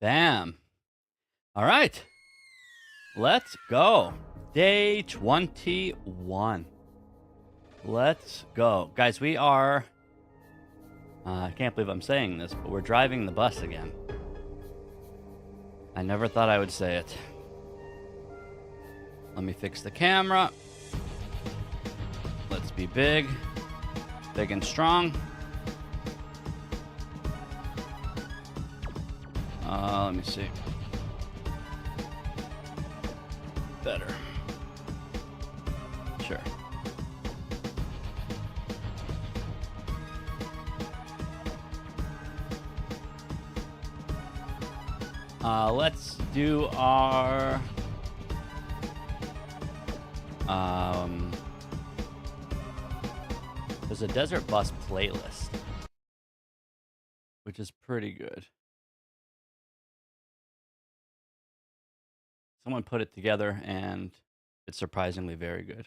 Bam. All right. Let's go. Day 21. Let's go. Guys, we are... I can't believe I'm saying this, but we're driving the bus again. I never thought I would say it. Let me fix the camera. Let's be big. Big and strong. Let me see. Better. Sure. Let's do our there's a desert bus playlist, which is pretty good. Someone put it together and it's surprisingly very good.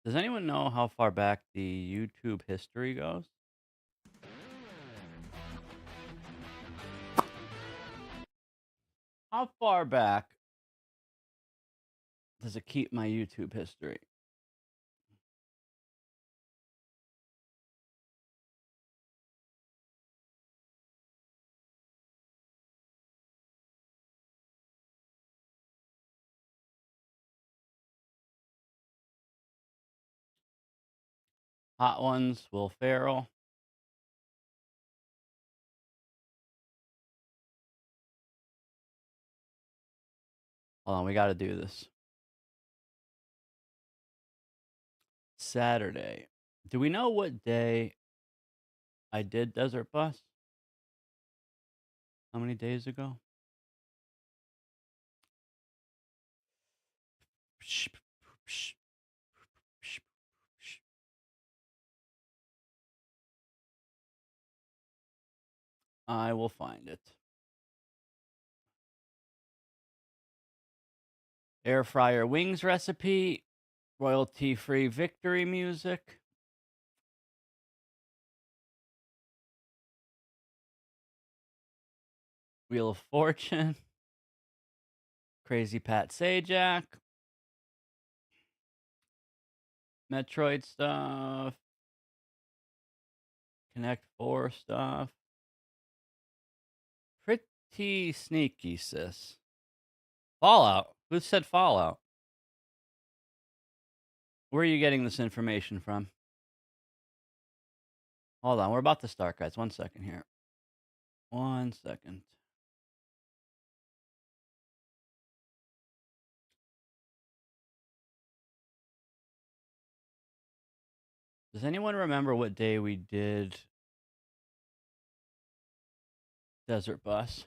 Does anyone know how far back the YouTube history goes? How far back does it keep my YouTube history? Hot Ones, Will Ferrell. Hold on, we got to do this. Saturday. Do we know what day I did Desert Bus? How many days ago? I will find it. Air fryer wings recipe, royalty-free victory music. Wheel of Fortune. Crazy Pat Sajak. Metroid stuff. Connect 4 stuff. Pretty sneaky, sis. Fallout. Who said Fallout? Where are you getting this information from? Hold on, we're about to start, guys. 1 second here. 1 second. Does anyone remember what day we did Desert Bus?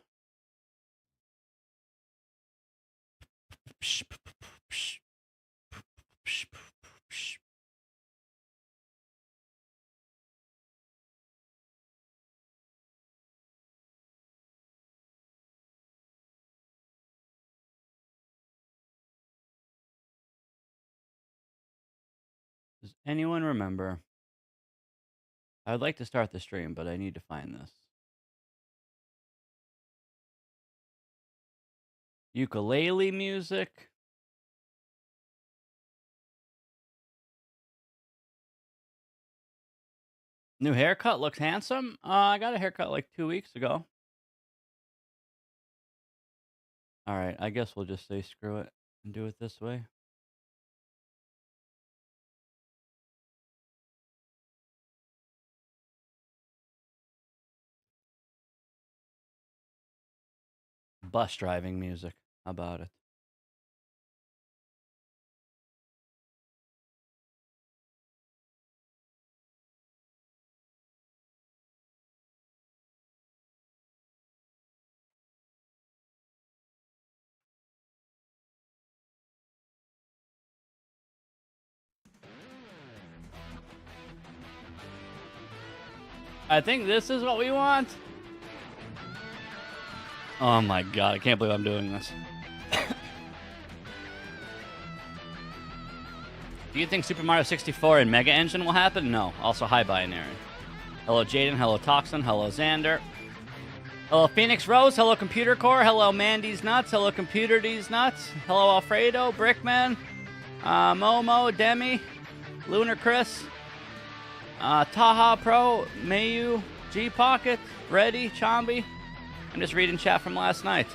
Does anyone remember? I would like to start the stream, but I need to find this. Ukulele music. New haircut, looks handsome. I got a haircut like 2 weeks ago. All right, I guess we'll just say screw it and do it this way. Bus driving music. How about it? I think this is what we want. Oh my god, I can't believe I'm doing this. Do you think Super Mario 64 and Mega Engine will happen? No. Also, hi, Binary. Hello, Jaden. Hello, Toxin. Hello, Xander. Hello, Phoenix Rose. Hello, Computer Core. Hello, Mandy's Nuts. Hello, Computer D's Nuts. Hello, Alfredo. Brickman. Momo. Demi. Lunar Chris. Taha Pro. Mayu. G Pocket. Reddy. Chomby. I'm just reading chat from last night.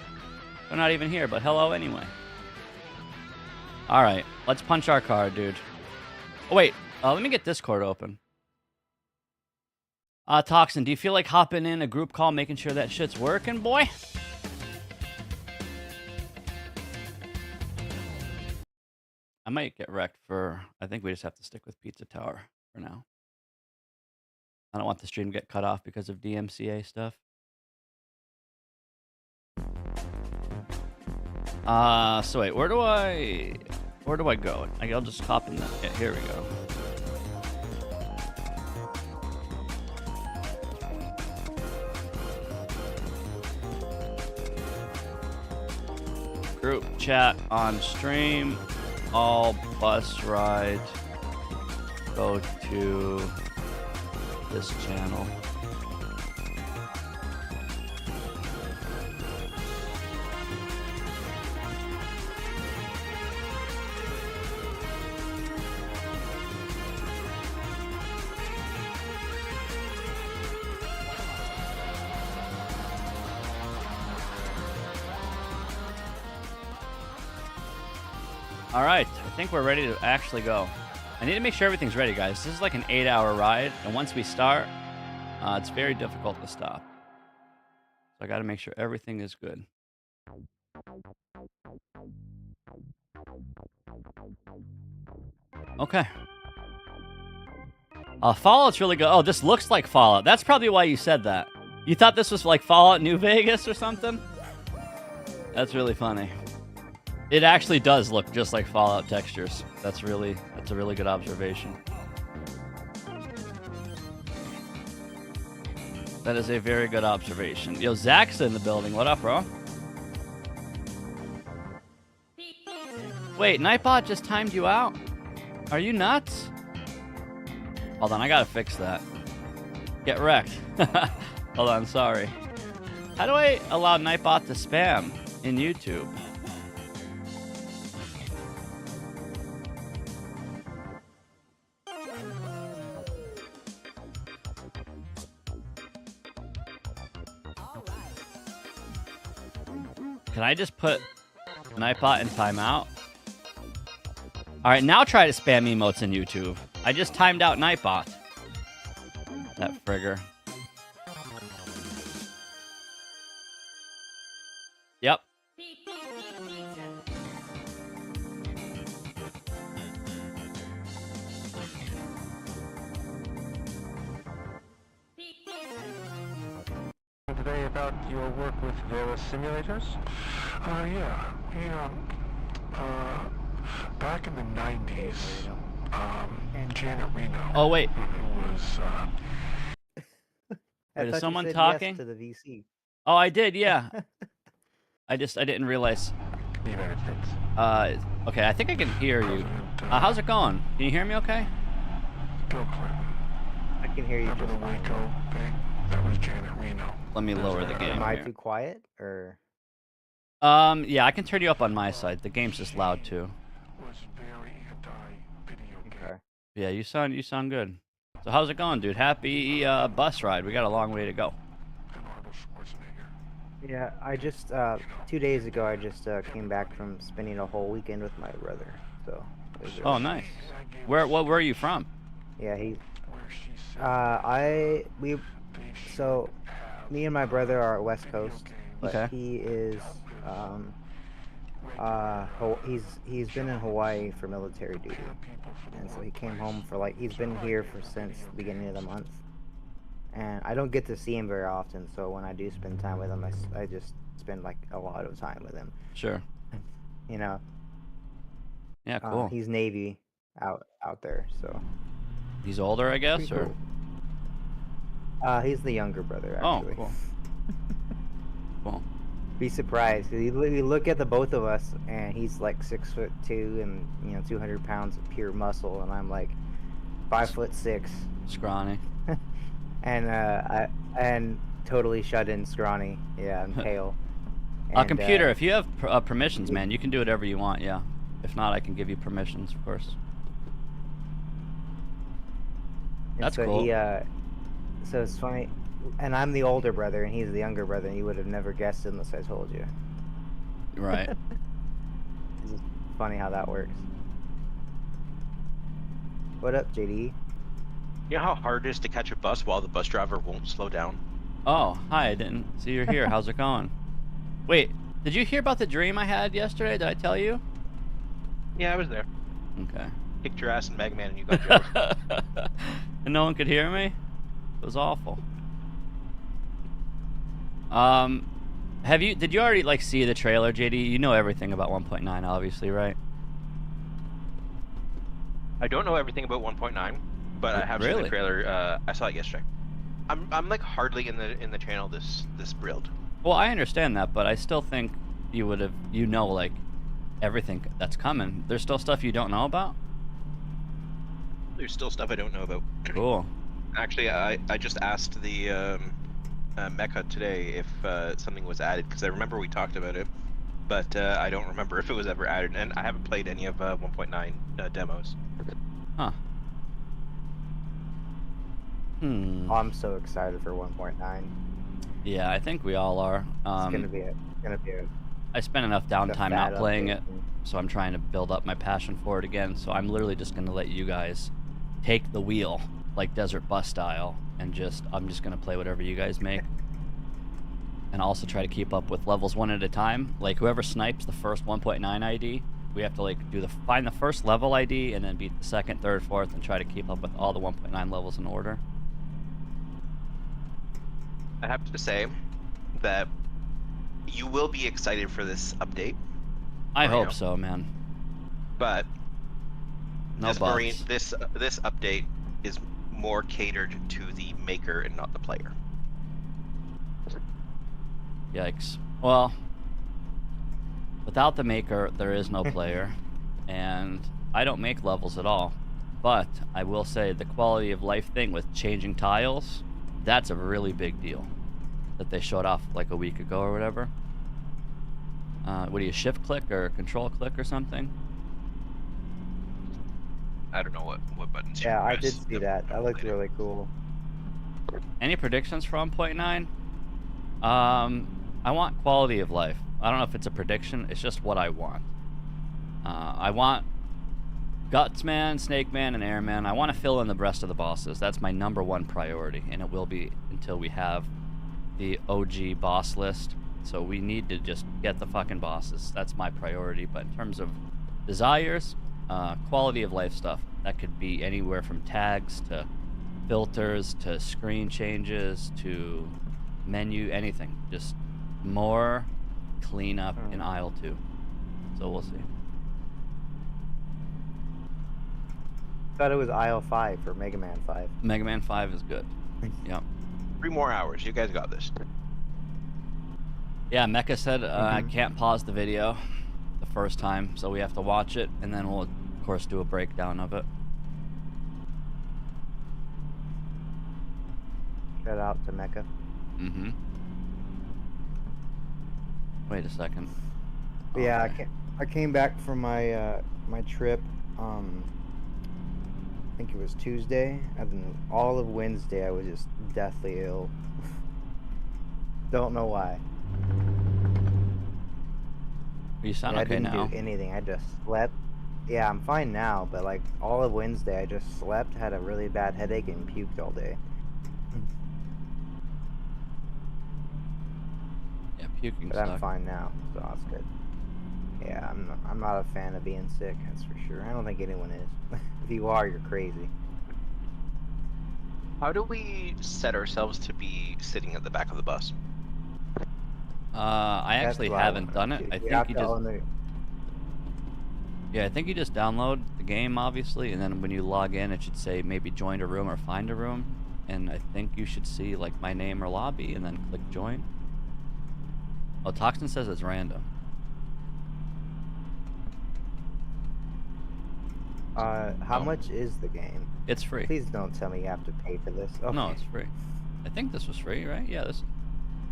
They're not even here, but hello anyway. Alright, let's punch our card, dude. Oh, wait. Let me get Discord open. Toxin, do you feel like hopping in a group call, making sure that shit's working, boy? I might get wrecked for... I think we just have to stick with Pizza Tower for now. I don't want the stream to get cut off because of DMCA stuff. So wait, where do I go? I'll just hop in the... Yeah, here we go. Group chat on stream. All bus ride. Go to this channel. All right, I think we're ready to actually go. I need to make sure everything's ready, guys. This is like an 8-hour ride, and once we start, it's very difficult to stop. So I got to make sure everything is good. Okay. Fallout's really good. Oh, this looks like Fallout. That's probably why you said that. You thought this was like Fallout New Vegas or something? That's really funny. It actually does look just like Fallout textures. That's a really good observation. That is a very good observation. Yo, Zach's in the building. What up, bro? Wait, Nightbot just timed you out? Are you nuts? Hold on, I gotta fix that. Get wrecked. Hold on, sorry. How do I allow Nightbot to spam in YouTube? Can I just put Nightbot in timeout? Alright, now try to spam emotes in YouTube. I just timed out Nightbot. That frigger. Yep. Today about your work with various simulators? Back in the 90s, Janet Reno. Oh, wait. Was, Wait, is someone talking? Yes to the VC. Oh, I did, yeah. I didn't realize. the United States. Okay, I think I can hear you. How's it going? Can you hear me okay? Bill Clinton. I can hear you Remember just the fine. Waco thing? That was Janet Reno. Let me lower the game Am I here. too quiet, or? Yeah, I can turn you up on my side. The game's just loud too. Was very anti-video game. Okay. Yeah, you sound good. So how's it going, dude? Happy bus ride. We got a long way to go. And Arnold Schwarzenegger. Yeah, I just 2 days ago I just came back from spending a whole weekend with my brother. So. It was Oh, really- nice. Where are you from? Yeah, he. Where she said So, me and my brother are West Coast, but Okay. he is he's been in Hawaii for military duty, and so he came home for he's been here since the beginning of the month, and I don't get to see him very often. So when I do spend time with him, I just spend a lot of time with him. Sure. You know. Yeah, cool. He's Navy out there, so. He's older, I guess, Pretty or? cool. He's the younger brother, actually. Oh, cool. Cool. Be surprised. You look at the both of us, and he's like 6'2" and 200 pounds of pure muscle, and I'm like 5'6", Scrawny. and totally shut in, scrawny. Yeah, and pale. And, Computer, if you have permissions, man, you can do whatever you want. Yeah. If not, I can give you permissions, of course. That's so cool. So it's funny, and I'm the older brother, and he's the younger brother, and you would have never guessed it unless I told you. Right. It's just funny how that works. What up, JD? You know how hard it is to catch a bus while the bus driver won't slow down? Oh, hi, I didn't see you're here. How's it going? Wait, did you hear about the dream I had yesterday? Did I tell you? Yeah, I was there. Okay. Kicked your ass in Mega Man and you got killed. And no one could hear me? It was awful. Did you already like see the trailer, JD? You know everything about 1.9, obviously, right? I don't know everything about 1.9, but I have seen Really? the trailer. I saw it yesterday. I'm like hardly in the channel this build. Well, I understand that, but I still think you would have, like, everything that's coming. There's still stuff you don't know about? There's still stuff I don't know about. Cool. Actually, I just asked the Mecha today if something was added, because I remember we talked about it, but I don't remember if it was ever added, and I haven't played any of 1.9 demos. Huh. Oh, I'm so excited for 1.9. Yeah, I think we all are. It's gonna be a I spent enough downtime not fat playing update. it, so I'm trying to build up my passion for it again. So I'm literally just going to let you guys take the wheel, like Desert Bus style, and I'm just going to play whatever you guys make. And also try to keep up with levels one at a time. Like whoever snipes the first 1.9 ID, we have to like find the first level ID and then beat the second, third, fourth, and try to keep up with all the 1.9 levels in order. I have to say that you will be excited for this update. I Marino. hope so, man. But No this bugs. this update is more catered to the maker and not the player. Yikes. Well, without the maker, there is no player, and I don't make levels at all. But I will say the quality of life thing with changing tiles, that's a really big deal that they showed off like a week ago or whatever. What do you, shift click or control click or something? I don't know what buttons. you Yeah, I press. did see that. That looked really cool. Any predictions for 1.9? I want quality of life. I don't know if it's a prediction, it's just what I want. I want Gutsman, Snake Man, and Airman. I want to fill in the rest of the bosses. That's my #1 priority, and it will be until we have the OG boss list. So we need to just get the fucking bosses. That's my priority. But in terms of desires, quality of life stuff, that could be anywhere from tags to filters to screen changes to menu, anything. Just more cleanup in aisle 2. So we'll see. Thought it was aisle 5 for Mega Man 5. Mega Man 5 is good. Yep. 3 more hours. You guys got this. Yeah, Mecha said I can't pause the video the first time, so we have to watch it, and then we'll, of course, do a breakdown of it. Shout out to Mecha. Mm-hmm. Wait a second. But yeah, I came back from my my trip. I think it was Tuesday, and then all of Wednesday I was just deathly ill. Don't know why. You sound I okay didn't now. do anything. I just slept. Yeah, I'm fine now, but like all of Wednesday I just slept, had a really bad headache, and puked all day. Yeah, puking But sucks. I'm fine now, so that's good. Yeah, I'm not a fan of being sick, that's for sure. I don't think anyone is. If you are, you're crazy. How do we set ourselves to be sitting at the back of the bus? I That's actually what I haven't wanna done it. do. I You think have you to just own the- I think you just download the game, obviously, and then when you log in, it should say maybe join a room or find a room, and I think you should see like my name or lobby, and then click join. Oh, Toxin says it's random. How much is the game? It's free. Please don't tell me you have to pay for this. Okay. No, it's free. I think this was free, right? Yeah, this...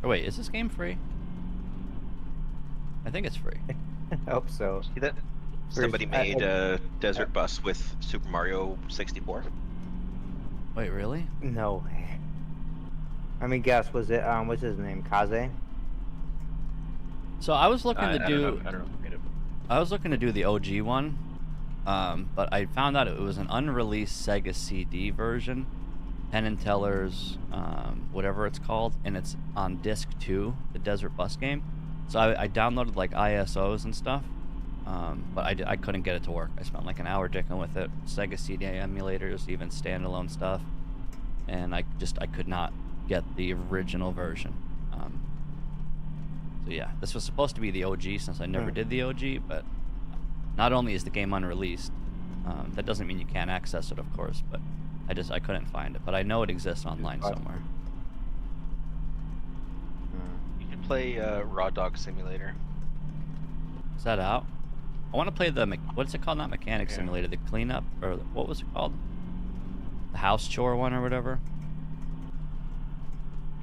Or wait, is this game free? I think it's free. I hope so. See that? Somebody made a Desert Bus with Super Mario 64. Wait, really? No way. I mean, guess, was it, what's his name? Kaze? So I was looking to I do... don't know who made it. I was looking to do the OG one, but I found out it was an unreleased Sega CD version, Penn and Teller's, whatever it's called, and it's on disc 2, the Desert Bus game. So I downloaded like ISOs and stuff, but I couldn't get it to work. I spent like an hour dicking with it, Sega CD emulators, even standalone stuff, and I could not get the original version. So yeah, this was supposed to be the OG since I never did the OG, but not only is the game unreleased, that doesn't mean you can't access it, of course, but I couldn't find it, but I know it exists online somewhere. You can play Raw Dog Simulator. Is that out? I want to play the what's it called? Not Mechanic Simulator, the cleanup, or what was it called? The house chore one or whatever.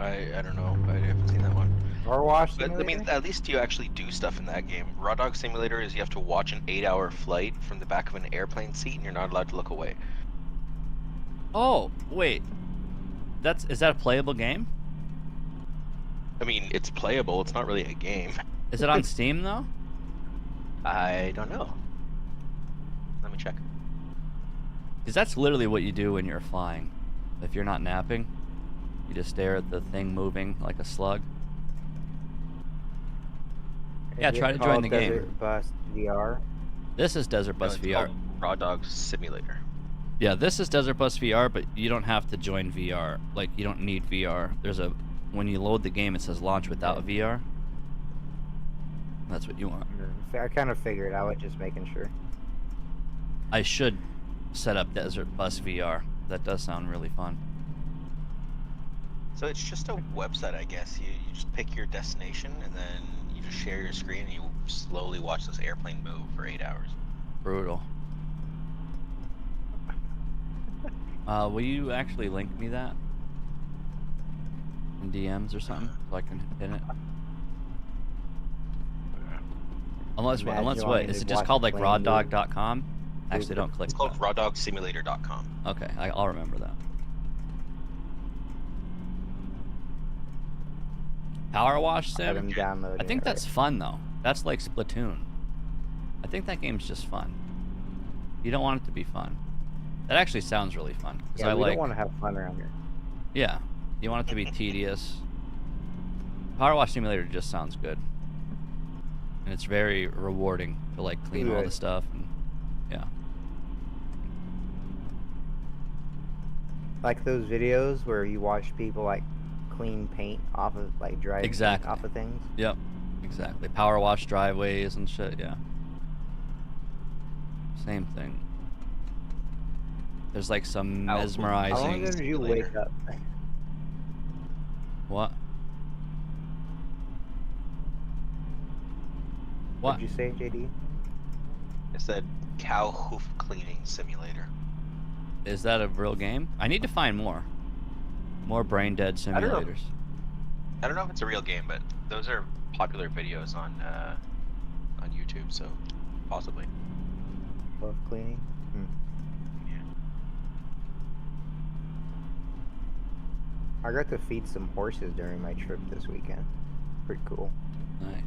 I don't know. I haven't seen that one. Car wash But I simulator? mean, at least you actually do stuff in that game. Raw Dog Simulator is you have to watch an 8-hour flight from the back of an airplane seat, and you're not allowed to look away. Oh, wait. Is that a playable game? I mean, it's playable. It's not really a game. Is it on Steam though? I don't know. Let me check. Because that's literally what you do when you're flying. If you're not napping, you just stare at the thing moving like a slug. Yeah, try to join the game. Desert Bus VR. This is Desert No, Bus it's VR. called Raw Dog Simulator. Yeah, this is Desert Bus VR, but you don't have to join VR. Like, you don't need VR. When you load the game, it says launch without VR. That's what you want. I kind of figured out, just making sure. I should set up Desert Bus VR. That does sound really fun. So it's just a website, I guess. You just pick your destination, and then you just share your screen, and you slowly watch this airplane move for 8 hours. Brutal. Will you actually link me that? In DMs or something? So I can pin it? Unless what? Is it just called like rawdog.com? Actually, don't click It's called that. rawdogsimulator.com. Okay, I'll remember that. Power Wash I Sim? downloaded I think it, that's fun though. That's like Splatoon. I think that game's just fun. You don't want it to be fun. That actually sounds really fun. Yeah, we like, don't want to have fun around here. yeah, you want it to be tedious. Power Wash Simulator just sounds good. And it's very rewarding to like clean all the stuff and yeah. Like those videos where you watch people like clean paint off of like dry paint Exactly. off of things. Yep. Exactly. Power wash driveways and shit, yeah. Same thing. There's like some How long mesmerizing. ago did you wake up? What? What? What did you say, JD? I said cow hoof cleaning simulator. Is that a real game? I need to find more. More brain dead I don't know. simulators. I don't know if it's a real game, but those are popular videos on YouTube, so possibly. Hoof cleaning? Yeah. I got to feed some horses during my trip this weekend. Pretty cool. Nice.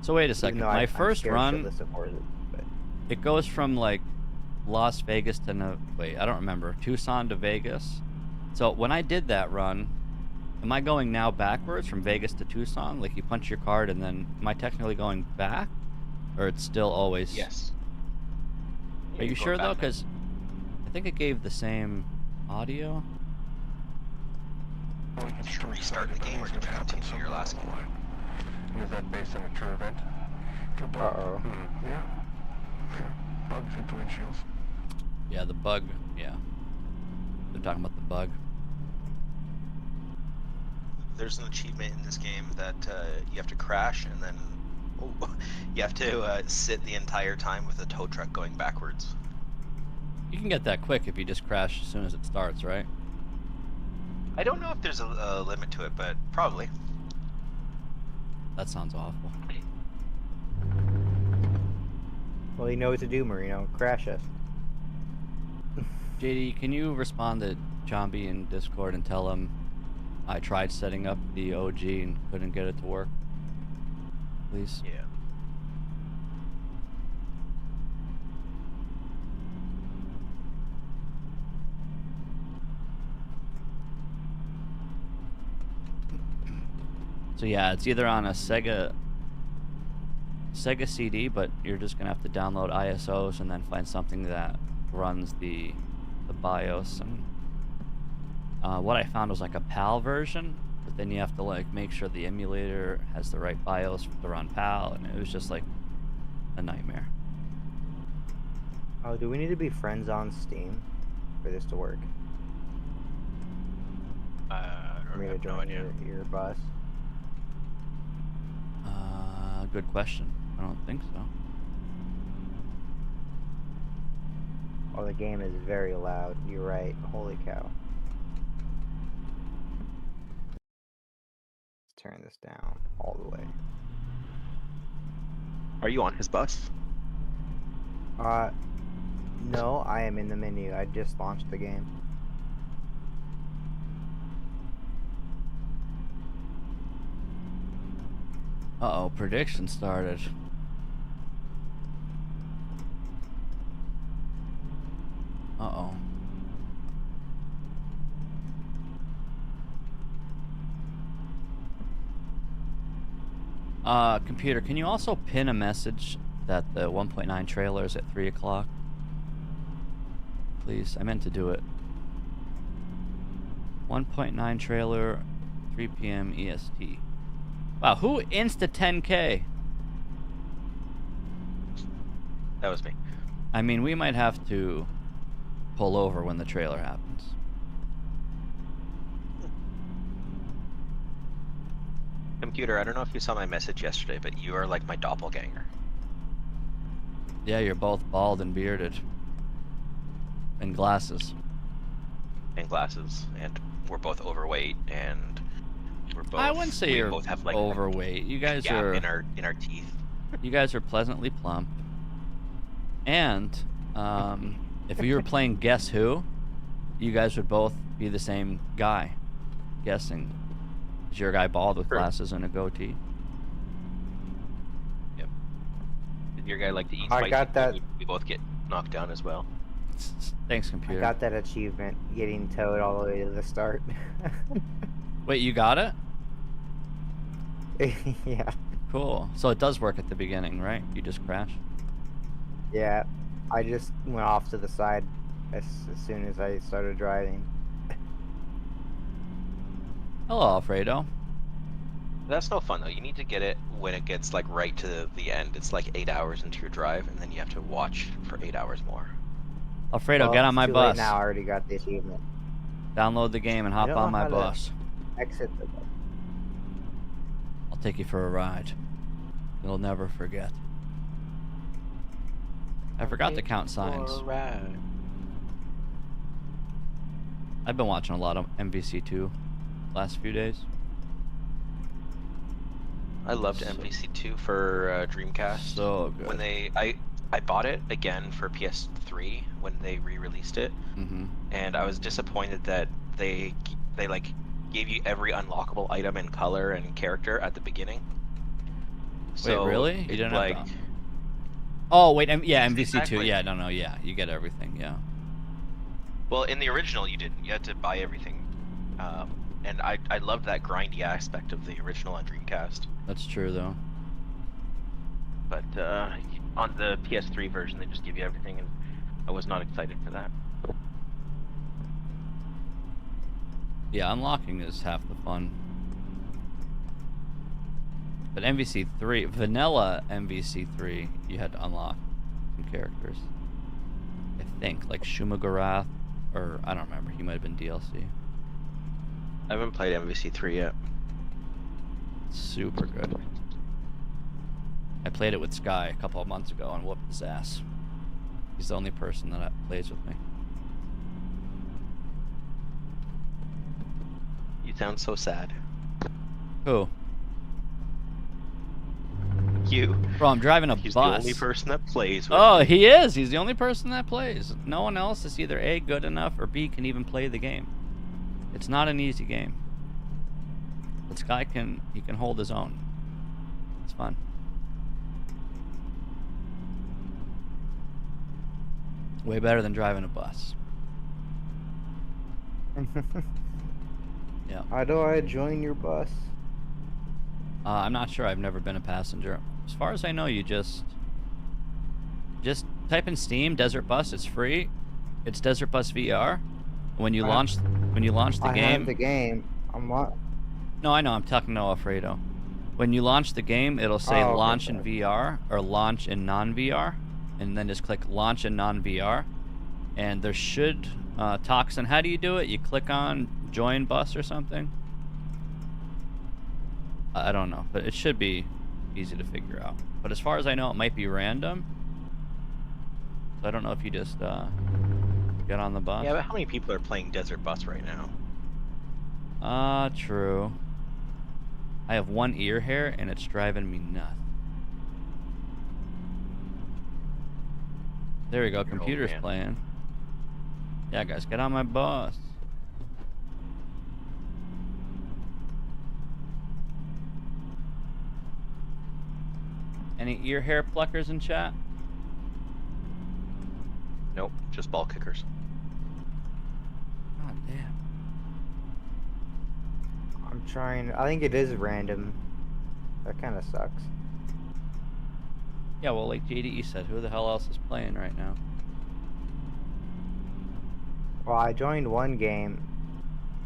So wait a second. My first run, Of horses, but it goes from like Las Vegas to wait, I don't remember. Tucson to Vegas. So when I did that run, am I going now backwards from Vegas to Tucson? Like you punch your card and then am I technically going back, or it's still always? Yes. Are you sure though? Because I think it gave the same audio. Did you restart the game or did you continue your last game? Is that based on a true event? Uh-oh. Yeah. Bugs into windshields. Yeah, the bug. Yeah. They're talking about the bug. there's an achievement in this game that you have to crash and then you have to sit the entire time with a tow truck going backwards. You can get that quick if you just crash as soon as it starts, right? I don't know if there's a limit to it, but probably. That sounds awful. Well, you know what to do, Marino. Crash us. JD, can you respond to John B in Discord and tell him I tried setting up the OG and couldn't get it to work? Please. Yeah. So yeah, it's either on a Sega CD, but you're just gonna have to download ISOs and then find something that runs the BIOS. And what I found was like a PAL version, but then you have to like make sure the emulator has the right BIOS to run PAL, and it was just like a nightmare. Oh, do we need to be friends on Steam for this to work? For me to join your bus? Good question. I don't think so. Oh, the game is very loud. You're right. Holy cow. Let's turn this down all the way. Are you on his bus? No, I am in the menu. I just launched the game. Uh-oh, prediction started. Uh-oh. Computer, can you also pin a message that the 1.9 trailer is at 3 o'clock? Please, I meant to do it. 1.9 trailer, 3 p.m. EST. Wow, who insta 10K? That was me. I mean, we might have to pull over when the trailer happens. Computer, I don't know if you saw my message yesterday, but you are like my doppelganger. Yeah, you're both bald and bearded. And glasses. And glasses, and we're both overweight, and we're both. I wouldn't say we you're both have like overweight. You guys gap are in our teeth. You guys are pleasantly plump. And if you were playing Guess Who, you guys would both be the same guy. Guessing. Is your guy bald with True. glasses and a goatee? Yep. Did your guy like to eat I spicy got food? that. We both get knocked down as well. Thanks, I computer. got that achievement, getting towed all the way to the start. Wait, you got it? Yeah. Cool. So it does work at the beginning, right? You just crash? Yeah. I just went off to the side as soon as I started driving. Hello, Alfredo. That's no fun though. You need to get it when it gets like right to the end. It's like 8 hours into your drive, and then you have to watch for 8 hours more. Alfredo, Well, get on it's my too bus. late now. I already got the achievement. Download the game and hop don't on know my how to- bus. Exit the bus. I'll take you for a ride. You'll never forget. I forgot to count signs. I've been watching a lot of MVC2 last few days. I loved So- MVC2 for Dreamcast. So good. When I bought it again for PS3 when they re-released it, Mm-hmm. and I was disappointed that they like gave you every unlockable item and color and character at the beginning. So Wait, really? You it's didn't like, have to... Oh, wait, yeah, MVC2. Exactly. Yeah, no, yeah. You get everything, yeah. well, in the original you didn't. You had to buy everything. And I loved that grindy aspect of the original on Dreamcast. That's true, though. But on the PS3 version, they just give you everything, and I was not excited for that. Yeah, unlocking is half the fun. But MVC3, vanilla MVC3, you had to unlock some characters. I think, like Shumagarath, or I don't remember, he might have been DLC. I haven't played MVC3 yet. Super good. I played it with Sky a couple of months ago and whooped his ass. He's the only person that plays with me. You sound so sad. Who? You. Bro, I'm driving a He's bus. the only person that plays with Oh, me. he is. He's the only person that plays. No one else is either A, good enough, or B, can even play the game. It's not an easy game. This guy can hold his own. It's fun. Way better than driving a bus. Yeah. How do I join your bus? I'm not sure. I've never been a passenger. As far as I know, you just type in Steam Desert Bus. It's free. It's Desert Bus VR. When you launch the I game. have the game. I'm not. No, I know. I'm talking to Alfredo. When you launch the game, it'll say Oh, okay, launch in sorry. VR or launch in non-VR, and then just click launch in non-VR, and there should Toxin. How do you do it? You click on join bus or something. I don't know, but it should be easy to figure out. But as far as I know, it might be random. So I don't know if you just get on the bus. Yeah, but how many people are playing Desert Bus right now? True. I have one ear hair and it's driving me nuts. There we go, You're an old computer's man. playing. Yeah, guys, get on my bus. Any ear hair pluckers in chat? Nope, just ball kickers. God damn. I'm trying. I think it is random. That kind of sucks. Yeah, well, like JDE said, who the hell else is playing right now? Well, I joined one game,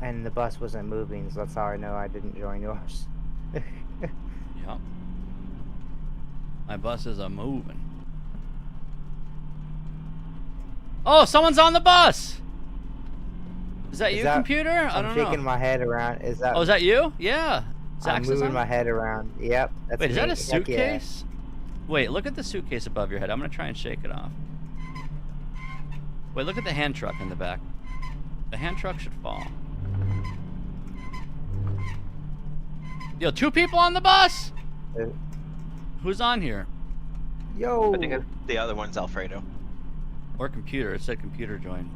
and the bus wasn't moving, so that's how I know I didn't join yours. Yep. My buses are moving. Oh, someone's on the bus! Is that you, computer? I I'm don't shaking know. my head around. Is that? Oh, is that you? Yeah. I'm Zach's is moving on? my head around. Yep. That's Wait, is that me. a Heck yeah. suitcase? Wait, look at the suitcase above your head. I'm gonna try and shake it off. Wait, look at the hand truck in the back. The hand truck should fall. Yo, 2 people on the bus? Uh, Who's on here? Yo. I think the other one's Alfredo. Or computer. It said computer join.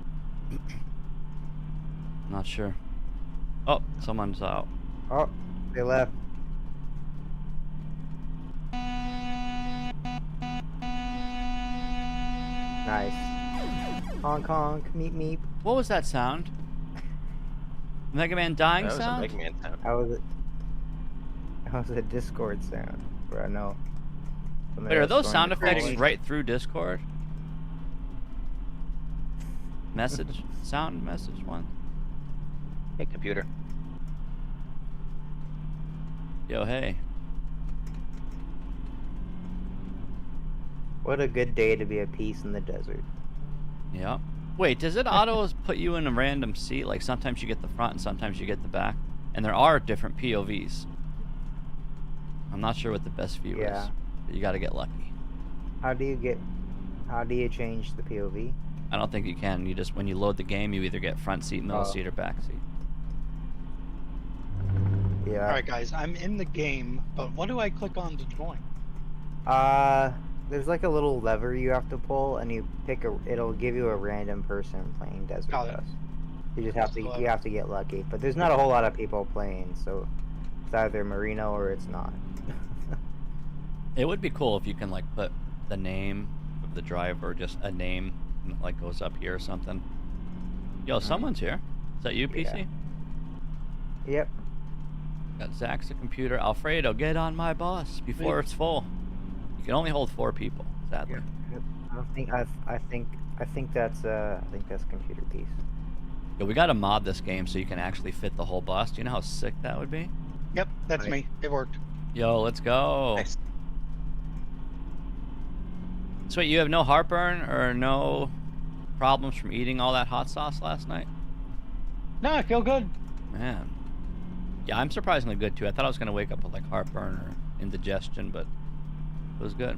Not sure. Oh, someone's out. Oh, they left. Nice. Honk honk, meep meep. What was that sound? Mega Man dying That was a sound? Mega Man sound. That was a Discord sound, bro. No. Wait, are those sound effects right through Discord? Message? Sound message one? Hey, computer. Yo, hey. What a good day to be at peace in the desert. Yep. Wait, does it auto put you in a random seat? Like sometimes you get the front and sometimes you get the back? And there are different POVs. I'm not sure what the best view Yeah. is, but you gotta get lucky. How do you change the POV? I don't think you can. You just, when you load the game, you either get front seat, middle Oh. seat, or back seat. Yeah. Alright guys, I'm in the game, but what do I click on to join? There's like a little lever you have to pull, and you pick it'll give you a random person playing Desert Got it. Bus. You just have to, you have to get lucky. But there's not a whole lot of people playing, so it's either Marino or it's not. It would be cool if you can like put the name of the driver, just a name, and it like goes up here or something. Yo, someone's here. Is that you, PC? Yep. Got Zach's the computer. Alfredo, get on my bus before it's full. You can only hold 4 people, sadly. I think that's computer piece. Yo, we gotta mod this game so you can actually fit the whole bus. Do you know how sick that would be? Yep, that's Right. me. It worked. Yo, let's go. Nice. So wait, you have no heartburn or no problems from eating all that hot sauce last night? No, I feel good. Man. Yeah, I'm surprisingly good too. I thought I was gonna wake up with like heartburn or indigestion, but it was good.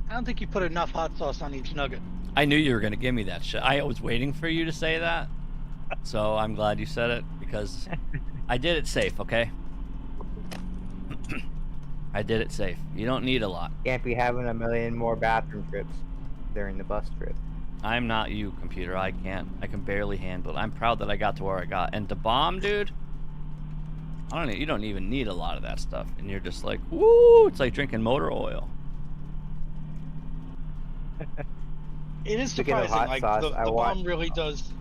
I don't think you put enough hot sauce on each nugget. I knew you were gonna give me that shit. I was waiting for you to say that, so I'm glad you said it because I did it safe. Okay. I did it safe. You don't need a lot. Can't be having a million more bathroom trips during the bus trip. I'm not you, computer. I can't. I can barely handle it. I'm proud that I got to where I got. And the bomb, dude. You don't even need a lot of that stuff, and you're just like, woo! It's like drinking motor oil. It is Speaking of surprising. hot Like sauce, the I bomb really does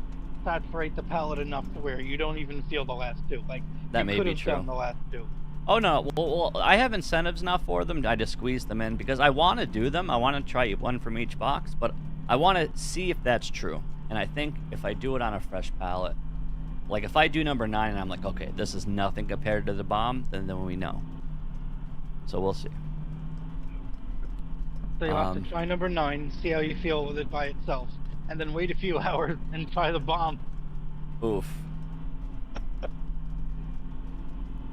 saturate the palate enough to where you don't even feel the last two. Like That you may could be have true. done the last two. Oh no, well, I have incentives now for them. I just squeeze them in because I want to do them. I want to try one from each box, but I want to see if that's true. And I think if I do it on a fresh palette, like if I do number 9 and I'm like, okay, this is nothing compared to the bomb, then we know. So we'll see. So you'll have to try number 9, see how you feel with it by itself, and then wait a few hours and try the bomb. Oof.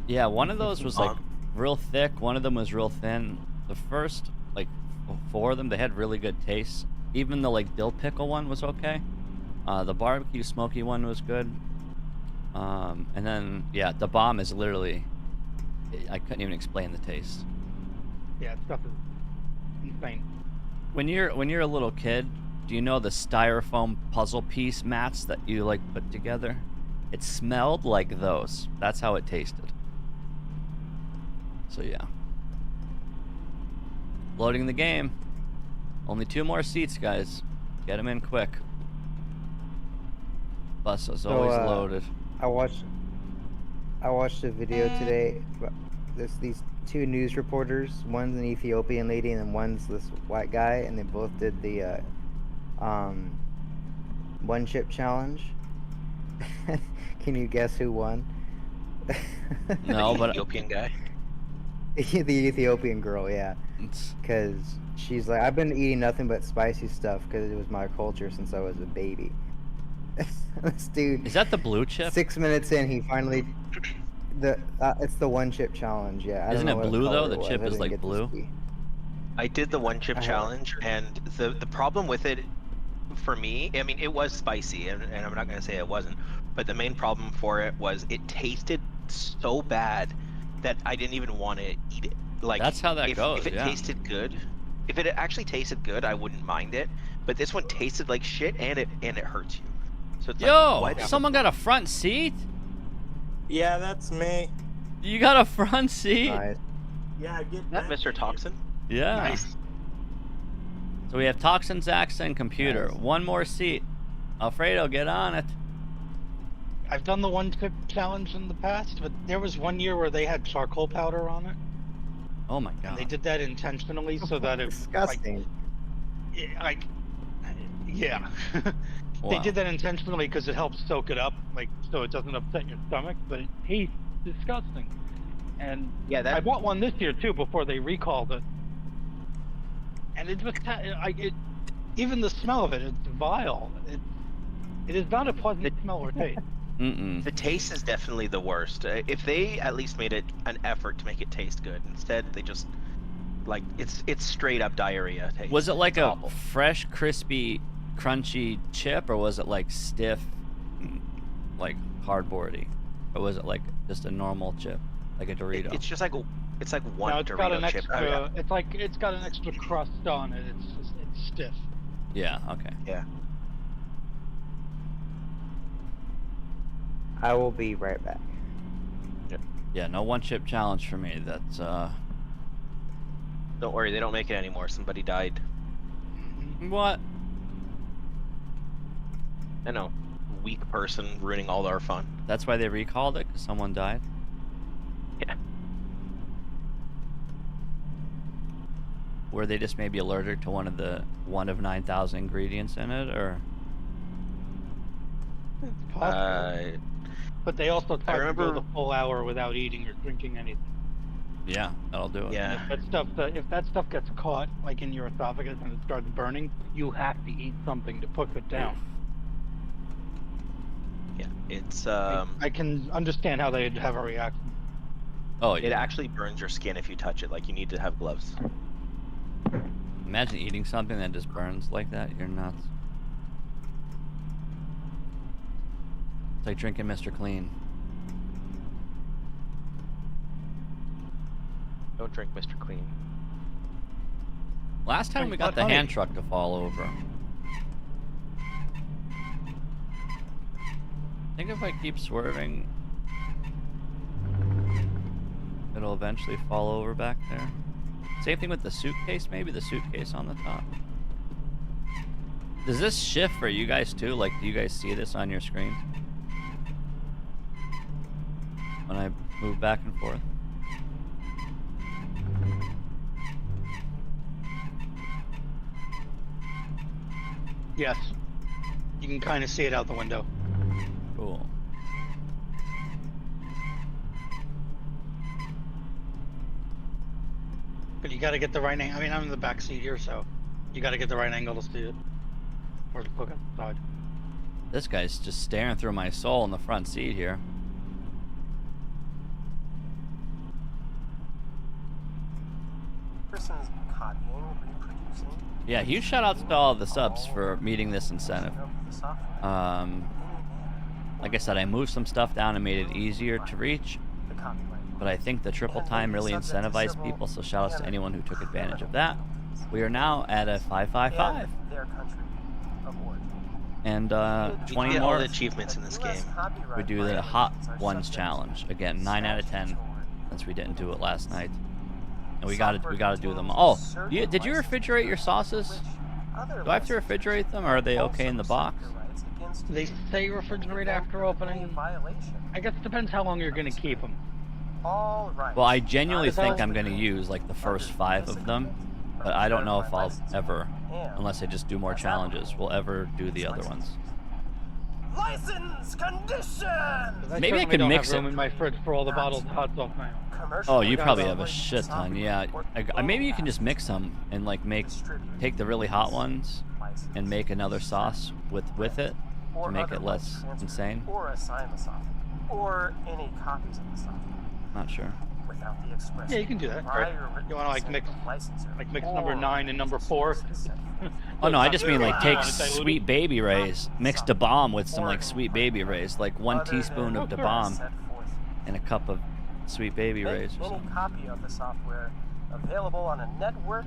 Yeah, one of those was like real thick. One of them was real thin. The first like 4 of them, they had really good taste. Even the like dill pickle one was okay. The barbecue smoky one was good. And then yeah, the bomb is literally, I couldn't even explain the taste. Yeah, stuff is insane. When you're a little kid, do you know the styrofoam puzzle piece mats that you like put together? It smelled like those. That's how it tasted. So yeah. Loading the game. Only 2 more seats, guys. Get them in quick. Bus is always loaded. I watched a video today. There's these 2 news reporters. One's an Ethiopian lady, and then one's this white guy, and they both did the one chip challenge. Can you guess who won? No, The but Ethiopian guy. The Ethiopian girl, yeah. it's, Because she's like, I've been eating nothing but spicy stuff because it was my culture since I was a baby. This dude. is that the blue chip? 6 minutes in, he finally. It's the one chip challenge, yeah. I don't Isn't know it what blue, though? color The it was. chip I is, didn't like, get to blue? see. I did the one chip I have- challenge, and the problem with it, for me, I mean, it was spicy, and I'm not gonna say it wasn't, but the main problem for it was it tasted so bad that I didn't even want to eat it. Like That's how that goes, If it yeah. tasted good, if it actually tasted good, I wouldn't mind it. But this one tasted like shit, and it hurts you. So it's Yo, like, what? someone got a front seat? Yeah, that's me. You got a front seat? Nice. Yeah, get Is that that. Mr. Toxin? Yeah. Nice. So we have Toxin, Zax, and Computer. Nice. 1 more seat. Alfredo, get on it. I've done the one chip challenge in the past, but there was one year where they had charcoal powder on it, Oh my and god. they did that intentionally so that it Disgusting. yeah. They Wow. did that intentionally because it helps soak it up, like so it doesn't upset your stomach, but it tastes disgusting. And Yeah, I that. bought one this year too before they recalled it, and it just even the smell of it's vile. It is not a pleasant smell or taste. Mm-mm. The taste is definitely the worst. If they at least made it an effort to make it taste good, instead they just like it's straight up diarrhea taste. Was it like It's a awful. fresh, crispy, crunchy chip, or was it like stiff, like cardboardy? Or was it like just a normal chip, like a Dorito? It's just like one Now it's got an Dorito chip. extra. It's got an extra crust on it. It's stiff. Yeah, okay. Yeah. I will be right back. Yeah, no 1 chip challenge for me. That's, Don't worry, they don't make it anymore. Somebody died. what? I know. Weak person ruining all our fun. That's why they recalled it, because someone died? Yeah. Were they just maybe allergic to one of 9,000 ingredients in it, or? It's possible. But they also tried to remember- go the full hour without eating or drinking anything. Yeah, that'll do it. Yeah. If that stuff gets caught, like in your esophagus, and it starts burning, you have to eat something to put it down. It's I can understand how they'd have a reaction. Oh, it yeah. actually burns your skin if you touch it. Like you need to have gloves. Imagine eating something that just burns like that. You're nuts. It's like drinking Mr. Clean. Don't drink Mr. Clean. Last time Drink we got hot the honey. hand truck to fall over. I think if I keep swerving, it'll eventually fall over back there. Same thing with the suitcase, maybe the suitcase on the top. Does this shift for you guys too? Like, do you guys see this on your screen? When I move back and forth? Yes. You can kind of see it out the window. Cool. But you got to get the right angle. I mean, I'm in the back seat here, so you got to get the right angle to see it. Or to look outside. This guy's just staring through my soul in the front seat here. Person's copying, reproducing. Yeah, huge shout outs to all of the subs for meeting this incentive. The software. Like I said, I moved some stuff down and made it easier to reach, The copyright. but I think the triple time really incentivized people, so shout outs to anyone who took advantage of that. We are now at a 555, And their country of origin. and You 20 get all more. the achievements in this game. We do the Hot Ones challenge again, 9 out of 10, since we didn't do it last night, and we gotta do them. Oh, did you refrigerate your sauces? Do I have to refrigerate them, or are they okay in the box? They say refrigerate after opening. I guess it depends how long you're going to keep them. All right. Well, I genuinely think I'm gonna use like the first 5 of them, but I don't know if I'll ever, unless I just do more challenges, will ever do the other ones. License condition. Maybe I could mix room it. in my fridge for all the bottled hot sauce now. Oh, you probably have a shit ton. Yeah, maybe you can just mix them and like take the really hot ones and make another sauce with it to make it less insane. Or assign the software. Or any copies of the software. Not sure. Without the express. Yeah, you can do that. prior written You want to like mix, consent of the licensor. like mix number 9 and number 4. Oh no, I just mean like take Diluted. Sweet Baby Ray's, mix Da Bomb with some like Sweet Baby Ray's, like 1 teaspoon of Da Bomb Set forth. and a cup of Sweet Baby Make Ray's or any something. copy of the software available on a network.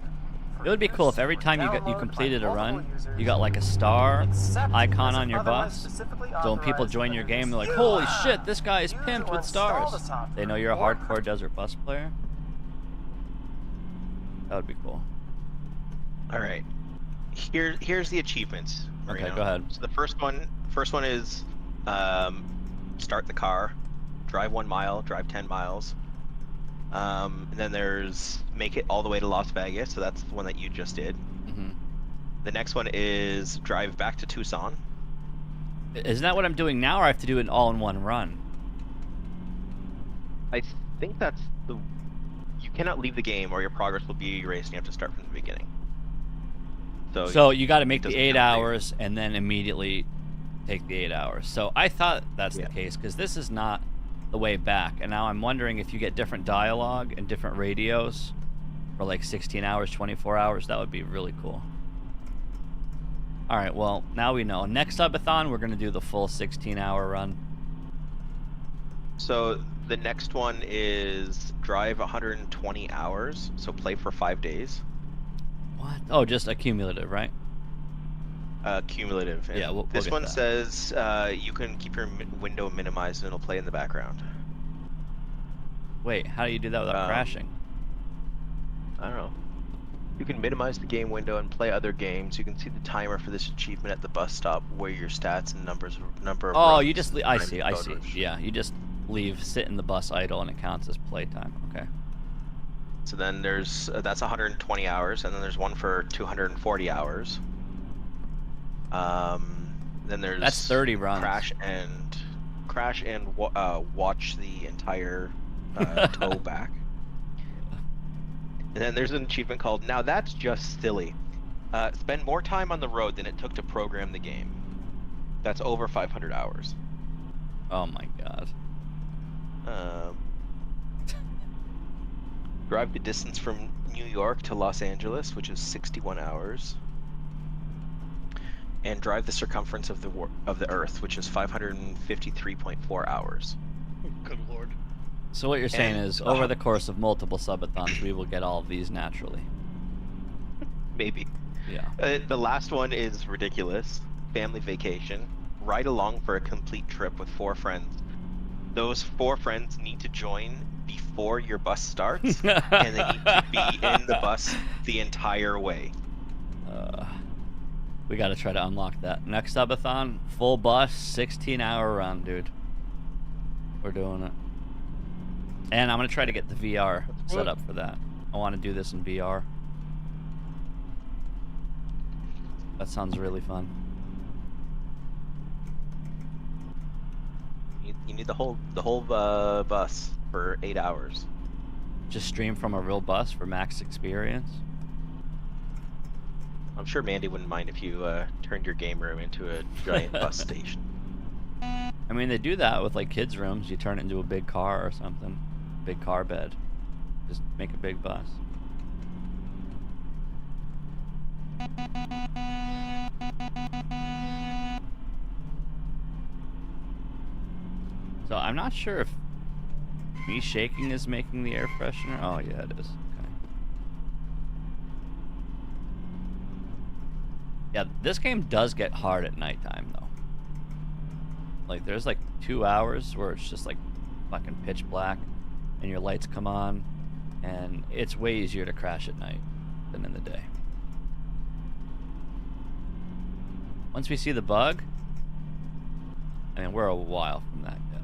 It would be cool if every time you completed a run, you got like a star icon on your bus. So when people join your game, they're like, "Holy shit, this guy is pimped with stars." They know you're a hardcore desert bus player. That would be cool. All right. Here's the achievements. Okay, Marino. go ahead. So the first one is start the car, drive 1 mile, drive 10 miles. And then there's make it all the way to Las Vegas. So that's the one that you just did. Hmm. The next one is drive back to Tucson. Isn't that what I'm doing now, or I have to do it all in one run? I think that's the. You cannot leave the game, or your progress will be erased, and you have to start from the beginning. So you got to make the doesn't 8 count for you. hours and then immediately take the 8 hours. So I thought that's the case, because this is not the way back. And now I'm wondering if you get different dialogue and different radios for like 16 hours, 24 hours, that would be really cool. All right, well, now we know. Next subathon, we're going to do the full 16-hour run. So the next one is drive 120 hours. So play for 5 days. What? Oh, just a cumulative, right? Cumulative. And Yeah, we'll this get one that. says you can keep your window minimized and it'll play in the background. Wait, how do you do that without crashing? I don't know. You can minimize the game window and play other games. You can see the timer for this achievement at the bus stop, where your stats and number of Oh, runs you just I and see. photos. Yeah, you just sit in the bus idle and it counts as playtime. Okay. So then there's that's 120 hours, and then there's one for 240 hours. Then there's That's 30 runs. Crash and watch the entire tow back. And then there's an achievement called Now That's Just Silly. Spend more time on the road than it took to program the game. That's over 500 hours. Oh my god. Drive the distance from New York to Los Angeles, which is 61 hours. And drive the circumference of the Earth, which is 553.4 hours. Good lord. So what you're saying And- is, over the course of multiple subathons, we will get all of these naturally. Maybe. Yeah. The last one is ridiculous. Family vacation. Ride along for a complete trip with 4 friends. Those 4 friends need to join before your bus starts, and they need to be in the bus the entire way. We gotta try to unlock that. Next subathon, full bus, 16-hour run, dude. We're doing it. And I'm gonna try to get the VR set up for that. I want to do this in VR. That sounds really fun. You need the whole bus for 8 hours. Just stream from a real bus for max experience. I'm sure Mandy wouldn't mind if you turned your game room into a giant bus station. I mean, they do that with like kids' rooms. You turn it into a big car or something. Big car bed. Just make a big bus. So I'm not sure if me shaking is making the air freshener. Oh yeah, it is. Okay. Yeah, this game does get hard at nighttime though. Like there's like 2 hours where it's just like fucking pitch black and your lights come on, and it's way easier to crash at night than in the day. Once we see the bug, I mean, we're a while from that yet.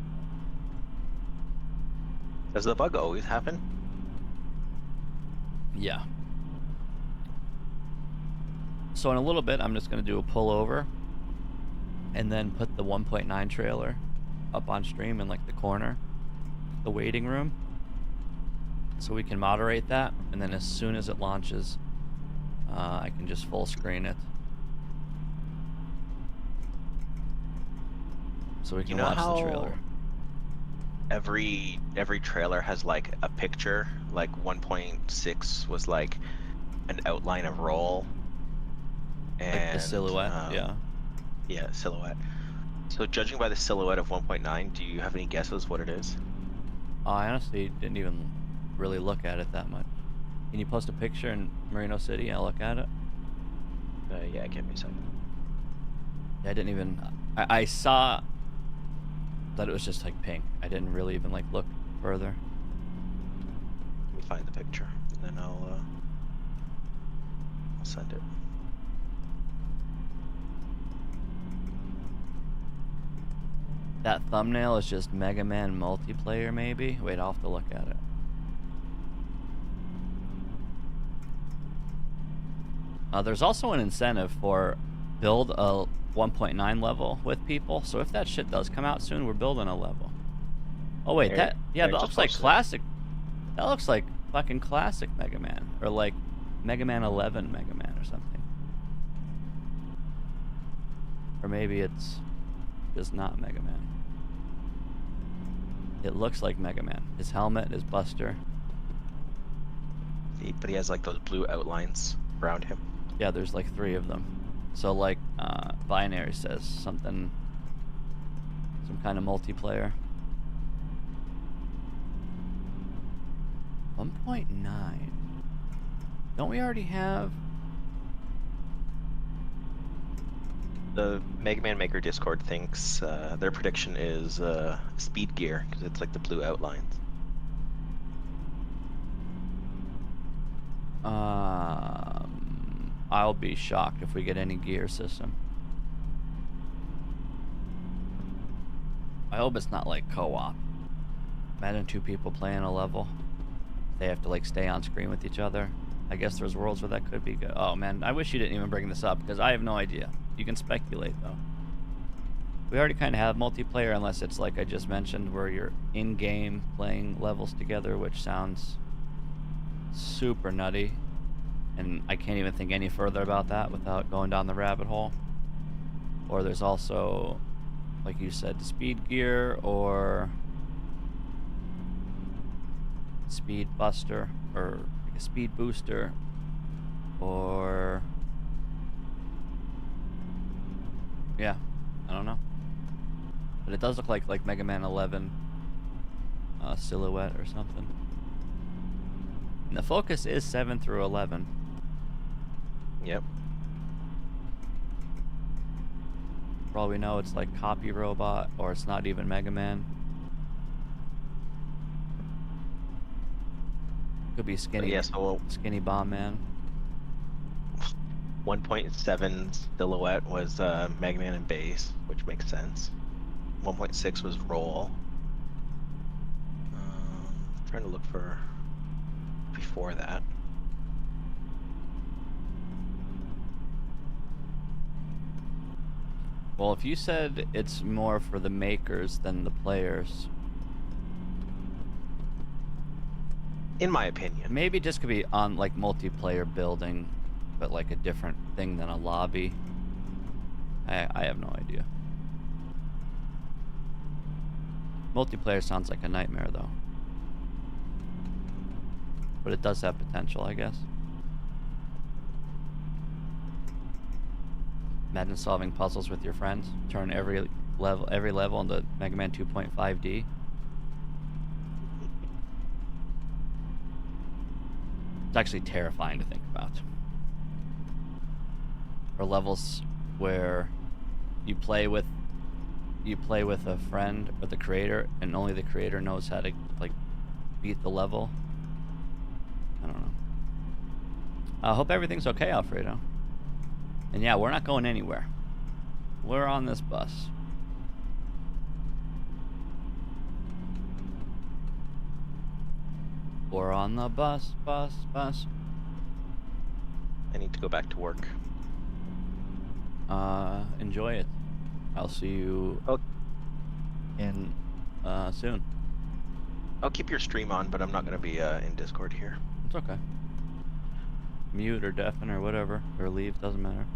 Does the bug always happen? Yeah. So in a little bit, I'm just going to do a pullover and then put the 1.9 trailer up on stream in like the corner, the waiting room, so we can moderate that, and then as soon as it launches, I can just full screen it. So we can watch the trailer. Every trailer has like a picture, like 1.6 was like an outline of roll. And Like the silhouette, yeah. Yeah, silhouette. So judging by the silhouette of 1.9, do you have any guesses what it is? I honestly didn't even really look at it that much. Can you post a picture in Merino City? I'll look at it. Yeah, give me a second. Yeah, I didn't even... I saw that it was just like pink. I didn't really even like look further. Let me find the picture, and then I'll send it. That thumbnail is just Mega Man multiplayer, maybe? Wait, I'll have to look at it. There's also an incentive for build a 1.9 level with people, so if that shit does come out soon, we're building a level. Oh wait, There- that there, looks just like posted it. classic. That looks like fucking classic Mega Man, or like Mega Man 11 Mega Man or something. Or maybe it's just not Mega Man. It looks like Mega Man. His helmet, his buster. But he has like those blue outlines around him. Yeah, there's like 3 of them. So like Binary says something, some kind of multiplayer. 1.9. Don't we already have? The Mega Man Maker Discord thinks their prediction is speed gear, because it's like the blue outlines. I'll be shocked if we get any gear system. I hope it's not like co-op. Imagine 2 people playing a level. They have to like stay on screen with each other. I guess there's worlds where that could be good. Oh man, I wish you didn't even bring this up because I have no idea. You can speculate though. We already kind of have multiplayer, unless it's like I just mentioned, where you're in-game playing levels together, which sounds super nutty. And I can't even think any further about that without going down the rabbit hole. Or there's also like you said, speed gear or speed buster, or like a speed booster, or yeah, I don't know. But it does look like Mega Man 11 silhouette or something. And the focus is 7 through 11. Yep. For all we know, it's like Copy Robot, or it's not even Mega Man. Could be Skinny, Yeah, so Skinny Bomb Man. 1.7 silhouette was Mega Man and base, which makes sense. 1.6 was roll. Trying to look for before that. Well, if you said it's more for the makers than the players, In my opinion. maybe it just could be on like multiplayer building, but like a different thing than a lobby. I have no idea. Multiplayer sounds like a nightmare though. But it does have potential, I guess. Imagine solving puzzles with your friends. Turn every level into Mega Man 2.5D. It's actually terrifying to think about. Or levels where you play with a friend or the creator, and only the creator knows how to like beat the level. I don't know. I hope everything's okay, Alfredo. And yeah, we're not going anywhere. We're on this bus. We're on the bus. I need to go back to work. Enjoy it. I'll see you in soon. I'll keep your stream on, but I'm not going to be in Discord here. It's okay. Mute or deafen or whatever, or leave, doesn't matter.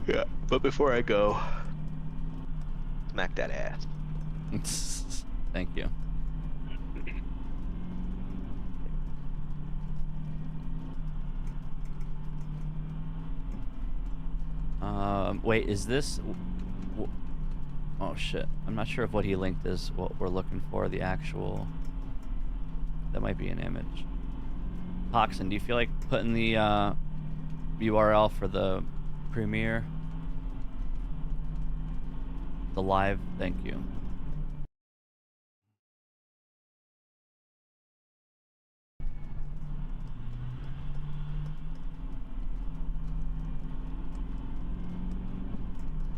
Yeah, but before I go, smack that ass. Thank you. Wait, is this... Oh shit, I'm not sure if what he linked is what we're looking for, the actual... That might be an image. Hoxton, do you feel like putting the URL for the premiere? The live, thank you.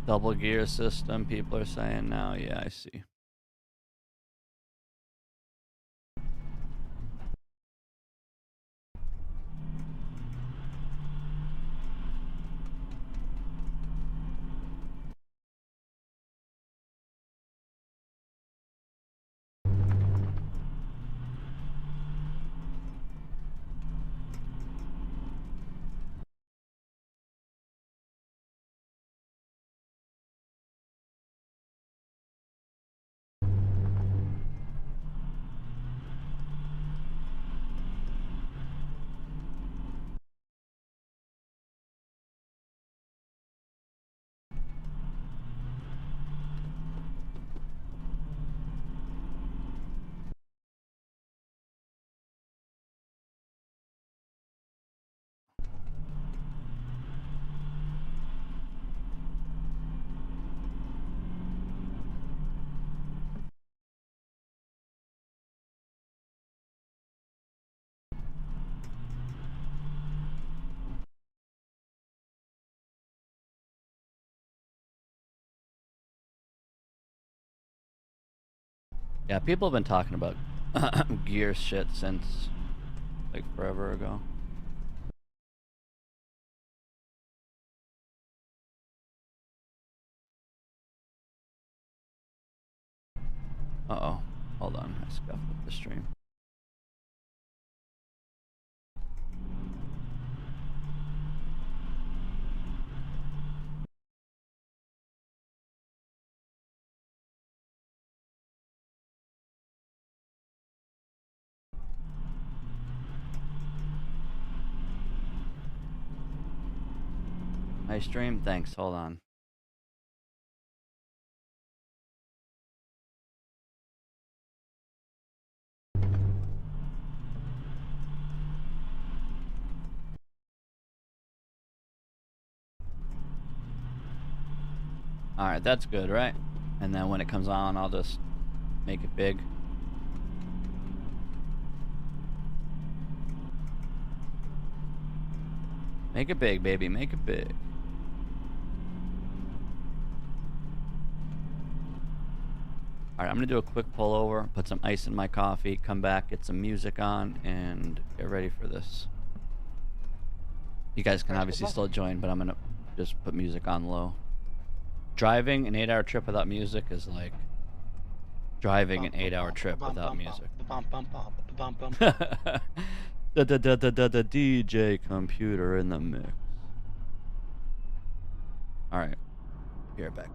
Double gear system, people are saying now. Yeah, I see. Yeah, people have been talking about gear shit since like forever ago. Uh-oh. Hold on, I scuffed up the stream. Nice stream. Thanks. Hold on. Alright, that's good, right? And then when it comes on, I'll just make it big. Make it big, baby. Make it big. Alright, I'm going to do a quick pullover, put some ice in my coffee, come back, get some music on, and get ready for this. You guys can obviously still join, but I'm going to just put music on low. Driving an 8-hour trip without music is like driving an 8-hour trip without music. The DJ computer in the mix. Alright, be right back.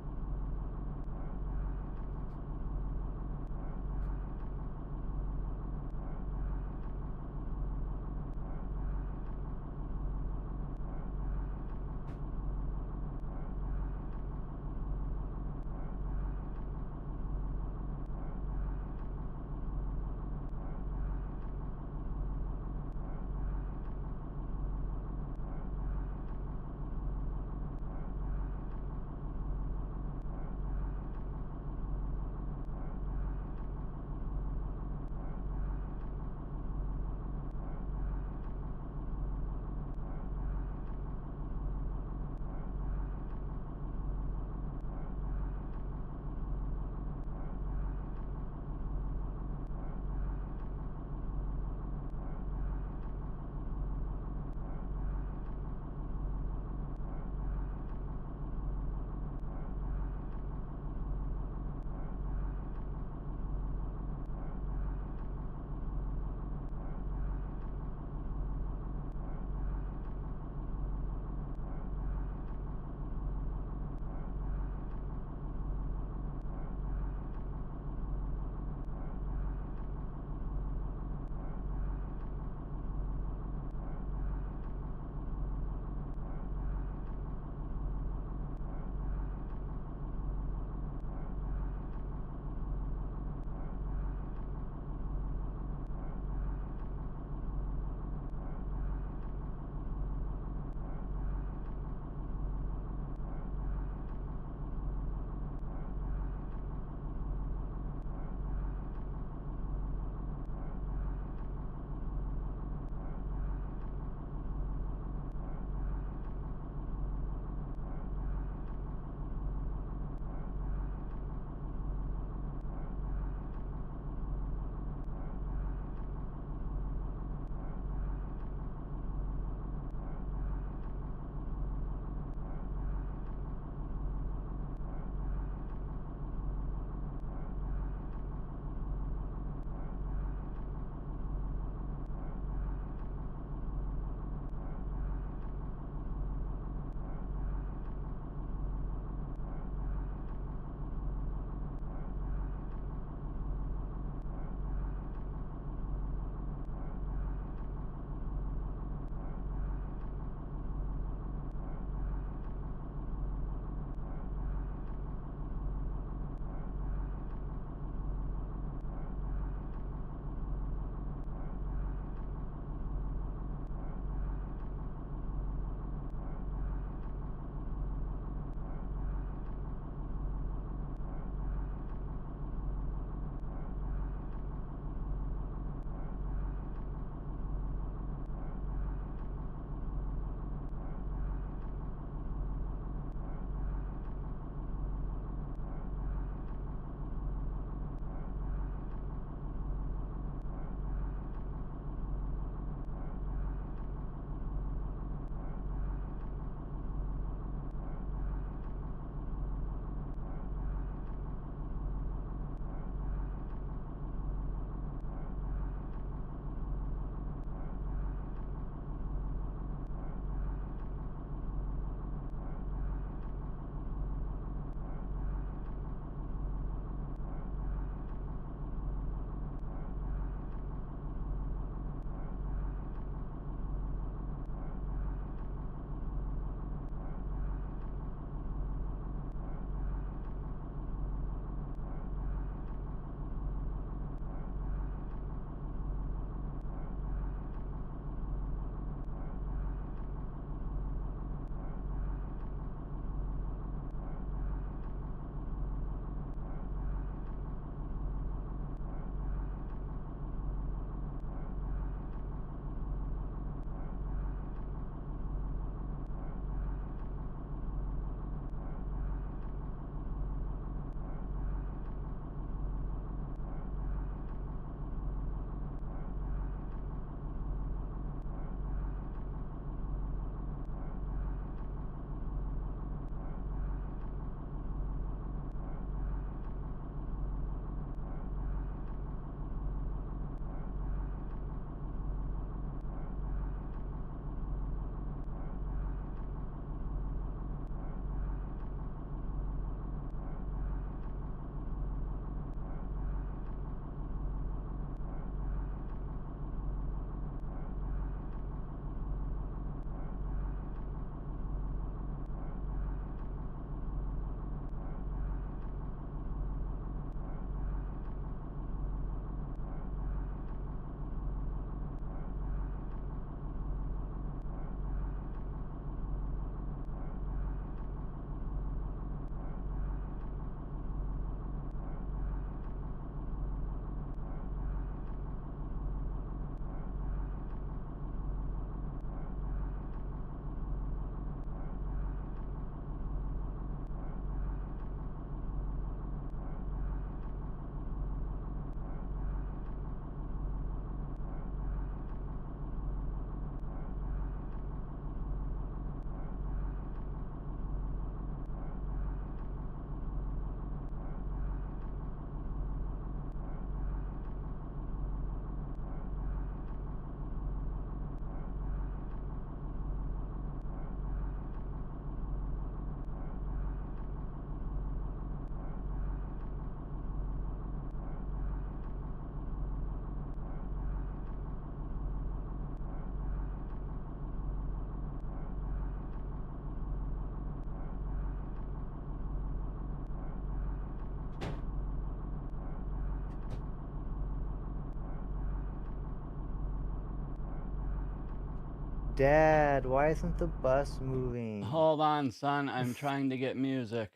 Dad, why isn't the bus moving? Hold on, son. I'm trying to get music.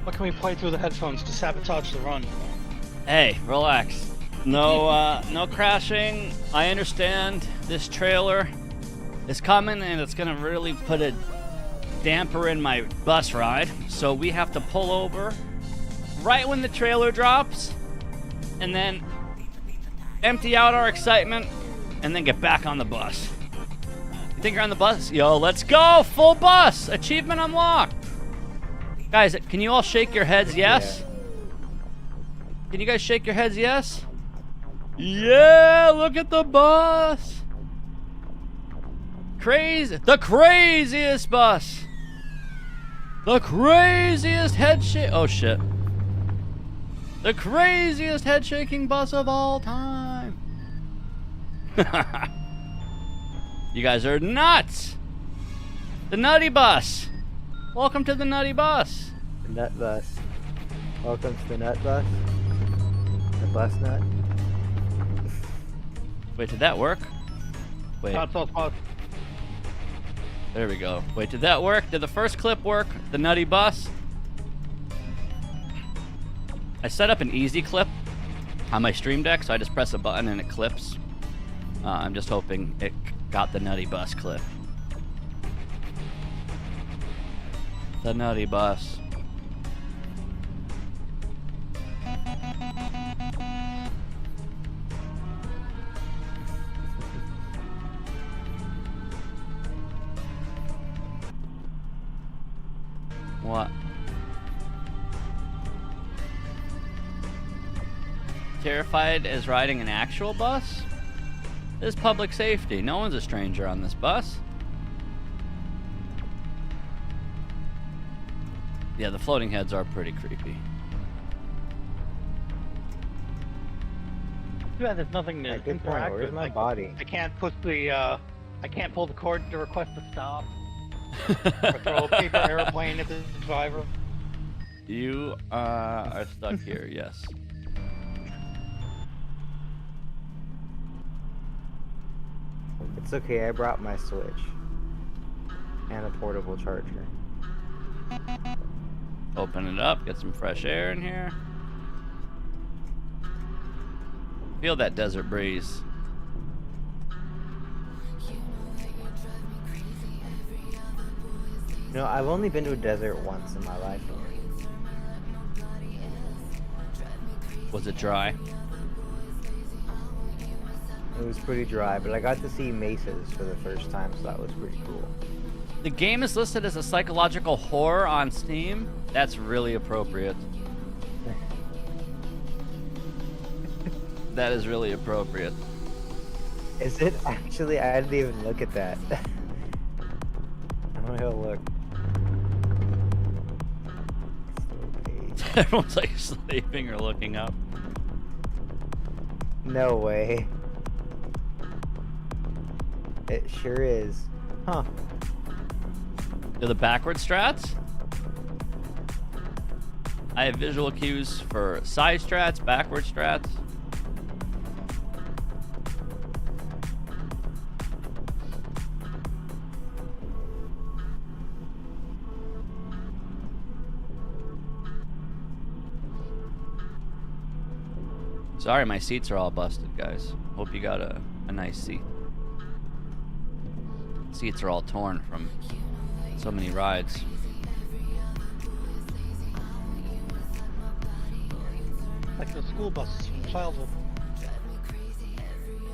What can we play through the headphones to sabotage the run? Hey, relax. No, no crashing. I understand this trailer is coming and it's gonna really put a damper in my bus ride. So we have to pull over right when the trailer drops and then empty out our excitement and then get back on the bus. You think you're on the bus? Yo, let's go! Full bus! Achievement unlocked! Guys, can you all shake your heads yes? Can you guys shake your heads yes? Yeah, look at the bus! Crazy, the craziest bus! The craziest head shake, oh shit. The craziest head shaking bus of all time. You guys are nuts! The nutty bus! Welcome to the nutty bus! The nut bus. Welcome to the nut bus. The bus nut. Wait, did that work? Wait, Pause. there we go. Wait, did that work? Did the first clip work? The nutty bus? I set up an easy clip on my stream deck, so I just press a button and it clips. I'm just hoping it got the nutty bus clip. The nutty bus. What? Terrified as riding an actual bus? This is public safety. No one's a stranger on this bus. Yeah, the floating heads are pretty creepy. Yeah, there's nothing to Good point. interact Where's with. my Like, body? I can't push the, I can't pull the cord to request a stop. Or throw a paper airplane at the driver. You are stuck here, yes. It's okay, I brought my Switch. And a portable charger. Open it up, get some fresh air in here. Feel that desert breeze. You know, I've only been to a desert once in my life. Was it dry? It was pretty dry, but I got to see mesas for the first time, so that was pretty cool. The game is listed as a psychological horror on Steam. That's really appropriate. That is really appropriate. Is it actually? I didn't even look at that. I'm gonna go look. Everyone's like sleeping or looking up. No way. It sure is. Huh. Do the backward strats? I have visual cues for side strats, backward strats. Sorry, my seats are all busted, guys. Hope you got a nice seat. Seats are all torn from so many rides. Like the school buses from childhood.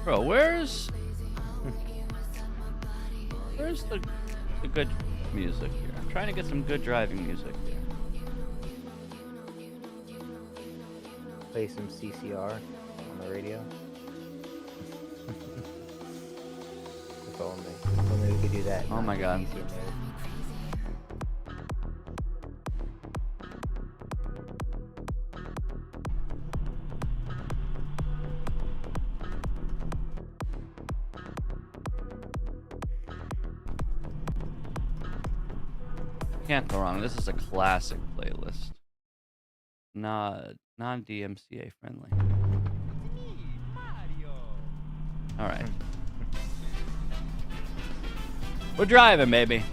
Bro, where's the good music here? I'm trying to get some good driving music here. Play some CCR on the radio. If only. If only we could do that. Oh my God. PC mode. Can't go wrong. This is a classic playlist. Nah, Non-DMCA friendly. All right. We're driving, baby.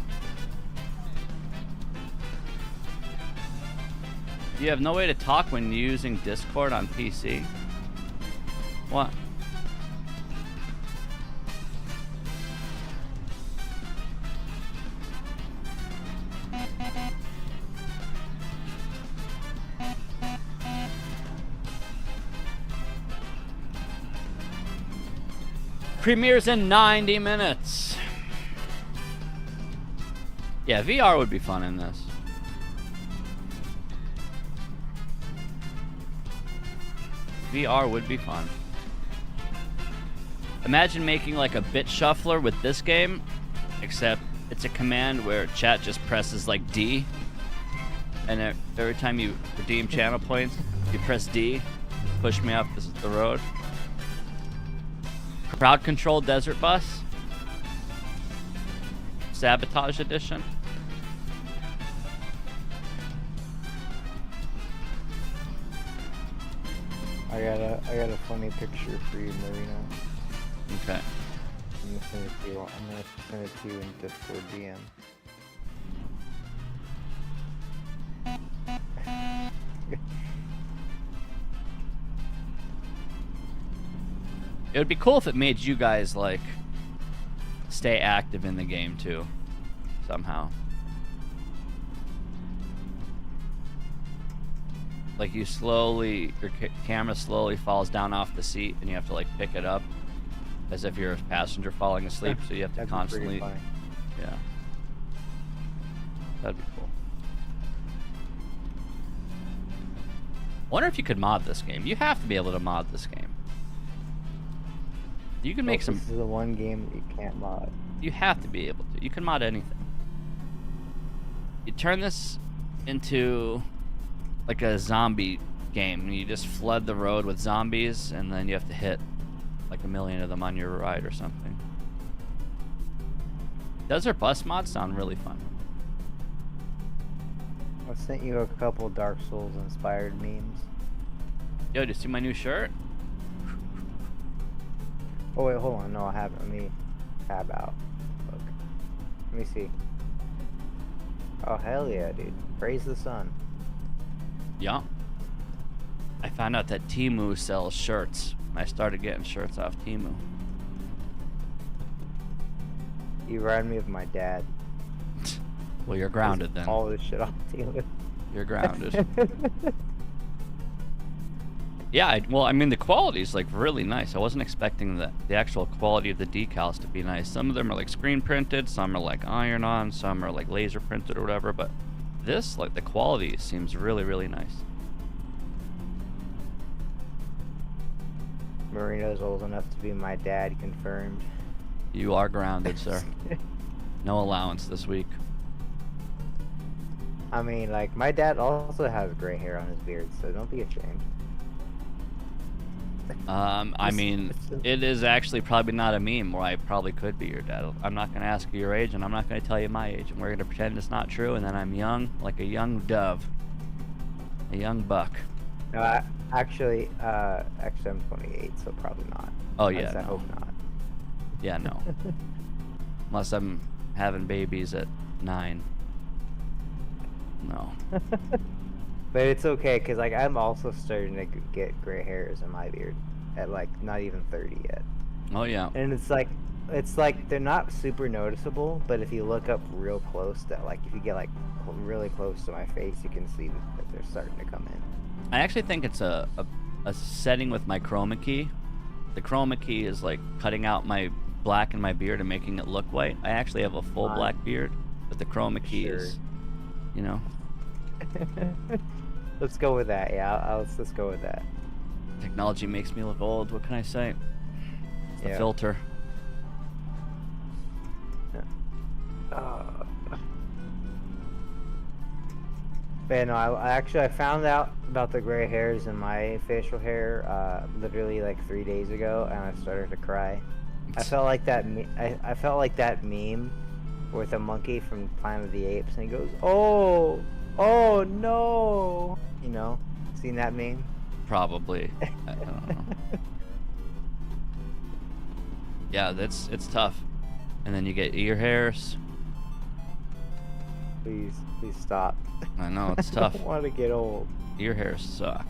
You have no way to talk when using Discord on PC? What? Premieres in 90 minutes. Yeah, VR would be fun in this. VR would be fun. Imagine making like a bit shuffler with this game, except it's a command where chat just presses like D, and every time you redeem channel points, you press D, push me up the road. Crowd control desert bus. Sabotage edition. I got a funny picture for you, Marina. Okay. I'm gonna send it to you in Discord DM. It would be cool if it made you guys like stay active in the game too, somehow. Like you slowly, your camera slowly falls down off the seat, and you have to like pick it up, as if you're a passenger falling asleep. So you have to That'd be constantly, pretty funny. yeah. That'd be cool. Wonder if you could mod this game. You have to be able to mod this game. You can make some. This is the one game that you can't mod. You have to be able to. You can mod anything. You turn this into like a zombie game. You just flood the road with zombies, and then you have to hit like 1 million of them on your ride or something. Desert bus mods sound really fun. I sent you a couple Dark Souls inspired memes. Yo, did you see my new shirt? Oh wait, hold on. No, I haven't. Let me tab out. Look. Let me see. Oh hell yeah, dude! Praise the sun. Yeah. I found out that Temu sells shirts. I started getting shirts off Temu. You remind me of my dad. Well, you're grounded then. All this shit off Temu. You're grounded. Yeah, well, I mean, the quality is like really nice. I wasn't expecting the actual quality of the decals to be nice. Some of them are like screen printed, some are like iron on, some are like laser printed or whatever, but this, like, the quality seems really, really nice. Marino's old enough to be my dad, confirmed. You are grounded, sir. No allowance this week. I mean, like, my dad also has gray hair on his beard, so don't be ashamed. I mean, it is actually probably not a meme where I probably could be your dad. I'm not going to ask you your age, and I'm not going to tell you my age, and we're going to pretend it's not true, and then I'm young, like a young dove. A young buck. No, actually, I'm 28, so probably not. Oh, At yeah, least I no. hope not. Yeah, no. Unless I'm having babies at 9. No. But it's okay, because, like, I'm also starting to get gray hairs in my beard at, like, not even 30 yet. Oh, yeah. And it's like they're not super noticeable, but if you look up real close, that, like, if you get, like, really close to my face, you can see that they're starting to come in. I actually think it's a setting with my chroma key. The chroma key is, like, cutting out my black in my beard and making it look white. I actually have a full black beard, but the chroma key is, you know. Let's go with that. Yeah, let's go with that. Technology makes me look old. What can I say? It's the Yeah. filter. But no, I found out about the gray hairs in my facial hair literally like 3 days ago, and I started to cry. I felt like that. I felt like that meme with a monkey from Planet of the Apes, and he goes, "Oh, oh no!" You know, seen that meme? Probably. I don't know. Yeah, it's tough. And then you get ear hairs. Please stop. I know, it's I tough. don't want to get old. Ear hairs suck.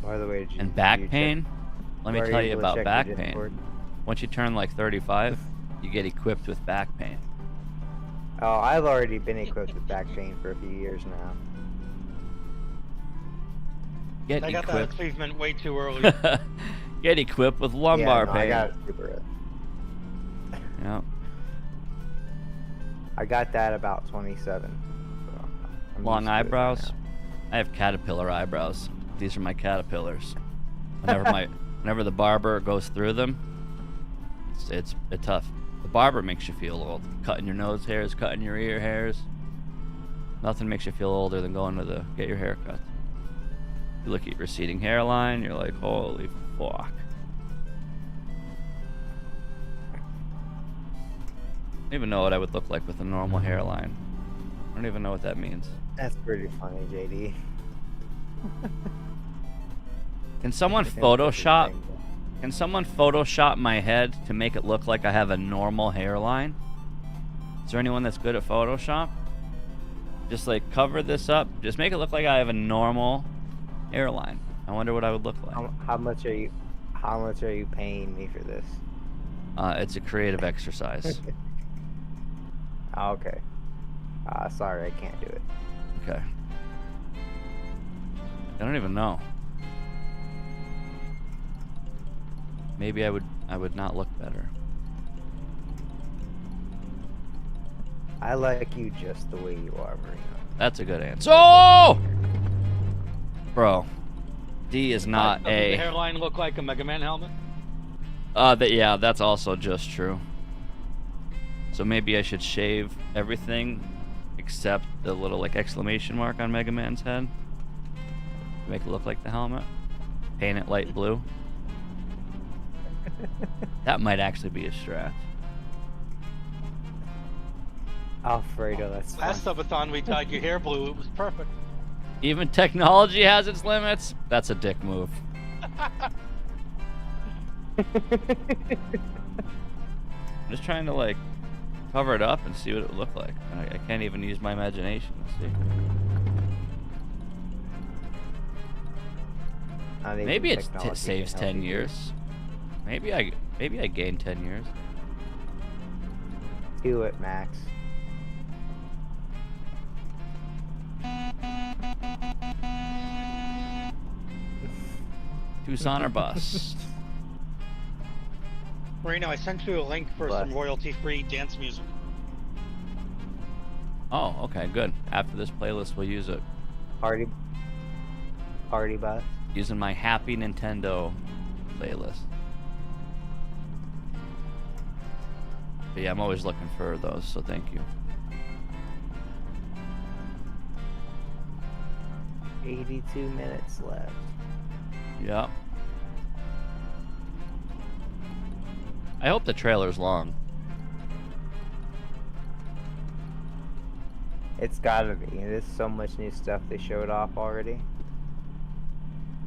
By the way, And back you check- pain? Let me are tell you able to about check back your pain. Discord? Once you turn like 35, you get equipped with back pain. Oh, I've already been equipped with back pain for a few years now. Get I got that equipped. achievement way too early. Get equipped with lumbar yeah, no, pain. I got it super early. Yep. I got that about 27. So I'm Long used to it eyebrows. now. I have caterpillar eyebrows. These are my caterpillars. Whenever the barber goes through them, it's tough. The barber makes you feel old. Cutting your nose hairs, cutting your ear hairs. Nothing makes you feel older than going to get your hair cut. You look at your receding hairline, you're like, holy fuck. I don't even know what I would look like with a normal hairline. I don't even know what that means. That's pretty funny, JD. Can someone I think that's a Photoshop? thing. Can someone Photoshop my head to make it look like I have a normal hairline? Is there anyone that's good at Photoshop? Just like cover this up. Just make it look like I have a normal hairline. I wonder what I would look like. How much are you paying me for this? It's a creative exercise. Oh, okay. Sorry, I can't do it. Okay. I don't even know. Maybe I would not look better. I like you just the way you are, Marino. That's a good answer. Oh! Bro, D is not Doesn't the a. hairline look like a Mega Man helmet? Yeah, that's also just true. So maybe I should shave everything except the little like exclamation mark on Mega Man's head. Make it look like the helmet. Paint it light blue. That might actually be a strat. Alfredo, that's fine. Last subathon we dyed your hair blue. It was perfect. Even technology has its limits. That's a dick move. I'm just trying to like cover it up and see what it would look like. I can't even use my imagination to see. Not even Maybe it technology can saves help 10 you. years. Maybe I gain 10 years. Do it, Max. Tucson or bust. Marino, I sent you a link for What? some royalty-free dance music. Oh, okay, good. After this playlist, we'll use it. Party bus. Using my Happy Nintendo playlist. But yeah, I'm always looking for those, so thank you. 82 minutes left. Yeah. I hope the trailer's long. It's gotta be. There's so much new stuff they showed off already.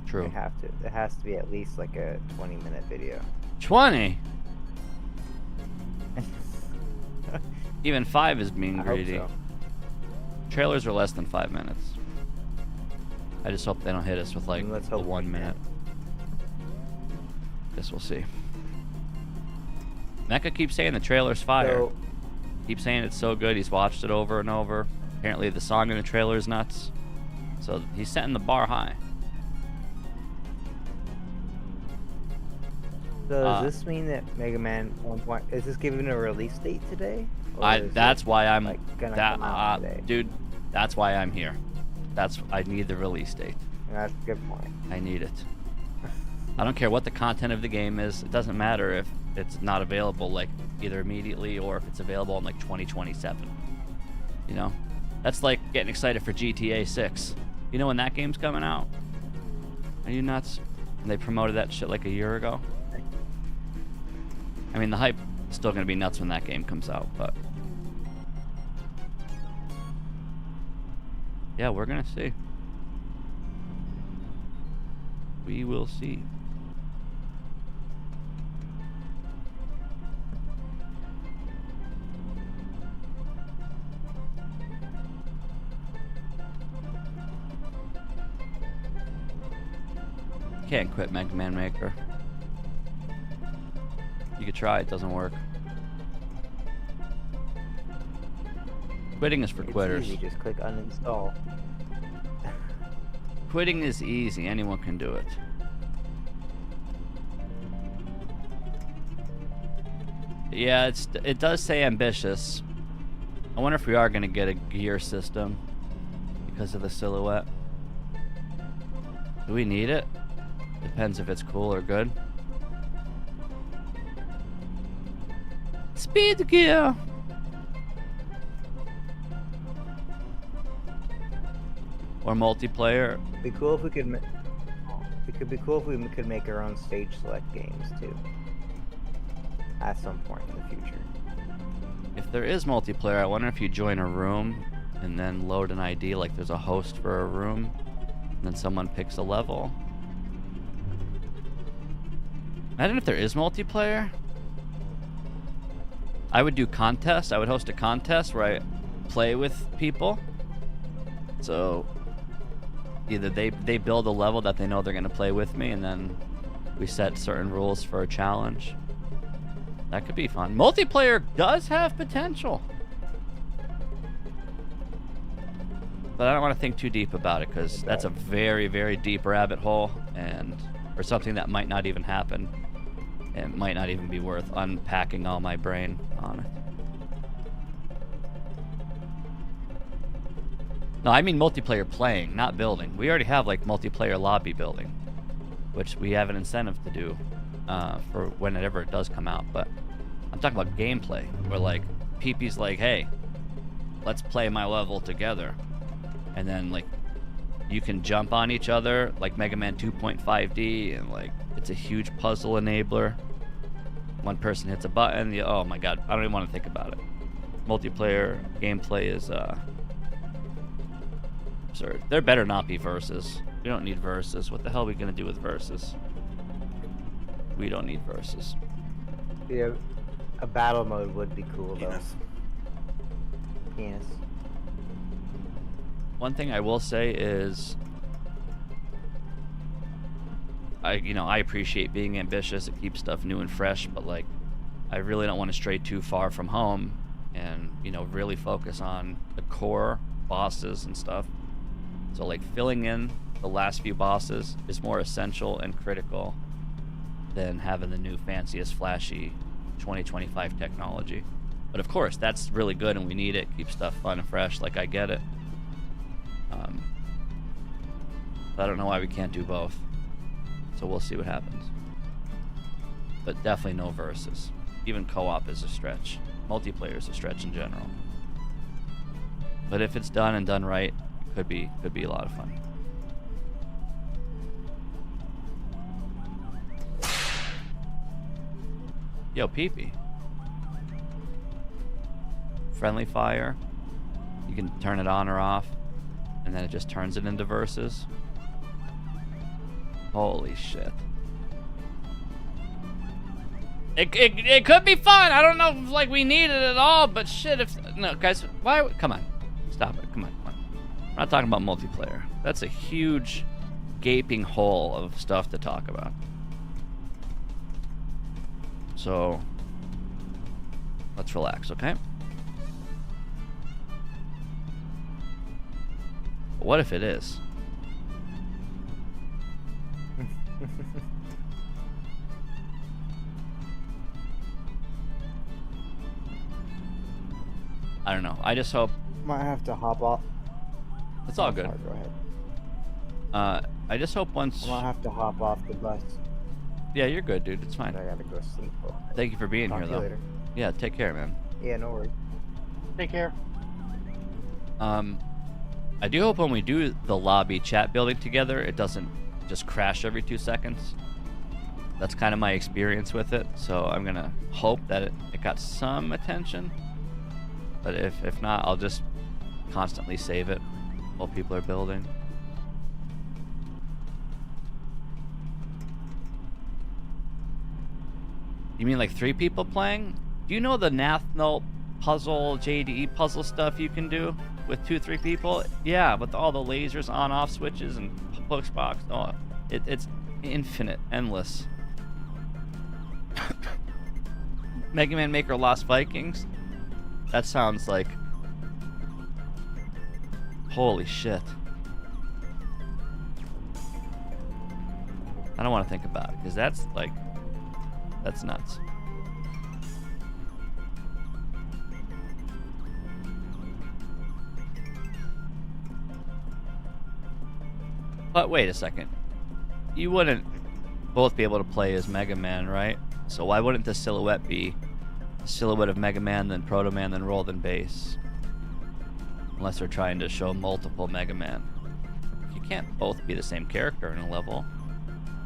True. They have to. It has to be at least like a 20-minute video. 20? Even 5 is being I hope greedy. so. Trailers are less than 5 minutes. I just hope they don't hit us with like Let's the hope 1 we minute. Guess we'll see. Mecha keeps saying the trailer's fire. So, Keeps saying it's so good. He's watched it over and over. Apparently the song in the trailer is nuts. So he's setting the bar high. does this mean that Mega Man 1. Is this given a release date today? Or is That's it, why I'm like, gonna come out today? dude. That's why I'm here. I need the release date. That's a good point. I need it. I don't care what the content of the game is. It doesn't matter if it's not available like either immediately or if it's available in like 2027. You know? That's like getting excited for GTA 6. You know when that game's coming out? Are you nuts? And they promoted that shit like a year ago. I mean, the hype is still going to be nuts when that game comes out, but Yeah, we're gonna see. We will see. Can't quit Mega Man Maker. You could try, it doesn't work. Quitting is for It's quitters. easy, just click uninstall. Quitting is easy, anyone can do it. Yeah, it does say ambitious. I wonder if we are gonna get a gear system because of the silhouette. Do we need it? Depends if it's cool or good. Speed gear. Or multiplayer. Be cool if we could. It could be cool if we could make our own stage select games too. At some point in the future. If there is multiplayer, I wonder if you join a room and then load an ID, like there's a host for a room, and then someone picks a level. Imagine if there is multiplayer. I would do contests. I would host a contest where I play with people. So either they build a level that they know they're going to play with me, and then we set certain rules for a challenge. That could be fun. Multiplayer does have potential. But I don't want to think too deep about it, because that's a very, very deep rabbit hole, and or something that might not even happen. It might not even be worth unpacking all my brain on it. No, I mean multiplayer playing, not building. We already have like multiplayer lobby building, which we have an incentive to do for whenever it does come out. But I'm talking about gameplay, where like PP's like, hey, let's play my level together, and then like you can jump on each other like Mega Man 2.5D, and like it's a huge puzzle enabler. One person hits a button. Oh my god, I don't even want to think about it. Multiplayer gameplay is absurd. There better not be versus. We don't need versus. What the hell are we gonna do with versus? We don't need versus. Yeah, a battle mode would be cool though. Penis. One thing I will say is, I appreciate being ambitious. It keeps stuff new and fresh, but like, I really don't want to stray too far from home, and really focus on the core bosses and stuff. So like filling in the last few bosses is more essential and critical than having the new fanciest flashy 2025 technology. But of course, that's really good and we need it. Keep stuff fun and fresh. Like, I get it. I don't know why we can't do both. So we'll see what happens. But definitely no versus. Even co-op is a stretch. Multiplayer is a stretch in general. But if it's done and done right, it could be a lot of fun. Yo, Peepee. Friendly fire. You can turn it on or off, and then it just turns it into verses. Holy shit. It could be fun. I don't know if like we need it at all, but shit, if no guys, why? Come on, stop it. Come on. We're not talking about multiplayer. That's a huge, gaping hole of stuff to talk about. So let's relax, okay? What if it is? I don't know. I just hope. Might have to hop off. It's all good. Sorry, go ahead. I just hope once. I might have to hop off the bus. Yeah, you're good, dude. It's fine. I gotta go sleep. Thank you for being Talk here, to you though. later. Yeah, take care, man. Yeah, no worries. Take care. I do hope when we do the lobby chat building together, it doesn't just crash every 2 seconds. That's kind of my experience with it, so I'm gonna hope that it got some attention. But if not, I'll just constantly save it while people are building. You mean like 3 people playing? Do you know the Nathno puzzle, JDE puzzle stuff you can do with 2-3 people? Yeah, with all the lasers, on-off switches, and push box. Oh, it's infinite, endless. Mega Man Maker Lost Vikings? That sounds like... Holy shit. I don't want to think about it, because that's like... That's nuts. But wait a second. You wouldn't both be able to play as Mega Man, right? So why wouldn't the silhouette be a silhouette of Mega Man, then Proto Man, then Roll, then Bass? Unless they're trying to show multiple Mega Man. You can't both be the same character in a level.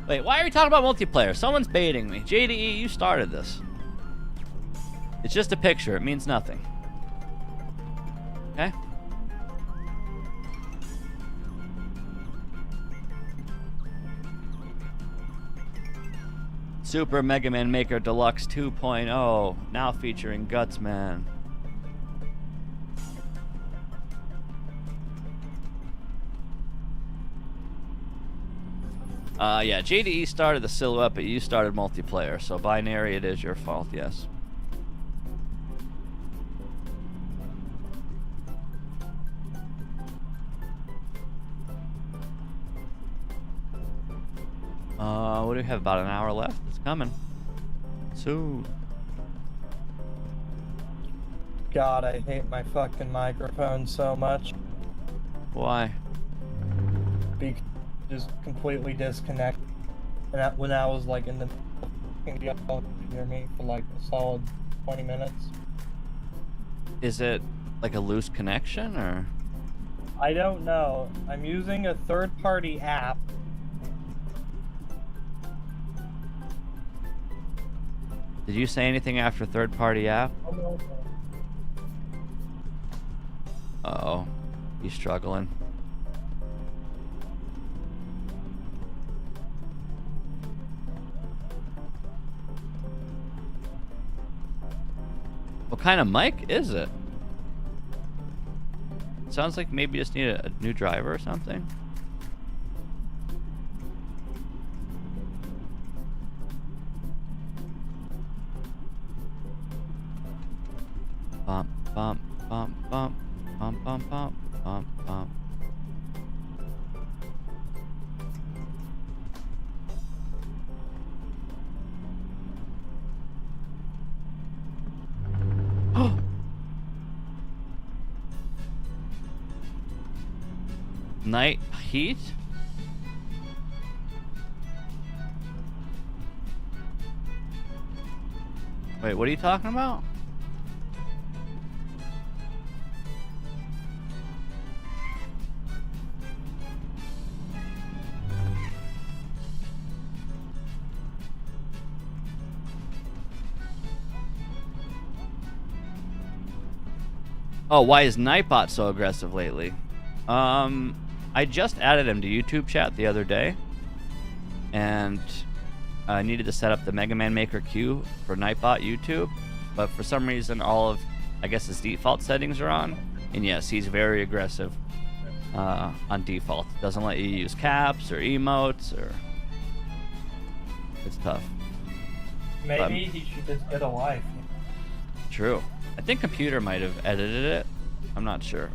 Wait, why are we talking about multiplayer? Someone's baiting me. JDE, you started this. It's just a picture. It means nothing. Okay? Super Mega Man Maker Deluxe 2.0, now featuring Gutsman. Yeah, JDE started the silhouette, but you started multiplayer, so binary, it is your fault, yes. What do we have? About an hour left? It's coming. Soon. God, I hate my fucking microphone so much. Why? Because just completely disconnect. And that, when I was like in the you hear me for like a solid 20 minutes. Is it like a loose connection, or? I don't know. I'm using a third-party app. Did you say anything after third-party app? Uh-oh. He's struggling. What kind of mic is it? Sounds like maybe you just need a new driver or something. Bump, bump, bump, bump, bump, bump, bump, bump, bump. Night heat? Wait, what are you talking about? Oh, why is Nightbot so aggressive lately? I just added him to YouTube chat the other day, and I needed to set up the Mega Man Maker queue for Nightbot YouTube, but for some reason all of, I guess, his default settings are on, and yes, he's very aggressive on default. Doesn't let you use caps or emotes, or it's tough. Maybe he should just get a life. True. I think Computer might have edited it. I'm not sure.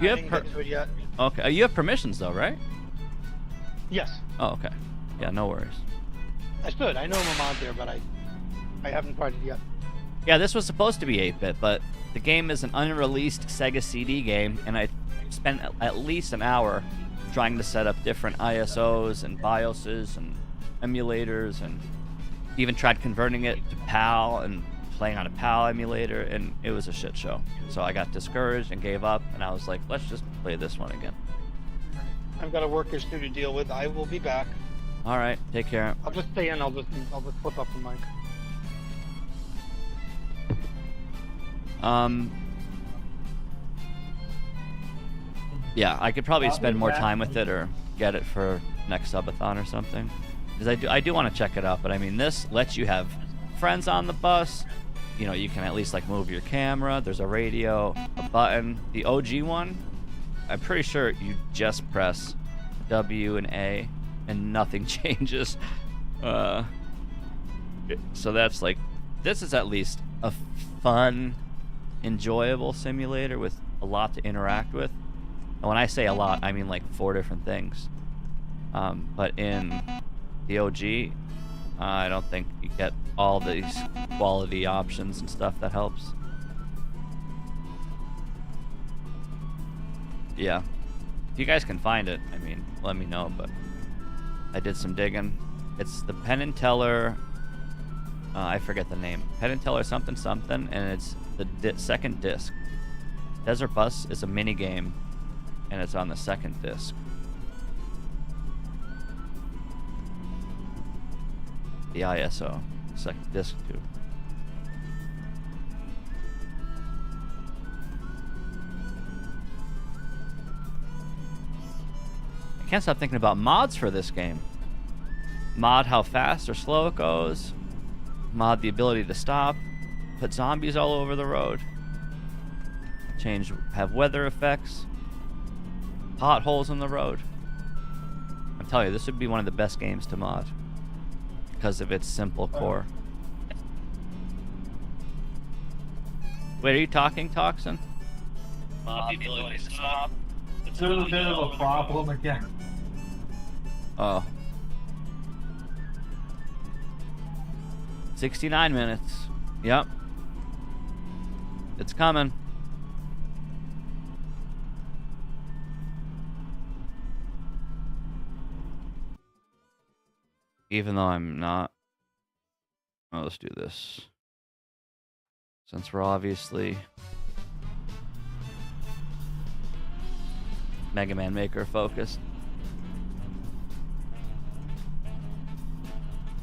You I have didn't get to it yet. Okay, you have permissions though, right? Yes, Oh, okay. Yeah, no worries. I should. I know I'm on there, but I haven't tried it yet. Yeah, this was supposed to be 8-bit, but the game is an unreleased Sega CD game, and I spent at least an hour trying to set up different ISOs and BIOSes and emulators, and even tried converting it to PAL and playing on a PAL emulator, and it was a shit show. So I got discouraged and gave up, and I was like, let's just play this one again. I've got a workers too to deal with. I will be back. All right, take care. I'll just stay in. I'll just flip up the mic. Yeah, I could probably I'll spend be more back. time with it or get it for next subathon or something. Because I do want to check it out, but I mean, this lets you have friends on the bus. You know, you can at least like move your camera. There's a radio, a button. The OG one, I'm pretty sure you just press W and A and nothing changes. So that's like, this is at least a fun, enjoyable simulator with a lot to interact with. And when I say a lot, I mean like 4 different things. But in the OG, I don't think you get all these quality options and stuff that helps. Yeah. If you guys can find it, I mean, let me know, but I did some digging. It's the Penn and Teller, I forget the name. Penn and Teller something something, and it's the second disc. Desert Bus is a mini game, and it's on the second disc. The ISO, second disc too. I can't stop thinking about mods for this game. Mod how fast or slow it goes. Mod the ability to stop. Put zombies all over the road. Have weather effects. Potholes in the road. I'm telling you, this would be one of the best games to mod because of its simple core. Wait, are you talking, Toxin? There's a bit of a problem again. Oh. 69 minutes. Yep. It's coming. Even though I'm not. Oh, let's do this. Since we're obviously Mega Man Maker focused.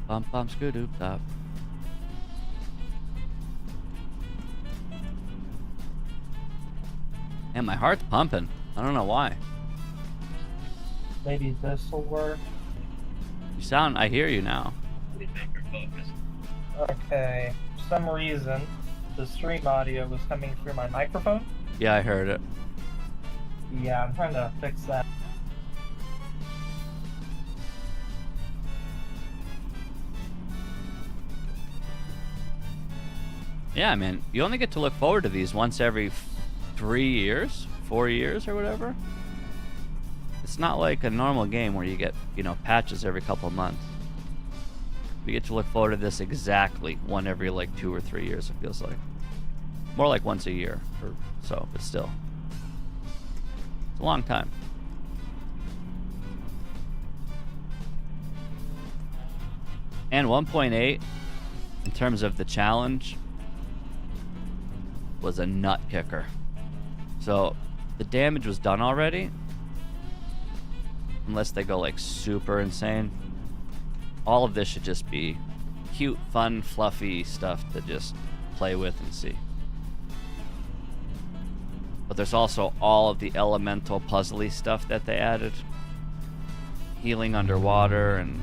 Bump bump skoodoop top. And my heart's pumping. I don't know why. Maybe this will work. You sound, I hear you now. Okay. For some reason, the stream audio was coming through my microphone. Yeah, I heard it. Yeah, I'm trying to fix that. Yeah, man. You only get to look forward to these once every 3 years, 4 years, or whatever. It's not like a normal game where you get, you know, patches every couple months. We get to look forward to this exactly one every like 2 or 3 years, it feels like. More like once a year or so, but still. It's a long time. And 1.8, in terms of the challenge, was a nut kicker. So the damage was done already, unless they go like super insane. All of this should just be cute, fun, fluffy stuff to just play with and see. But there's also all of the elemental puzzly stuff that they added. Healing underwater and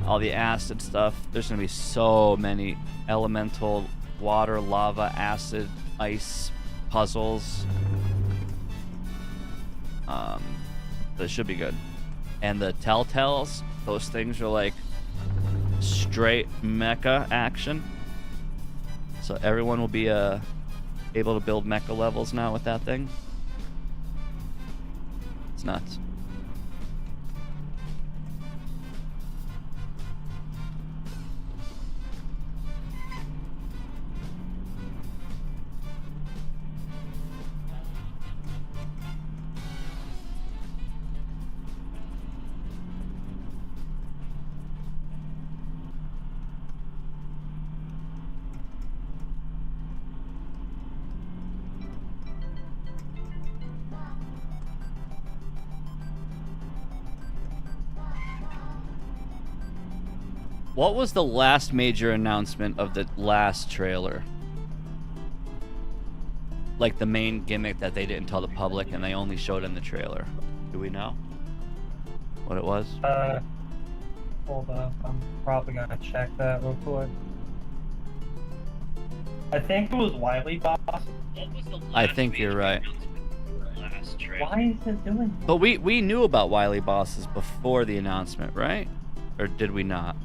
all the acid stuff. There's gonna be so many elemental water, lava, acid, ice puzzles. That should be good. And the telltales, those things are like straight mecha action. So everyone will be able to build mecha levels now with that thing. It's nuts. What was the last major announcement of the last trailer? like the main gimmick that they didn't tell the public and they only showed in the trailer? Do we know what it was? Hold up. I'm probably gonna check that real quick. I think it was Wily Boss. I think you're right. Why is it doing that? But we knew about Wily Bosses before the announcement, right? Or did we not?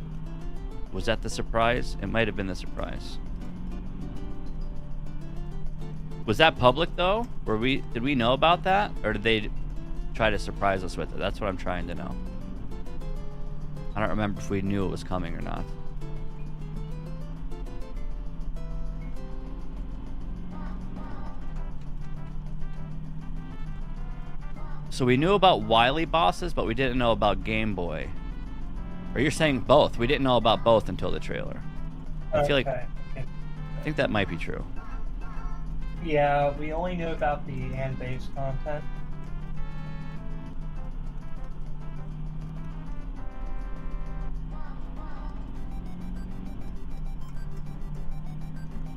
Was that the surprise? It might have been the surprise. Was that public though? Did we know about that, or did they try to surprise us with it? That's what I'm trying to know. I don't remember if we knew it was coming or not. So we knew about Wily Bosses, but we didn't know about Game Boy. Or you're saying both? We didn't know about both until the trailer. I feel like I think that might be true. Yeah, we only knew about the hand-based content.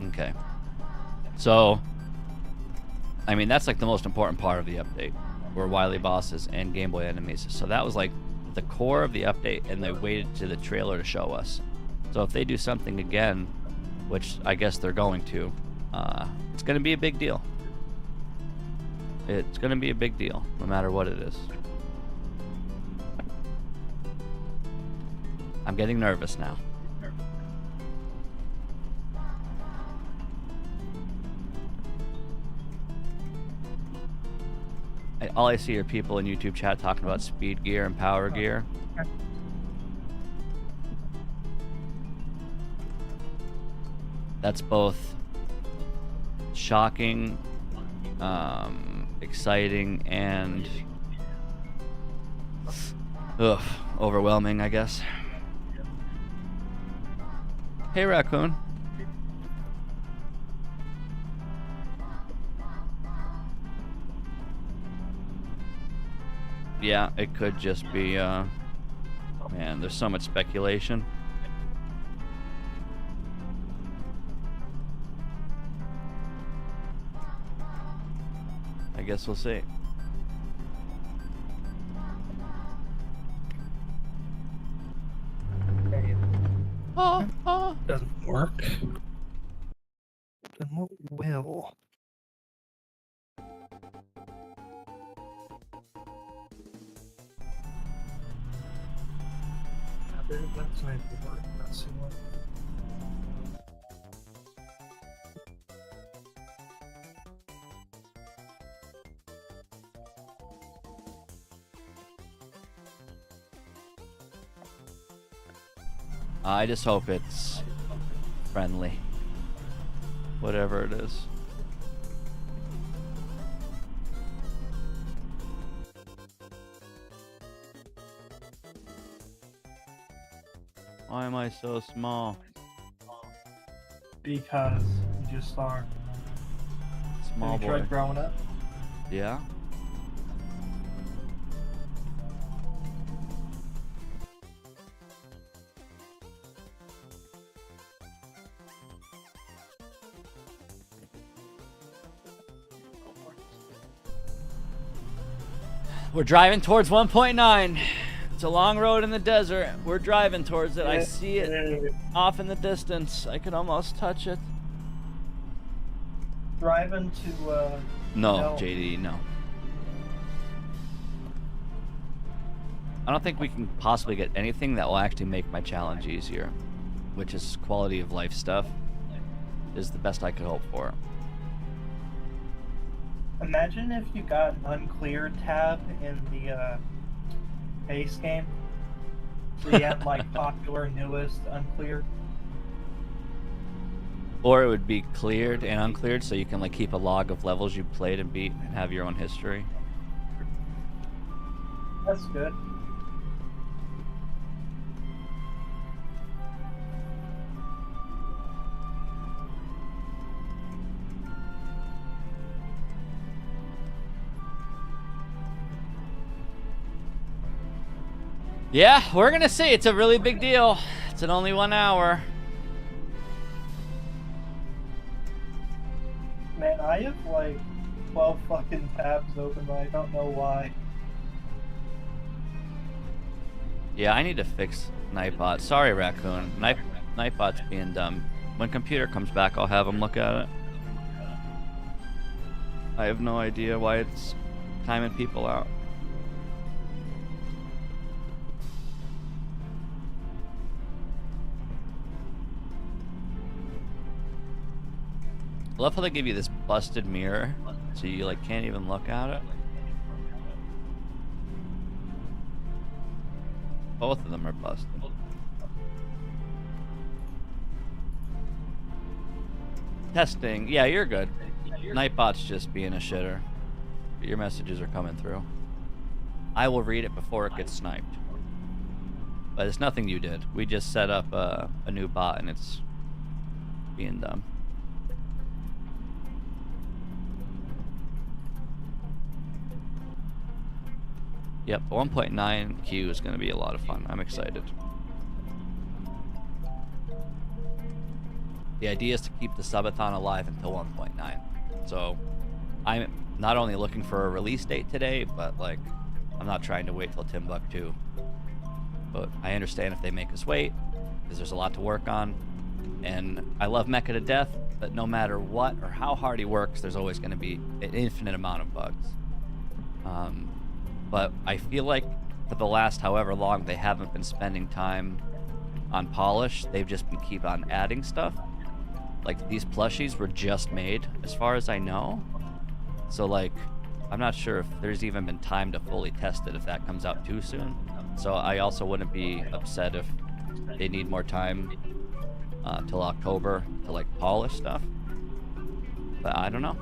Okay. So, I mean, that's like the most important part of the update, were Wily Bosses and Game Boy enemies. So that was like the core of the update, and they waited to the trailer to show us. So if they do something again, which I guess they're going to, it's going to be a big deal. It's going to be a big deal, no matter what it is. I'm getting nervous now. All I see are people in YouTube chat talking about speed gear and power gear. That's both shocking, exciting, and overwhelming, I guess. Hey, Raccoon. Yeah, it could just be, man, there's so much speculation. I guess we'll see. Doesn't work. Then what will? That's not work. Let's see what. I just hope it's friendly. Whatever it is. Why am I so small? Because you just are. Small Have you boy. tried growing up? Yeah? We're driving towards 1.9. It's a long road in the desert. We're driving towards it. I see it off in the distance. I can almost touch it. Driving to, No, JD, no. I don't think we can possibly get anything that will actually make my challenge easier, which is quality of life stuff, is the best I could hope for. Imagine if you got an unclear tab in the base game. So you had like popular, newest, uncleared. Or it would be cleared and uncleared, so you can like keep a log of levels you played and beat and have your own history. That's good. Yeah, we're gonna see. It's a really big deal. It's in only 1 hour. Man, I have like 12 fucking tabs open, but I don't know why. Yeah, I need to fix Nightbot. Sorry, Raccoon. Nightbot's being dumb. When computer comes back, I'll have him look at it. I have no idea why it's timing people out. I love how they give you this busted mirror, so you like can't even look at it. Both of them are busted. Testing. Yeah, you're good. Nightbot's just being a shitter. Your messages are coming through. I will read it before it gets sniped. But it's nothing you did. We just set up a new bot and it's being dumb. Yep, 1.9 queue is going to be a lot of fun. I'm excited. The idea is to keep the subathon alive until 1.9. So I'm not only looking for a release date today, but like I'm not trying to wait till Timbuktu. But I understand if they make us wait, because there's a lot to work on. And I love Mecha to death, but no matter what or how hard he works, there's always going to be an infinite amount of bugs. But I feel like for the last however long, they haven't been spending time on polish. They've just been keep on adding stuff. Like these plushies were just made, as far as I know. So like, I'm not sure if there's even been time to fully test it if that comes out too soon. So I also wouldn't be upset if they need more time till October to like polish stuff. But I don't know.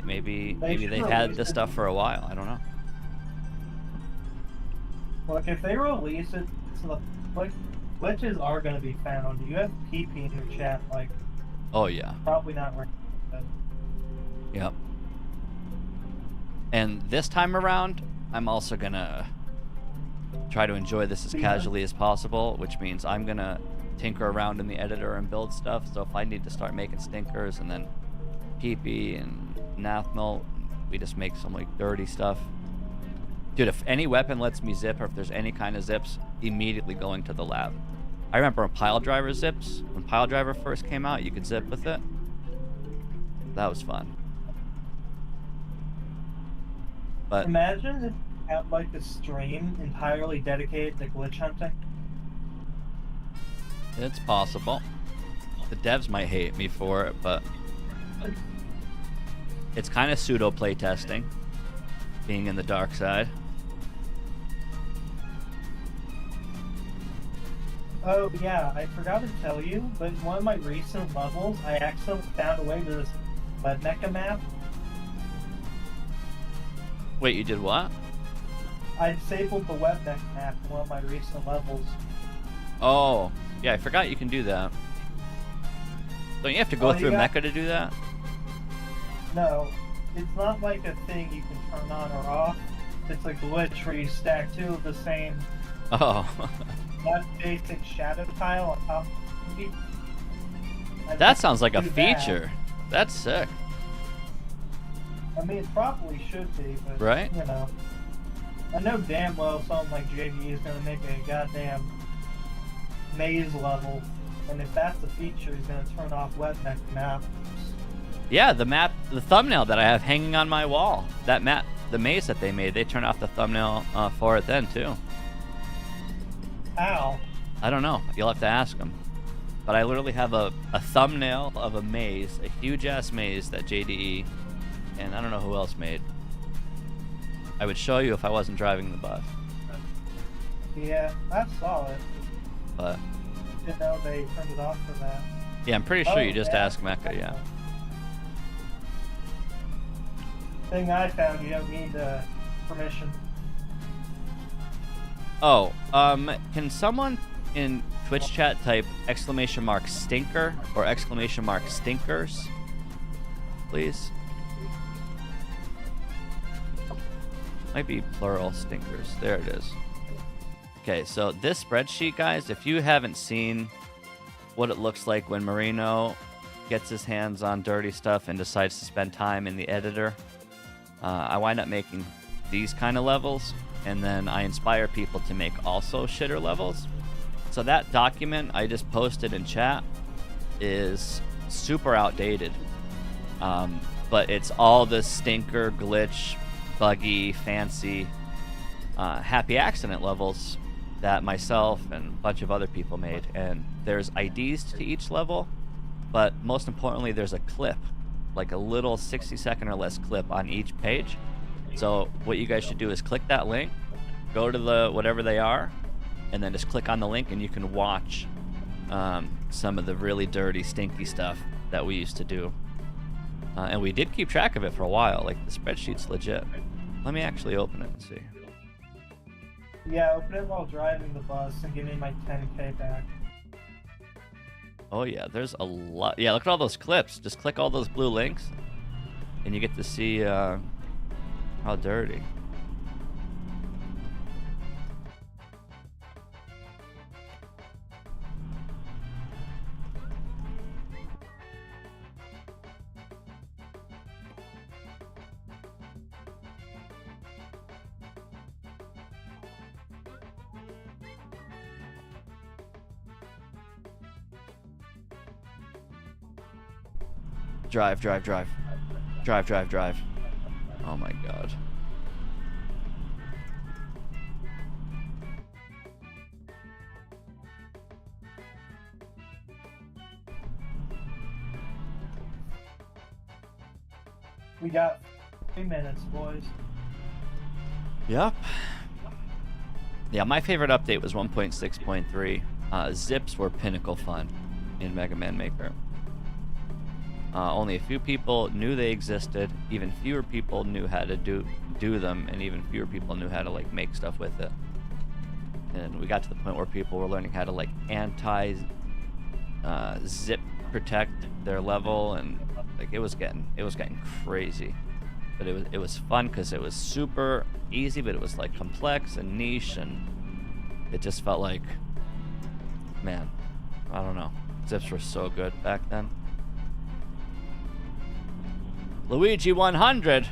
Maybe they've had this stuff for a while. I don't know. Look, if they release it, so the glitches are going to be found. You have PP in your chat, like. Oh yeah. Probably not right. Yep. And this time around, I'm also gonna try to enjoy this as casually as possible, which means I'm gonna tinker around in the editor and build stuff. So if I need to start making stinkers and then PP and Nathmel, we just make some like dirty stuff. Dude, if any weapon lets me zip, or if there's any kind of zips, immediately going to the lab. I remember when Pile Driver zips, when Pile Driver first came out, you could zip with it. That was fun. But imagine if you had like a stream entirely dedicated to glitch hunting. It's possible. The devs might hate me for it, but it's kind of pseudo playtesting, being in the dark side. Oh yeah, I forgot to tell you, but in one of my recent levels, I accidentally found a way to this web mecha map. Wait, you did what? I disabled the web mecha map in one of my recent levels. Oh, yeah, I forgot you can do that. Don't you have to go through Mecha to do that? No, it's not like a thing you can turn on or off. It's a glitch where you stack two of the same that basic shadow tile on top of it. That sounds like a feature. That's sick. I mean, it probably should be, but right? You know, I know damn well someone like JD is gonna make a goddamn maze level, and if that's a feature, he's gonna turn off web maps. Yeah, the thumbnail that I have hanging on my wall, that map, the maze that they made, they turned off the thumbnail for it then too. How? I don't know. You'll have to ask them. But I literally have a thumbnail of a maze, a huge ass maze that JDE and I don't know who else made. I would show you if I wasn't driving the bus. Yeah, I saw it. But Didn't know they turned it off for that. yeah, I'm pretty sure you just ask Mecha, yeah. Thing I found, you don't need permission. Oh, can someone in Twitch chat type !stinker or !stinkers, please? Might be plural stinkers. There it is. Okay, so this spreadsheet, guys, if you haven't seen what it looks like when Marino gets his hands on dirty stuff and decides to spend time in the editor, I wind up making these kind of levels, and then I inspire people to make also shitter levels. So that document I just posted in chat is super outdated, but it's all the stinker, glitch, buggy, fancy, happy accident levels that myself and a bunch of other people made. And there's IDs to each level, but most importantly, there's a clip, like a little 60-second or less clip on each page. So what you guys should do is click that link, go to the whatever they are, and then just click on the link, and you can watch some of the really dirty, stinky stuff that we used to do. And we did keep track of it for a while. Like, the spreadsheet's legit. Let me actually open it and see. Yeah, open it while driving the bus and give me my 10K back. Oh yeah, there's a lot. Yeah, look at all those clips. Just click all those blue links, and you get to see how dirty. Drive, drive, drive. Drive, drive, drive. Oh my god. We got 3 minutes, boys. Yep. Yeah, my favorite update was 1.6.3. Zips were pinnacle fun in Mega Man Maker. Only a few people knew they existed. Even fewer people knew how to do them, and even fewer people knew how to like make stuff with it. And we got to the point where people were learning how to like zip protect their level, and like it was getting crazy. But it was fun because it was super easy, but it was like complex and niche, and it just felt like, man, I don't know. Zips were so good back then. Luigi 100?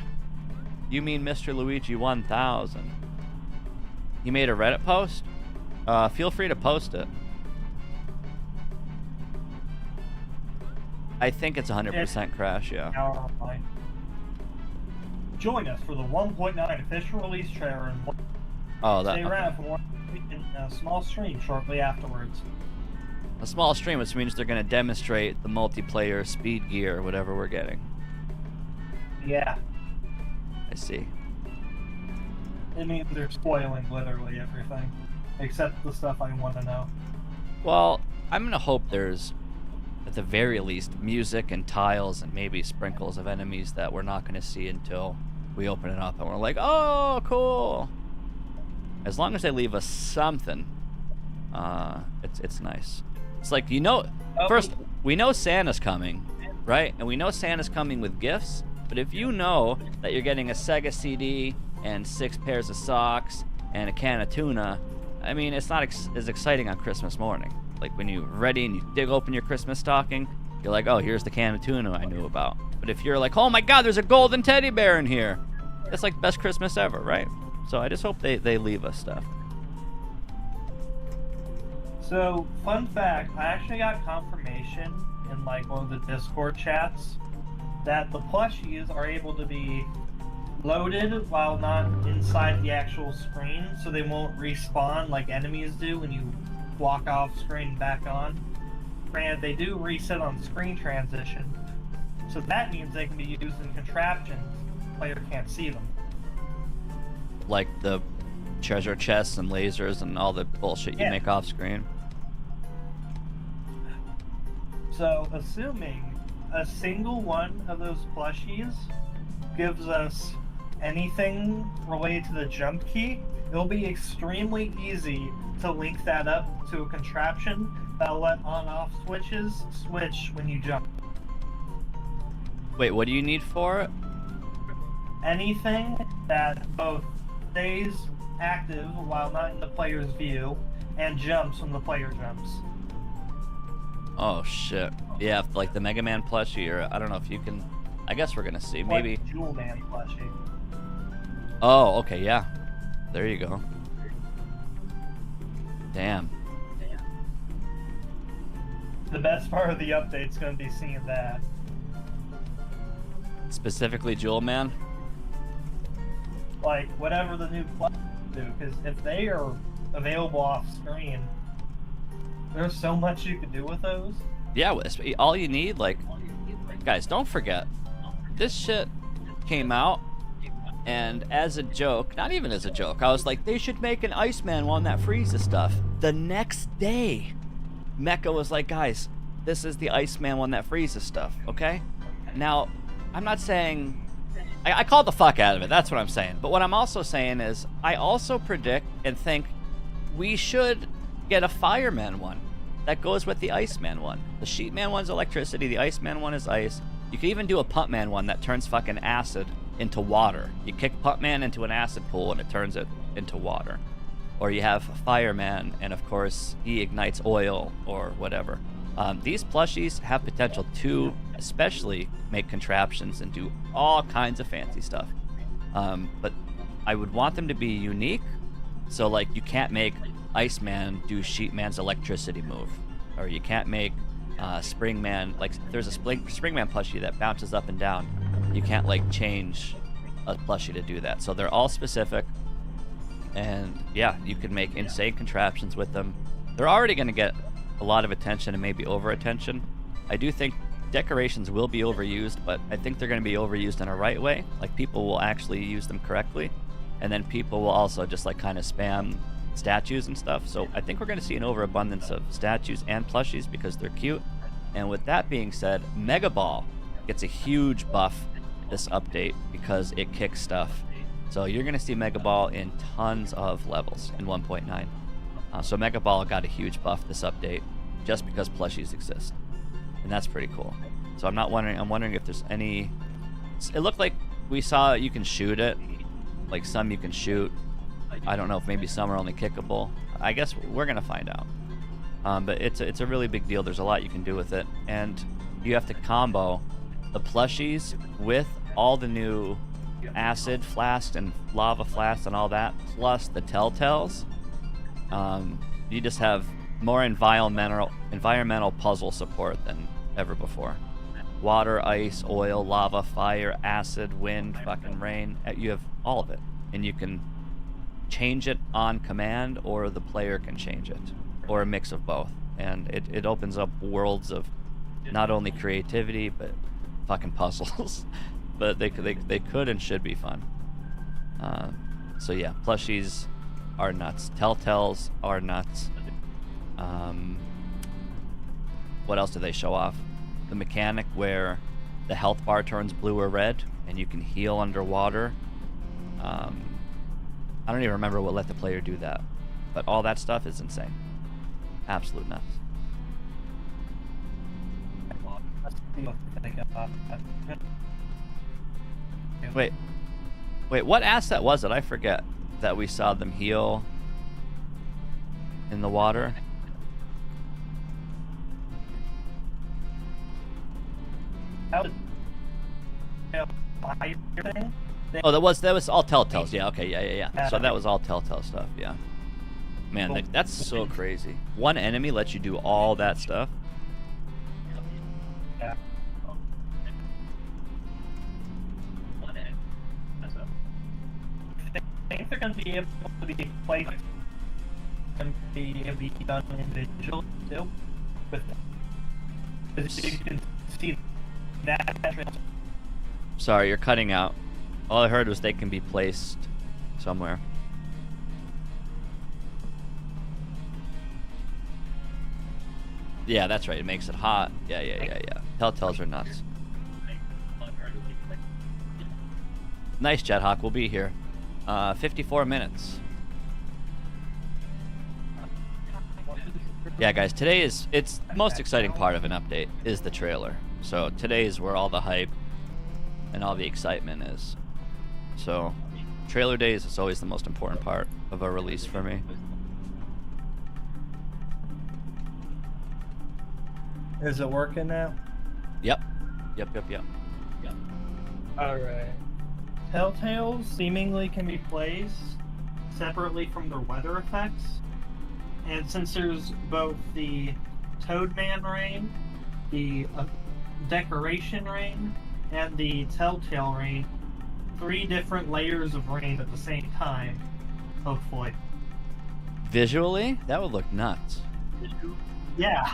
You mean Mr. Luigi 1000? You made a Reddit post? Feel free to post it. I think it's 100% crash, yeah. Join us for the 1.9 official release trailer and stay around for more a small stream shortly afterwards. A small stream, which means they're going to demonstrate the multiplayer speed gear, whatever we're getting. Yeah. I see. It means they're spoiling literally everything, except the stuff I want to know. Well, I'm going to hope there's, at the very least, music and tiles and maybe sprinkles of enemies that we're not going to see until we open it up and we're like, oh, cool. As long as they leave us something, it's nice. It's like, first, we know Santa's coming, right? And we know Santa's coming with gifts. But if you know that you're getting a Sega CD and 6 pairs of socks and a can of tuna, I mean, it's not as exciting on Christmas morning. Like when you're ready and you dig open your Christmas stocking, you're like, oh, here's the can of tuna I knew about. But if you're like, oh my god, there's a golden teddy bear in here, that's like the best Christmas ever, right? So I just hope they leave us stuff. So, fun fact, I actually got confirmation in like one of the Discord chats that the plushies are able to be loaded while not inside the actual screen, so they won't respawn like enemies do when you walk off screen and back on. Granted, they do reset on screen transition, so that means they can be used in contraptions. The player can't see them. Like the treasure chests and lasers and all the bullshit you make off screen. So, assuming a single one of those plushies gives us anything related to the jump key, it'll be extremely easy to link that up to a contraption that'll let on-off switches switch when you jump. Wait, what do you need for it? Anything that both stays active while not in the player's view and jumps when the player jumps. Oh shit. Yeah, like the Mega Man plushie, or I don't know if you can. I guess we're gonna see. Maybe. Like Jewel Man plushie. Oh, okay, yeah. There you go. Damn. The best part of the update's gonna be seeing that. Specifically, Jewel Man. Like whatever the new plushies do, because if they are available off screen, there's so much you can do with those. Yeah, all you need, like, guys, don't forget, this shit came out, and as a joke, not even as a joke, I was like, they should make an Iceman one that freezes stuff. The next day, Mecha was like, guys, this is the Iceman one that freezes stuff, okay? Now, I'm not saying... I called the fuck out of it, that's what I'm saying. But what I'm also saying is, I also predict and think we should get a Fireman one that goes with the Iceman one. The Sheetman one's electricity, the Iceman one is ice. You could even do a Pumpman one that turns fucking acid into water. You kick Pumpman into an acid pool and it turns it into water. Or you have Fireman, and of course, he ignites oil or whatever. These plushies have potential to especially make contraptions and do all kinds of fancy stuff. But I would want them to be unique. So, like, you can't make Iceman do Sheetman's electricity move. Or you can't make Springman, like, there's a Springman plushie that bounces up and down. You can't, like, change a plushie to do that. So they're all specific. And, yeah, you could make insane contraptions with them. They're already going to get a lot of attention and maybe over-attention. I do think decorations will be overused, but I think they're going to be overused in a right way. Like, people will actually use them correctly, and then people will also just, like, kind of spam statues and stuff. So I think we're going to see an overabundance of statues and plushies because they're cute. And with that being said, Mega Ball gets a huge buff this update because it kicks stuff. So you're going to see Mega Ball in tons of levels in 1.9. So Mega Ball got a huge buff this update just because plushies exist. And that's pretty cool. So I'm wondering if there's any... It looked like we saw you can shoot it. Like, some you can shoot. I don't know if maybe some are only kickable. I guess we're going to find out. But it's a really big deal. There's a lot you can do with it. And you have to combo the plushies with all the new acid flask and lava flask and all that, plus the telltales. You just have more environmental puzzle support than ever before. Water, ice, oil, lava, fire, acid, wind, fucking rain. You have all of it. And you can change it on command, or the player can change it, or a mix of both. And it opens up worlds of not only creativity, but fucking puzzles. But they could and should be fun. So yeah, plushies are nuts. Telltales are nuts. What else do they show off? The mechanic where the health bar turns blue or red, and you can heal underwater. I don't even remember what let the player do that, but all that stuff is insane. Absolute nuts. Wait, what asset was it? I forget that we saw them heal in the water. Oh, that was all Telltales. Yeah, okay, yeah. So that was all Telltale stuff. Yeah. Man, that's so crazy. One enemy lets you do all that stuff. Yeah. I think they're going to be able to be played and be done individually too. As you can see that. Sorry, you're cutting out. All I heard was they can be placed somewhere. Yeah, that's right. It makes it hot. Yeah. Telltales are nuts. Nice, Jethawk. We'll be here. 54 minutes. Yeah, guys. Today it's the most exciting part of an update is the trailer. So today is where all the hype and all the excitement is. So trailer days is always the most important part of a release for me. Is it working now? Yep. Alright. Telltales seemingly can be placed separately from their weather effects. And since there's both the Toadman rain, the Decoration rain, and the Telltale rain, 3 different layers of rain at the same time, hopefully. Visually, that would look nuts. Yeah.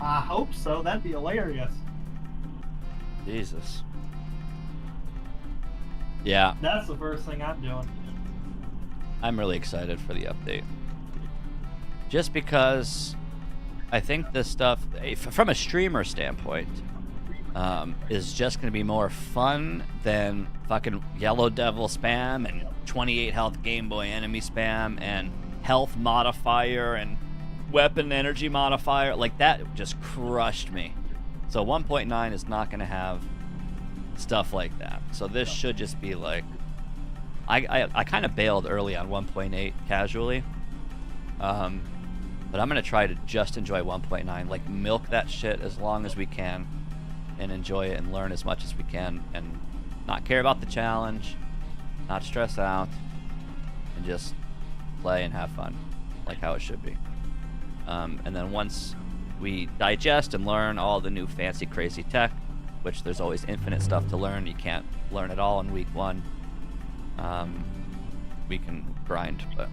I hope so. That'd be hilarious. Jesus. Yeah, That's the first thing I'm doing. I'm really excited for the update. Just because I think this stuff, from a streamer standpoint, is just going to be more fun than fucking Yellow Devil spam and 28 health Game Boy enemy spam and health modifier and weapon energy modifier. Like, that just crushed me. So 1.9 is not going to have stuff like that. So this should just be like, I kind of bailed early on 1.8 casually. But I'm going to try to just enjoy 1.9. Like, milk that shit as long as we can and enjoy it and learn as much as we can and not care about the challenge, not stress out, and just play and have fun like how it should be. And then once we digest and learn all the new fancy crazy tech, which there's always infinite stuff to learn, you can't learn it all in week 1, we can grind. But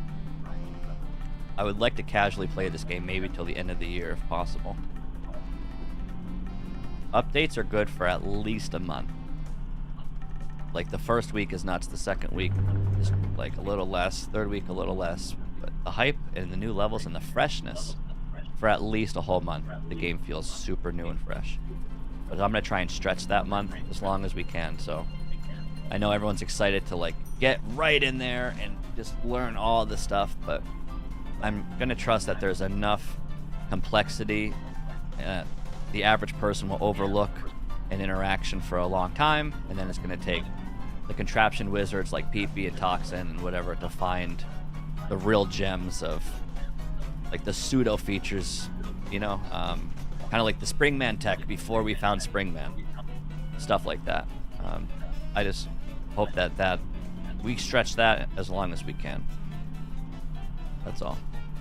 I would like to casually play this game maybe till the end of the year if possible. Updates are good for at least a month. Like, the first week is nuts, the second week is like a little less, third week a little less. But the hype and the new levels and the freshness for at least a whole month, the game feels super new and fresh. But I'm going to try and stretch that month as long as we can. So I know everyone's excited to like get right in there and just learn all the stuff, but I'm going to trust that there's enough complexity the average person will overlook an interaction for a long time, and then it's going to take the contraption wizards like Peepee and Toxin and whatever to find the real gems of like the pseudo features, you know, kind of like the Springman tech before we found Springman, stuff like that. I just hope that we stretch that as long as we can. That's all.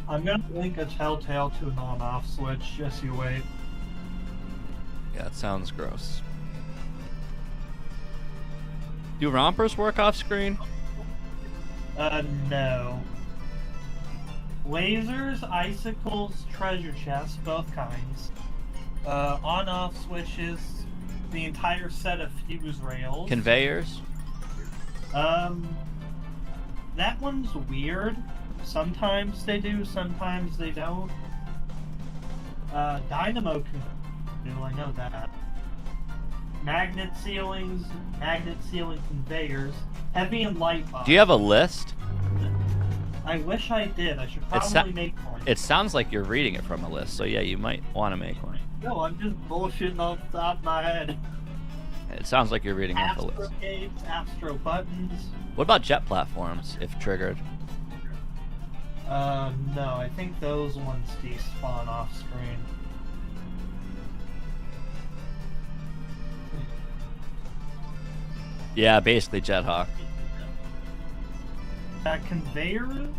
I'm gonna link a Telltale to an on-off switch, just you wait. Yeah, it sounds gross. Do rompers work off screen? No. Lasers, icicles, treasure chests, both kinds. On-off switches, the entire set of fuse rails. Conveyors? That one's weird. Sometimes they do, sometimes they don't. Dynamo can do, I know that. Magnet ceilings, magnet ceiling conveyors, heavy and light box. Do you have a list? I wish I did. I should probably make one. It sounds like you're reading it from a list, so yeah, you might want to make one. No, I'm just bullshitting off the top of my head. It sounds like you're reading off a list. Astro gates, Astro buttons. What about jet platforms, if triggered? No, I think those ones despawn off screen. Yeah, basically Jet Hawk. Conveyor,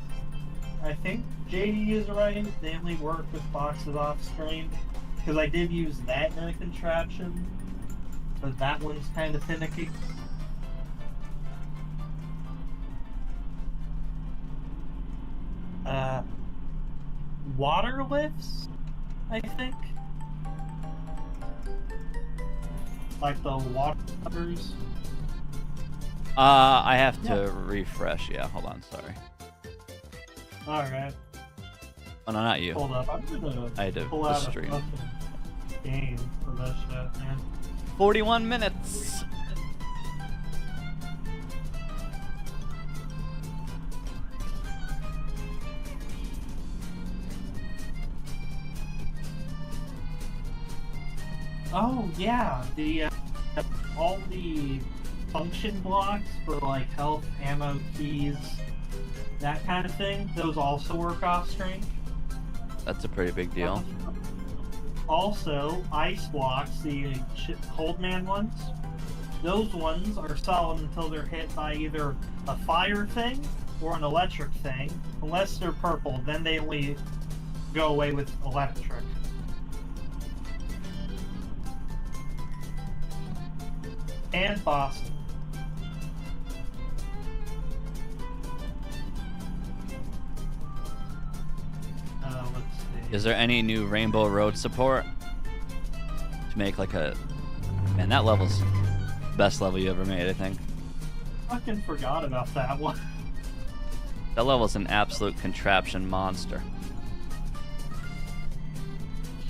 I think JD is right. They only work with boxes off screen. Because I did use that in a contraption. But that one's kind of finicky. Water lifts, I think. Like the waters. I have to refresh. Yeah, hold on. Sorry. Alright. Oh, no, not you. Hold up. I'm gonna I had to pull out stream. a game for this shit, man. 41 minutes. Oh yeah, the all the function blocks for like health, ammo, keys, that kind of thing. Those also work off screen. That's a pretty big deal. Also, ice blocks, the cold man ones, those ones are solid until they're hit by either a fire thing or an electric thing. Unless they're purple, then they only go away with electric. And Boston. Let's see. Is there any new Rainbow Road support to make like a? Man, that level's the best level you ever made, I think. Fucking forgot about that one. That level's an absolute contraption monster.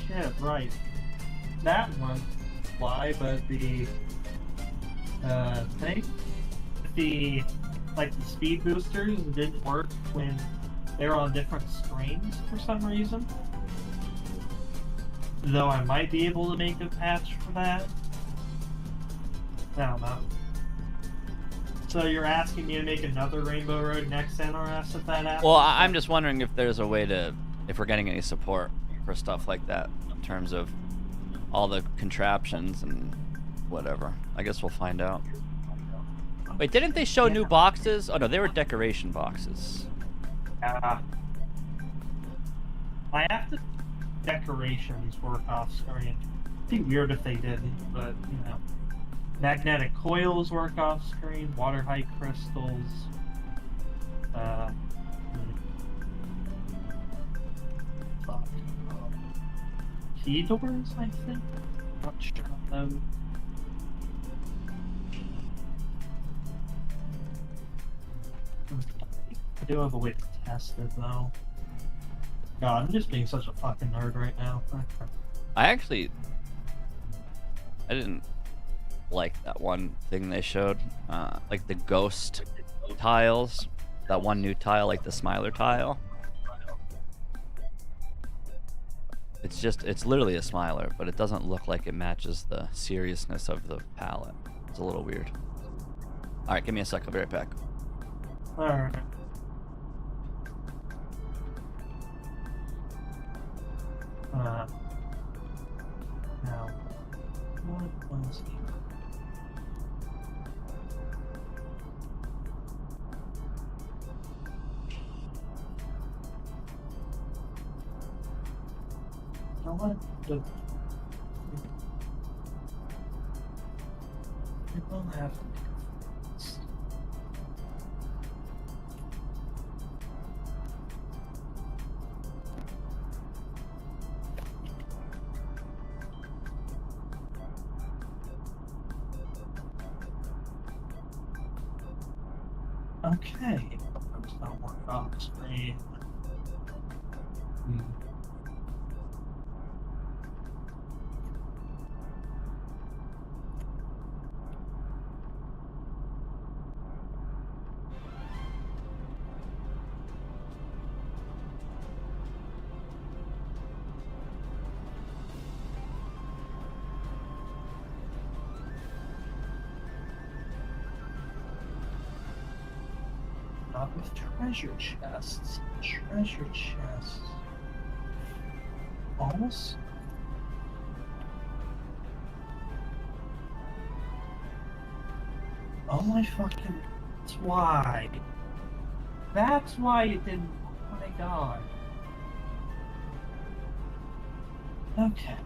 Shit, right. That one, why? But the thing, the speed boosters didn't work when they were on different screens for some reason. Though I might be able to make a patch for that. I don't know. So you're asking me to make another Rainbow Road next NRS if that happens? Well, I'm just wondering if there's a way to, if we're getting any support for stuff like that in terms of all the contraptions and whatever. I guess we'll find out. Wait, didn't they show new boxes? Oh no, they were decoration boxes. I have to decorations work off screen. It'd be weird if they didn't, but you know. Magnetic coils work off screen, water height crystals. Key doors, I think? Not sure on those. I do have a way to test it though. God, I'm just being such a fucking nerd right now. I didn't like that one thing they showed, like the ghost tiles, that one new tile, like the Smiler tile. It's literally a Smiler, but it doesn't look like it matches the seriousness of the palette. It's a little weird. Alright, give me a sec, I'll be right back. Alright. Now, what was he? You know what? It will have to make a difference. Okay, that's not work off screen. Not with treasure chests. Treasure chests. Almost. Oh my fucking. That's why. That's why it didn't. Oh my god. Okay.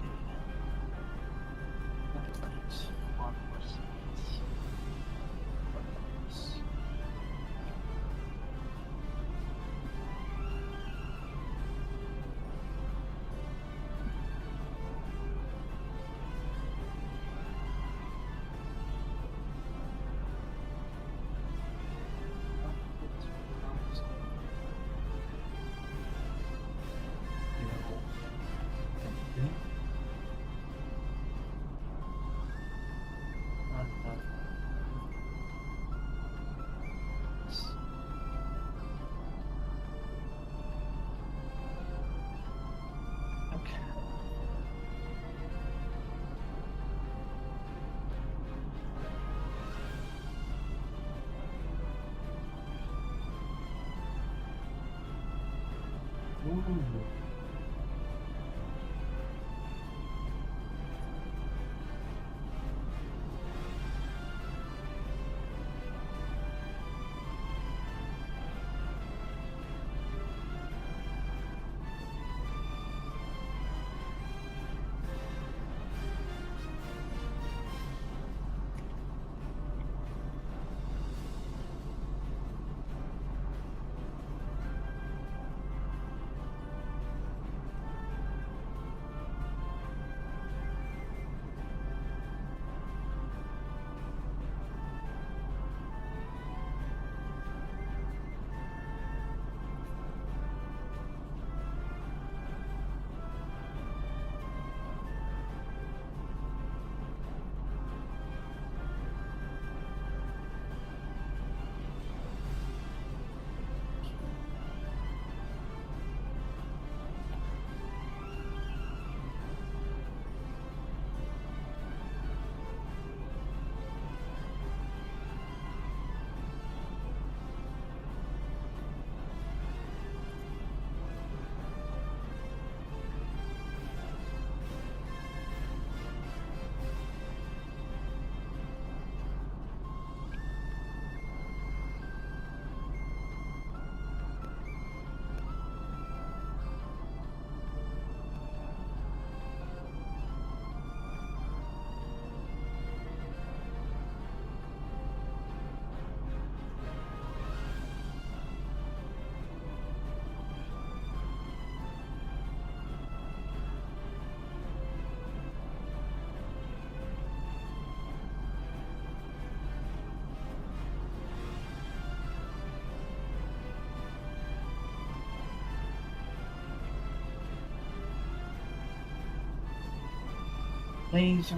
Laser.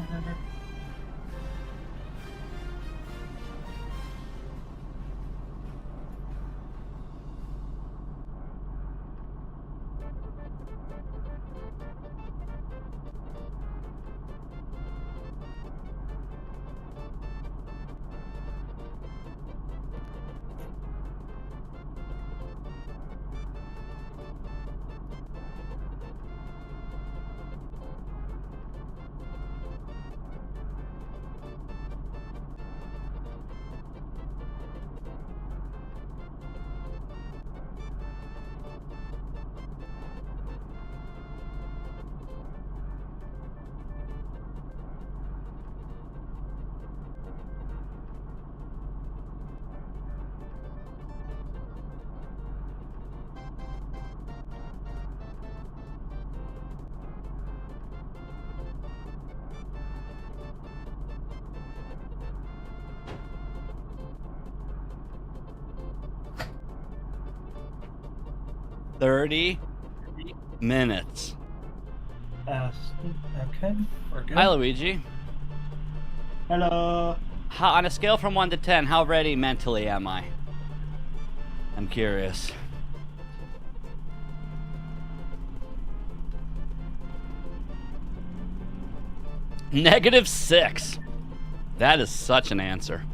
$30 minutes. Okay, we're good. Hi, Luigi. Hello. On a scale from 1 to 10, how ready mentally am I? I'm curious. -6. That is such an answer.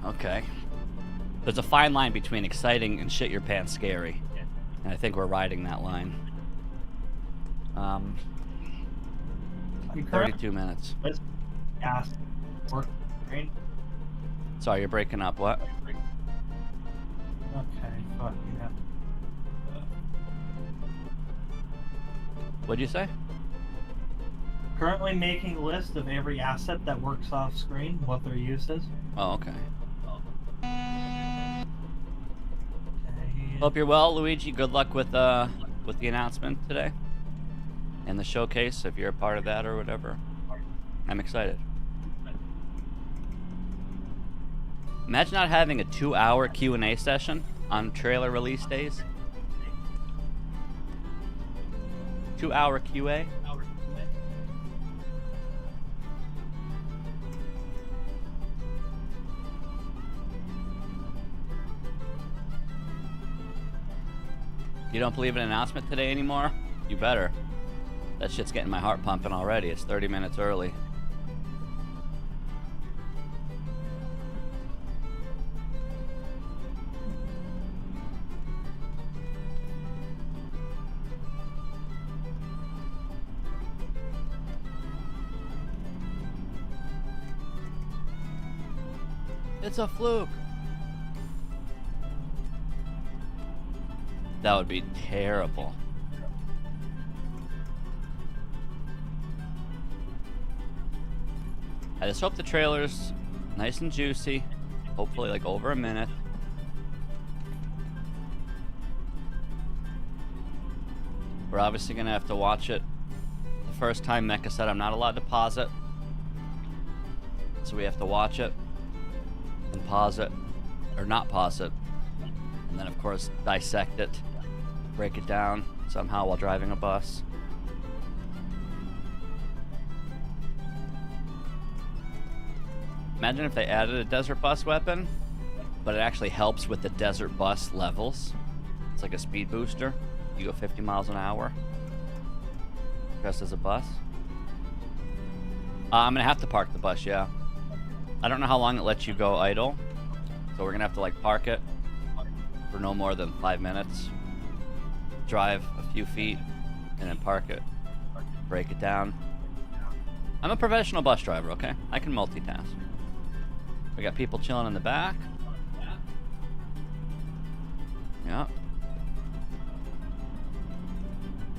Okay. There's a fine line between exciting and shit your pants scary. And I think we're riding that line. 32 minutes. Yes. Work. Green. Sorry, you're breaking up. What? Okay, fuck yeah. What'd you say? Currently making a list of every asset that works off screen, what their use is. Oh, okay. Okay. Hope you're well, Luigi. Good luck with the announcement today and the showcase if you're a part of that or whatever. I'm excited. Imagine not having a 2-hour Q&A session on trailer release days. 2-hour QA. You don't believe in an announcement today anymore? You better. That shit's getting my heart pumping already. It's 30 minutes early. It's a fluke. That would be terrible. I just hope the trailer's nice and juicy. Hopefully like over a minute. We're obviously gonna have to watch it. The first time Mecha said I'm not allowed to pause it. So we have to watch it and pause it, or not pause it. And then of course dissect it, break it down somehow while driving a bus. Imagine if they added a desert bus weapon, but it actually helps with the desert bus levels. It's like a speed booster. You go 50 miles an hour, dressed as a bus. I'm gonna have to park the bus, yeah. I don't know how long it lets you go idle, so we're gonna have to like park it for no more than 5 minutes, drive a few feet, and then park it, break it down. I'm a professional bus driver, okay? I can multitask. We got people chilling in the back. Yeah.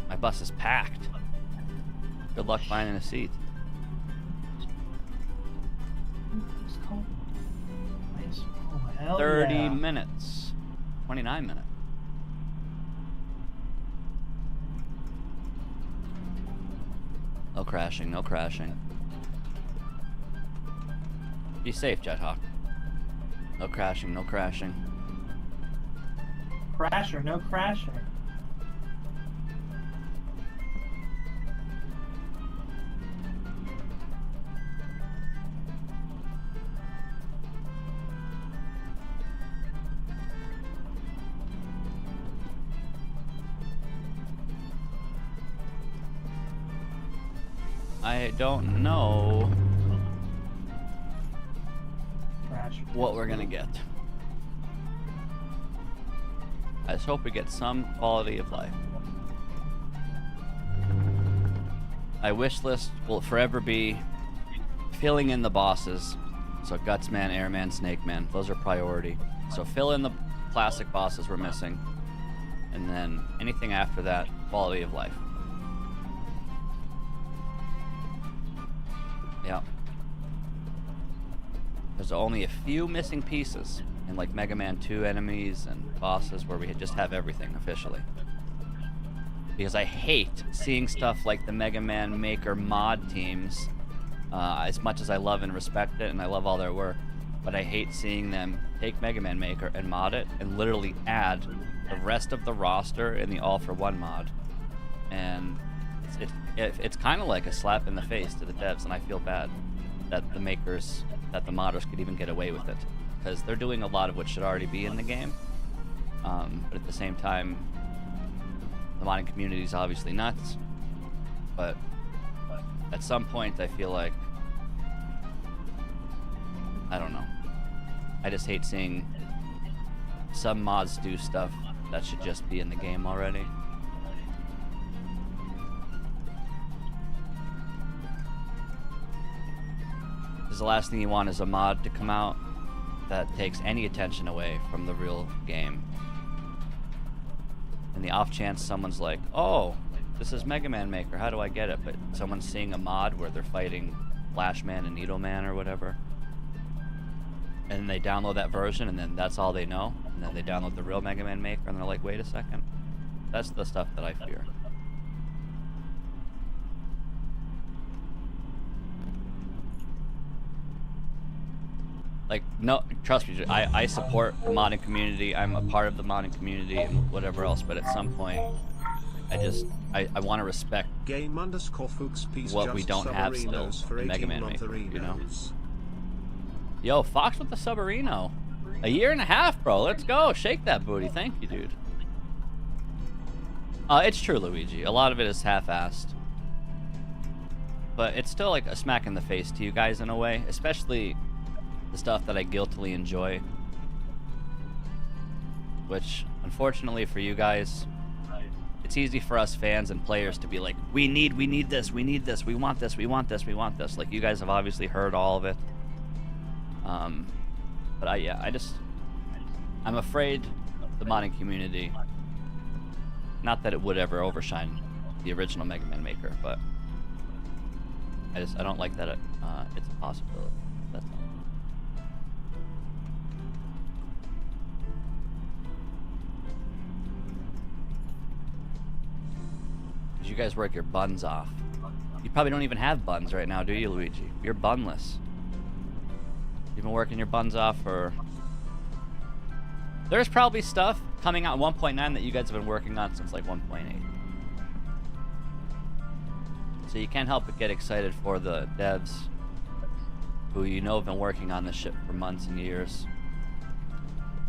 My bus is packed. Good luck finding a seat. It's cold. Nice. Oh, hell 30 yeah. minutes. 29 minutes. No crashing, no crashing. Be safe, Jethawk. No crashing, no crashing. Crasher, no crasher. I don't know Crash. what we're gonna get. I just hope we get some quality of life. My wish list will forever be filling in the bosses. So Gutsman, Airman, Snake Man, those are priority. So fill in the classic bosses we're missing. And then anything after that, quality of life. Yeah. There's only a few missing pieces in like Mega Man 2 enemies and bosses where we just have everything officially. Because I hate seeing stuff like the Mega Man Maker mod teams, as much as I love and respect it and I love all their work, but I hate seeing them take Mega Man Maker and mod it and literally add the rest of the roster in the All for One mod. And it's kind of like a slap in the face to the devs, and I feel bad that the makers, that the modders could even get away with it, because they're doing a lot of what should already be in the game. But at the same time, the modding community is obviously nuts. But at some point, I feel like, I don't know. I just hate seeing some mods do stuff that should just be in the game already. Because the last thing you want is a mod to come out that takes any attention away from the real game. And the off chance someone's like, oh, this is Mega Man Maker, how do I get it? But someone's seeing a mod where they're fighting Flash Man and Needle Man or whatever. And they download that version, and then that's all they know. And then they download the real Mega Man Maker, and they're like, wait a second. That's the stuff that I fear. Like, no, trust me, I support the modding community. I'm a part of the modding community and whatever else, but at some point, I want to respect what we don't have still in Mega Man Maker, you know? Yo, Fox with the Subarino. A year and a half, bro. Let's go. Shake that booty. Thank you, dude. It's true, Luigi. A lot of it is half-assed. But it's still like a smack in the face to you guys in a way, especially the stuff that I guiltily enjoy. Which, unfortunately for you guys, it's easy for us fans and players to be like, we need this, we need this, we want this, we want this, we want this. Like, you guys have obviously heard all of it. But I'm afraid the modding community, not that it would ever overshine the original Mega Man Maker, but I don't like that it's a possibility. That's all. You guys work your buns off. You probably don't even have buns right now, do you, Luigi? You're bunless. You've been working your buns off for... There's probably stuff coming out 1.9 that you guys have been working on since like 1.8. So you can't help but get excited for the devs who you know have been working on this shit for months and years.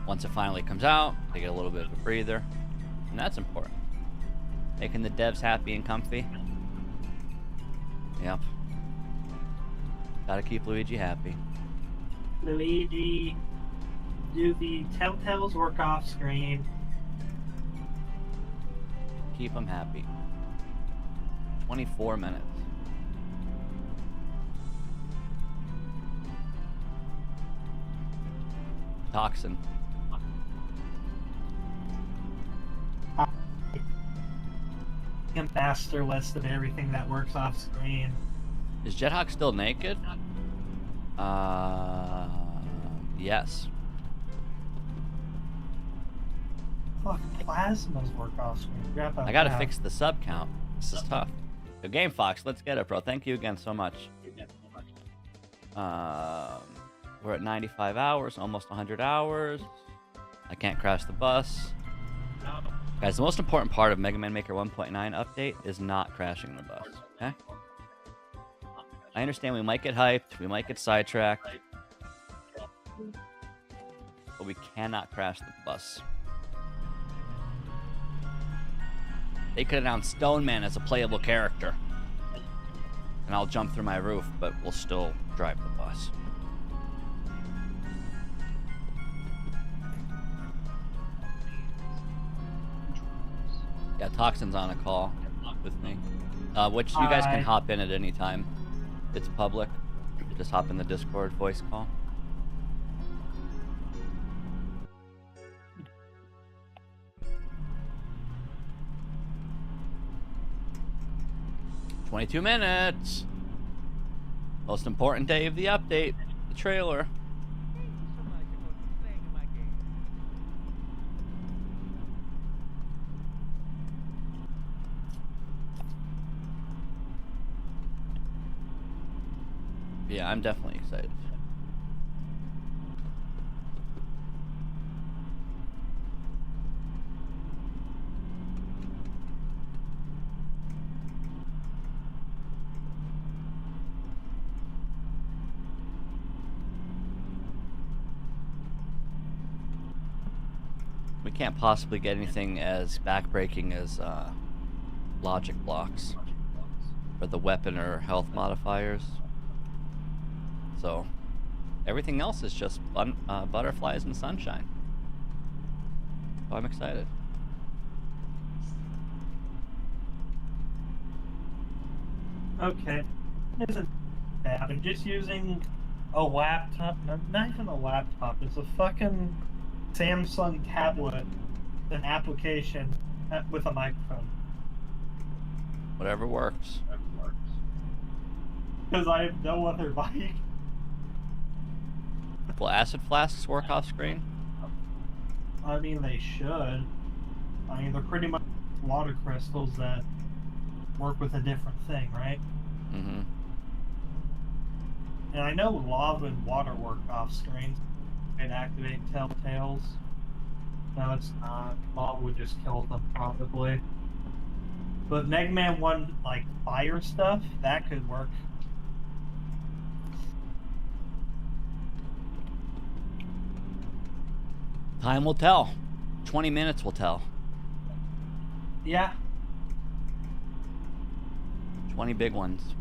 Once it finally comes out, they get a little bit of a breather. And that's important. Making the devs happy and comfy. Yep. Gotta keep Luigi happy. Luigi, do the Telltales work off screen? Keep them happy. 24 minutes. Toxin. A master list of everything that works off screen. Is Jethawk still naked? Yes. Fuck, plasmas work off screen. I gotta fix the sub count. This is tough. Good game, Fox. Let's get it, bro. Thank you again so much. We're at 95 hours, almost 100 hours. I can't crash the bus. Guys, the most important part of Mega Man Maker 1.9 update is not crashing the bus, okay? I understand we might get hyped, we might get sidetracked, but we cannot crash the bus. They could announce Stone Man as a playable character. And I'll jump through my roof, but we'll still drive the bus. Yeah, Toxin's on a call with me. Which you guys can hop in at any time. It's public. You just hop in the Discord voice call. "22 minutes. Most important day of the update. The trailer." Yeah, I'm definitely excited. We can't possibly get anything as backbreaking as logic blocks for the weapon or health modifiers. So everything else is just butterflies and sunshine. So I'm excited. Okay. Isn't bad. I'm just using a laptop. Not even a laptop. It's a fucking Samsung tablet, an application with a microphone. Whatever works. Because I have no other mic. Will acid flasks work off screen? I mean, they should. I mean, they're pretty much water crystals that work with a different thing, right? Mm-hmm. And I know lava and water work off screen. It activate telltales. No, it's not. Lava would just kill them, probably. But Mega Man 1, like, fire stuff, that could work. Time will tell. 20 minutes will tell. Yeah. 20 big ones.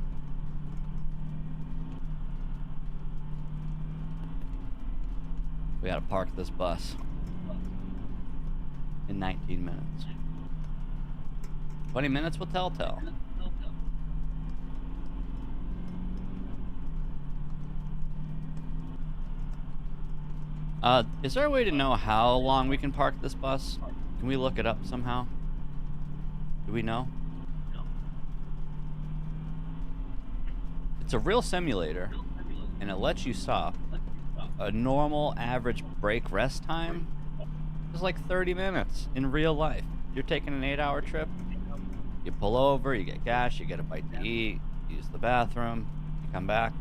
We gotta park this bus in 19 minutes. 20 minutes will tell. Is there a way to know how long we can park this bus? Can we look it up somehow? Do we know? It's a real simulator, and it lets you stop. A normal average break rest time is like 30 minutes in real life. You're taking an 8-hour trip, you pull over, you get gas, you get a bite to eat, you use the bathroom, you come back,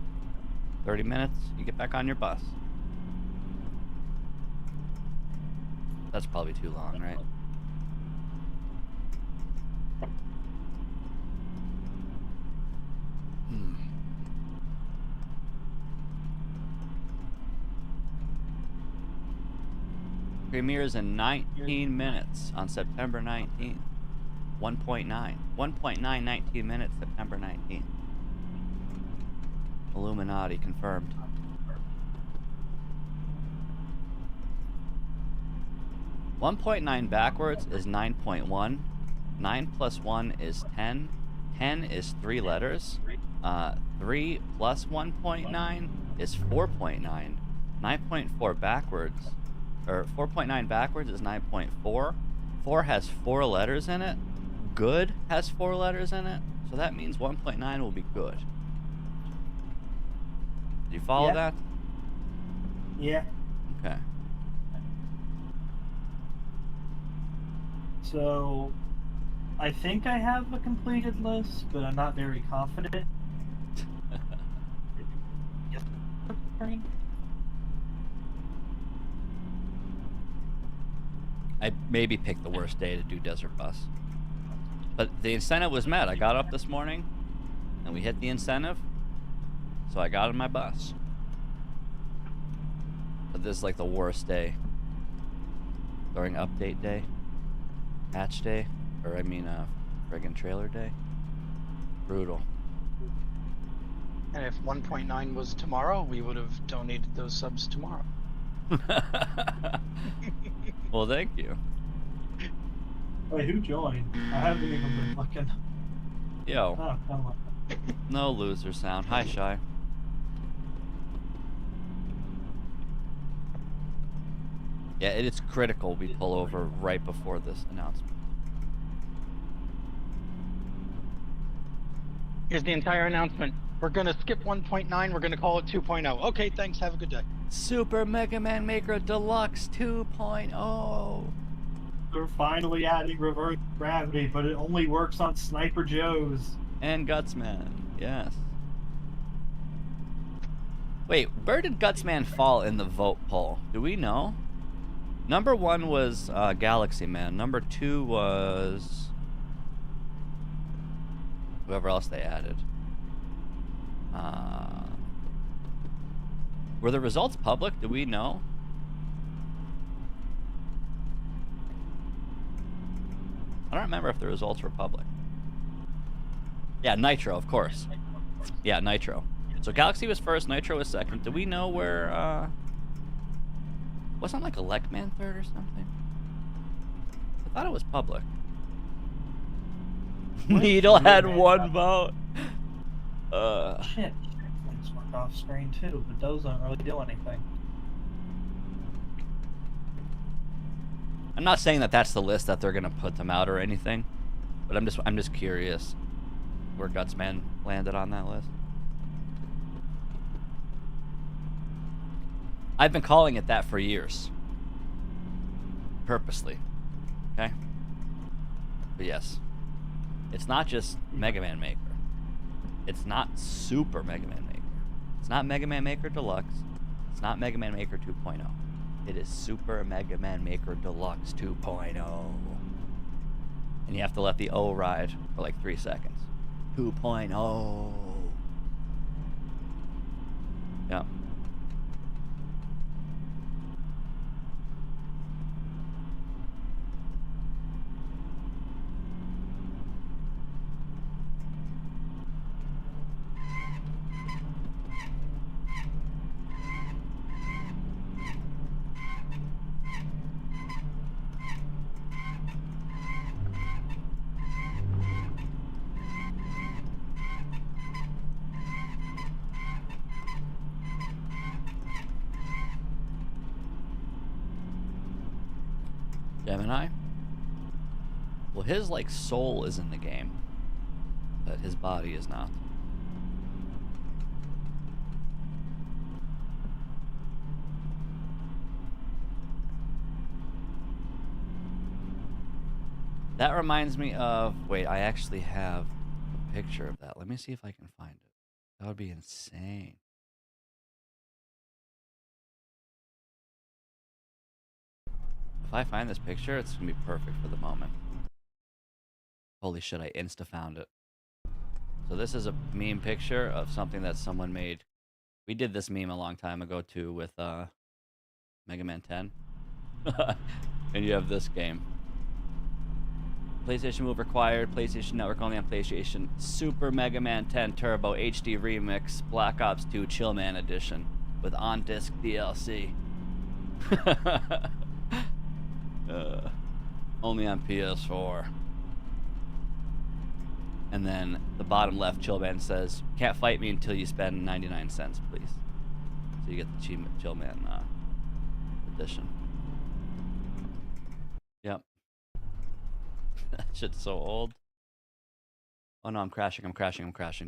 30 minutes, you get back on your bus. That's probably too long, right? Premieres in 19 minutes on September 19th. 1.9. 1.9, 19 minutes, September 19th. Illuminati confirmed. .9 backwards is 9.1. 9 plus 1 is 10. 10 is 3 letters. 3 plus 1.9 is 4.9. 9.4 backwards, or 4.9 backwards is 9.4. 4 has 4 letters in it. Good has 4 letters in it. So that means 1.9 will be good. Do you follow that? Yeah. Okay. So, I think I have a completed list, but I'm not very confident. I maybe picked the worst day to do Desert Bus. But the incentive was met. I got up this morning, and we hit the incentive, so I got on my bus. But this is like the worst day during update day. Hatch day, or I mean, friggin' trailer day. Brutal. And if 1.9 was tomorrow, we would have donated those subs tomorrow. Well, thank you. Wait, who joined? I haven't even been looking. Yo, Oh, come on. no loser sound. Hi, Shy. Yeah, it is critical we pull over right before this announcement. Here's the entire announcement. We're going to skip 1.9. We're going to call it 2.0. Okay, thanks. Have a good day. Super Mega Man Maker Deluxe 2.0. They're finally adding reverse gravity, but it only works on Sniper Joes. And Gutsman, yes. Wait, where did Gutsman fall in the vote poll? Do we know? Number 1 was Galaxy Man. Number 2 was whoever else they added. Were the results public? Do we know? I don't remember if the results were public. Yeah, Nitro, of course. Yeah, Nitro. So Galaxy was first, Nitro was second. Do we know where, wasn't like Electman third or something? I thought it was public. Needle had 1 vote. Shit. Things work off screen too, but those don't really do anything. I'm not saying that that's the list that they're gonna put them out or anything, but I'm just curious where Gutsman landed on that list. I've been calling it that for years, purposely. Okay, but yes, it's not just Mega Man Maker. It's not Super Mega Man Maker. It's not Mega Man Maker Deluxe. It's not Mega Man Maker 2.0. It is Super Mega Man Maker Deluxe 2.0. And you have to let the O ride for like 3 seconds. 2.0. Yeah. Gemini? Well, his, like, soul is in the game, but his body is not. That reminds me of... Wait, I actually have a picture of that. Let me see if I can find it. That would be insane. If I find this picture, it's going to be perfect for the moment. Holy shit, I insta-found it. So this is a meme picture of something that someone made. We did this meme a long time ago, too, with Mega Man 10. And you have this game. PlayStation Move required, PlayStation Network only on PlayStation. Super Mega Man 10 Turbo HD Remix, Black Ops 2 Chillman Edition with on-disc DLC. Only on PS4. And then the bottom left, Chillman says, "Can't fight me until you spend 99 cents, please." So you get the Chillman edition. Yep. That shit's so old. Oh no, I'm crashing. Don't crash. Don't crash.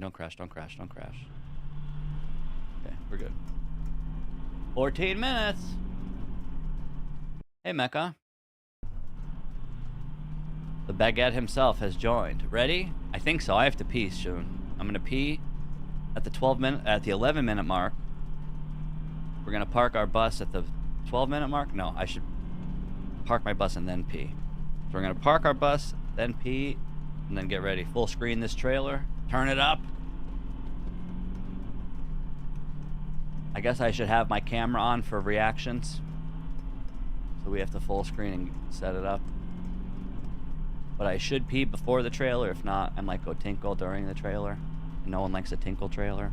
Okay, we're good. 14 minutes. Hey, Mecha. The baguette himself has joined. Ready? I think so. I have to pee soon. I'm gonna pee at the 11-minute mark. We're gonna park our bus at the 12-minute mark. No, I should park my bus and then pee. So we're gonna park our bus, then pee, and then get ready. Full screen this trailer. Turn it up. I guess I should have my camera on for reactions. So we have to full screen and set it up. But I should pee before the trailer. If not, I might go tinkle during the trailer. No one likes a tinkle trailer.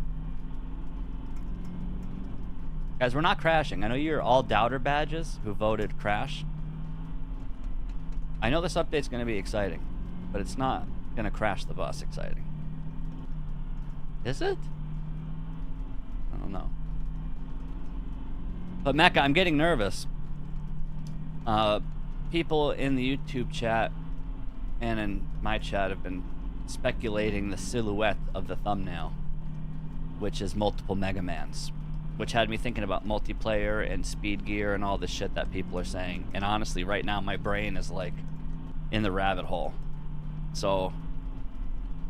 Guys, we're not crashing. I know you're all doubter badges who voted crash. I know this update's going to be exciting, but it's not going to crash the bus exciting. Is it? I don't know. But Mecca, I'm getting nervous. People in the YouTube chat and in my chat have been speculating the silhouette of the thumbnail, which is multiple Mega Mans, which had me thinking about multiplayer and speed gear and all the shit that people are saying. And honestly, right now my brain is like in the rabbit hole. So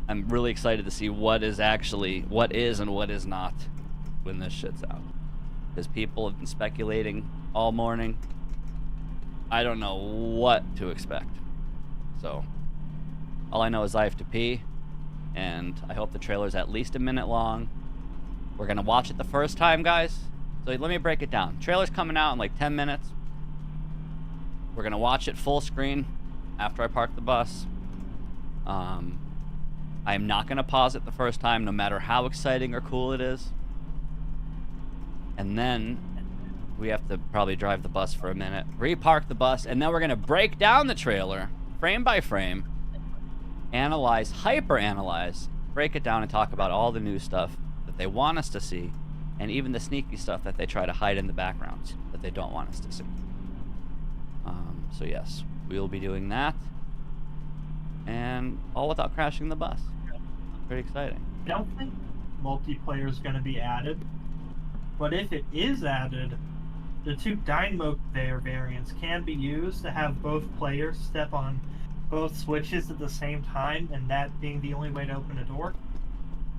I'm really excited to see what is and what is not when this shit's out. Because people have been speculating all morning. I don't know what to expect. So all I know is I have to pee, and I hope the trailer's at least a minute long. We're gonna watch it the first time, guys. So let me break it down. Trailer's coming out in like 10 minutes. We're gonna watch it full screen after I park the bus. I'm not gonna pause it the first time, no matter how exciting or cool it is. And then we have to probably drive the bus for a minute, repark the bus, and then we're gonna break down the trailer frame by frame, analyze, hyper-analyze, break it down, and talk about all the new stuff that they want us to see, and even the sneaky stuff that they try to hide in the backgrounds that they don't want us to see. So yes, we will be doing that, and all without crashing the bus. Pretty exciting. I don't think multiplayer is going to be added, but if it is added, the two Dynamo variants can be used to have both players step on both switches at the same time, and that being the only way to open a door.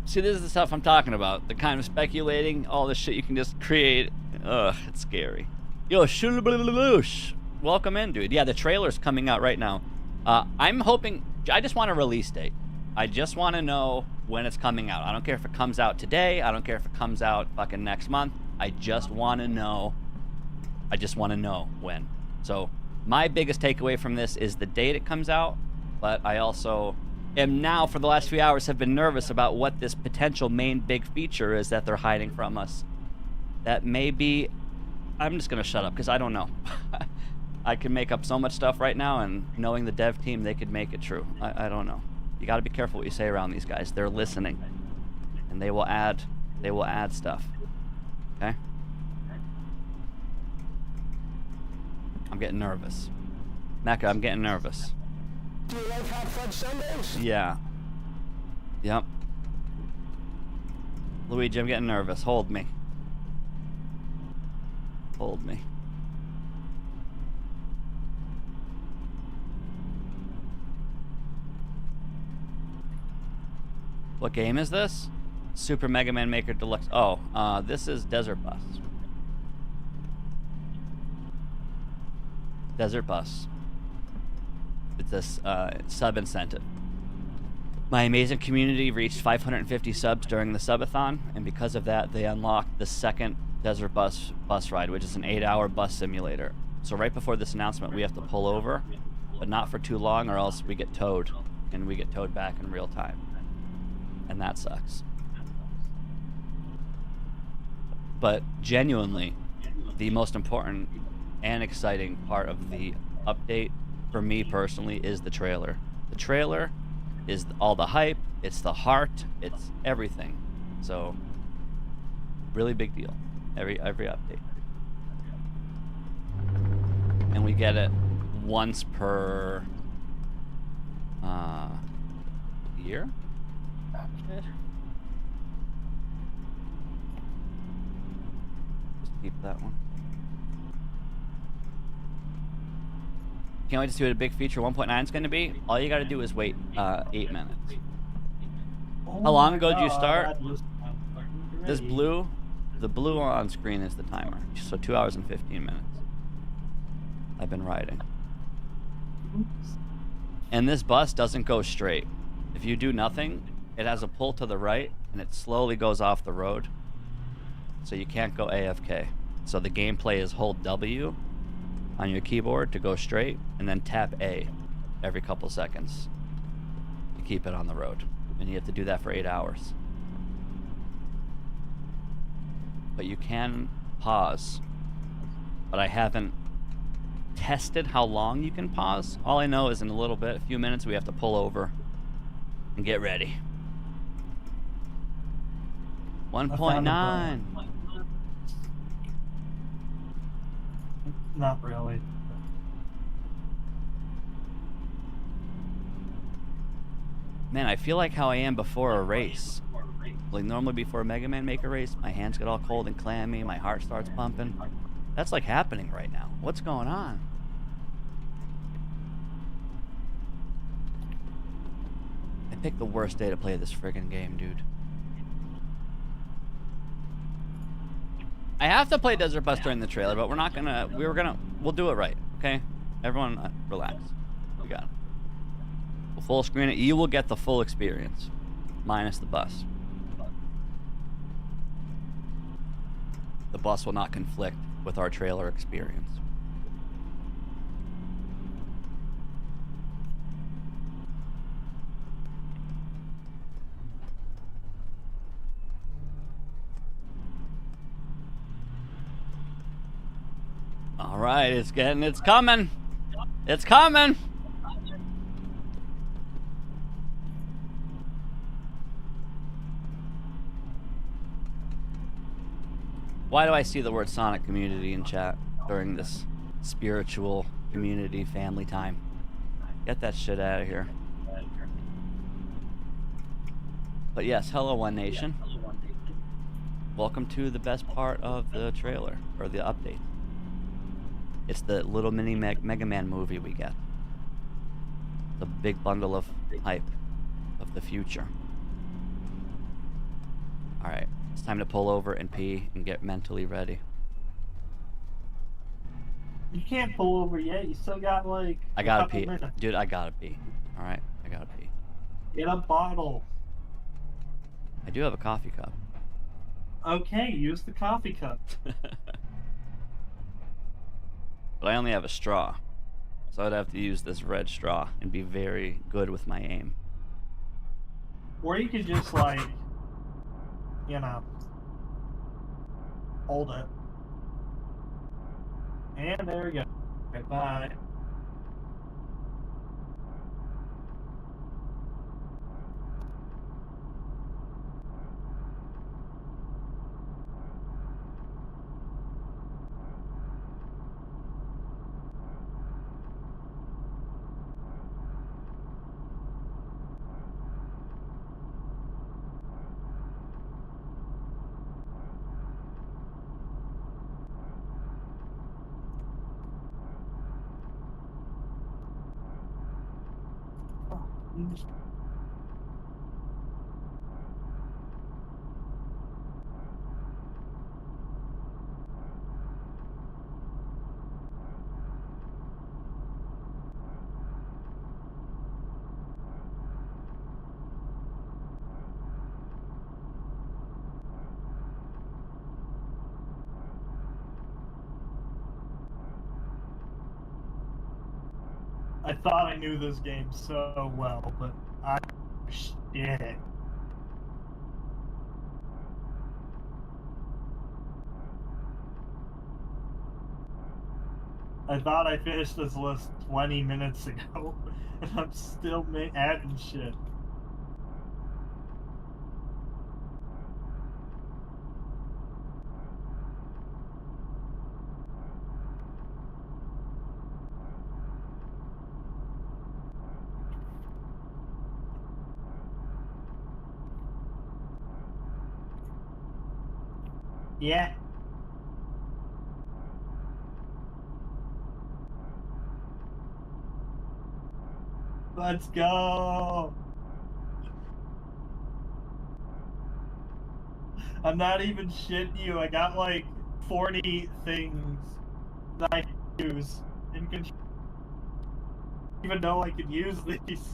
See, this is the stuff I'm talking about. The kind of speculating, all this shit you can just create. Ugh, it's scary. Yo, shulablaloosh. Welcome in, dude. Yeah, the trailer's coming out right now. I'm hoping, I just want a release date. I just want to know when it's coming out. I don't care if it comes out today. I don't care if it comes out fucking next month. I just want to know. I just want to know when. So my biggest takeaway from this is the date it comes out, but I also am now, for the last few hours, have been nervous about what this potential main big feature is that they're hiding from us. That may be, I'm just going to shut up because I don't know. I can make up so much stuff right now, and knowing the dev team, they could make it true. I don't know. You got to be careful what you say around these guys. They're listening, and they will add stuff. Okay? I'm getting nervous. Mecca, I'm getting nervous. Do you like hot fudge sundaes? Yeah. Yep. Luigi, I'm getting nervous. Hold me. Hold me. What game is this? Super Mega Man Maker Deluxe. Oh, this is Desert Bus. Desert Bus. It's a sub incentive. My amazing community reached 550 subs during the subathon, and because of that, they unlocked the second Desert Bus ride, which is an 8-hour bus simulator. So right before this announcement, we have to pull over, but not for too long, or else we get towed, and we get towed back in real time. And that sucks. But genuinely, the most important and exciting part of the update for me personally is the trailer. The trailer is all the hype, it's the heart, it's everything. So really big deal. Every update. And we get it once per year. Just keep that one. Can't wait to see what a big feature 1.9 is going to be. All you got to do is wait 8 minutes. How long ago did you start? This blue, the blue on screen is the timer. So 2 hours and 15 minutes. I've been riding. And this bus doesn't go straight. If you do nothing, it has a pull to the right, and it slowly goes off the road. So you can't go AFK. So the gameplay is hold W on your keyboard to go straight, and then tap A every couple seconds to keep it on the road. And you have to do that for 8 hours. But you can pause, but I haven't tested how long you can pause. All I know is in a few minutes, we have to pull over and get ready. 1.9. Not really. Man, I feel like how I am before a race. Like normally before a Mega Man Maker race, my hands get all cold and clammy, my heart starts pumping. That's like happening right now. What's going on? I picked the worst day to play this friggin' game, dude. I have to play Desert Bus during the trailer, but we'll do it right, okay? Everyone, relax. We got it. We'll full screen it. You will get the full experience, minus the bus. The bus will not conflict with our trailer experience. All right, it's coming. It's coming. Why do I see the word Sonic community in chat during this spiritual community family time? Get that shit out of here. But yes, hello One Nation. Welcome to the best part of the trailer, or the update. It's the little mini Mega Man movie we get. The big bundle of hype of the future. Alright, it's time to pull over and pee and get mentally ready. You can't pull over yet. You still got like I a gotta couple pee. minutes. Dude, I gotta pee. Alright, I gotta pee. Get a bottle. I do have a coffee cup. Okay, use the coffee cup. But I only have a straw. So I'd have to use this red straw and be very good with my aim. Or you could just like, you know, hold it. And there we go. Goodbye. I thought I knew this game so well, but shit. I thought I finished this list 20 minutes ago, and I'm still adding shit. Yeah. Let's go. I'm not even shitting you. I got like 40 things that I can use in control. I don't even know I could use these.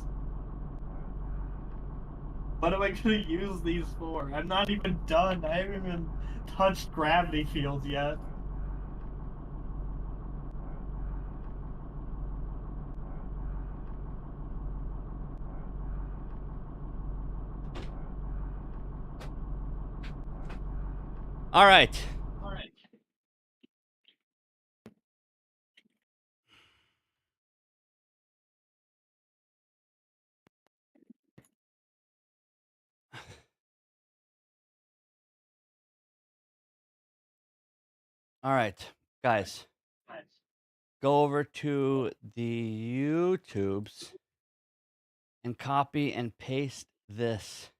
What am I gonna use these for? I'm not even done. I haven't even touched gravity fields yet. All right. All right, guys. Go over to the YouTubes and copy and paste this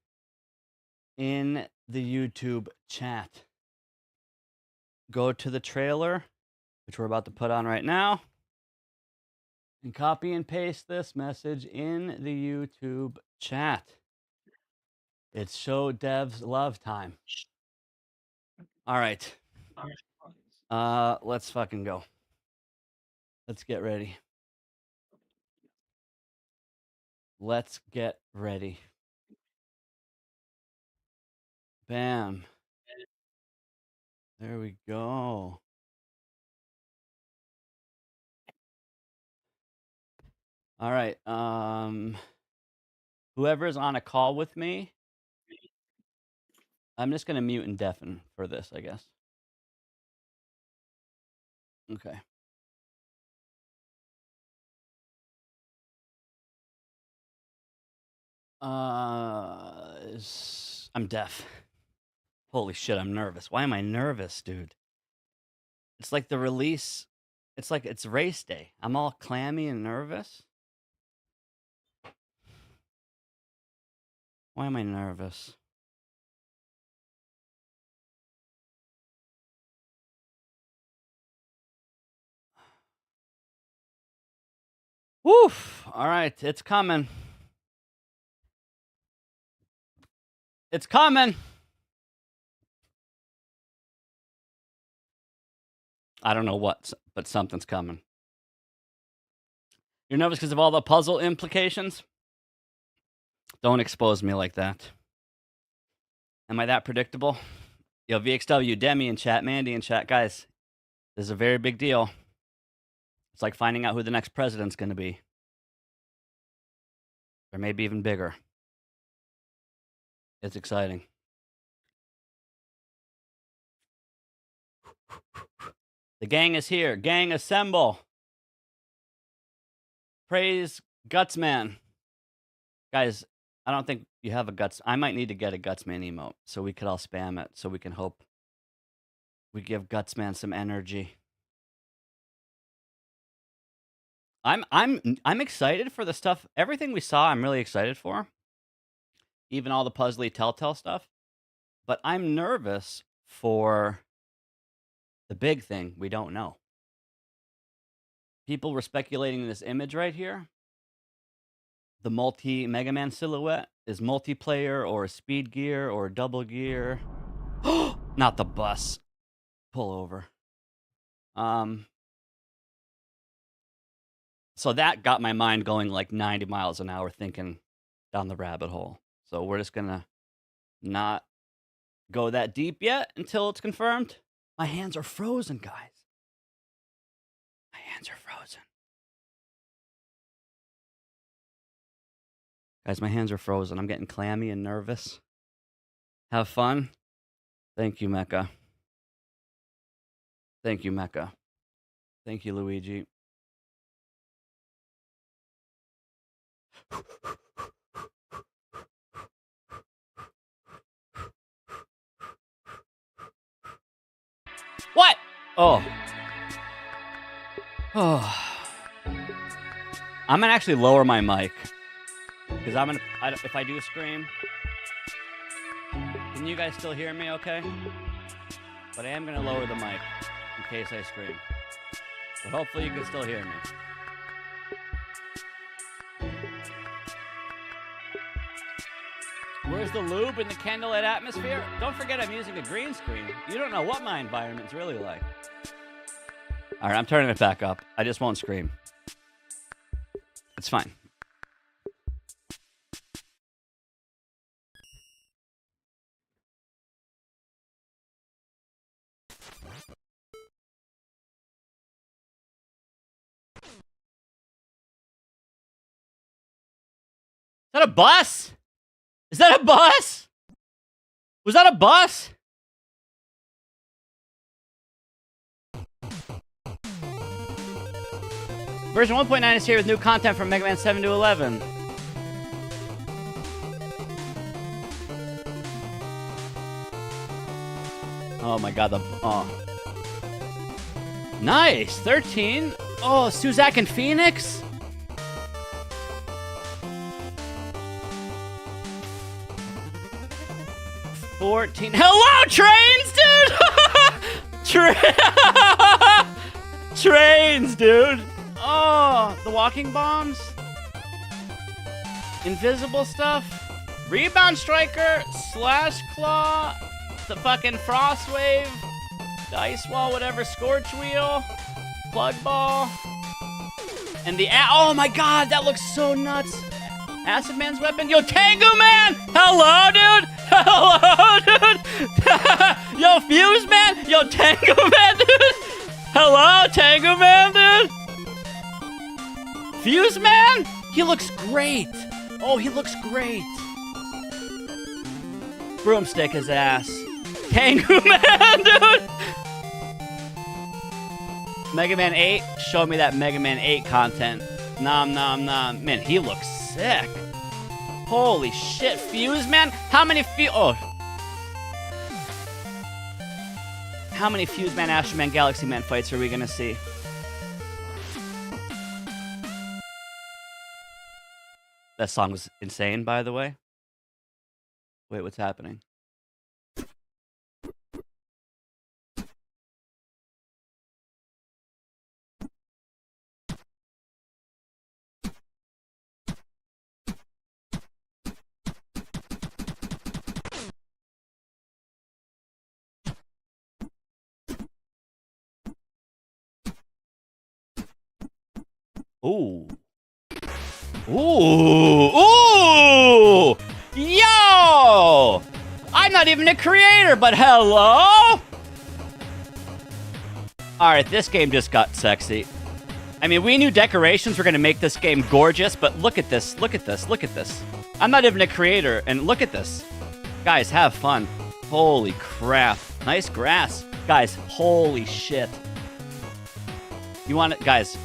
in the YouTube chat. Go to the trailer, which we're about to put on right now, and copy and paste this message in the YouTube chat. It's Show Devs Love time. All right. Let's fucking go. Let's get ready. Let's get ready. Bam. There we go. All right. Whoever's on a call with me, I'm just gonna mute and deafen for this, I guess. Okay. I'm deaf. Holy shit, I'm nervous. Why am I nervous, dude? It's like the release. It's like it's race day. I'm all clammy and nervous. Why am I nervous? Woof. All right, it's coming. It's coming. I don't know what, but something's coming. You're nervous because of all the puzzle implications? Don't expose me like that. Am I that predictable? Yo, VXW, Demi in chat, Mandy in chat. Guys, this is a very big deal. It's like finding out who the next president's going to be. Or maybe even bigger. It's exciting. The gang is here. Gang, assemble. Praise Gutsman. Guys, I don't think you have a Guts. I might need to get a Gutsman emote so we could all spam it so we can hope we give Gutsman some energy. I'm excited for the stuff. Everything we saw, I'm really excited for. Even all the puzzly telltale stuff. But I'm nervous for the big thing we don't know. People were speculating this image right here. The multi-Mega Man silhouette is multiplayer or speed gear or double gear. Not the bus. Pull over. So that got my mind going like 90 miles an hour thinking down the rabbit hole. So we're just going to not go that deep yet until it's confirmed. My hands are frozen, guys. My hands are frozen. Guys, my hands are frozen. I'm getting clammy and nervous. Have fun. Thank you, Mecca. Thank you, Mecca. Thank you, Luigi. What? Oh. Oh. I'm gonna actually lower my mic because if I do scream, can you guys still hear me okay? But I am gonna lower the mic in case I scream. But hopefully you can still hear me. Where's the lube in the candlelit atmosphere? Don't forget I'm using a green screen. You don't know what my environment's really like. All right, I'm turning it back up. I just won't scream. It's fine. Is that a bus? Is that a bus? Was that a bus? Version 1.9 is here with new content from Mega Man 7 to 11. Oh my god, Nice. 13. Oh, Suzak and Phoenix. $14. Hello, trains, dude! Trains, dude. Oh, the walking bombs. Invisible stuff. Rebound striker. Slash claw. The fucking frost wave. The ice wall, whatever. Scorch wheel. Plug ball. And the... Oh, my God. That looks so nuts. Acid Man's weapon. Yo, Tengu Man! Hello, dude! Hello, dude! Yo, Fuse Man! Yo, Tengu Man, dude! Hello, Tengu Man, dude! Fuse Man? He looks great! Oh, he looks great! Broomstick his ass. Tengu Man, dude! Mega Man 8? Show me that Mega Man 8 content. Nom nom nom. Man, he looks sick. Holy shit, Fuse Man? How many How many Fuse Man, Astro Man, Galaxy Man fights are we gonna see? That song was insane, by the way. Wait, what's happening? Ooh. Ooh. Ooh. Yo! I'm not even a creator, but hello? Alright, this game just got sexy. I mean, we knew decorations were going to make this game gorgeous, but look at this. Look at this. Look at this. I'm not even a creator, and look at this. Guys, have fun. Holy crap. Nice grass. Guys, holy shit. You want it? Guys,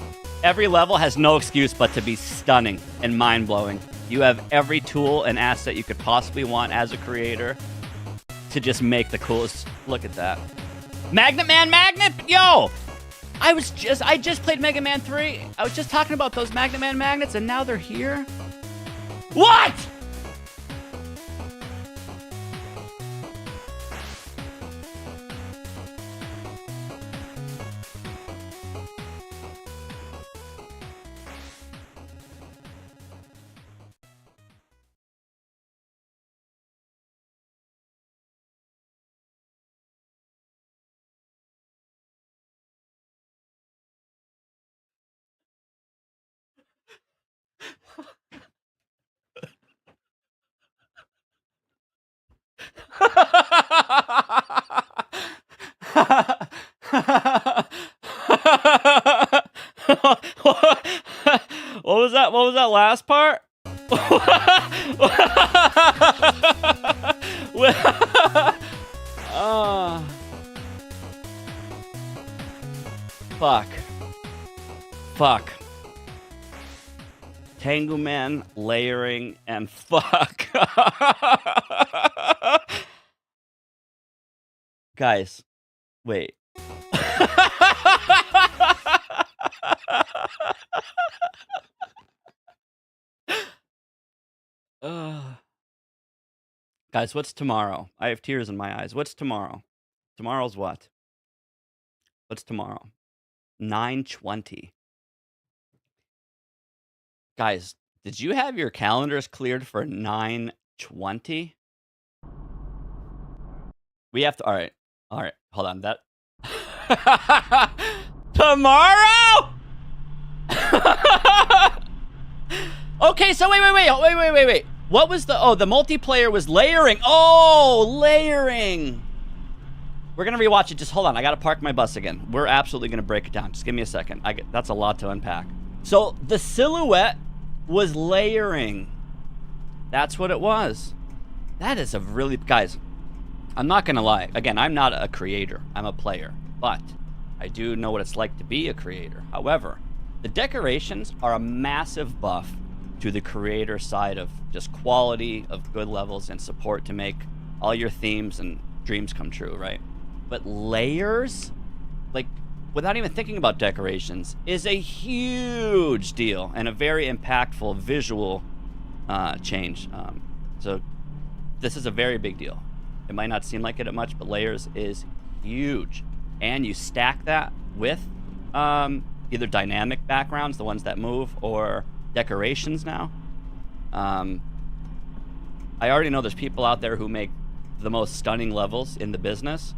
every level has no excuse but to be stunning and mind-blowing. You have every tool and asset you could possibly want as a creator to just make the coolest. Look at that. Magnet Man Magnet? Yo! I just played Mega Man 3. I was just talking about those Magnet Man magnets, and now they're here? What?! What was that? What was that last part? Fuck. Fuck. Tengu Man, layering, and fuck. Guys, wait. Guys, what's tomorrow? I have tears in my eyes. What's tomorrow? Tomorrow's what? What's tomorrow? 9/20. Guys, did you have your calendars cleared for 9/20? We have to. All right. Hold on. That tomorrow. Okay. So wait. What was the? Oh, the multiplayer was layering. Oh, layering. We're gonna rewatch it. Just hold on. I gotta park my bus again. We're absolutely gonna break it down. Just give me a second. That's a lot to unpack. So the silhouette was layering. That's what it was. That is a really... Guys, I'm not gonna lie. Again, I'm not a creator. I'm a player. But I do know what it's like to be a creator. However, the decorations are a massive buff to the creator side of just quality of good levels and support to make all your themes and dreams come true, right? But layers? Like, without even thinking about decorations, is a huge deal and a very impactful visual change. So this is a very big deal. It might not seem like it much, but layers is huge. And you stack that with either dynamic backgrounds, the ones that move, or decorations now. I already know there's people out there who make the most stunning levels in the business.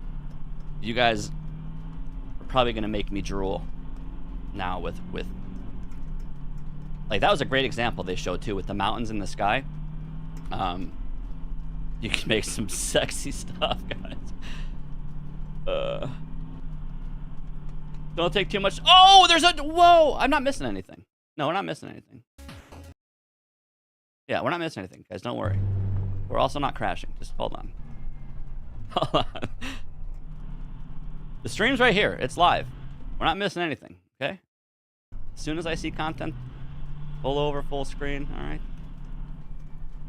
You guys are probably going to make me drool now with like, that was a great example they showed too with the mountains in the sky. You can make some sexy stuff, guys. Don't take too much. Oh, there's a, whoa, I'm not missing anything. No, we're not missing anything. Yeah, we're not missing anything, guys, don't worry. We're also not crashing, just hold on. Hold on. The stream's right here, it's live. We're not missing anything, okay? As soon as I see content, pull over, full screen, all right?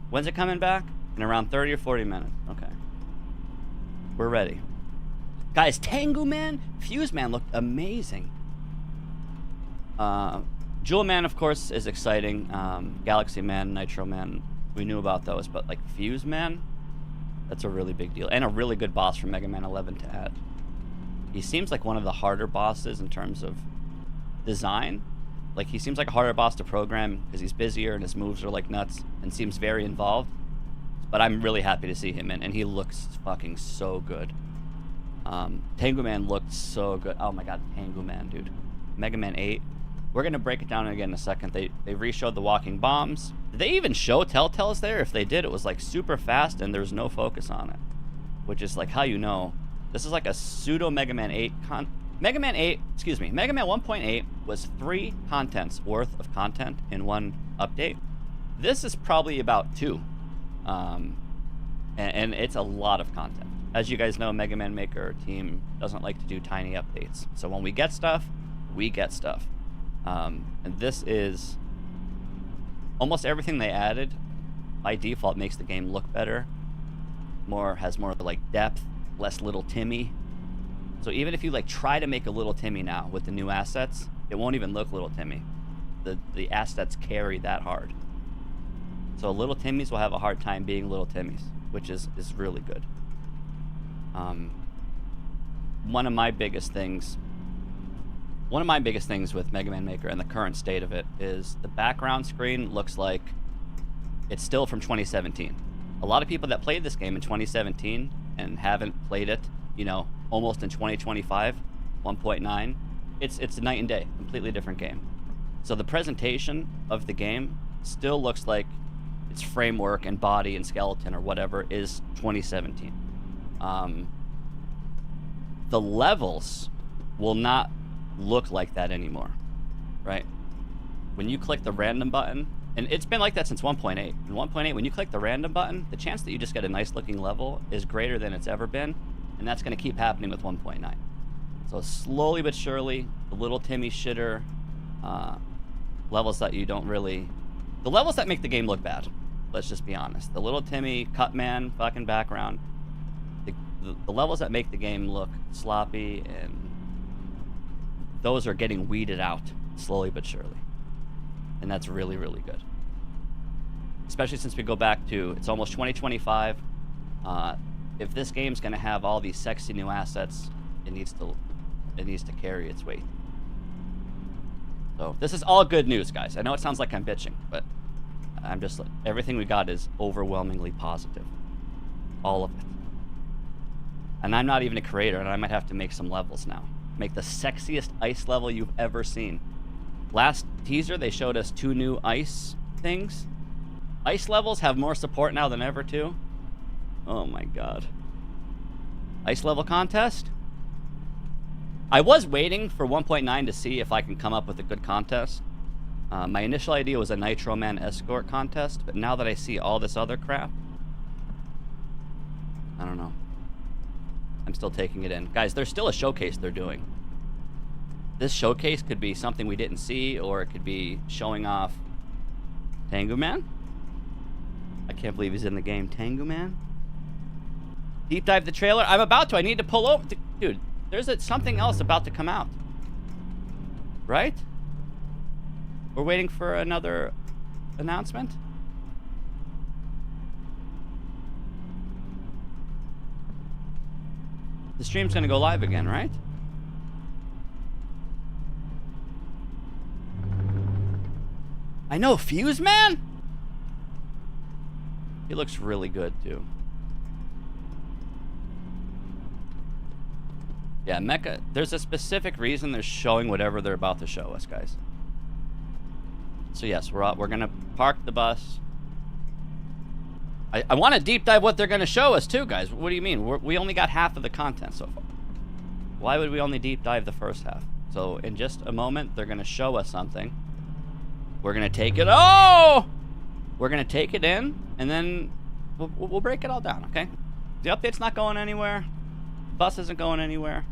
When's it coming back? In around 30 or 40 minutes, okay. We're ready. Guys, Tengu Man, Fuse Man looked amazing. Jewel Man, of course, is exciting. Galaxy Man, Nitro Man, we knew about those, but like Fuse Man, that's a really big deal. And a really good boss for Mega Man 11 to add. He seems like one of the harder bosses in terms of design. Like, he seems like a harder boss to program because he's busier and his moves are like nuts and seems very involved. But I'm really happy to see him in, and he looks fucking so good. Tengu Man looked so good. Oh my god, Tengu Man, dude. Mega Man 8. We're gonna break it down again in a second. They re-showed the walking bombs. Did they even show Telltales there? If they did, it was like super fast and there's no focus on it. Which is like how you know. This is like a pseudo Mega Man 8 Mega Man 1.8 was 3 contents worth of content in one update. This is probably about 2. And it's a lot of content. As you guys know, Mega Man Maker team doesn't like to do tiny updates. So when we get stuff, we get stuff. And this is almost everything they added by default makes the game look better. Has more like depth, less Little Timmy. So even if you like try to make a Little Timmy now with the new assets, it won't even look Little Timmy. The assets carry that hard. So Little Timmys will have a hard time being Little Timmys, which is really good. One of my biggest things with Mega Man Maker and the current state of it is the background screen looks like it's still from 2017. A lot of people that played this game in 2017 and haven't played it, you know, almost in 2025, 1.9, it's a night and day, completely different game. So the presentation of the game still looks like its framework and body and skeleton or whatever is 2017. The levels will not look like that anymore, right? When you click the random button, and it's been like that since 1.8. In 1.8, when you click the random button, the chance that you just get a nice looking level is greater than it's ever been, and that's going to keep happening with 1.9. So slowly but surely, the Little Timmy shitter levels that you don't really... The levels that make the game look bad, let's just be honest. The Little Timmy, Cutman, fucking background. The levels that make the game look sloppy, and those are getting weeded out slowly but surely. And that's really, really good. Especially since we go back to, it's almost 2025. If this game's going to have all these sexy new assets, it needs to carry its weight. So this is all good news, guys. I know it sounds like I'm bitching, but I'm just like, everything we got is overwhelmingly positive. All of it. And I'm not even a creator, and I might have to make some levels now. Make the sexiest ice level you've ever seen. Last teaser, they showed us 2 new ice things. Ice levels have more support now than ever, too. Oh my god. Ice level contest? I was waiting for 1.9 to see if I can come up with a good contest. My initial idea was a Nitro Man escort contest, but now that I see all this other crap, I don't know. I'm still taking it in. Guys, there's still a showcase they're doing. This showcase could be something we didn't see, or it could be showing off Tengu Man. I can't believe he's in the game. Tengu Man? Deep dive the trailer? I'm about to. I need to pull over. Dude, there's something else about to come out. right? We're waiting for another announcement. The stream's gonna go live again, right? I know, Fuse Man? He looks really good, too. Yeah, Mecha, there's a specific reason they're showing whatever they're about to show us, guys. So yes, we're gonna park the bus. I want to deep dive what they're gonna show us, too, guys. What do you mean? We only got half of the content so far. Why would we only deep dive the first half? So in just a moment, they're gonna show us something. We're gonna take it. Oh! We're gonna take it in, and then we'll break it all down. Okay? The update's not going anywhere. The bus isn't going anywhere.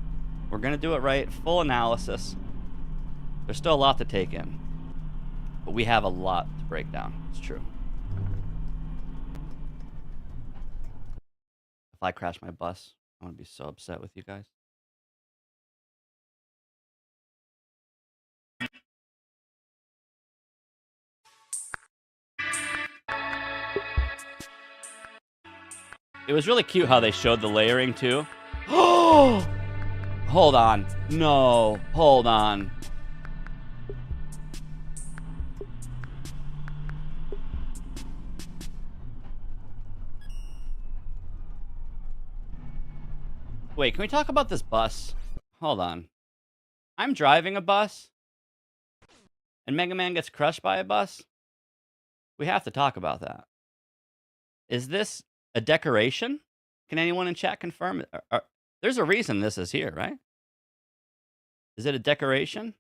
We're gonna do it right. Full analysis. There's still a lot to take in, but we have a lot to break down. It's true. If I crash my bus, I'm gonna be so upset with you guys. It was really cute how they showed the layering too. Oh! Hold on. No. Hold on. Wait, can we talk about this bus? Hold on. I'm driving a bus, and Mega Man gets crushed by a bus? We have to talk about that. Is this a decoration? Can anyone in chat confirm it? There's a reason this is here, right? Is it a decoration?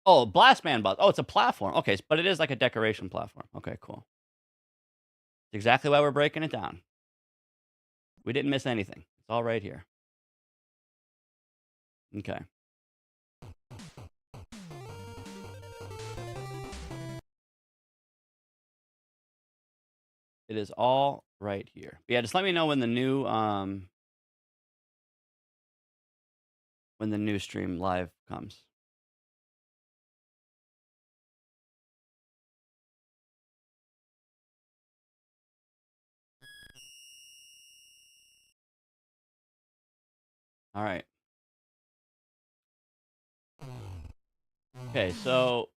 Oh, Blastman bus. Oh, it's a platform. Okay, but it is like a decoration platform. Okay, cool. Exactly why we're breaking it down. We didn't miss anything. It's all right here. Okay. It is all right here. But yeah, just let me know when the new stream live comes. All right. Okay, so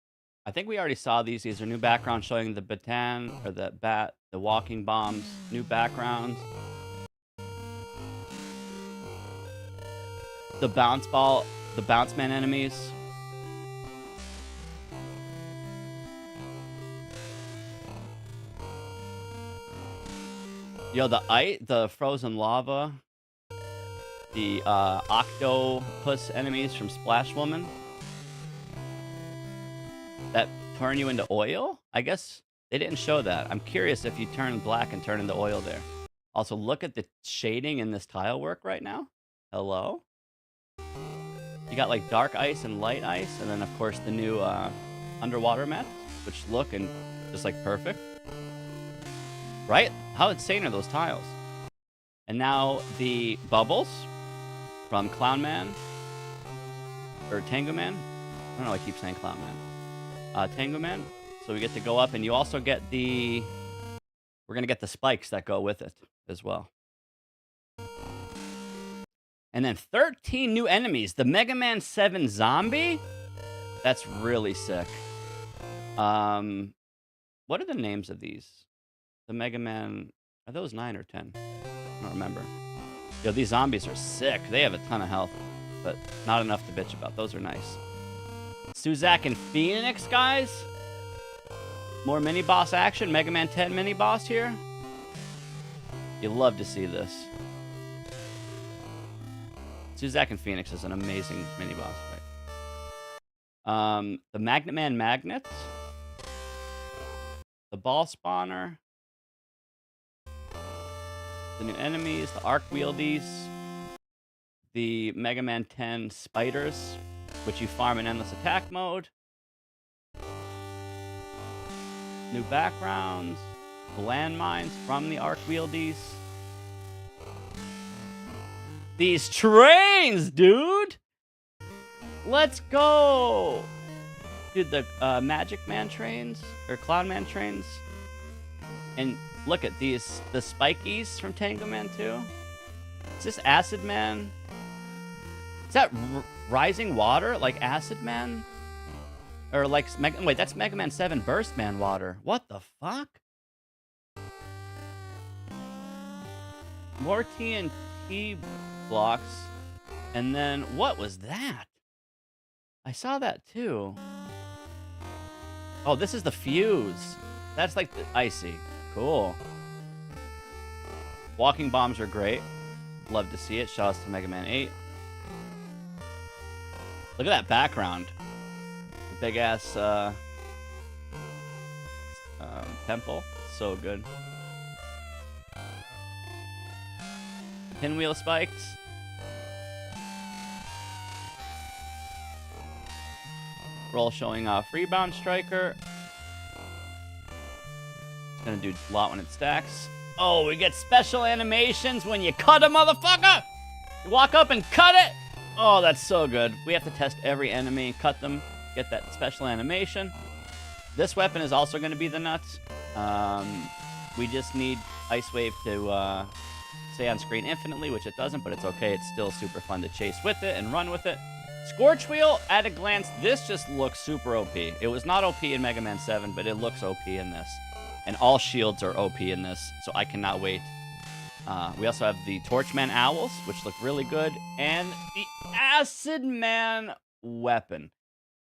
I think we already saw these. These are new backgrounds showing the baton or the bat, the walking bombs, new backgrounds. The bounce ball, the bounce man enemies. Yo, the frozen lava. The octopus enemies from Splash Woman that turn you into oil? I guess they didn't show that. I'm curious if you turn black and turn into oil there. Also, look at the shading in this tile work right now. Hello? You got like dark ice and light ice, and then of course the new underwater mats, which look and just like perfect. Right? How insane are those tiles? And now the bubbles from Clown Man or Tango Man. I don't know, I keep saying Clown Man. Tango Man. So we get to go up, and you also get we're gonna get the spikes that go with it as well. And then 13 new enemies. The Mega Man 7 zombie? That's really sick. What are the names of these? The Mega Man, are those 9 or 10? I don't remember. Yo, these zombies are sick. They have a ton of health, but not enough to bitch about. Those are nice. Suzak and Phoenix, guys. More mini-boss action. Mega Man 10 mini-boss here. You love to see this. Suzak and Phoenix is an amazing mini-boss fight. The Magnet Man magnets. The ball spawner. The new enemies, the arc wieldies, the Mega Man 10 spiders, which you farm in endless attack mode. New backgrounds, landmines from the arc wieldies. these trains, dude. Let's go. Dude, the Magic Man trains, or Clown Man trains. And look at these, the spikies from Tango Man 2. Is this Acid Man? Is that Rising Water, like Acid Man? Or like, wait, that's Mega Man 7 Burst Man Water. What the fuck? More TNT blocks. And then, what was that? I saw that too. Oh, this is the fuse. That's like the icy. Cool. Walking bombs are great. Love to see it. Shout out to Mega Man 8. Look at that background. The big ass temple. So good. Pinwheel spikes. Roll showing off Rebound Striker. It's gonna do a lot when it stacks. Oh, we get special animations when you cut a motherfucker! You walk up and cut it! Oh, that's so good. We have to test every enemy, cut them, get that special animation. This weapon is also gonna be the nuts. We just need Ice Wave to stay on screen infinitely, which it doesn't, but it's okay. It's still super fun to chase with it and run with it. Scorch Wheel, at a glance, this just looks super OP. It was not OP in Mega Man 7, but it looks OP in this. And all shields are OP in this, so I cannot wait. We also have the Torchman Owls, which look really good, and the Acid Man weapon.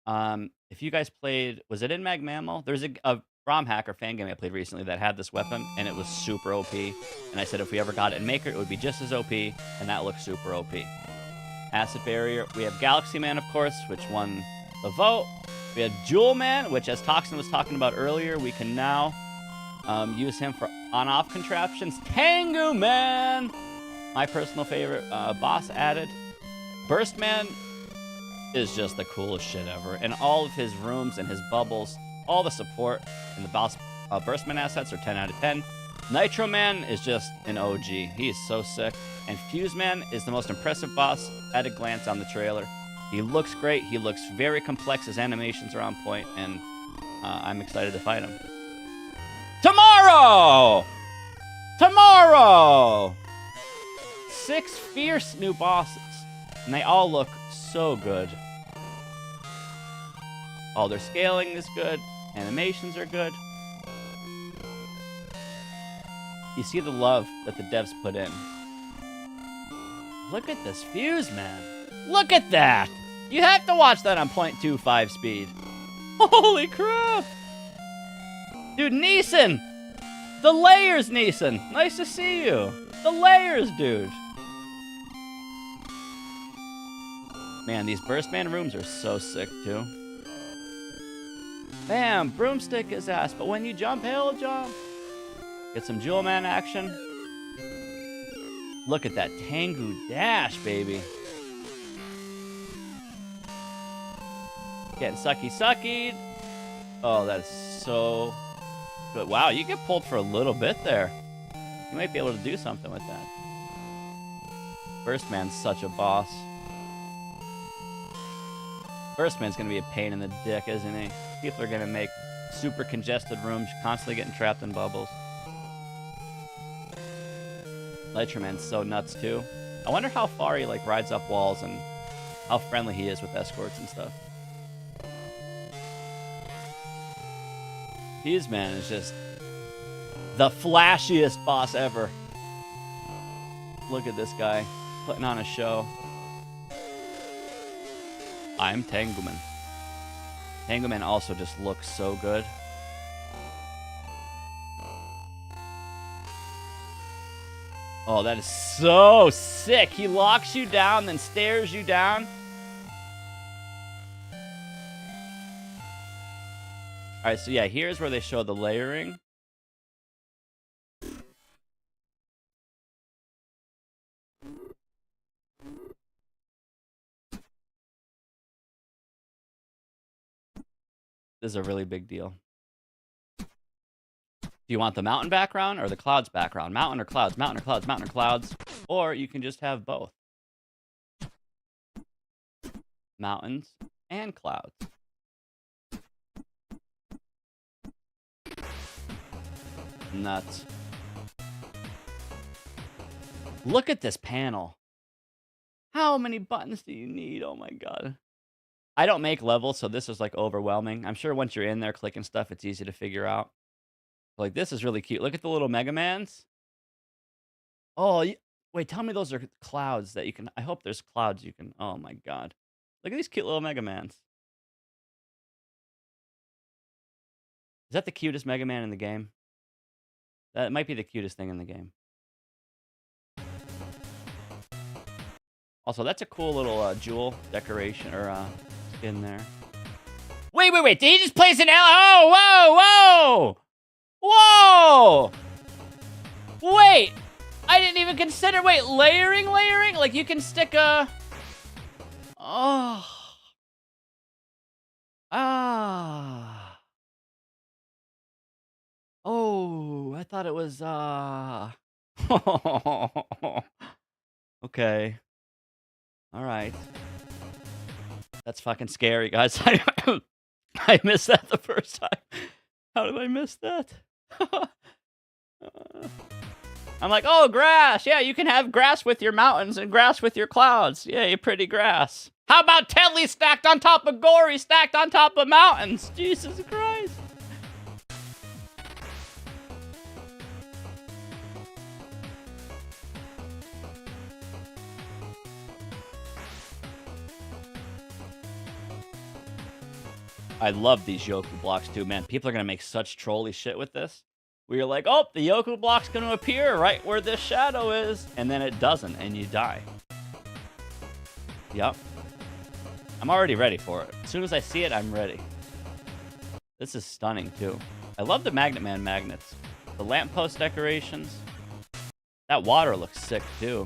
If you guys played, was it in Mag Mammal? There's a ROM hacker fan game I played recently that had this weapon, and it was super OP. And I said if we ever got it in Maker, it would be just as OP, and that looks super OP. Acid Barrier. We have Galaxy Man, of course, which won the vote. We have Jewel Man, which, as Toxin was talking about earlier, we can now use him for on-off contraptions. Tengu Man! My personal favorite boss added. Burst Man is just the coolest shit ever. And all of his rooms and his bubbles, all the support and the boss Burst Man assets are 10 out of 10. Nitro Man is just an OG. He is so sick. And Fuse Man is the most impressive boss at a glance on the trailer. He looks great. He looks very complex. His animations are on point, and I'm excited to fight him. Tomorrow! Tomorrow! 6 fierce new bosses, and they all look so good. All their scaling is good. Animations are good. You see the love that the devs put in. Look at this Fuse Man. Look at that! You have to watch that on 0.25 speed. Holy crap! Dude, Neeson! The layers, Neeson! Nice to see you! The layers, dude! Man, these Burst Man rooms are so sick, too. Bam! Broomstick his ass, but when you jump, he'll jump! Get some Jewel Man action. Look at that Tengu dash, baby. Getting sucky-suckied. Oh, that is so good. Wow, you get pulled for a little bit there. You might be able to do something with that. Burst Man's such a boss. Burst Man's gonna be a pain in the dick, isn't he? People are gonna make super congested rooms, constantly getting trapped in bubbles. Nitro Man's so nuts too. I wonder how far he like rides up walls and how friendly he is with escorts and stuff. Fuse Man is just the flashiest boss ever. Look at this guy putting on a show. I'm Tengu Man. Tengu Man also just looks so good. Oh, that is so sick. He locks you down, then stares you down. All right, so yeah, here's where they show the layering. This is a really big deal. Do you want the mountain background or the clouds background? Mountain or clouds, mountain or clouds, mountain or clouds. Or you can just have both. mountains, and clouds. Nuts. Look at this panel. How many buttons do you need? Oh my god. I don't make levels, so this is like overwhelming. I'm sure once you're in there clicking stuff, it's easy to figure out. Like, this is really cute. Look at the little Mega Mans. Oh, wait, tell me those are clouds that you can... I hope there's clouds you can... Oh my god. Look at these cute little Mega Mans. Is that the cutest Mega Man in the game? That might be the cutest thing in the game. Also, that's a cool little jewel decoration or skin there. Wait. Did he just place an L? Oh, whoa! Wait! I didn't even consider... Wait, layering? Like, you can stick a... Oh. Ah. Oh, I thought it was, Okay. Alright. That's fucking scary, guys. I missed that the first time. How did I miss that? I'm like, oh, grass. Yeah, you can have grass with your mountains and grass with your clouds. Yay, pretty grass. How about Tedley stacked on top of Gory, stacked on top of mountains? Jesus Christ. I love these Yoku blocks too, man. People are going to make such trolly shit with this. We are like, oh, the Yoku block's going to appear right where this shadow is. And then it doesn't, and you die. Yep. I'm already ready for it. As soon as I see it, I'm ready. This is stunning, too. I love the Magnet Man magnets. The lamppost decorations. That water looks sick, too.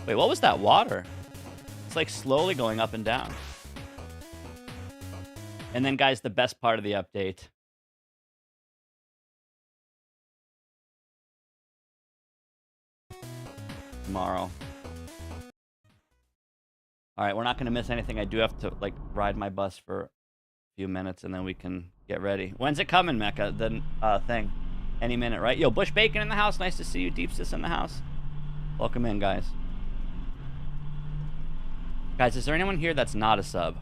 Wait, what was that water? It's like slowly going up and down. And then, guys, the best part of the update. Tomorrow. All right, we're not going to miss anything. I do have to, like, ride my bus for a few minutes, and then we can get ready. When's it coming, Mecca? The thing. Any minute, right? Yo, Bush Bacon in the house. Nice to see you. Deep Sis in the house. Welcome in, guys. Guys, is there anyone here that's not a sub?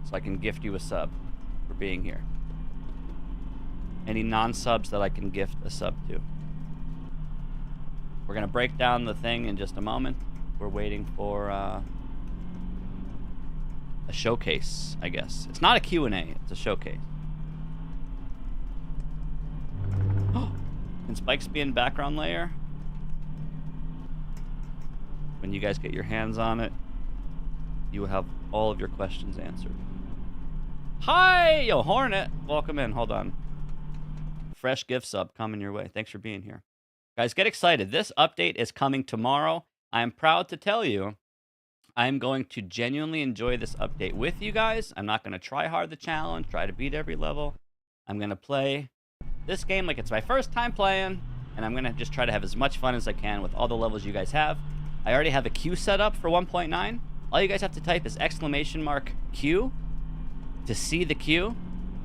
So I can gift you a sub for being here. Any non-subs that I can gift a sub to. We're going to break down the thing in just a moment. We're waiting for a showcase, I guess. It's not a Q&A, it's a showcase. Can Spikes be in background layer? When you guys get your hands on it, you will have all of your questions answered. Hi! Yo, Hornet! Welcome in. Hold on. Fresh gift sub coming your way. Thanks for being here. Guys, get excited. This update is coming tomorrow. I am proud to tell you I'm going to genuinely enjoy this update with you guys. I'm not going to try hard the challenge, try to beat every level. I'm going to play this game like it's my first time playing, and I'm going to just try to have as much fun as I can with all the levels you guys have. I already have a queue set up for 1.9. All you guys have to type is !Q to see the queue,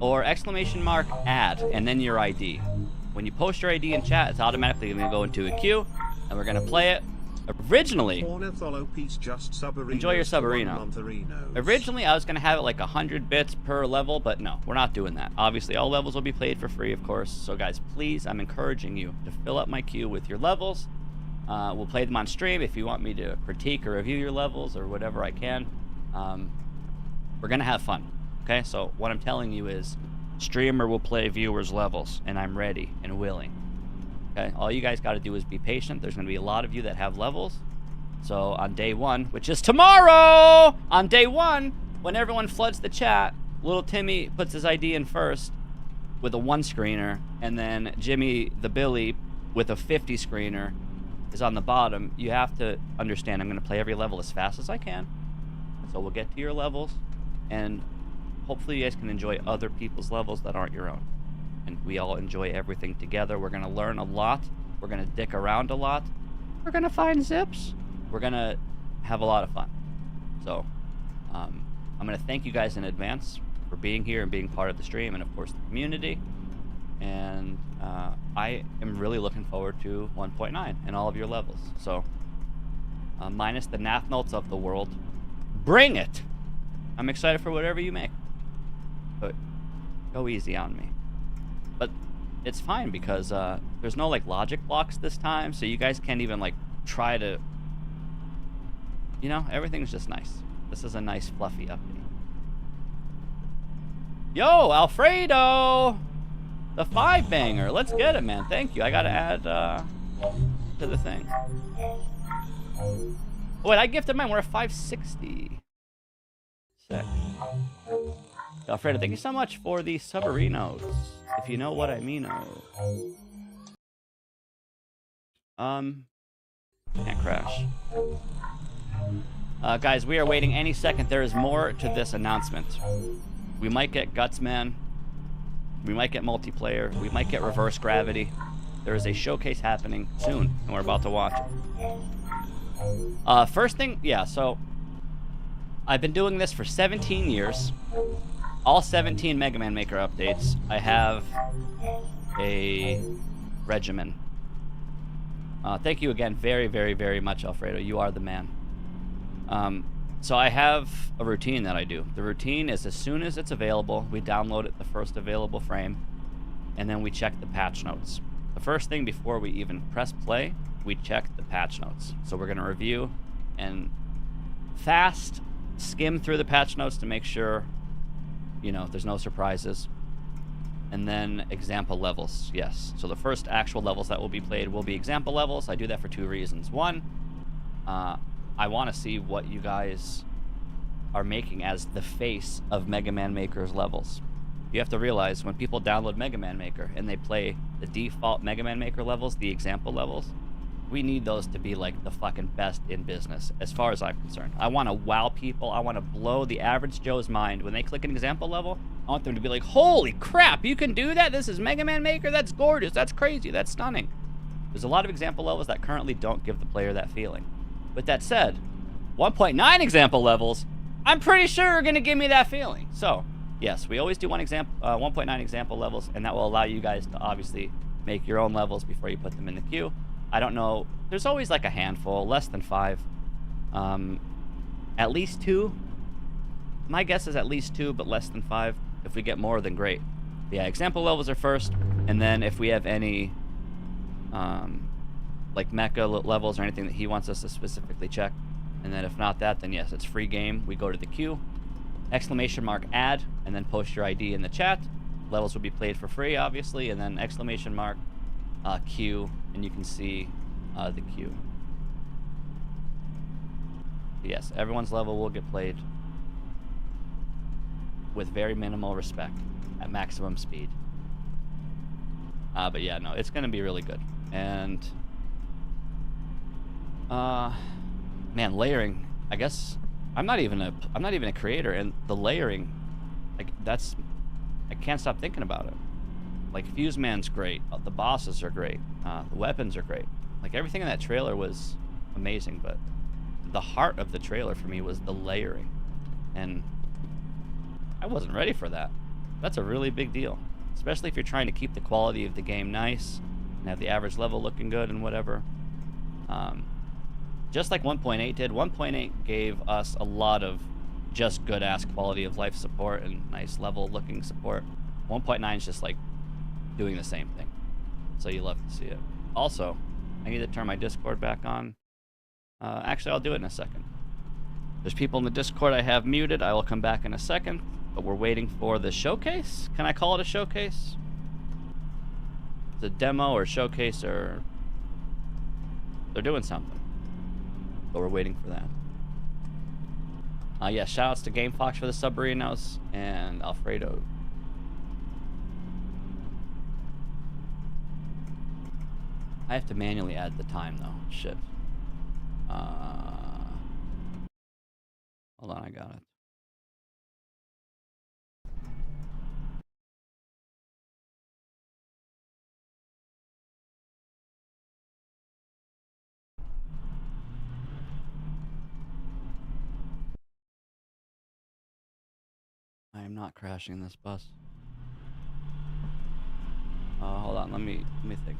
or !add, and then your ID. When you post your ID in chat, it's automatically going to go into a queue, and we're going to play it. Originally, enjoy your subarino. Originally, I was going to have it like 100 bits per level, but no, we're not doing that. Obviously, all levels will be played for free, of course. So guys, please, I'm encouraging you to fill up my queue with your levels. We'll play them on stream if you want me to critique or review your levels or whatever I can. We're going to have fun, okay? So what I'm telling you is streamer will play viewers' levels, and I'm ready and willing. Okay, all you guys got to do is be patient. There's going to be a lot of you that have levels. So on day one, which is tomorrow, on day one, when everyone floods the chat, little Timmy puts his ID in first with a 1-screener, and then Jimmy the Billy with a 50 screener is on the bottom. You have to understand I'm going to play every level as fast as I can. So we'll get to your levels, and hopefully you guys can enjoy other people's levels that aren't your own. And we all enjoy everything together. We're going to learn a lot. We're going to dick around a lot. We're going to find zips. We're going to have a lot of fun. So I'm going to thank you guys in advance for being here and being part of the stream, and of course the community. And I am really looking forward to 1.9 and all of your levels. So, minus the nath notes of the world, bring it! I'm excited for whatever you make. But go easy on me. But it's fine because there's no like logic blocks this time, so you guys can't even like try to, you know, everything's just nice. This is a nice fluffy update. Yo, Alfredo! The 5-banger. Let's get it, man. Thank you. I gotta add to the thing. Oh, wait, I gifted mine. We're at 560. Sick. Alfredo, thank you so much for the subarinos. If you know what I mean. Can't crash. Guys, we are waiting any second. There is more to this announcement. We might get Gutsman. We might get multiplayer. We might get reverse gravity. There is a showcase happening soon, and we're about to watch it. First thing, yeah, so I've been doing this for 17 years. All 17 Mega Man Maker updates, I have a regimen. Thank you again very, very, very much, Alfredo. You are the man. So I have a routine that I do. The routine is as soon as it's available, we download it the first available frame, and then we check the patch notes. The first thing before we even press play, we check the patch notes. So we're going to review and fast skim through the patch notes to make sure, you know, there's no surprises. And then example levels, yes. So the first actual levels that will be played will be example levels. I do that for two reasons. One, I want to see what you guys are making as the face of Mega Man Maker's levels. You have to realize when people download Mega Man Maker and they play the default Mega Man Maker levels, the example levels, we need those to be like the fucking best in business as far as I'm concerned. I want to wow people. I want to blow the average Joe's mind. When they click an example level, I want them to be like, holy crap, you can do that? This is Mega Man Maker? That's gorgeous. That's crazy. That's stunning. There's a lot of example levels that currently don't give the player that feeling. With that said, 1.9 example levels, I'm pretty sure are going to give me that feeling. So, yes, we always do 1.9 example levels, and that will allow you guys to obviously make your own levels before you put them in the queue. I don't know. There's always like a handful, less than 5. At least 2. My guess is at least 2, but less than 5. If we get more, then great. But yeah, example levels are first, and then if we have any like mecha levels or anything that he wants us to specifically check, and then if not that, then yes, it's free game. We go to the queue, exclamation mark add, and then post your ID in the chat. Levels will be played for free, obviously, and then exclamation mark queue, and you can see the queue. Yes, everyone's level will get played with very minimal respect at maximum speed. But yeah, no, it's gonna be really good. And man, layering, I guess I'm not even a creator, and the layering, like, that's, I can't stop thinking about it. Like, Fuse Man's great, the bosses are great, the weapons are great. Like, everything in that trailer was amazing, but the heart of the trailer for me was the layering, and I wasn't ready for that. That's a really big deal, especially if you're trying to keep the quality of the game nice and have the average level looking good and whatever. Just like 1.8 did, 1.8 gave us a lot of just good-ass quality of life support and nice level-looking support. 1.9 is just like doing the same thing, so you love to see it. Also, I need to turn my Discord back on. Actually, I'll do it in a second. There's people in the Discord I have muted. I will come back in a second, but we're waiting for the showcase. Can I call it a showcase? It's a demo or showcase, or they're doing something, but we're waiting for that. Yeah, shoutouts to Game Fox for the submarinos and Alfredo. I have to manually add the time though. Shit. Hold on, I got it. I'm not crashing this bus. Hold on, let me think.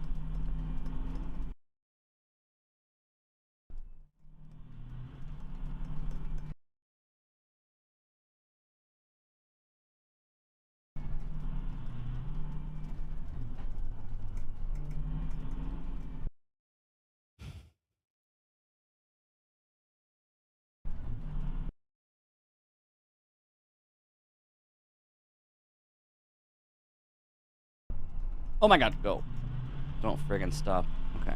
Oh my god, go. Don't friggin' stop. Okay.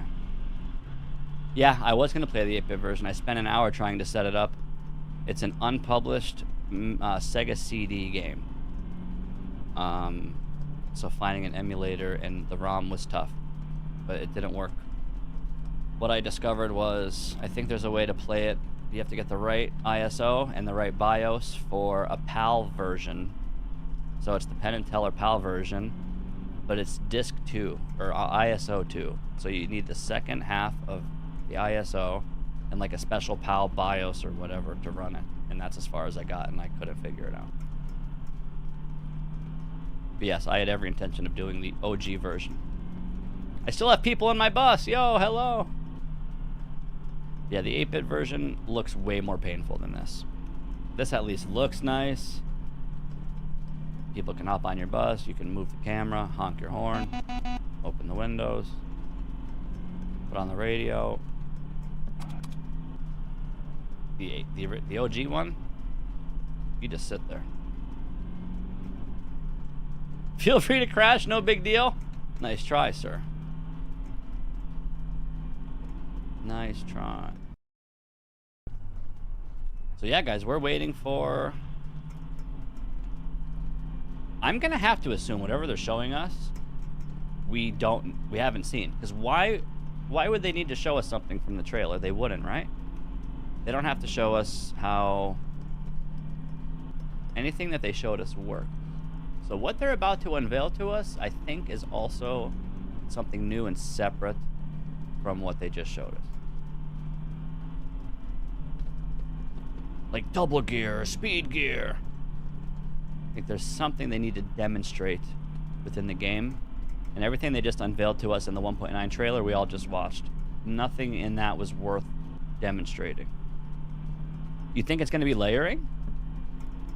Yeah, I was going to play the 8-bit version. I spent an hour trying to set it up. It's an unpublished Sega CD game. So finding an emulator and the ROM was tough, but it didn't work. What I discovered was, I think there's a way to play it. You have to get the right ISO and the right BIOS for a PAL version. So it's the Penn and Teller PAL version, but it's disc 2 or ISO 2. So you need the second half of the ISO and like a special PAL BIOS or whatever to run it. And that's as far as I got, and I couldn't figure it out. But yes, I had every intention of doing the OG version. I still have people in my bus. Yo, hello. Yeah, the 8-bit version looks way more painful than this. This at least looks nice. People can hop on your bus. You can move the camera, honk your horn, open the windows, put on the radio. The OG one, you just sit there. Feel free to crash, no big deal. Nice try, sir. Nice try. So yeah, guys, we're waiting for... I'm gonna have to assume whatever they're showing us, we haven't seen. Because why would they need to show us something from the trailer? They wouldn't, right? They don't have to show us how anything that they showed us worked. So what they're about to unveil to us, I think, is also something new and separate from what they just showed us. Like double gear or speed gear. I think there's something they need to demonstrate within the game. And everything they just unveiled to us in the 1.9 trailer we all just watched. Nothing in that was worth demonstrating. You think it's going to be layering?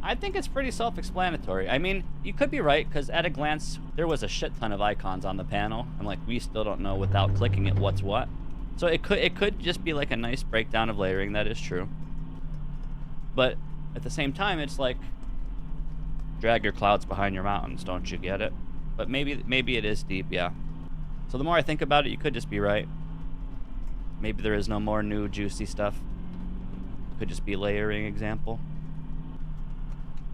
I think it's pretty self-explanatory. I mean, you could be right, because at a glance, there was a shit ton of icons on the panel. And like, we still don't know without clicking it what's what. So it could just be like a nice breakdown of layering, that is true. But at the same time, it's like, drag your clouds behind your mountains, don't you get it? But maybe it is deep, yeah. So the more I think about it, you could just be right. Maybe there is no more new juicy stuff. Could just be a layering example.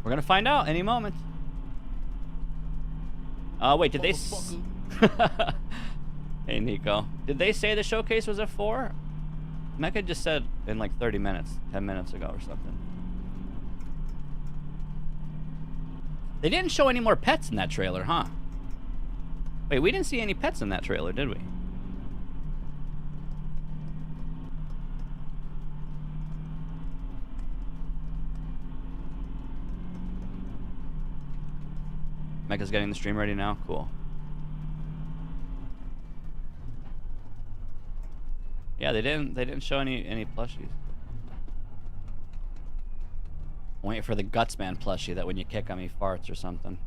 We're gonna find out any moment. Wait, did they... Hey, Nico. Did they say the showcase was at 4? Mecca just said in like 30 minutes, 10 minutes ago or something. They didn't show any more pets in that trailer, huh? Wait, we didn't see any pets in that trailer, did we? Mecca's getting the stream ready now? Cool. Yeah, they didn't show any plushies. I'm waiting for the Gutsman plushie that when you kick him he farts or something.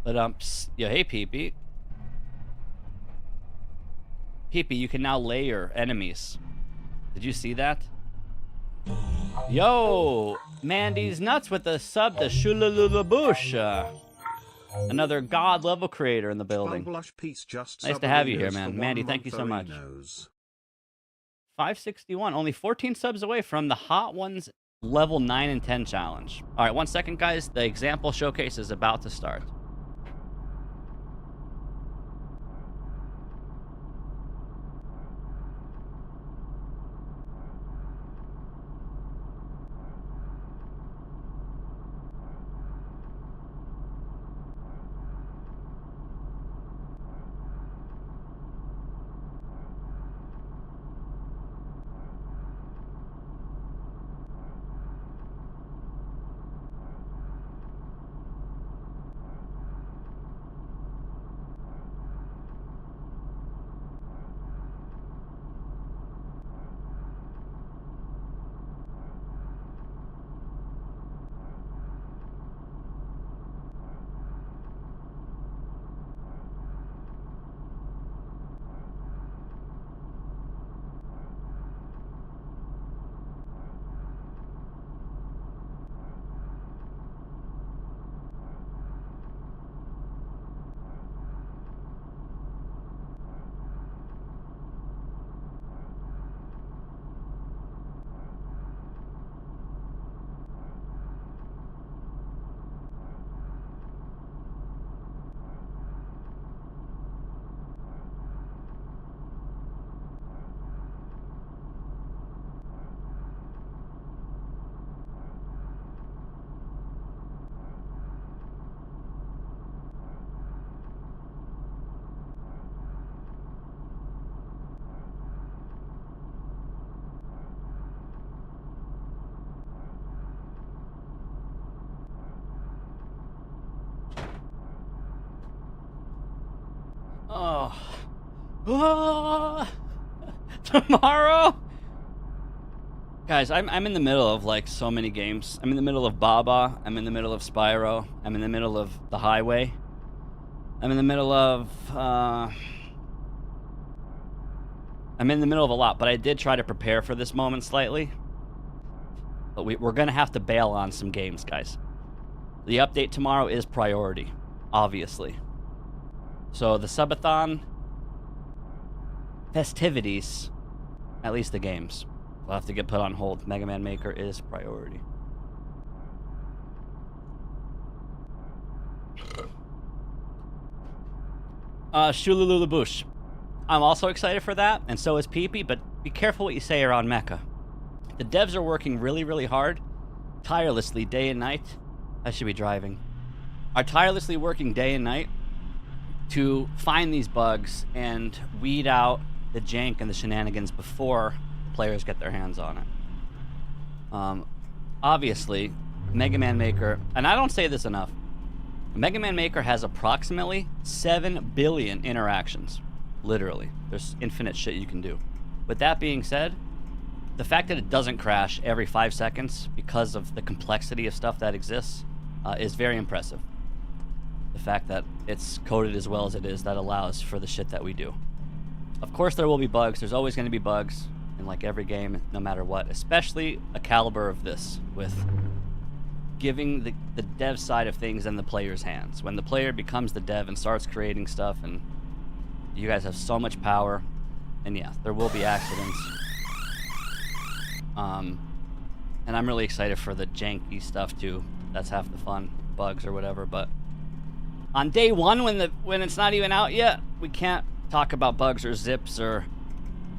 But yeah, hey Peepee. Peepee, you can now layer enemies. Did you see that? Yo, Mandy's nuts with the sub to Shulululaboosh. Another god level creator in the building. Nice to have you here, man. Mandy, thank you so much. 561, only 14 subs away from the Hot Ones level 9 and 10 challenge. All right, 1 second, guys. The example showcase is about to start. Ah! Tomorrow? Guys, I'm in the middle of like so many games. I'm in the middle of Baba. I'm in the middle of Spyro. I'm in the middle of The Highway. I'm in the middle of I'm in the middle of a lot, but I did try to prepare for this moment slightly. But we're gonna have to bail on some games, guys. The update tomorrow is priority, obviously. So the subathon festivities, at least the games, will have to get put on hold. Mega Man Maker is priority. Shulululubush. I'm also excited for that, and so is Peepee, but be careful what you say around Mecha. The devs are working really, really hard, tirelessly, day and night. I should be driving. Are tirelessly working day and night to find these bugs and weed out the jank and the shenanigans before players get their hands on it. Obviously, Mega Man Maker, and I don't say this enough, Mega Man Maker has approximately 7 billion interactions. Literally. There's infinite shit you can do. With that being said, the fact that it doesn't crash every 5 seconds because of the complexity of stuff that exists is very impressive. The fact that it's coded as well as it is, that allows for the shit that we do. Of course there will be bugs. There's always going to be bugs in like every game, no matter what. Especially a caliber of this, with giving the dev side of things in the player's hands. When the player becomes the dev and starts creating stuff, and you guys have so much power, and yeah, there will be accidents. And I'm really excited for the janky stuff too. That's half the fun, bugs or whatever. But on day one, when it's not even out yet, we can't talk about bugs or zips or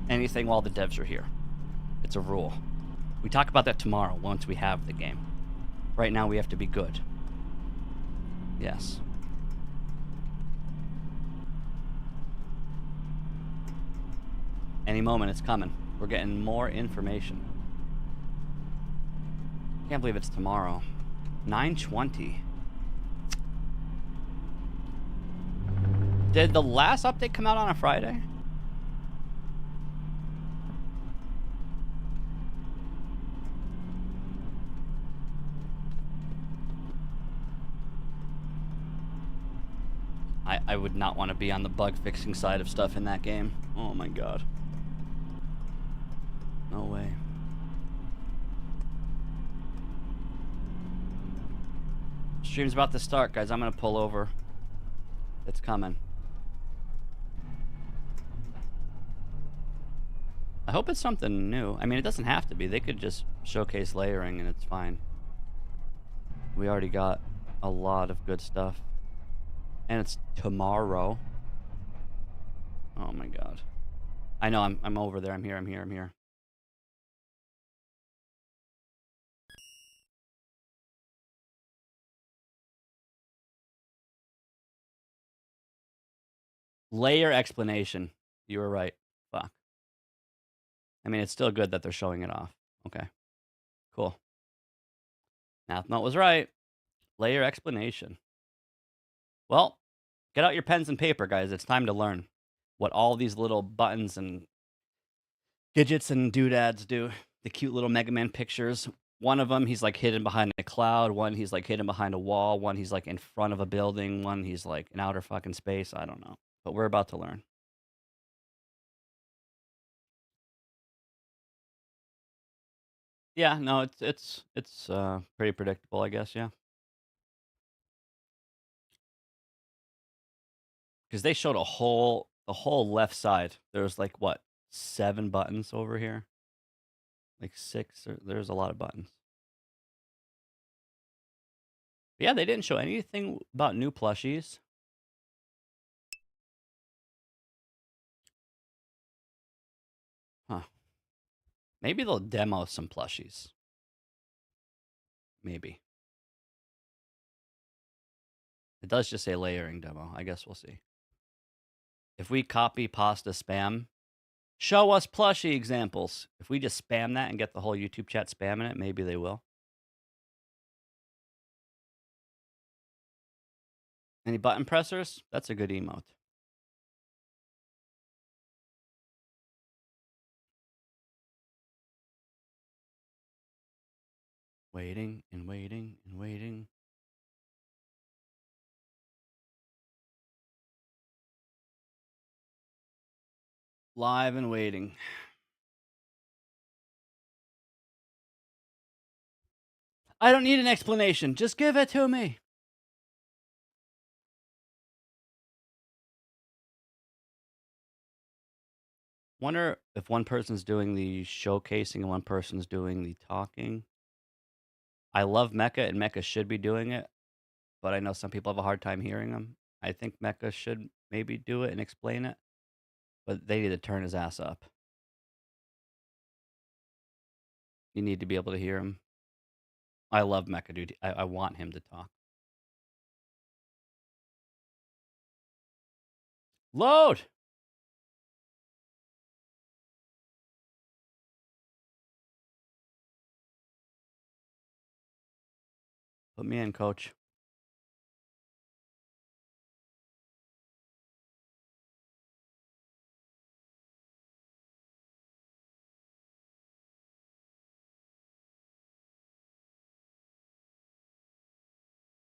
anything while the devs are here. It's a rule. We talk about that tomorrow once we have the game. Right now we have to be good. Yes. Any moment it's coming. We're getting more information. Can't believe it's tomorrow. 9:20. Did the last update come out on a Friday? I would not want to be on the bug fixing side of stuff in that game. Oh my god. No way. Stream's about to start, guys. I'm gonna pull over. It's coming. I hope it's something new. I mean, it doesn't have to be. They could just showcase layering and it's fine. We already got a lot of good stuff. And it's tomorrow. Oh my god. I know, I'm over there. I'm here. Layer explanation. You were right. Fuck. I mean, it's still good that they're showing it off. Okay. Cool. Mathmelt was right. Layer explanation. Well, get out your pens and paper, guys. It's time to learn what all these little buttons and gadgets and doodads do. The cute little Mega Man pictures. One of them, he's like hidden behind a cloud. One, he's like hidden behind a wall. One, he's like in front of a building. One, he's like in outer fucking space. I don't know. But we're about to learn. Yeah, no, it's pretty predictable, I guess, yeah. Because they showed the whole left side. There was like what, 7 buttons over here? Like 6, or there's a lot of buttons. But yeah, they didn't show anything about new plushies. Huh. Maybe they'll demo some plushies. Maybe. It does just say layering demo. I guess we'll see. If we copy pasta spam, show us plushie examples. If we just spam that and get the whole YouTube chat spamming it, maybe they will. Any button pressers? That's a good emote. Waiting and waiting and waiting. Live and waiting. I don't need an explanation. Just give it to me. Wonder if one person's doing the showcasing and one person's doing the talking. I love Mecha, and Mecha should be doing it, but I know some people have a hard time hearing him. I think Mecha should maybe do it and explain it, but they need to turn his ass up. You need to be able to hear him. I love Mecha, dude. I want him to talk. Load! Put me in, coach.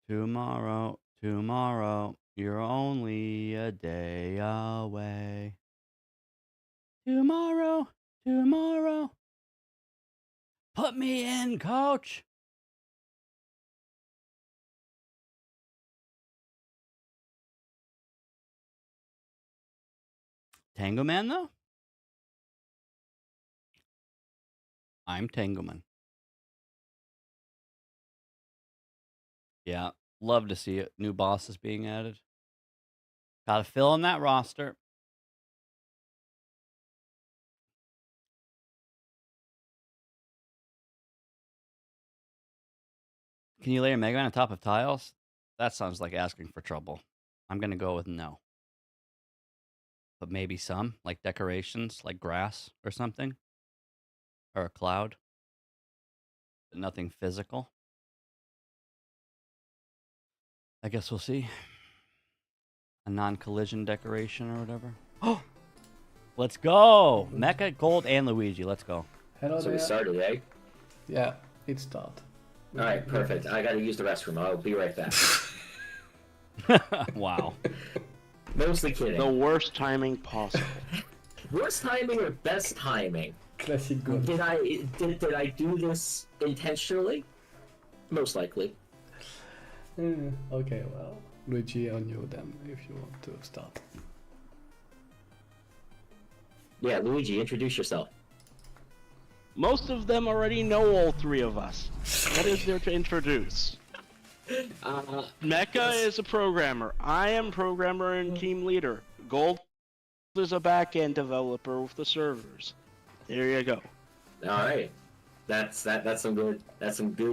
Tomorrow, tomorrow, you're only a day away. Tomorrow, tomorrow. Put me in, coach. Tango Man, though? I'm Tango Man. Yeah, love to see it. New bosses being added. Gotta fill in that roster. Can you lay a Mega Man on top of tiles? That sounds like asking for trouble. I'm gonna go with no. But maybe some, like decorations, like grass or something. Or a cloud. But nothing physical. I guess we'll see. A non-collision decoration or whatever. Oh! Let's go! Mecha, Gold, and Luigi. Let's go. Hello So there. we started, eh? Yeah, it started. Alright, perfect. I gotta use the restroom. I'll be right back. Wow. Mostly kidding. The worst timing possible. Worst timing or best timing? Classic good. Did I do this intentionally? Most likely. Okay, well, Luigi on you then, if you want to start. Yeah, Luigi, introduce yourself. Most of them already know all three of us. What is there to introduce? Mecha is a programmer. I am programmer and team leader. Gold is a back-end developer with the servers. There you go. Alright. That's some good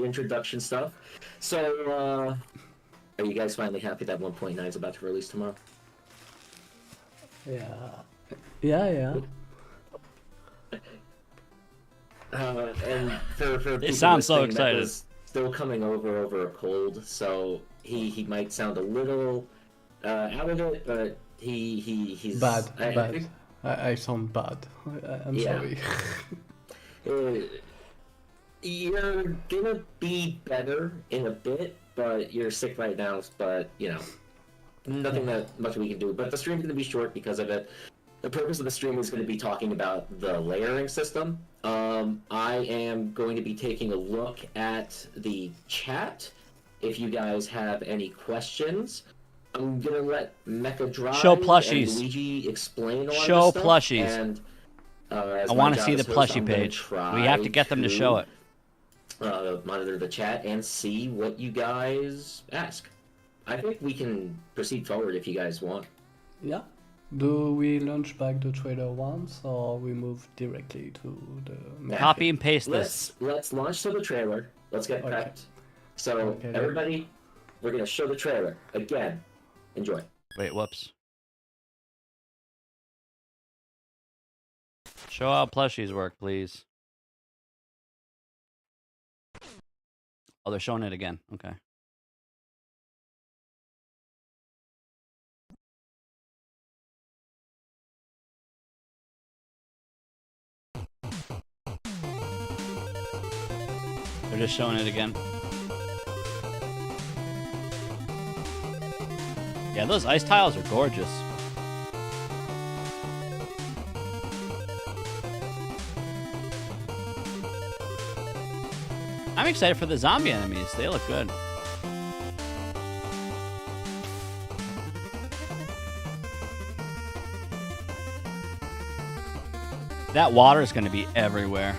introduction stuff. So are you guys finally happy that 1.9 is about to release tomorrow? Yeah. And for people sounds so listening, excited. Mecha's still coming over a cold, so he might sound a little out of it, but he's Bad. I think, I sound bad. I'm Yeah. sorry. you're gonna be better in a bit, but you're sick right now. But you know, nothing that much we can do. But the stream's gonna be short because of it. The purpose of the stream is going to be talking about the layering system. I am going to be taking a look at the chat. If you guys have any questions, I'm going to let Mecha drive. Show plushies. And Luigi explain a lot Show of this stuff. plushies. And, I want to see the plushie page. We have to get them to show it. Monitor the chat and see what you guys ask. I think we can proceed forward if you guys want. Yeah. Do we launch back the trailer once, or we move directly to the main Copy and paste this. Let's launch to the trailer. Let's get Okay. prepped. So Okay, then. everybody, we're gonna show the trailer again. Enjoy. Wait, whoops. Show how plushies work, please. Oh, they're showing it again. Okay. They're just showing it again. Yeah, those ice tiles are gorgeous. I'm excited for the zombie enemies. They look good. That water is going to be everywhere.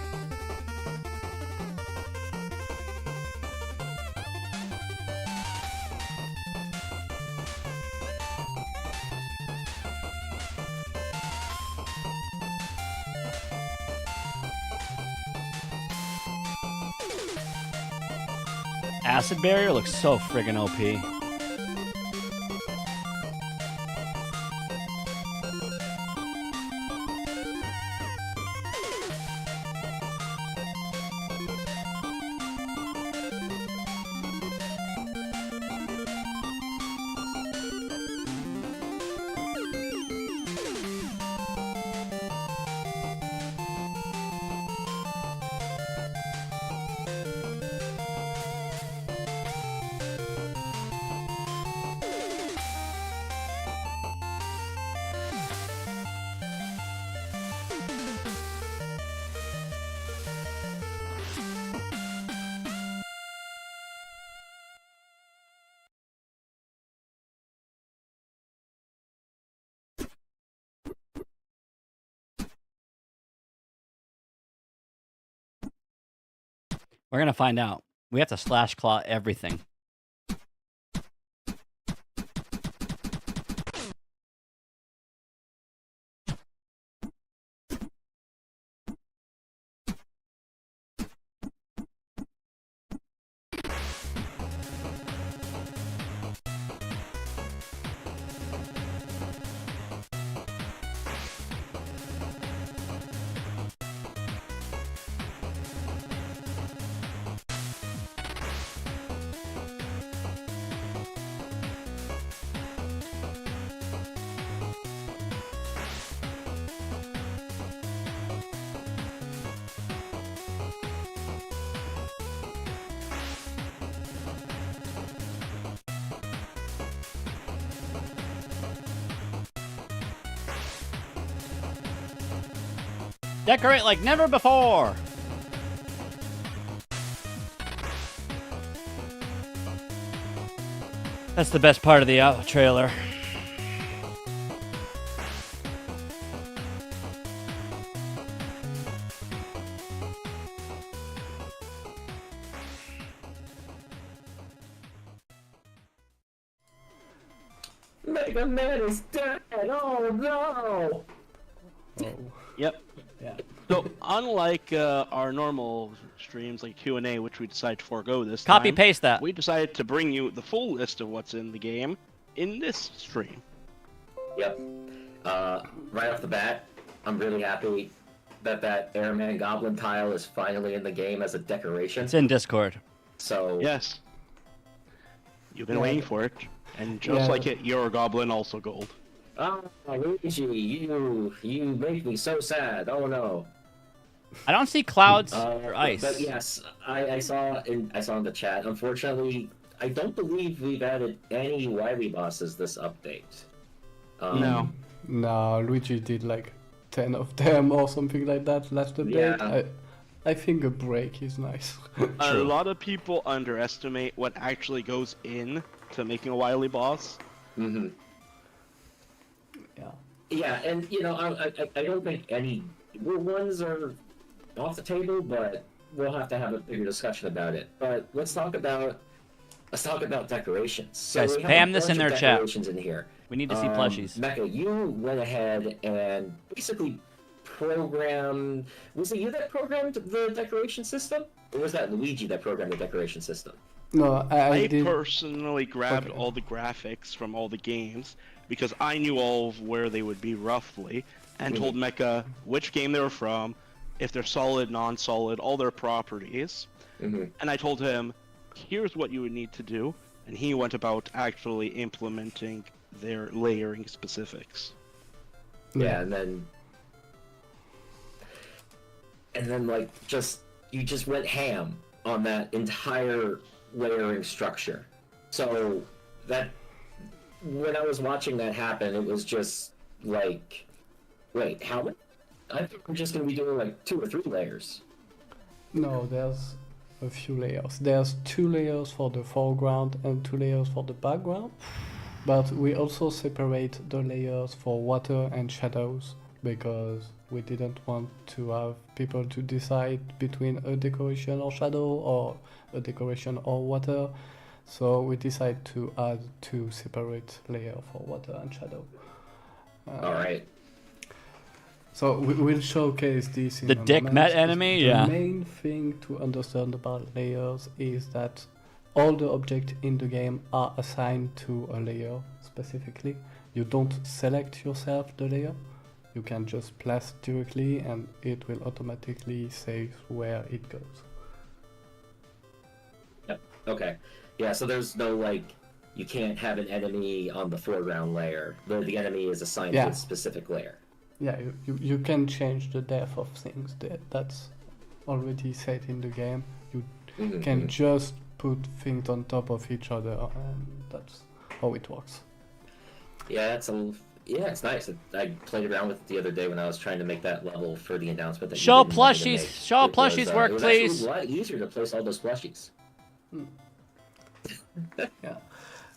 Acid barrier looks so friggin' OP. We're gonna find out. We have to slash claw everything. Decorate like never before! That's the best part of the trailer. Mega Man is dead! Oh no! Oh. Yep. Yeah. So unlike our normal streams like Q&A, which we decided to forego this Copy time, paste that. we decided to bring you the full list of what's in the game in this stream. Yep. Right off the bat, I'm really happy that that Airman Goblin tile is finally in the game as a decoration. It's in Discord. So Yes. You've been Yeah. waiting for it, and just Yeah. like it, your goblin also gold. oh, Luigi, you make me so sad. Oh no. I don't see clouds or ice. But yes, I saw in the chat. Unfortunately, I don't believe we've added any Wily bosses this update. No. No, Luigi did like 10 of them or something like that last update. Yeah. I think a break is nice. A lot of people underestimate what actually goes in to making a wily boss. Mm-hmm. Yeah. Yeah, and you know, I don't think any new ones are off the table, but we'll have to have a bigger discussion about it. But let's talk about decorations. So Guys, we have a spam this in bunch of their chat. decorations in here. We need to see plushies. Mecha, you went ahead and basically programmed. Was it you that programmed the decoration system, or was that Luigi that programmed the decoration system? No, I I did. personally grabbed Okay. all the graphics from all the games because I knew all of where they would be roughly, and told Mecha which game they were from, if they're solid, non-solid, all their properties. Mm-hmm. And I told him, here's what you would need to do, and he went about actually implementing their layering specifics. Yeah, and then like you just went ham on that entire layering structure. So that when I was watching that happen, it was just like, wait, how many? I think we're just going to be doing like 2 or 3 layers. No, there's a few layers. There's 2 layers for the foreground and 2 layers for the background. But we also separate the layers for water and shadows because we didn't want to have people to decide between a decoration or shadow or a decoration or water. So we decided to add 2 separate layers for water and shadow. Alright. So we'll showcase this in The a dick moment. met enemy, yeah. The main thing to understand about layers is that all the objects in the game are assigned to a layer specifically. You don't select yourself the layer. You can just place directly and it will automatically say where it goes. Yep. Okay. Yeah, so there's no like, you can't have an enemy on the foreground layer. The enemy is assigned to a specific layer. Yeah, you can change the depth of things. That's already set in the game. You can just put things on top of each other, and that's how it works. Yeah, it's nice. I played around with it the other day when I was trying to make that level for the announcement. That Show you didn't want me to plushies. make. Show It was, plushies work, it was please. actually a lot easier to place all those plushies. Yeah.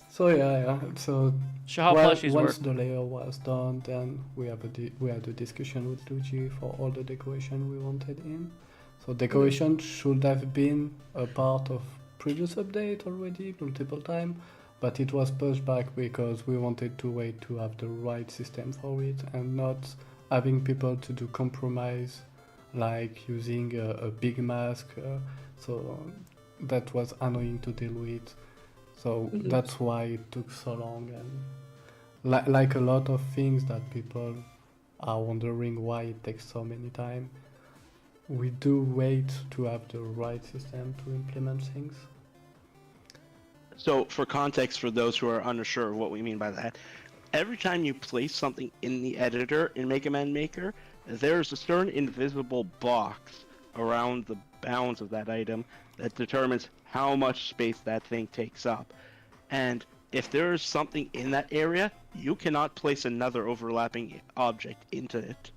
So yeah. So Show how plushies once work. the layer was done, then we had a discussion with Luigi for all the decoration we wanted in. So decoration should have been a part of previous update already multiple times, but it was pushed back because we wanted to wait to have the right system for it and not having people to do compromise like using a big mask. So that was annoying to deal with. So that's why it took so long, and like a lot of things that people are wondering why it takes so many time, we do wait to have the right system to implement things. So, for context, for those who are unsure of what we mean by that, every time you place something in the editor in Mega Man Maker, there's a certain invisible box around the bounds of that item that determines how much space that thing takes up. And if there is something in that area, you cannot place another overlapping object into it.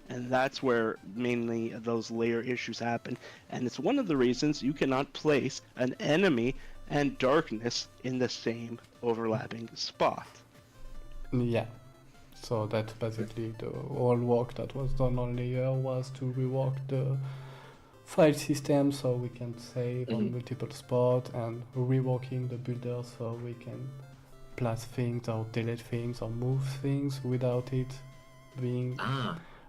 And that's where mainly those layer issues happen. And it's one of the reasons you cannot place an enemy and darkness in the same overlapping spot. Yeah. So that's basically the whole work that was done on layer was to rework the file system so we can save on multiple spots and reworking the builder so we can place things or delete things or move things without it being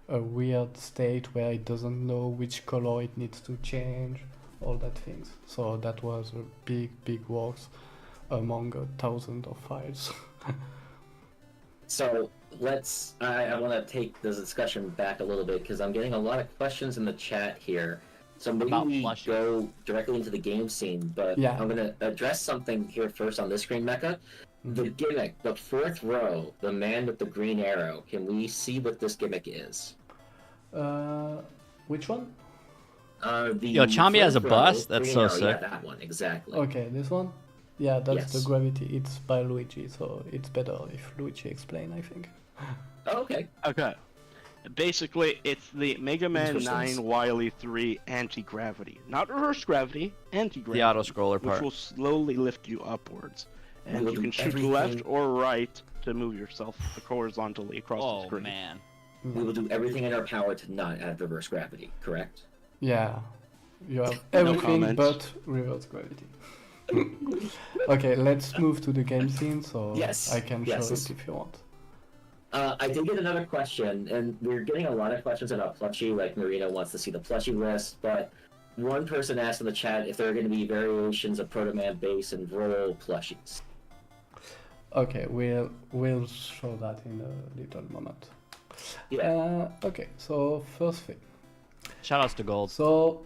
a weird state where it doesn't know which color it needs to change, all that things. So that was a big works among thousands of files. So I want to take this discussion back a little bit because I'm getting a lot of questions in the chat here. So maybe we go directly into the game scene, but I'm going to address something here first on this screen, Mecha. The gimmick, the 4th row, the man with the green arrow. Can we see what this gimmick is? Which one? Yo, Chambi has a bus? That's so sick. Yeah, that one, exactly. Okay, this one? Yeah, that's the gravity. It's by Luigi, so it's better if Luigi explain, I think. Oh, okay. Okay. Basically, it's the Mega Man 9 Wily 3 anti-gravity. Not reverse gravity, anti-gravity. The auto-scroller part. Which will slowly lift you upwards. And you can shoot left or right to move yourself horizontally across the screen. Oh, man. We will do everything in our power to not have reverse gravity, correct? Yeah. You have everything but reverse gravity. Okay, let's move to the game scene so I can show it if you want. I did get another question, and we're getting a lot of questions about Plushie, like Marina wants to see the Plushie list, but one person asked in the chat if there are going to be variations of Proto Man base and roll Plushies. Okay, we'll show that in a little moment. Yeah. Okay, so first thing. Shoutouts to Gold. So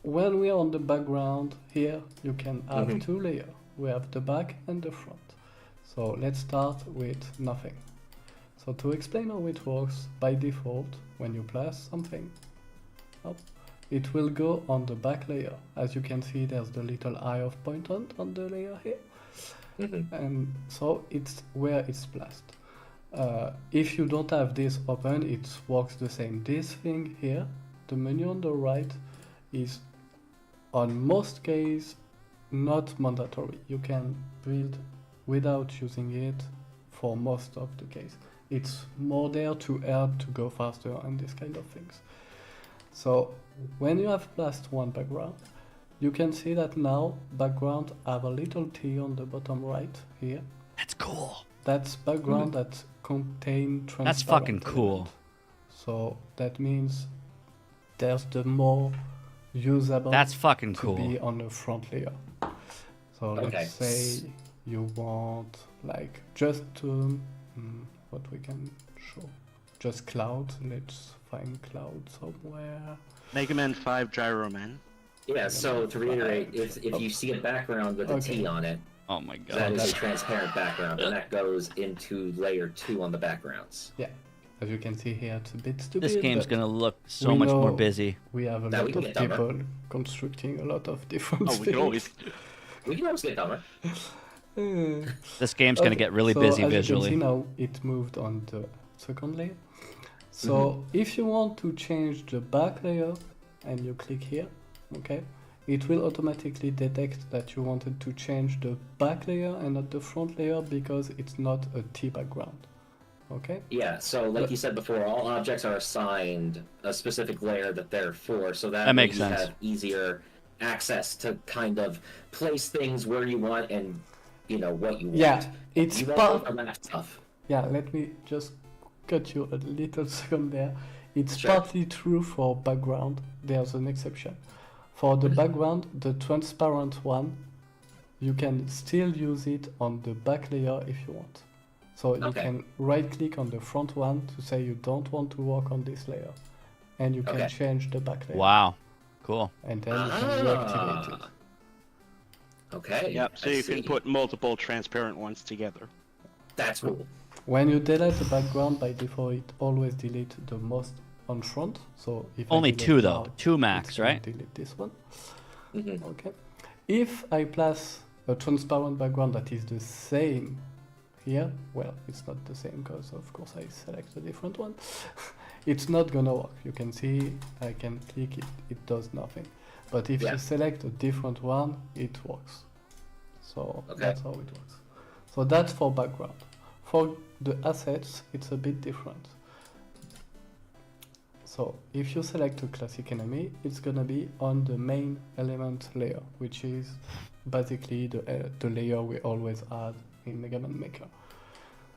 when we are on the background here, you can have 2 layers. We have the back and the front. So let's start with nothing. So to explain how it works, by default, when you place something up, it will go on the back layer. As you can see, there's the little eye of point on the layer here. And so it's where it's placed. If you don't have this open, it works the same. This thing here, the menu on the right, is on most cases not mandatory. You can build without using it for most of the case. It's more there to help to go faster and this kind of things. So when you have placed one background, you can see that now background have a little T on the bottom right here. That's cool. That's background that contain transparent. That's fucking cool. element. So that means there's the more usable. That's fucking to cool. be on the front layer. So let's say you want like just what we can show, just cloud. Let's find cloud somewhere. Mega Man 5 Gyro Man. Yeah, so to reiterate, if you see a background with a T on it, Oh my god. that is a transparent background, and that goes into layer 2 on the backgrounds. Yeah, as you can see here, it's a bit stupid. This game's but gonna look so we much more know busy. We have a Now we lot can of get dumber. people constructing a lot of different Oh, things. we can always. We can always get dumber. This game's gonna get really busy as visually. You can see now, it moved on the second layer. So if you want to change the back layer and you click here, okay, it will automatically detect that you wanted to change the back layer and not the front layer because it's not a T background. Okay? Yeah, so like you said before, all objects are assigned a specific layer that they're for, so that, That makes way you sense. have easier access to kind of place things where you want and, you know, what you want. Yeah, it's you won't part. overlap stuff. Yeah, let me just cut you a little second there. It's Sure. partly true for background. There's an exception. For the background, the transparent one, you can still use it on the back layer if you want. So you Okay. can right click on the front one to say you don't want to work on this layer. And you can Okay. change the back layer. Wow. Cool. And then you can reactivate it. Okay. Yep, so I you see. can put multiple transparent ones together. That's cool. When you delete the background, by default, it always delete the most on front. So if I Only delete two though. now, Two it's max, gonna right? Delete this one. Mhm. Okay. If I place a transparent background that is the same here, well, it's not the same because of course I select a different one. It's not gonna work. You can see I can click it, it does nothing. But if Yeah. you select a different one, it works. So Okay. that's how it works. So that's for background. For the assets, it's a bit different. So if you select a classic enemy, it's gonna be on the main element layer, which is basically the layer we always add in Mega Man Maker.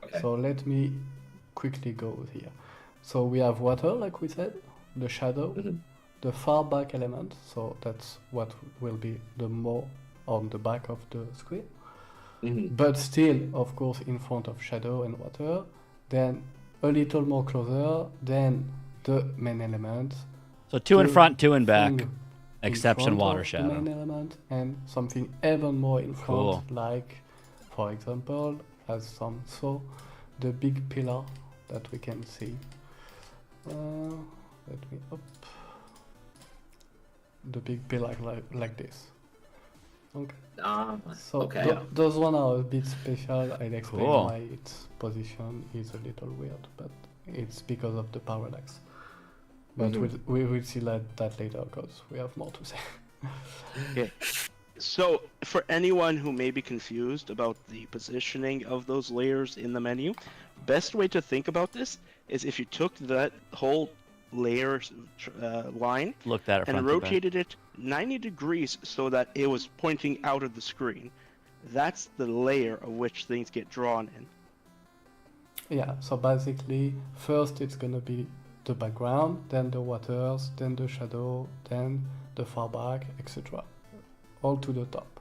Okay. So let me quickly go here. So we have water, like we said, the shadow, Mhm. the far back element, so that's what will be the more on the back of the screen. Mhm. But still, of course, in front of shadow and water, then a little more closer, then the main element. So two in the front, two in back. thing in Exception front water of the shadow. main element, and something even more in front, Cool. like, for example, as some saw, the big pillar that we can see. Let me up. The big pillar like this. Okay. So okay. those one are a bit special. I'll explain Cool. why its position is a little weird, but it's because of the parallax. But Mhm. we will see that later because we have more to say. Okay. So, for anyone who may be confused about the positioning of those layers in the menu, best way to think about this is if you took that whole layer line Looked at it and front to back. rotated it 90 degrees so that it was pointing out of the screen. That's the layer of which things get drawn in. Yeah, so basically, first it's gonna be the background, then the waters, then the shadow, then the far back, etc. All to the top.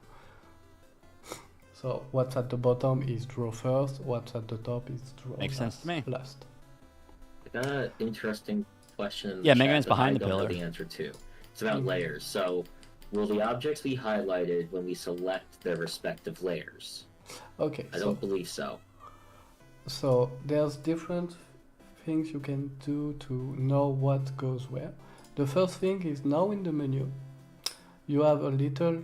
So what's at the bottom is draw first, what's at the top is draw Makes sense to me. last. I got an interesting question. In Yeah, the Mega chat Man's that behind I the don't know pillar. the answer to. It's about Mhm. layers. So, will the objects be highlighted when we select their respective layers? Okay, I so don't believe so. So there's different things you can do to know what goes where. The first thing is now in the menu, you have a little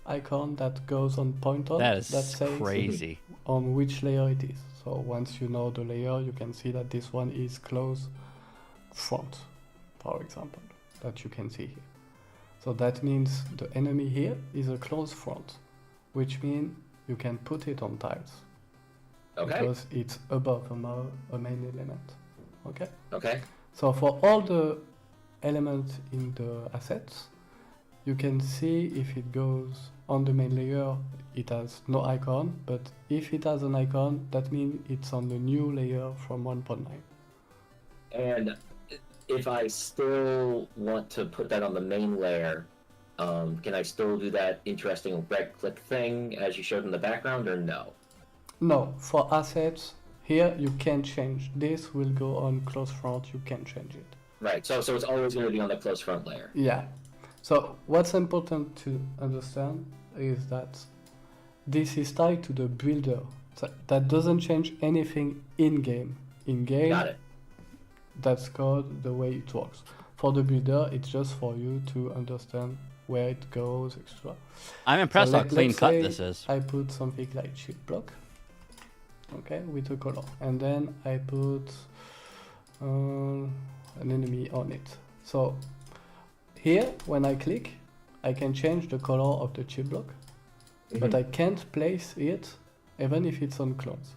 icon that goes on point on That is says crazy. on which layer it is. So once you know the layer, you can see that this one is close front, for example, that you can see here. So that means the enemy here is a close front, which means you can put it on tiles. Okay. Because it's above a main element. Okay? Okay. So for all the elements in the assets, you can see if it goes on the main layer, it has no icon, but if it has an icon, that means it's on the new layer from 1.9. And if I still want to put that on the main layer, can I still do that interesting right-click thing as you showed in the background, or no? No, for assets, here you can change. This will go on close front, you can change it. Right, so it's always going to be on the close front layer. Yeah. So what's important to understand is that this is tied to the builder. So that doesn't change anything in-game. In-game, Got it. that's called the way it works. For the builder, it's just for you to understand where it goes, etc. I'm impressed So how clean let's cut say this is. I put something like chip block, okay, with a color, and then I put an enemy on it. So here, when I click, I can change the color of the chip block, but I can't place it even if it's on clones.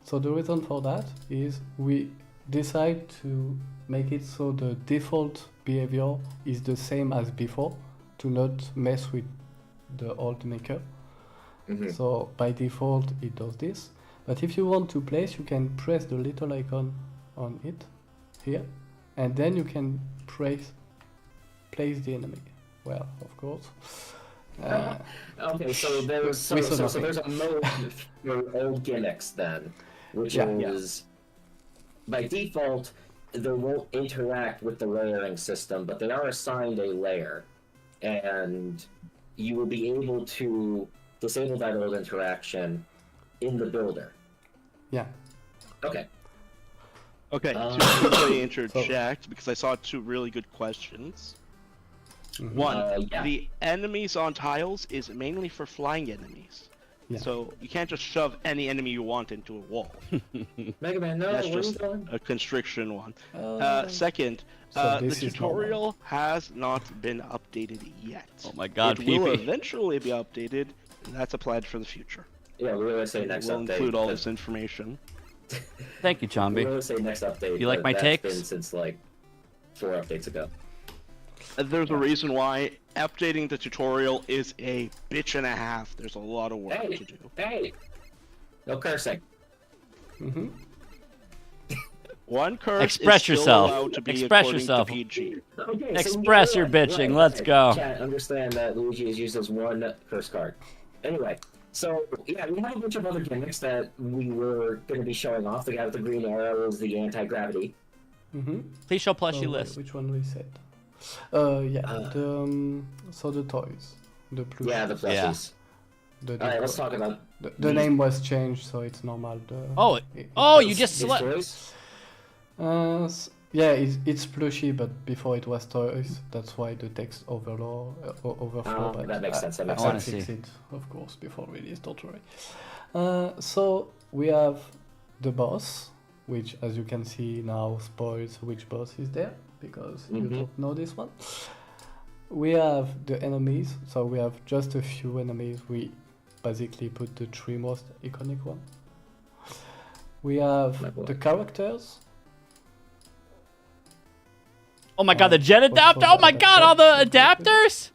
So the reason for that is we decide to make it so the default behavior is the same as before, to not mess with the old maker. So by default it does this, but if you want to place, you can press the little icon on it here, and then you can place the enemy. Well, of course. Okay, so there's there's a mode for old gimmicks then, which is by default they won't interact with the layering system, but they are assigned a layer, and you will be able to disable that old interaction in the builder. Yeah. Okay. Okay, to quickly interject, because I saw two really good questions. One, yeah. the enemies on tiles is mainly for flying enemies. Yeah. So you can't just shove any enemy you want into a wall. Mega Man, no, That's where are you just going? a constriction one. Second, So the this is tutorial has not been updated yet. Oh my god, It will PP. eventually be updated, and that's a plan for the future. Yeah, we're gonna say next We'll update. include all but- this information. Thank you, We're Chomby. gonna say next update. You like but my that's takes? been since like 4 updates ago. There's a reason why updating the tutorial is a bitch and a half. There's a lot of work Hey, to do. hey, no cursing. One curse Express is still yourself. allowed to be Express according yourself. to PG. Okay, Express your bitching, let's go. Chat, understand that Luigi has used as one curse card. Anyway, so yeah, we have a bunch of other gimmicks that we were going to be showing off. The guy with the green arrow is the anti-gravity. Please show Plushie So, list. which one we said? So the toys, the plushies. Yeah, the plushies. The Alright, let's talk about the name was changed, so it's normal. You just these select. toys. Yeah, it's plushy, but before it was toys. That's why the text overflow. But that makes sense, that makes I sense. fixed it, of course, before release. Don't worry. So we have the boss, which, as you can see now, spoils which boss is there because you don't know this one. We have the enemies, so we have just a few enemies. We basically put the 3 most iconic one. We have the characters. Oh my god, the jet adapter. Oh my god, all the adapters.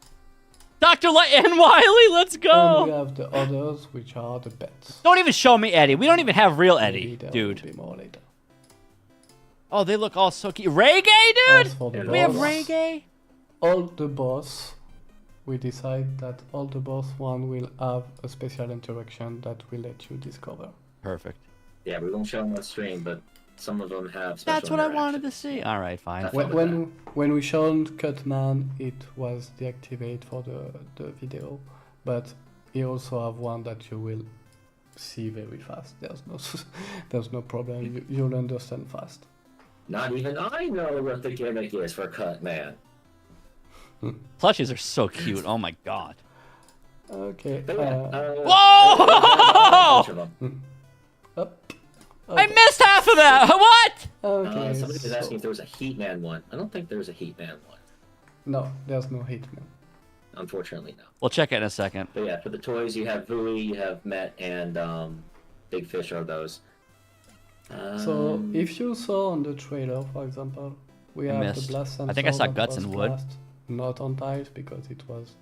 Dr. Light and Wily, let's And we go. have the others, which are the pets. Don't even show me Eddie. We don't even have real Maybe Eddie, there dude. will be more later. Oh, they look all so cute. Reggae, As dude. for the We have boss, reggae. all the boss, we decide that all the boss one will have a special interaction that will let you discover. Perfect. Yeah, we won't show them on stream, but some of them have special That's what I wanted to interactions. see. All right, fine. When we showed Cutman, it was deactivated for the video, but he also have one that you will see very fast. There's no problem. You'll understand fast. Not even I know what the gimmick is for Cut Man. Plushies are so cute. Oh my god. Okay. But yeah, Whoa! Up. I missed half of that. What? Okay. somebody was asking if So, there was a Heatman one. I don't think there's a Heatman one. no, there's no Hitman. Unfortunately, no. We'll check it in a second. But yeah, for the toys, you have Vui, you have Met, and Big Fish are those. So if you saw on the trailer, for example, we have missed. the blast sensor. I think I saw that guts was and wood. blast, not on tiles because it was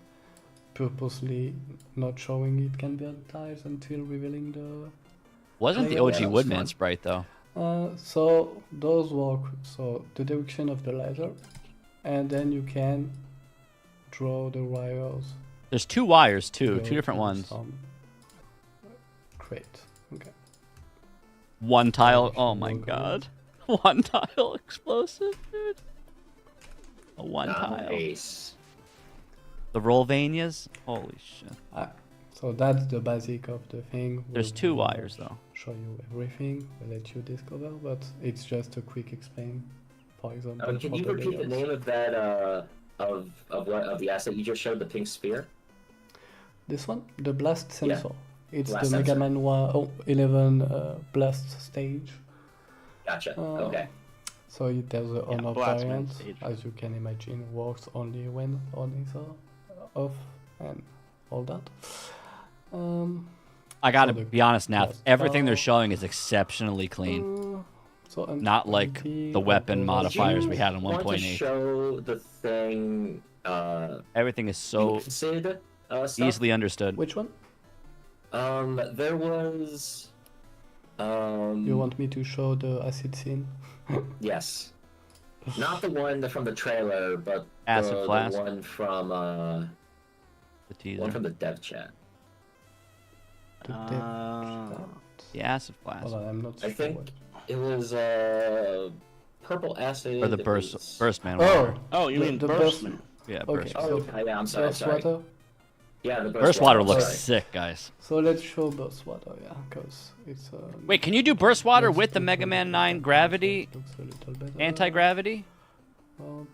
purposely not showing it can be on tiles until revealing the. Wasn't the Yeah, OG that was Woodman fun. sprite though? So those work. So the direction of the laser, and then you can draw the wires. There's 2 wires too, go 2 different to ones. some crate. Okay. 1 tile. if Oh you my look god. 1 tile explosive, dude. A 1 tile. Nice. The Rollvanias. Holy shit. So that's the basic of the thing. There's 2 wires though. Show you everything. We'll let you discover, but it's just a quick explain. For example, Can for you the repeat the layers. name of that of the asset you just showed? The pink sphere. This one, the blast Yeah. sensor. It's Blast the Mega sensor. Man 11 blast stage. Gotcha. Uh, Okay. So there's a on-off Blast variant, stage. as you can imagine, works only when on is off and all that. I gotta So the be honest now. blast Everything they're power- showing is exceptionally clean. So Not like the weapon modifiers we had on Want to 1.8. show the thing? Everything is so Sid, stuff? easily understood. Which one? There was. You want me to show the acid scene? Yes. Not the one from the trailer, but Acid the Flask. one from The one teaser. from the dev chat. The The acid flask. Hold on, I'm not I sure. think what- it was purple acid. Or the it burst was- burst man. Oh, Oh, you the- mean the Burstman? Yeah, Okay. burst. Oh, okay, yeah, I'm sorry. burst Sorry. water. Yeah, the Burst water I'm looks sorry. sick, guys. So let's show burst water, yeah, because it's. Wait, can you do burst water looks with the a Mega little Man bit 9 better, gravity, so it looks a little better. anti-gravity, Oh,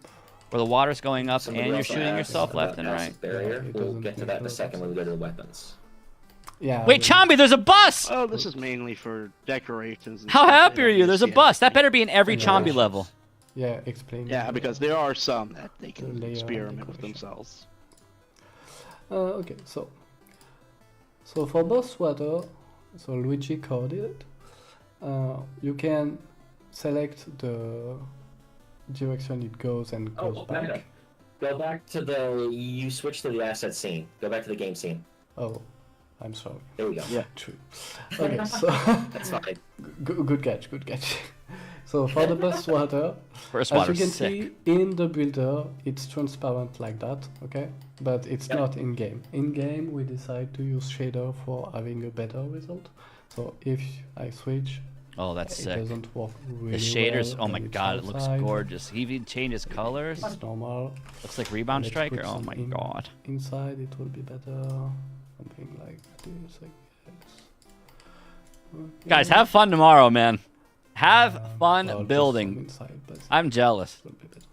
where the water's going up Somebody and you're also shooting asked yourself left about and acid right? Barrier. Yeah, it We'll doesn't get to make that in a a lot second of when we go to the weapons. yeah. Wait, Chambi, there's a bus! Oh, this is mainly for decorations. And How stuff. They happy are don't you? There's a see bus. That anything. better be in every Yeah. Chambi level. Yeah, explain. Yeah, because there are some that they can Layer experiment with decoration. themselves. Okay, so for burst water, so Luigi coded it. You can select the direction it goes and goes Oh, back. okay. Go back to the. You switch to the asset scene. Go back to the game scene. Oh, I'm sorry. There we go. Yeah. True. Okay, so That's fine. good catch, good catch. So for the burst water, Burst as you water's can sick. see in the builder, it's transparent like that, okay? But it's Yep. not in game. In game, we decide to use shader for having a better result. So if I switch, Oh, that's it sick. doesn't work really The shaders, well oh my when it's god, it looks outside. gorgeous. He even changes colors. It's normal. Looks like Rebound Let's Striker. put Oh some my in. god. Inside, it will be better. Something like this, I guess. Okay. Guys, have fun tomorrow, man. Have fun well, just building. some inside, but I'm jealous. it will be better.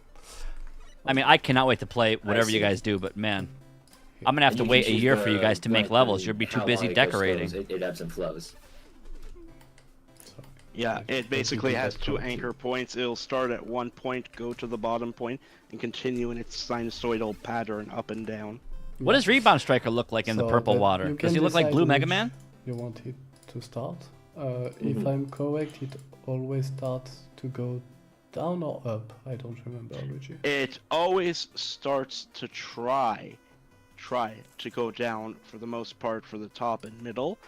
I mean, I cannot wait to play whatever you see. guys do, but man, I'm gonna have to And you wait can a choose year for you the- guys to make like, levels. the- You'll be too how busy long it goes decorating. flows. It ebbs and flows. Yeah, Like, it basically do has that two correctly. anchor points. It'll start at one point, go to the bottom point, and continue in its sinusoidal pattern up and down. What does Rebound Striker look like in the So purple that water? you Does can he look like decide Blue Mega which Man? You want it to start. Mm-hmm. If I'm correct, it always starts to go down or up. I don't remember, Luigi. It always starts to try to go down for the most part for the top and middle,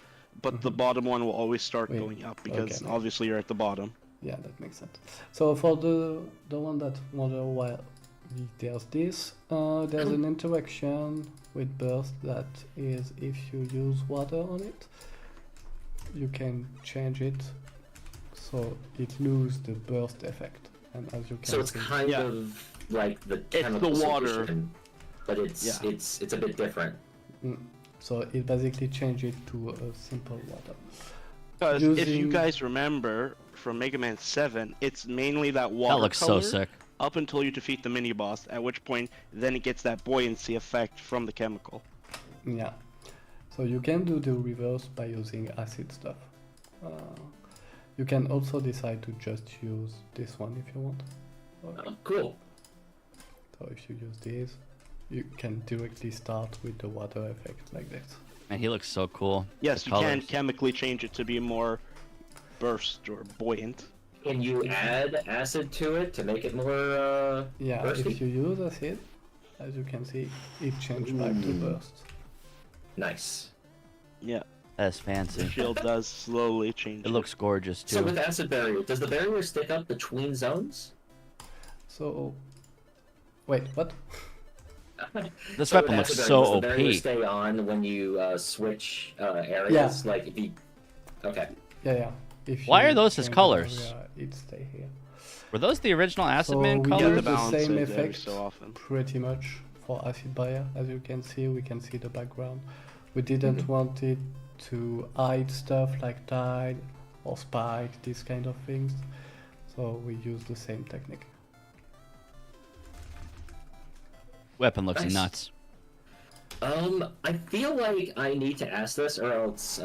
but the bottom one will always start Wait, going up because okay. obviously you're at the bottom. Yeah, that makes sense. So for the one that wonder why there's this, there's an interaction with burst that is if you use water on it, you can change it so it loses the burst effect. And as you can So it's see, kind Yeah. of like the the chemical water. solution, but it's Yeah. it's a bit different. so it basically changes it to a simple water. Because if you Using- guys remember from Mega Man 7, it's mainly that water That looks so color sick. up until you defeat the mini boss, at which point then it gets that buoyancy effect from the chemical. Yeah. So you can do the reverse by using acid stuff. You can also decide to just use this one if you want. Oh, cool. So if you use this, you can directly start with the water effect like this. Man, he looks so cool. Yes, The you can colors. chemically change it to be more burst or buoyant. Can you add acid to it to make it more Yeah, bursty? if you use acid, as you can see, it changed back to burst. Nice. Yeah, That's the fancy. shield does slowly change. It looks gorgeous So too. with acid barrier, does the barrier stick up between zones? So, wait, what? This So weapon with looks acid so barrier, does the barrier OP. stay on when you switch areas? Yeah. Like if you... Okay. Yeah. If Why you are those his change colors? area, it stay here. Were those the original Acid So Man we Yeah, colors? use the the balance same it every effect so often. pretty much for acid barrier. As you can see, we can see the background. We didn't want it to hide stuff like tide or spike, these kind of things. So we use the same technique. Weapon looks Nice. nuts. I feel like I need to ask this, or else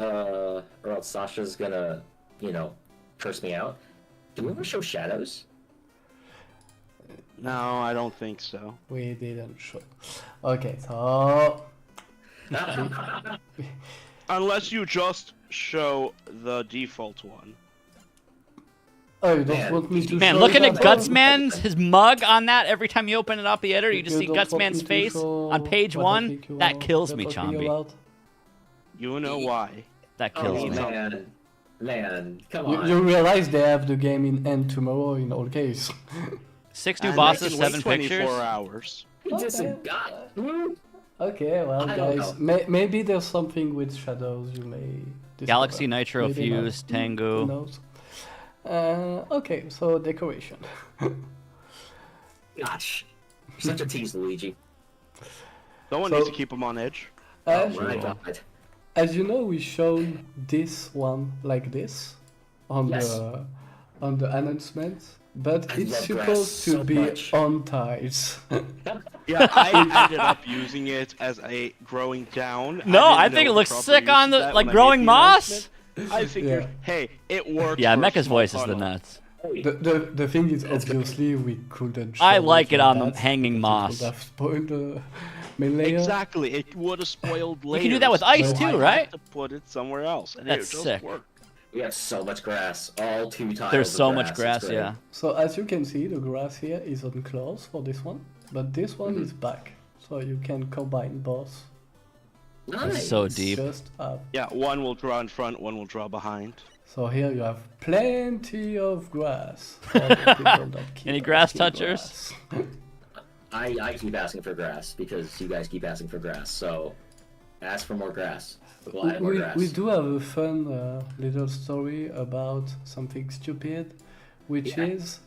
Sasha's gonna, curse me out. Do we ever show shadows? No, I don't think so. We didn't show. Okay, so Unless you just show the default one. oh, you don't Man. want me to Man, show looking it at as well? Gutsman's his mug on that every time you open it up the editor, you just see don't want Gutsman's me to face show on page what I 1. think you That are kills me, talking Chomby. about? You know why. That kills Oh me. man, come You, on. you realize they have the game in end tomorrow in all case. 6 new And bosses, they can wait 7 24 pictures. hours. Okay, well, I don't guys, maybe there's something with shadows you may discover. Galaxy Nitro Maybe not. Fuse, Who Tengu. knows? Okay, so decoration. Gosh, you're such a tease, Luigi. Someone So- needs to keep them on edge. As, Oh my god. as you know, we showed this one like this on Yes. the announcement, but I it's love grass supposed to so be much. on tiles. Yeah, I ended up using it as a growing down. No, didn't I know think it the looks proper sick use on of the that like when I growing made the moss. announcement. I figured, Yeah. hey, it works. Yeah, for a Mecha's small voice is the tunnel. nuts. The thing is, obviously, we couldn't. I show like it like on the that hanging because moss. it would have spoiled the main layer. Exactly, it would have spoiled You layers. can do that with ice so too, I had right? to put it somewhere else, and That's it just sick. worked. We have so much grass. All 2 tiles. There's of so much It's grass, great. yeah. So as you can see, the grass here is on close for this one, but this one is back, so you can combine both. Nice. So deep. Just up. Yeah, one will draw in front, one will draw behind. So here you have plenty of grass. For the people that keep Any grass asking touchers? grass. I keep asking for grass because you guys keep asking for grass. So ask for more grass. We'll add more grass. We do have a fun little story about something stupid, which Yeah. is,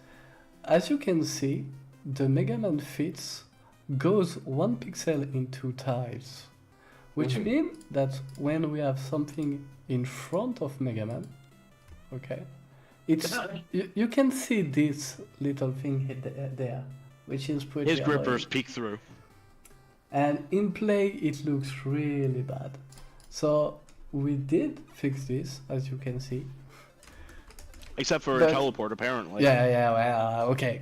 as you can see, the Mega Man fits goes 1 pixel into tiles, which Mhm. means that when we have something in front of Mega Man, okay, it's you can see this little thing there, which is pretty His annoying. grippers peek through. And in play, it looks really bad. So we did fix this, as you can see. Except for But- a teleport, apparently. Yeah, well, okay,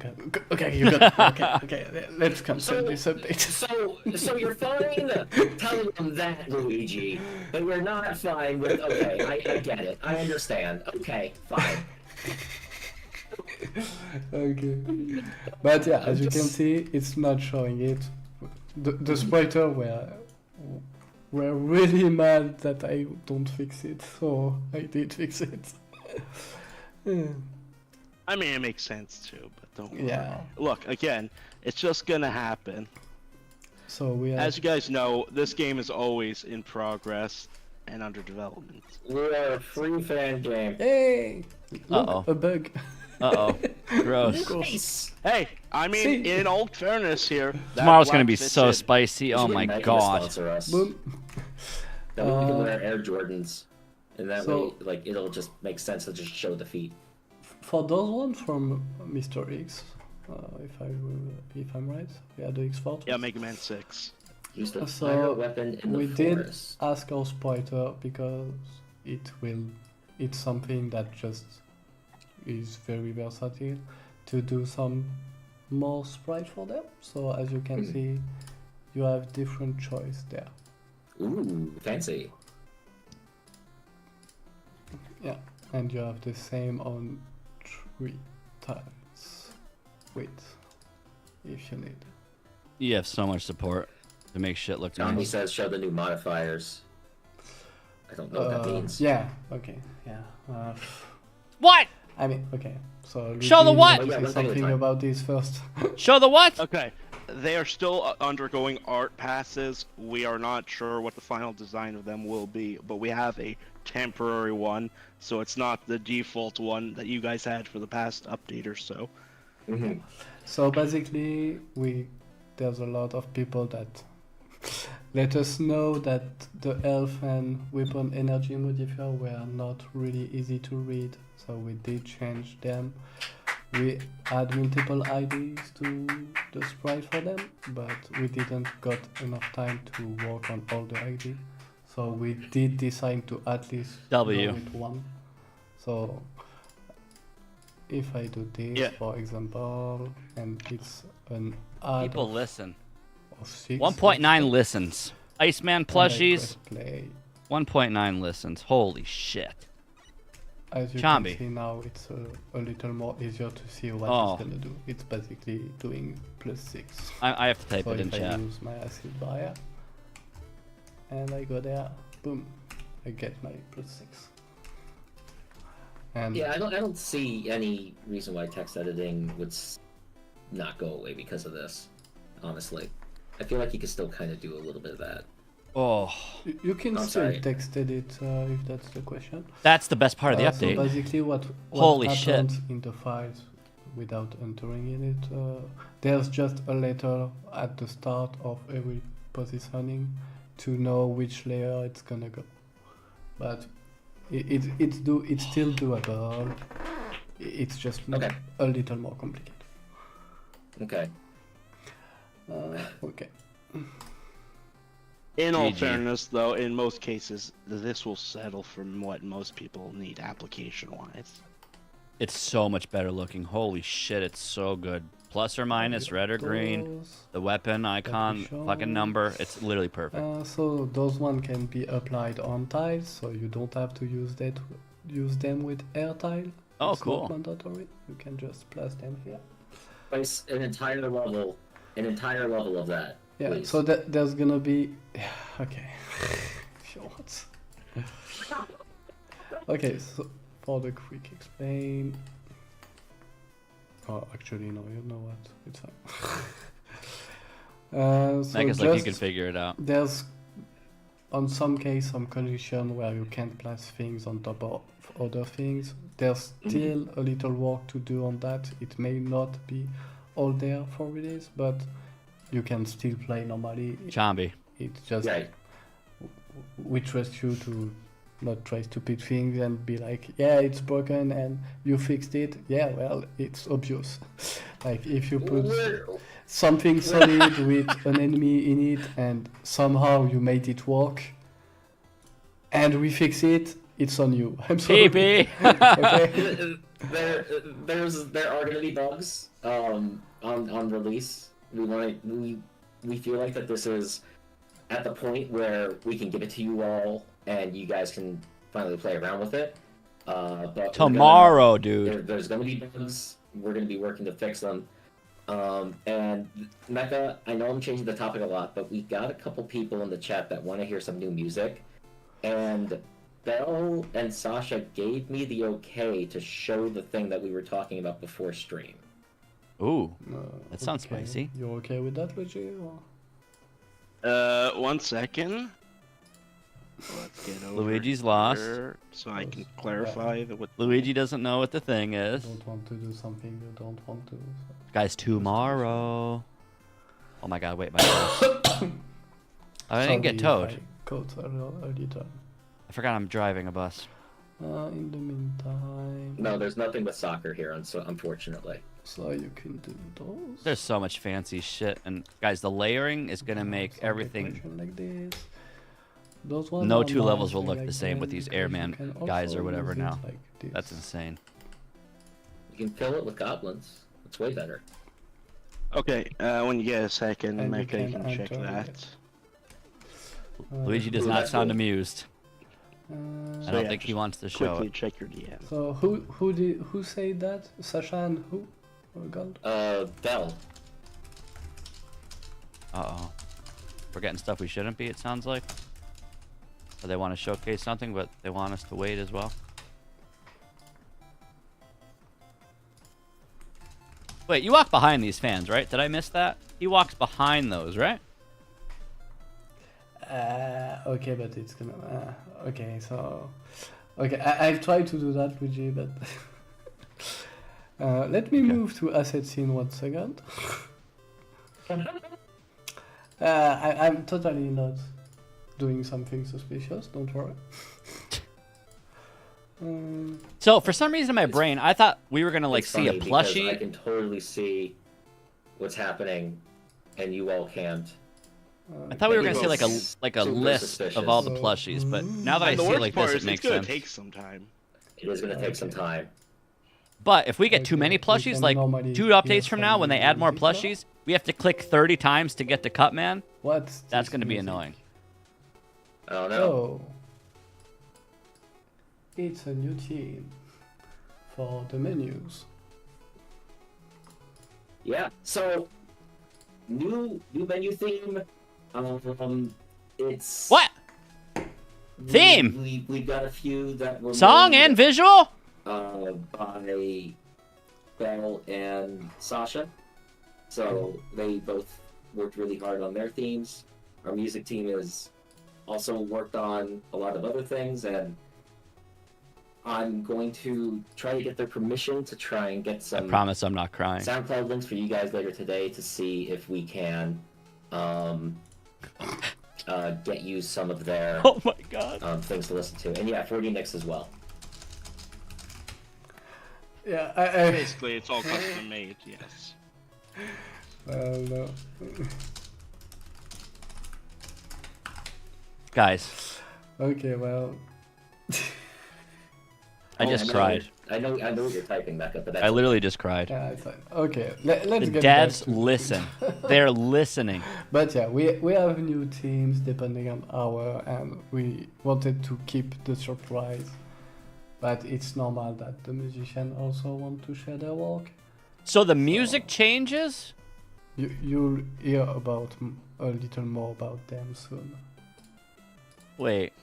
okay, you got it. Okay, let's cancel So- this update. So you're fine telling them that, Luigi, but we're not fine with. Okay, I get it. I understand. Okay, fine. Okay, but yeah, as you can see, it's not showing it. The splitter were really mad that I don't fix it, so I did fix it. Yeah. I mean, it makes sense too, but don't worry. Yeah. Look, again, it's just gonna happen. So we have. As you guys know, this game is always in progress and under development. We are a free fan game. Hey! Look, Uh-oh. a bug. Uh-oh. Gross. Nice. Hey, I mean, See? in all fairness here, that Tomorrow's gonna black be fits so in. spicy. Oh Should my Nike god. sponsor us. Boom. Then we can wear Air Jordans, and that So- way, like, it'll just make sense to just show the feet. For those ones from Mr. X, if I'm right. Yeah, the X-Fortress. Yeah, Mega Man 6. Use the So, fire weapon in we the did forest. ask our spriter because it's something that just is very versatile to do some more sprite for them. So as you can see, you have different choice there. Ooh, fancy. Yeah, and you have the same on 3 tiles. Wait, if you need. You have so much support to make shit look Tommy nice. says show the new modifiers. I don't know what that means. Yeah, okay, yeah. What? I mean, okay. So Show the Luigi, what? you Oh, yeah, say one thing at a something time. about this first. Show the what? Okay, they are still undergoing art passes. We are not sure what the final design of them will be, but we have a temporary one, so it's not the default one that you guys had for the past update or so. Mhm. So basically, there's a lot of people that let us know that the health and weapon energy modifier were not really easy to read, so we did change them. We add multiple IDs to the sprite for them, but we didn't got enough time to work on all the ID. So we did decide to at least W. go with one. So if I do this, Yeah. for example, and it's an add People listen. of 6. 1.9 listens. Iceman and I plushies. press play. 1.9 listens. Holy shit. As you Chambi. can see now, it's a little more easier to see what Oh. it's gonna do. It's basically doing +6. I have to type So it in if I chat. use my acid barrier and I go there, boom, I get my +6. And Yeah, I don't see any reason why text editing would not go away because of this. Honestly, I feel like you could still kind of do a little bit of that. Oh, you can I'm still sorry. text edit if that's the question. that's the best part of the So update. basically, what Holy shit. happens in the files without entering in it, there's just a letter at the start of every positioning to know which layer it's gonna go. But it's still doable. It's just Okay. a little more complicated. Okay. Okay. In all GG. fairness, though, in most cases, this will settle for what most people need application-wise. It's so much better looking. Holy shit, it's so good. Plus or minus, red or green. Those, The weapon icon, show. fucking number. It's literally perfect. so those one can be applied on tiles, so you don't have to use them with air tile. Oh, It's cool. not mandatory. You can just place them here. Place an entire level of that. Yeah. Please. So there's gonna be. Okay. If you want. Okay. So for the quick explain. Oh, actually no. You know what? It's fine. So I guess like you just- can figure it out. There's, on some case, some condition where you can't place things on top of other things. There's still a little work to do on that. It may not be all there for release, but you can still play normally. Chambi. It's just Right. we trust you to not try stupid things and be like, yeah, it's broken and you fixed it. Yeah, well, it's obvious. Like if you put something solid with an enemy in it and somehow you made it work and we fix it, it's on you. I'm sorry. PP. Okay. There are gonna be bugs on release. We feel like that this is at the point where we can give it to you all and you guys can finally play around with it. But Tomorrow, dude. there's gonna be bugs. We're gonna be working to fix them. And Mecha, I know I'm changing the topic a lot, but we got a couple people in the chat that want to hear some new music, and Belle and Sasha gave me the okay to show the thing that we were talking about before stream. Ooh, that sounds Okay. spicy. You okay with that, Luigi? Or? 1 second. Let's get over Luigi's lost. here so I can clarify what. Luigi doesn't know what the thing is. Don't want to do something you don't want to. So. Guys, tomorrow. Oh my god, wait, my gosh. I didn't get Sorry if towed. I caught a little. I forgot I'm driving a bus. In the meantime. No, there's nothing with soccer here, unfortunately. So you can do those. There's so much fancy shit, and guys, the layering is gonna make Some everything. decoration like this. Those ones No are two levels nice, will I look like the same with them these because you airman can guys also or whatever use it now. like this. That's insane. You can fill it with goblins. It's way better. Okay, when you get a second, And you Mecca, you can can check enter that. it. Luigi does Ooh, not that's sound cool. amused. I So don't yeah, think he just wants to show Quickly it. check your DM. So who said that? Sasha and who? Oh god. Bell. Uh-oh. We're getting stuff we shouldn't be, it sounds like. Or they want to showcase something, but they want us to wait as well. Wait, you walk behind these fans, right? Did I miss that? He walks behind those, right? Okay, but it's gonna. Okay, so. Okay, I've tried to do that, Luigi, but. Let me move to asset scene 1 second. I'm totally not doing something suspicious, don't worry. So for some reason in my brain, I thought we were gonna like It's see a funny because plushie. I can totally see what's happening, and you all can't. I thought we were gonna see It's like a super list of all the suspicious. plushies, but now that I And the see it worst like part this, is it makes it's gonna sense. take some time. It is going to take some time. But if we get too Okay, many we plushies, can like normally 2 hear updates from now, when they some add more music now. plushies, we have to click 30 times to get to Cutman. What's That's this gonna be music? annoying. Oh no. Oh. It's a new theme for the menus. Yeah. So, new menu theme. It's What? Theme? We got a few that were Song made, and visual? by Bell and Sasha. So they both worked really hard on their themes. Our music team has also worked on a lot of other things, and I'm going to try to get their permission to try and get I some promise I'm not crying. SoundCloud links for you guys later today to see if we can get you some of their Oh my god. things to listen to. And yeah, for Readiness as well. Yeah, I Basically, it's all custom made. Yes. no. Guys, Okay, well. I just know cried. I know what you're typing back up, but that's I literally just cried. Yeah, it's fine. Okay, let's The get back devs to- listen. They're listening. But yeah, we have new teams depending on hour, and we wanted to keep the surprise. But it's normal that the musician also want to share their work. So the music changes? You'll hear about a little more about them soon. Wait.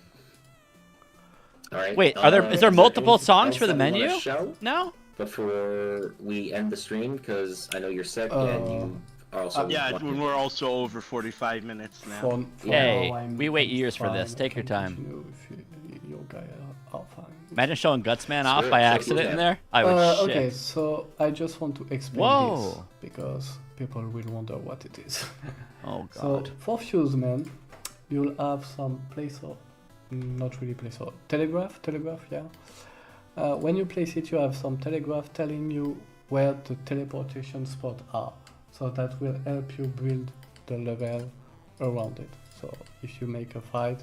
all right. Wait, is there is there multiple anything songs else for the that we wanna menu? show No? before we end the stream? Because I know you're sick and you are also. Yeah, wanting- we're also over 45 minutes now. For Hey, now, I'm we wait years for fine. this. Take your I time. continue if you guys are fine. Imagine showing Gutsman off Sure, by sure, accident yeah. in there. I would shit. Okay, so I just want to explain this Whoa. because people will wonder what it is. Oh So god. for Fuseman, you'll have some placeholder, not really placeholder, telegraph, yeah. When you place it, you have some telegraph telling you where the teleportation spots are. So that will help you build the level around it. So if you make a fight,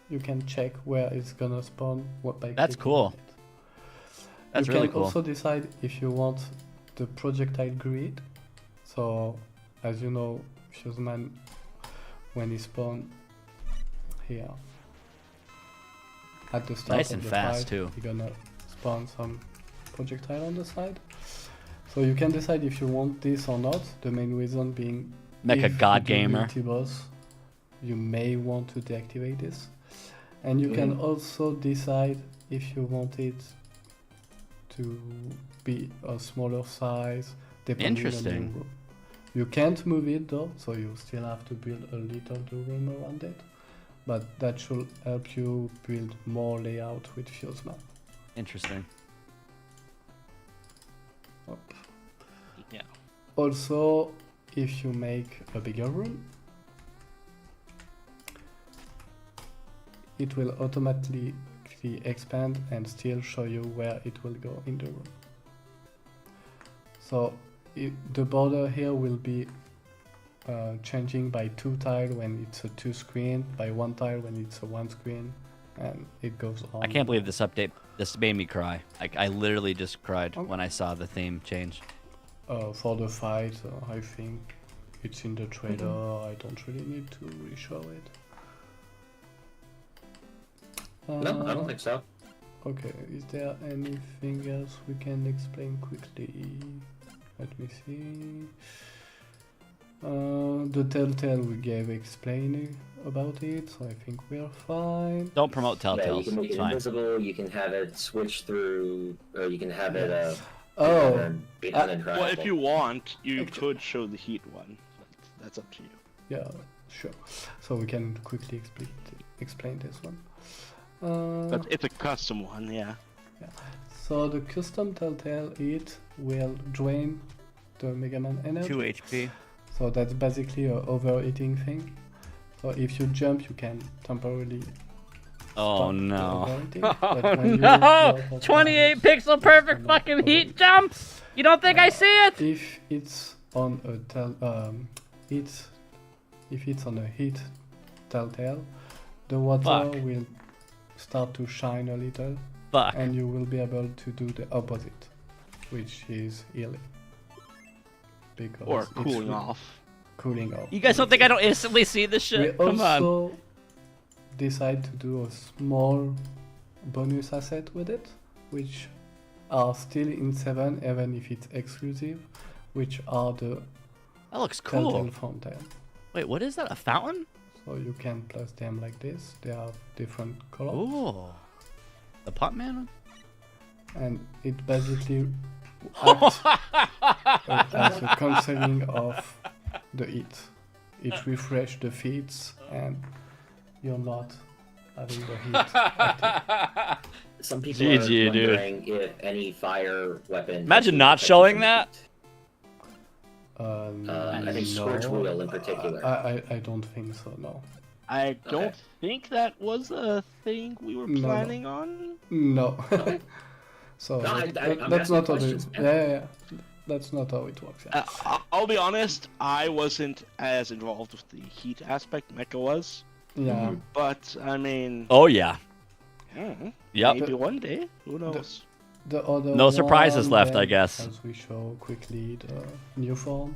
you can check where it's gonna spawn. By That's clicking cool. on it. That's You really can cool. also decide if you want the projectile grid. So, as you know, Fuseman, when he spawn here at the start Nice of and the fast, fight, too. you're gonna spawn some projectile on the side. So you can decide if you want this or not. The main reason being Mecha if God you do Gamer. multi-boss, you may want to deactivate this. And you can also decide if you want it to be a smaller size, depending on Interesting. the room. You can't move it though, so you still have to build a little room around it. But that should help you build more layout with Fuseman. Interesting. Yeah. Also, if you make a bigger room, it will automatically expand and still show you where it will go in the room. So the border here will be changing by 2 tile when it's a 2 screen, by 1 tile when it's a 1 screen, and it goes on. I can't believe this update. This made me cry. I literally just cried when I saw the theme change. For the fight, I think it's in the trailer. I don't really need to re-show it. No, I don't think so. Okay, is there anything else we can explain quickly? Let me see. The Telltale we gave explaining about it, so I think we're fine. Don't promote Yeah, you Telltales. can make It's it fine. invisible, you can have it switch through, or you can have it behind and Well, if you want, you Actually- could show the heat one. That's up to you. Yeah, sure. So we can quickly explain this one. But it's a custom one, yeah. So the custom Telltale, it will drain the Mega Man energy. 2 HP. So that's basically a overheating thing. So if you jump, you can temporarily. Oh stop the no. overheating, but when you No! go for 28 tiles, pixel perfect it's fucking not heat jump! You don't think I see it? If it's on a if it's on a heat Telltale, the water Fuck. will start to shine a little, Fuck. and you will be able to do the opposite, which is healing. Because Or it's cooling off. Cooling off. You guys don't think I don't instantly see this We shit? Come on. also decide to do a small bonus asset with it, which are still in 7, even if it's exclusive, which are the That looks cool. Telltale fountain. Wait, what is that? A fountain? So you can place them like this. They have different colors, Ooh. The pot man? and it basically acts as a cancelling of the heat. It refreshes the feeds, and you're not having the heat active. Some people GG, are dude. wondering if any fire weapon. Imagine not showing that. I think Scorch will in particular. I don't think so. No. I don't Okay. think that was a thing we were No, no. planning on. No. So No, I'm that's asking not how it. questions, man. Yeah. That's not how it works. Yeah. I'll be honest, I wasn't as involved with the heat aspect Mecha was. Yeah. But, I mean, Oh yeah. Yep. maybe one day. Who knows? The other No surprises one, left, I then, guess. As we show quickly the new form,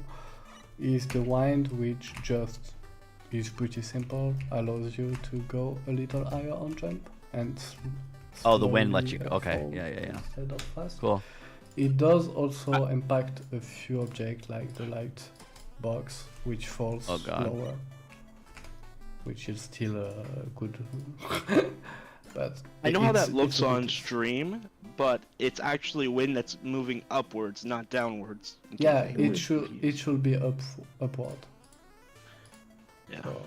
is the wind, which just is pretty simple, allows you to go a little higher on jump and. Oh, the wind lets you slowly, go. Okay, fall yeah. Instead of fast. Cool. It does also impact a few objects like the light box, which falls Oh, God. lower, which is still good. But I know how it's- that looks it's a on bit- stream, but it's actually wind that's moving upwards, not downwards. in case Yeah, anyone it is should confused. be upward. Yeah. So,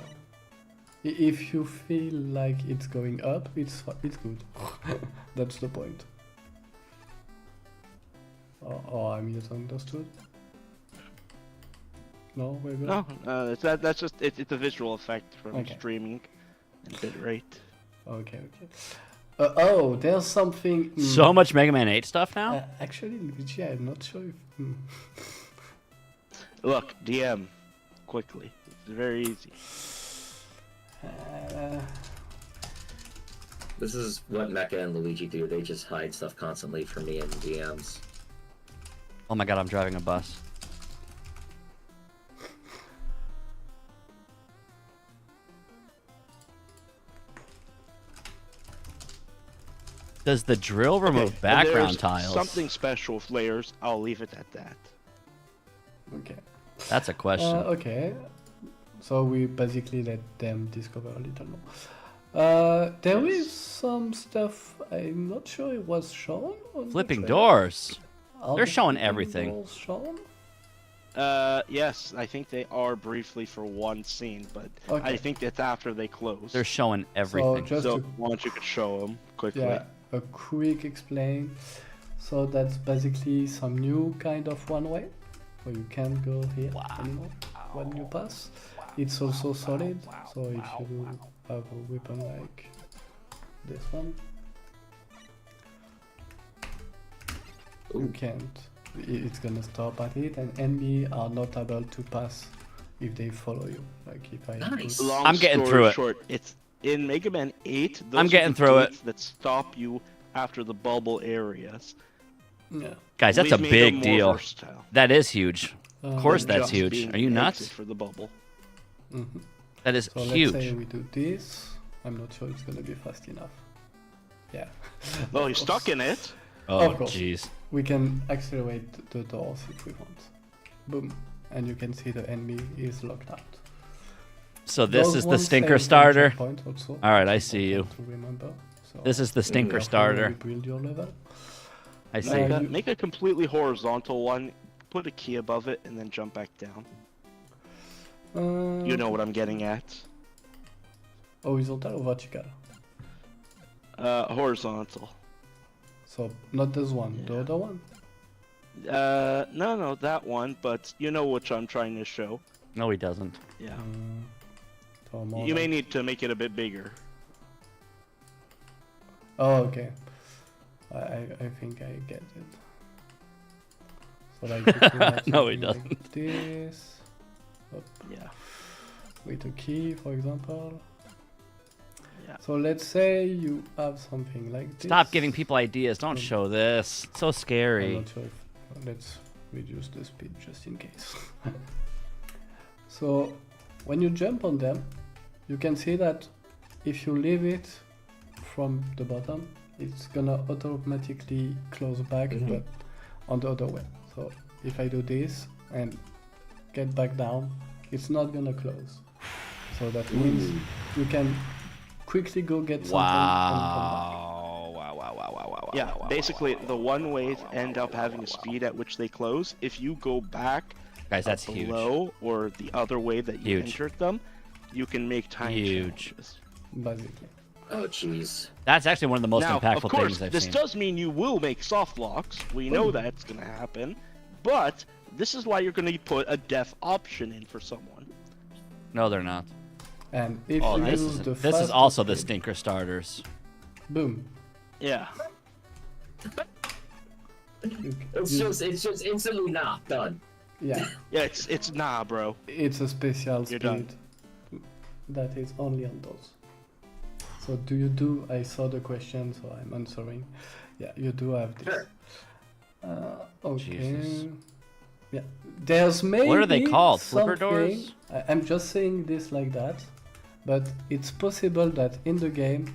if you feel like it's going up, it's good. That's the point. Or I misunderstood. No, we're good. No, that's just it's a visual effect from Okay. streaming and bitrate. Okay. Oh, there's something. So much Mega Man 8 stuff now? Actually, Luigi, I'm not sure if. Look, DM quickly. It's very easy. This is what Mecha and Luigi do. They just hide stuff constantly from me in DMs. Oh my god, I'm driving a bus. Does the drill remove Okay, background there's tiles? Something special with layers. I'll leave it at that. Okay. That's a question. Okay. So we basically let them discover a little more. There is some stuff. I'm not sure it was shown. On the Flipping trailer. doors. Are They're the showing flipping everything. doors shown? Yes, I think they are briefly for one scene, but I Okay. think that's after they close. They're showing everything. just so to- why don't you could show them quickly? Yeah, a quick explain. So that's basically some new kind of one-way, so you can't go here anymore when you pass. It's also solid, so if you have a weapon like this one, you can't it's gonna stop at it, and enemy are not able to pass if they follow you. Like if I Nice. Long I'm getting story through it. Short, it's in Mega Man 8. Those I'm are getting the through it. gates that stop you after the bubble areas. yeah. Guys, that's a We've made them big more deal. versatile That is huge. Of course, than that's just huge. being Are you an nuts? exit for the bubble. Mhm. That is So huge. let's say we do this. I'm not sure it's gonna be fast enough. Yeah. Oh, you're stuck in it. Oh, Of course. jeez. We can accelerate the doors if we want. Boom. And you can see the enemy is locked out. So this Those is the ones stinker save starter. checkpoint also. All right, I It's see you. important to remember. So This is the stinker careful starter. when you build your level. I see. Nice. Make a completely horizontal one. Put a key above it, and then jump back down. You know what I'm getting at. Horizontal or vertical? Horizontal. So not this one, the Yeah. other one. No, that one. But you know which I'm trying to show. No, he doesn't. Yeah. So more You may like- need to make it a bit bigger. Oh, okay. I think I get it. So like you can have No, he something doesn't. Like this. Yeah. With a key, for example. Yeah. So let's say you have something like this. Stop giving people ideas. Don't Mm. show this. It's so I'm scary. not sure if, let's reduce the speed just in case. So when you jump on them, you can see that if you leave it from the bottom, it's gonna automatically close back, but on the other way. So if I do this and get back down, it's not gonna close. So that means you can quickly go get something and come back. Wow. Yeah, basically the one-ways end up having a speed at which they close. If you go back Guys, that's huge. below or the other way that you Huge. entered them, you can make time Huge. challenges. Basically. Oh, jeez. That's actually one of the most Now, impactful of course, things I've this seen. does mean you will make soft locks. We know that's going to happen, but this is why you're going to put a death option in for someone. No, they're not. And if Oh, you this use is the this is fastest also the speed- stinker starters. Boom. Yeah. It's just instantly not done. Yeah. Yeah, it's nah, bro. It's a special You're speed done. that is only on those. So do you do? I saw the question, so I'm answering. Yeah, you do have this. Sure. Okay. Jesus. Yeah, there's maybe What are they called? Flipper something- doors? I'm just saying this like that, but it's possible that in the game,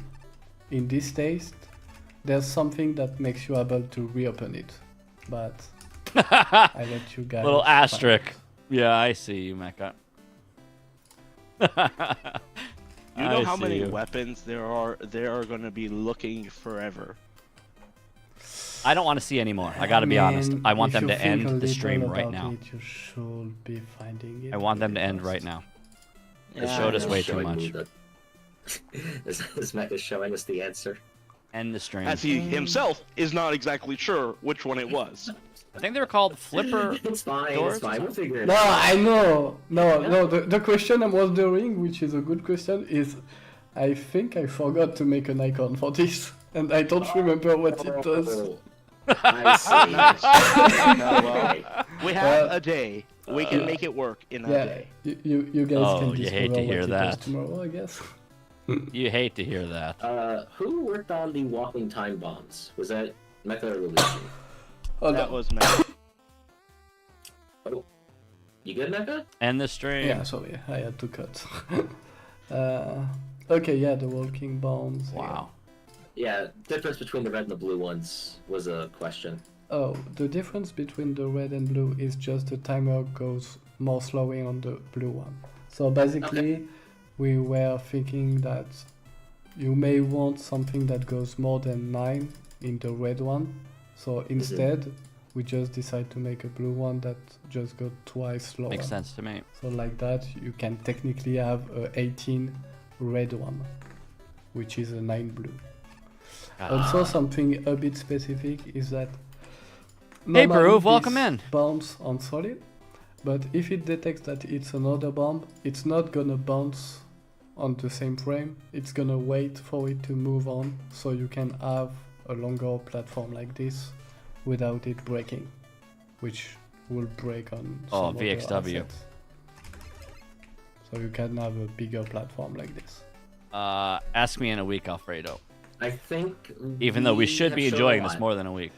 in this taste, there's something that makes you able to reopen it. But I let you guys. Little find asterisk. it. Yeah, I see you, Mecca. You know I how see many you. weapons there are going to be looking forever. I don't want to see anymore. I gotta be honest. mean, I want if them you to think a end the little stream right about now. it, you should be finding it I want them to really end fast. right now. They Yeah, showed us I know. way too Showing much. me the- this mech is showing us the answer. End the stream. As he himself is not exactly sure which one it was. I think they were called flipper. It's fine. doors It's or fine. We'll figure it No, out. I know. No. The question I was doing, which is a good question, is I think I forgot to make an icon for this, and I don't remember what it does. Oh, I see. Well, we have a day. We can make it work in a Yeah, day. you guys Oh, can you discover hate to hear what it does that. tomorrow, I guess. You hate to hear that. Who worked on the walking time bombs? Was that Mecha or Luigi? Oh, That no. was me. Oh, you good, Mecha? End the stream. Yeah, sorry, I had to cut. Okay, yeah, the walking bombs. yeah. Wow. Yeah, difference between the red and the blue ones was a question. Oh, the difference between the red and blue is just the timer goes more slowly on the blue one. So basically, we were thinking that you may want something that goes more than 9 in the red one. So instead, we just decide to make a blue one that just goes twice slower. Makes sense to me. So like that, you can technically have a 18 red one, which is a 9 blue. Also, something a bit specific is that Hey, normally Groove, welcome this in. bounce on solid, but if it detects that it's another bomb, it's not gonna bounce on the same frame. It's gonna wait for it to move on, so you can have a longer platform like this without it breaking. which will break on Oh, some other VXW. assets. So you can have a bigger platform like this. Ask me in a week, Alfredo. I think. Even though we should have be shown enjoying a this lot. more than a week.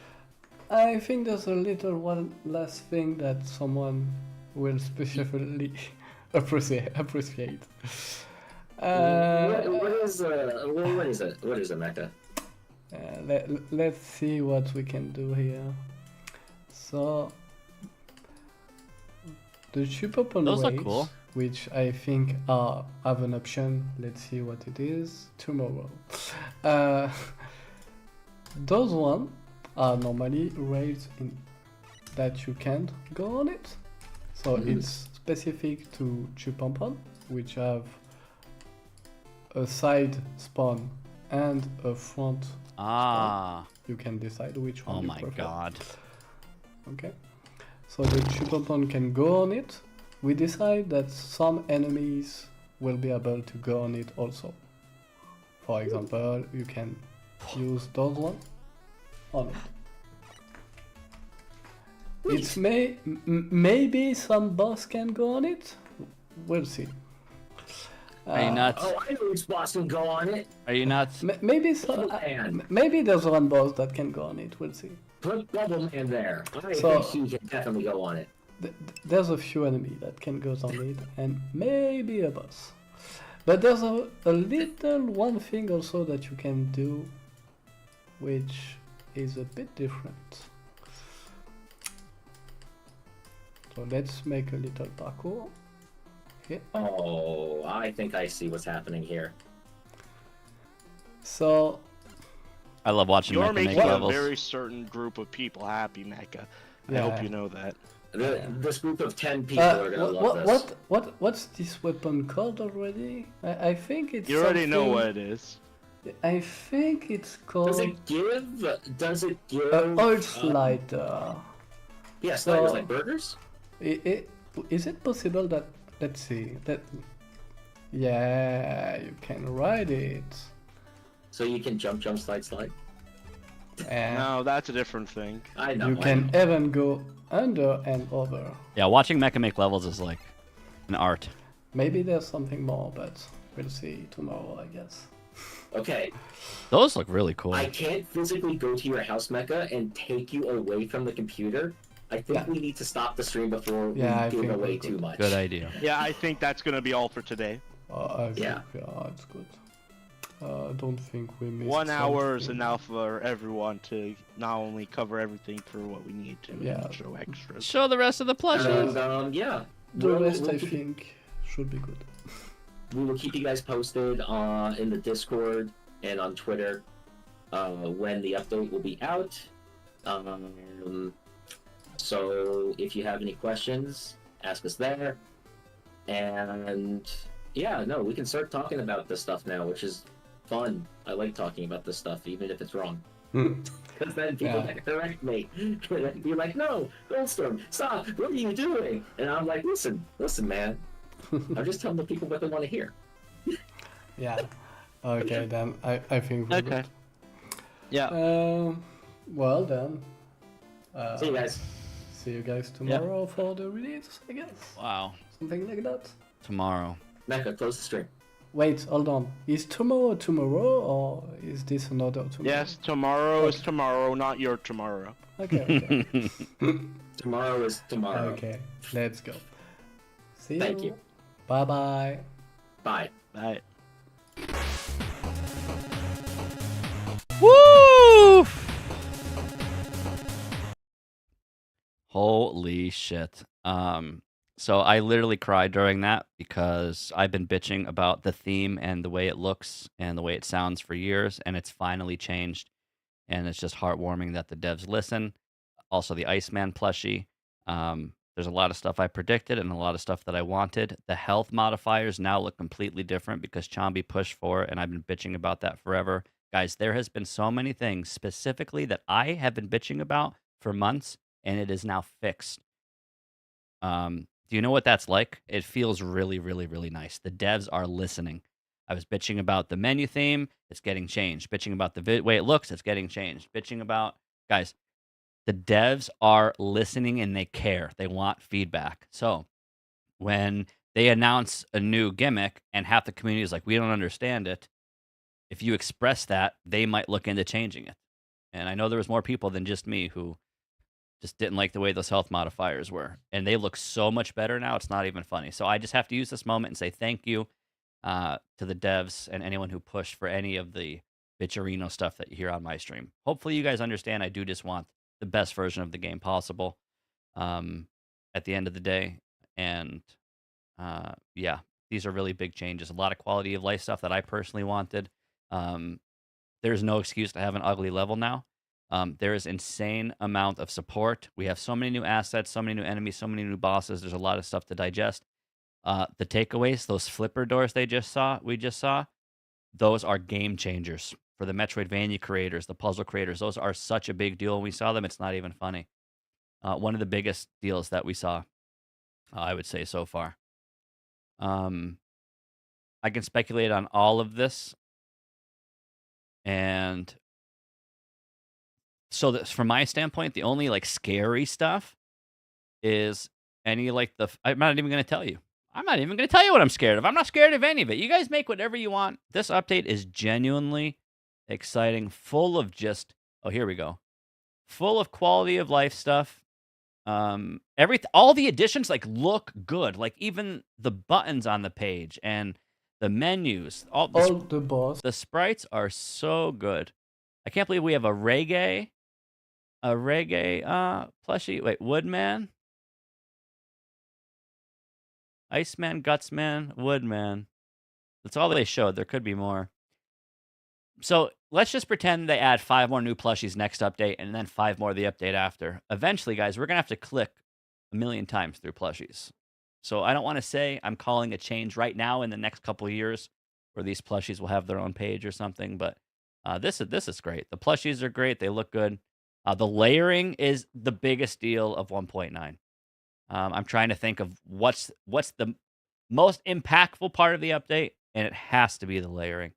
I think there's a little one last thing that someone will specifically appreciate. What is it? What is it, Mecca? Let's see what we can do here. So the super pon Those look rates, cool. which I think have an option. Let's see what it is tomorrow. Those one are normally rates in that you can't go on it. So it's specific to Chupampon, which have a side spawn and a front. You can decide which one Oh you my prefer. god. Okay. So the Chupampon can go on it. We decide that some enemies will be able to go on it also. For example, you can use those one on it. It's maybe some boss can go on it. We'll see. Are you nuts? Oh, I know which boss can go on it. Are you nuts? Maybe some, Man. maybe there's one boss that can go on it. We'll see. Put Bubble Man there. I So- think he can definitely go on it. There's a few enemies that can go on it, and maybe a boss. But there's a little one thing also that you can do, which is a bit different. So let's make a little parkour. Okay. Oh, I think I see what's happening here. So I love watching You're Mecha make making a levels. very certain group of people happy, Mecha. I Yeah. hope you know that. This group of 10 people are gonna love this. what's this weapon called already? I think it's. You already know something- what it is. I think it's called Does it give? Does it give? oil slider. Yeah, sliders so- like burgers. Is it possible that, let's see, that, yeah, you can ride it. So you can jump, slide. And No, that's a different thing. I know. you I can know. even go under and over. Yeah, watching Mecha make levels is like an art. Maybe there's something more, but we'll see tomorrow, I guess. Okay, Those look really cool. I can't physically go to your house, Mecca, and take you away from the computer. I think Yeah. we need to stop the stream before we Yeah, I give think away we're too good. much. Good idea. Yeah, I think that's gonna be all for today. I think, Yeah. it's good. I don't think we missed 1 hour is something. enough for everyone to not only cover everything for what we need to, Yeah. and show extras. Show the rest of the plushies. And yeah, The we'll- rest, we'll I keep- think, should be good. we will keep you guys posted in the Discord and on Twitter when the update will be out. So if you have any questions, ask us there. And yeah, no, we can start talking about this stuff now, which is fun. I like talking about this stuff, even if it's wrong. Because then people Yeah. can correct me. You're like, no, Goldstorm, stop, what are you doing? And I'm like, listen, man. I'm just telling the people what they want to hear. Yeah. Okay, then I think we're Okay. good. Yeah. Well then. See you guys. See you guys tomorrow for the release, I guess. Wow. Something like that. Tomorrow. Mecca, close the stream. Wait, hold on. Is tomorrow or is this another tomorrow? Yes, tomorrow is tomorrow, not your tomorrow. Okay, okay. Tomorrow is tomorrow. Okay, let's go. See Thank you. Bye-bye. Bye. Bye. Woo! Holy shit. So I literally cried during that because I've been bitching about the theme and the way it looks and the way it sounds for years, and it's finally changed. And it's just heartwarming that the devs listen. Also, the Iceman plushie. There's a lot of stuff I predicted and a lot of stuff that I wanted. The health modifiers now look completely different because Chambi pushed for it, and I've been bitching about that forever. Guys, there has been so many things specifically that I have been bitching about for months, and it is now fixed. Do you know what that's like? It feels really, really, really nice. The devs are listening. I was bitching about the menu theme. It's getting changed. Bitching about the way it looks. It's getting changed. Bitching about... Guys, the devs are listening and they care. They want feedback. So when they announce a new gimmick and half the community is like, we don't understand it, if you express that, they might look into changing it. And I know there was more people than just me who just didn't like the way those health modifiers were. And they look so much better now, it's not even funny. So I just have to use this moment and say thank you to the devs and anyone who pushed for any of the Bitcherino stuff that you hear on my stream. Hopefully you guys understand I do just want the best version of the game possible at the end of the day. And yeah, these are really big changes. A lot of quality of life stuff that I personally wanted. There's no excuse to have an ugly level now. There is insane amount of support. We have so many new assets, so many new enemies, so many new bosses. There's a lot of stuff to digest. The takeaways, those flipper doors we just saw, those are game changers for the Metroidvania creators, the puzzle creators. Those are such a big deal. When we saw them, it's not even funny. One of the biggest deals that we saw, I would say, so far. I can speculate on all of this. And so that from my standpoint, the only like scary stuff is any like I'm not even going to tell you. I'm not even going to tell you what I'm scared of. I'm not scared of any of it. You guys make whatever you want. This update is genuinely exciting, full of just, oh, here we go. Full of quality of life stuff. All the additions like look good. Like even the buttons on the page and the menus, all the boss. The sprites are so good. I can't believe we have a reggae plushie. Wait, Woodman, Iceman, Gutsman, Woodman. That's all they showed. There could be more. So let's just pretend they add 5 more new plushies next update and then 5 more the update after. Eventually, guys, we're going to have to click a million times through plushies. So I don't want to say I'm calling a change right now in the next couple of years where these plushies will have their own page or something. But this is great. The plushies are great. They look good. The layering is the biggest deal of 1.9. I'm trying to think of what's the most impactful part of the update, and it has to be the layering.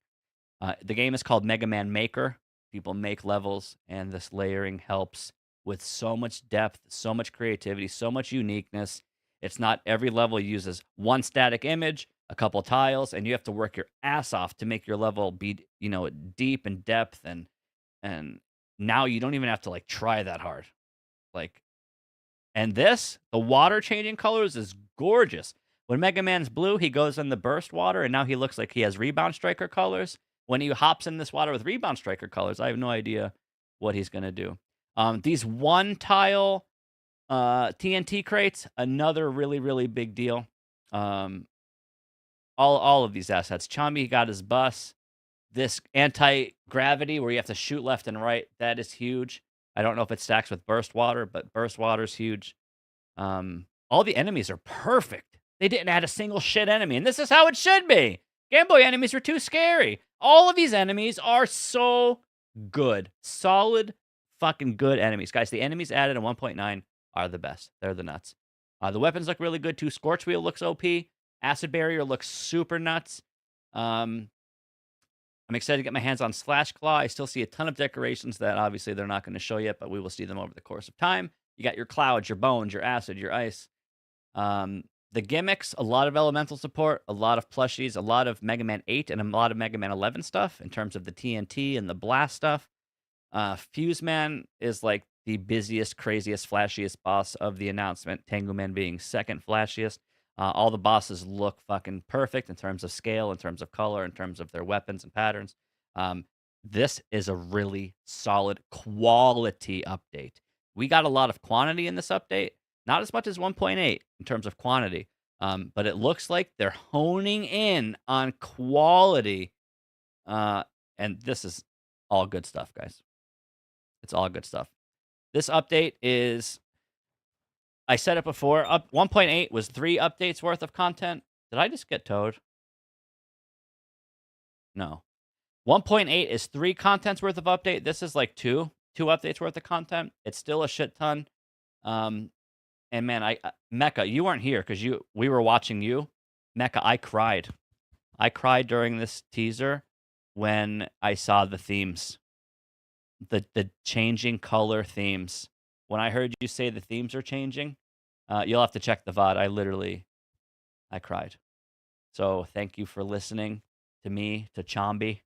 The game is called Mega Man Maker. People make levels, and this layering helps with so much depth, so much creativity, so much uniqueness. It's not every level uses one static image, a couple tiles, and you have to work your ass off to make your level be, deep in depth, and now you don't even have to like try that hard. And the water changing colors is gorgeous. When Mega Man's blue, he goes in the burst water, and now he looks like he has Rebound Striker colors. When he hops in this water with Rebound Striker colors, I have no idea what he's going to do. These one-tile TNT crates, another really, really big deal. All of these assets. Chumby got his bus. This anti-gravity where you have to shoot left and right, that is huge. I don't know if it stacks with burst water, but burst water is huge. All the enemies are perfect. They didn't add a single shit enemy, and this is how it should be. Game Boy enemies were too scary. All of these enemies are so good. Solid, fucking good enemies. Guys, the enemies added in 1.9 are the best. They're the nuts. The weapons look really good, too. Scorch Wheel looks OP. Acid Barrier looks super nuts. I'm excited to get my hands on Slash Claw. I still see a ton of decorations that obviously they're not going to show yet, but we will see them over the course of time. You got your clouds, your bones, your acid, your ice. The gimmicks, a lot of elemental support, a lot of plushies, a lot of Mega Man 8 and a lot of Mega Man 11 stuff in terms of the TNT and the blast stuff. Fuse Man is like the busiest, craziest, flashiest boss of the announcement. Tengu Man being second flashiest. All the bosses look fucking perfect in terms of scale, in terms of color, in terms of their weapons and patterns. This is a really solid quality update. We got a lot of quantity in this update. Not as much as 1.8 in terms of quantity, but it looks like they're honing in on quality. And this is all good stuff, guys. It's all good stuff. This update is, I said it before, 1.8 was 3 updates worth of content. Did I just get towed? No. 1.8 is 3 contents worth of update. This is like 2 updates worth of content. It's still a shit ton. And man, Mecha, you weren't here because we were watching you. Mecha, I cried. I cried during this teaser when I saw the themes, the changing color themes when I heard you say the themes are changing, you'll have to check the VOD. I cried. So thank you for listening to me, to Chomby.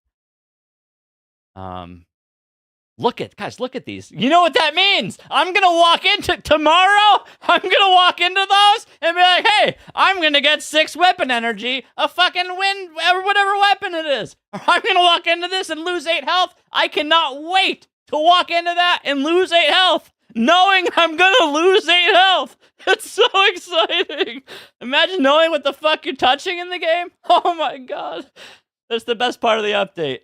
Look at these. You know what that means? I'm going to walk into tomorrow. I'm going to walk into those and be like, hey, I'm going to get 6 weapon energy, a fucking win, whatever weapon it is. Or I'm going to walk into this and lose 8 health. I cannot wait to walk into that and lose 8 health, knowing I'm going to lose 8 health. It's so exciting. Imagine knowing what the fuck you're touching in the game. Oh my God. That's the best part of the update.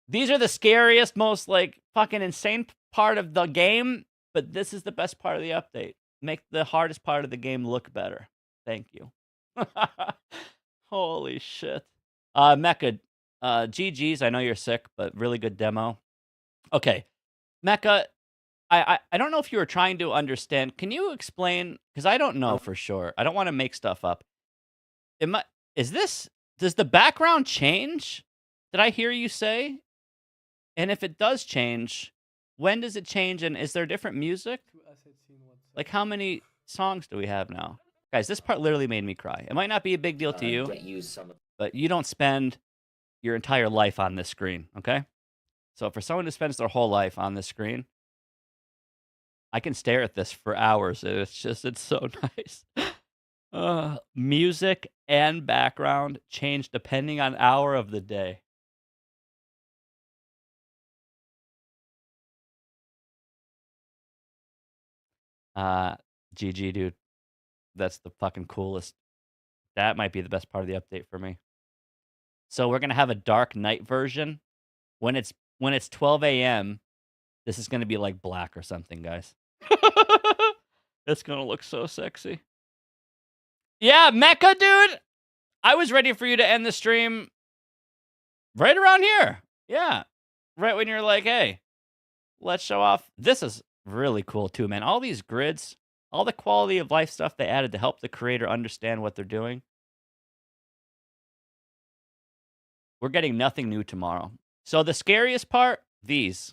These are the scariest, most like fucking insane part of the game, but this is the best part of the update. Make the hardest part of the game look better. Thank you. Holy shit. Mecha, GG's. I know you're sick, but really good demo. Okay, Mecha, I don't know if you were trying to understand. Can you explain? Because I don't know for sure. I don't want to make stuff up. Does the background change? Did I hear you say? And if it does change, when does it change? And is there different music? Like, how many songs do we have now? Guys, this part literally made me cry. It might not be a big deal to you, but you don't spend your entire life on this screen, okay? So for someone who spends their whole life on this screen, I can stare at this for hours. It's so nice. Music and background change depending on hour of the day. GG, dude. That's the fucking coolest. That might be the best part of the update for me. So we're gonna have a dark night version. When it's 12 a.m., this is gonna be like black or something, guys. It's gonna look so sexy. Yeah, Mecha, dude. I was ready for you to end the stream right around here. Yeah. Right when you're like, hey, let's show off. This is really cool too, man. All these grids, all the quality of life stuff they added to help the creator understand what they're doing. We're getting nothing new tomorrow. So the scariest part, this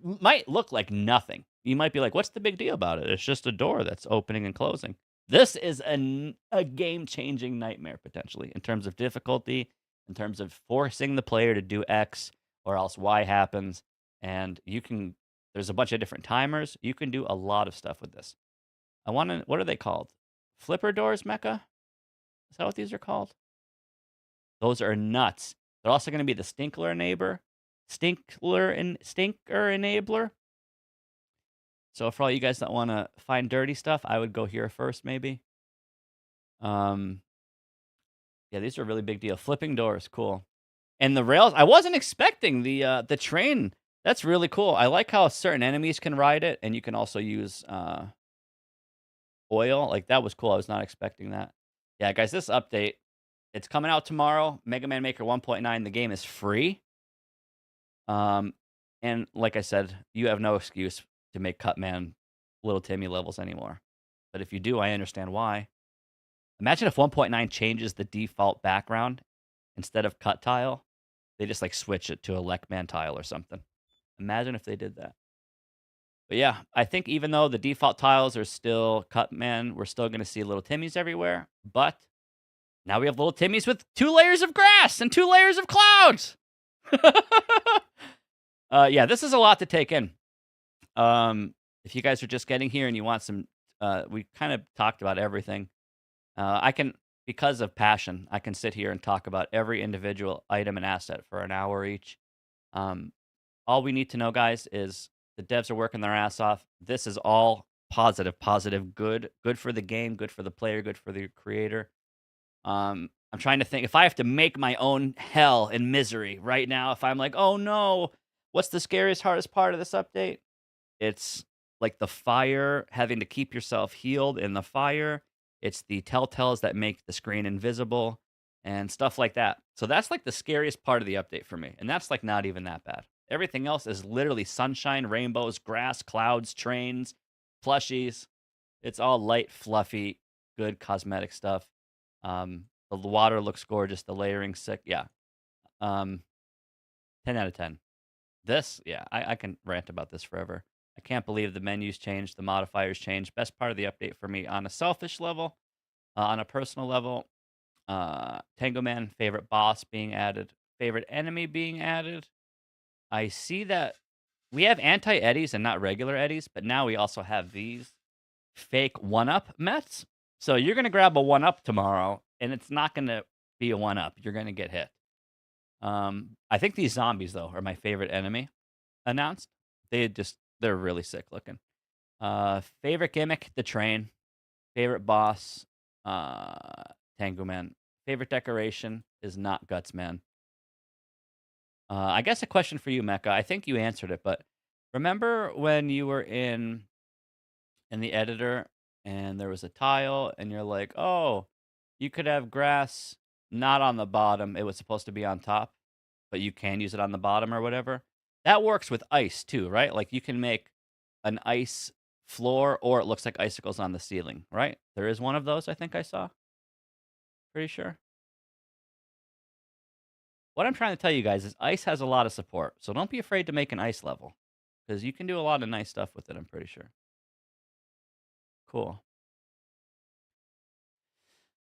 might look like nothing. You might be like, what's the big deal about it? It's just a door that's opening and closing. This is a game-changing nightmare, potentially, in terms of difficulty, in terms of forcing the player to do X or else Y happens. And there's a bunch of different timers. You can do a lot of stuff with this. What are they called? Flipper doors, Mecha? Is that what these are called? Those are nuts. They're also going to be the stinker enabler. So for all you guys that want to find dirty stuff, I would go here first, maybe. Yeah, these are a really big deal. Flipping doors, cool. And the rails, I wasn't expecting the train. That's really cool. I like how certain enemies can ride it, and you can also use oil. Like, that was cool. I was not expecting that. Yeah, guys, this update, it's coming out tomorrow. Mega Man Maker 1.9. The game is free. And like I said, you have no excuse to make Cutman Little Timmy levels anymore. But if you do, I understand why. Imagine if 1.9 changes the default background. Instead of cut tile, they just like switch it to a Lekman tile or something. Imagine if they did that. But yeah, I think even though the default tiles are still Cutman, we're still going to see Little Timmys everywhere. But now we have Little Timmys with 2 layers of grass and 2 layers of clouds. Yeah, this is a lot to take in. If you guys are just getting here and you want some, we kind of talked about everything. Because of passion, I can sit here and talk about every individual item and asset for an hour each. All we need to know, guys, is the devs are working their ass off. This is all positive, good for the game, good for the player, good for the creator. I'm trying to think, if I have to make my own hell and misery right now, if I'm like, oh no, what's the scariest, hardest part of this update? It's like the fire, having to keep yourself healed in the fire. It's the telltales that make the screen invisible and stuff like that. So that's like the scariest part of the update for me. And that's like not even that bad. Everything else is literally sunshine, rainbows, grass, clouds, trains, plushies. It's all light, fluffy, good cosmetic stuff. The water looks gorgeous. The layering sick. Yeah. 10 out of 10. This, yeah, I can rant about this forever. I can't believe the menus changed, the modifiers changed. Best part of the update for me on a selfish level, on a personal level, Tango Man, favorite boss being added, favorite enemy being added. I see that we have anti-eddies and not regular eddies, but now we also have these fake 1-up mets. So you're going to grab a 1-up tomorrow, and it's not going to be a 1-up. You're going to get hit. I think these zombies, though, are my favorite enemy announced. They're really sick looking. Favorite gimmick, the train. Favorite boss, Tango Man. Favorite decoration is not Guts Man. I guess a question for you, Mecha. I think you answered it, but remember when you were in the editor and there was a tile and you're like, oh, you could have grass not on the bottom. It was supposed to be on top, but you can use it on the bottom or whatever. That works with ice too, right? Like you can make an ice floor or it looks like icicles on the ceiling, right? There is one of those I think I saw. Pretty sure. What I'm trying to tell you guys is ice has a lot of support, so don't be afraid to make an ice level because you can do a lot of nice stuff with it, I'm pretty sure. Cool.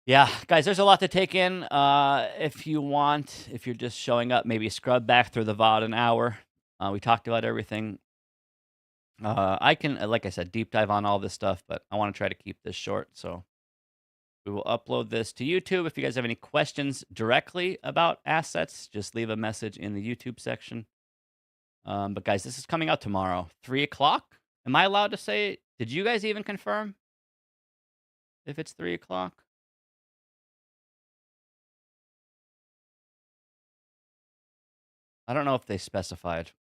Yeah, guys, there's a lot to take in. If you're just showing up, maybe scrub back through the VOD an hour. We talked about everything. I can, like I said, deep dive on all this stuff, but I want to try to keep this short, so we will upload this to YouTube. If you guys have any questions directly about assets, just leave a message in the YouTube section. But guys, this is coming out tomorrow, 3 o'clock. Am I allowed to say it? Did you guys even confirm if it's 3 o'clock? I don't know if they specified.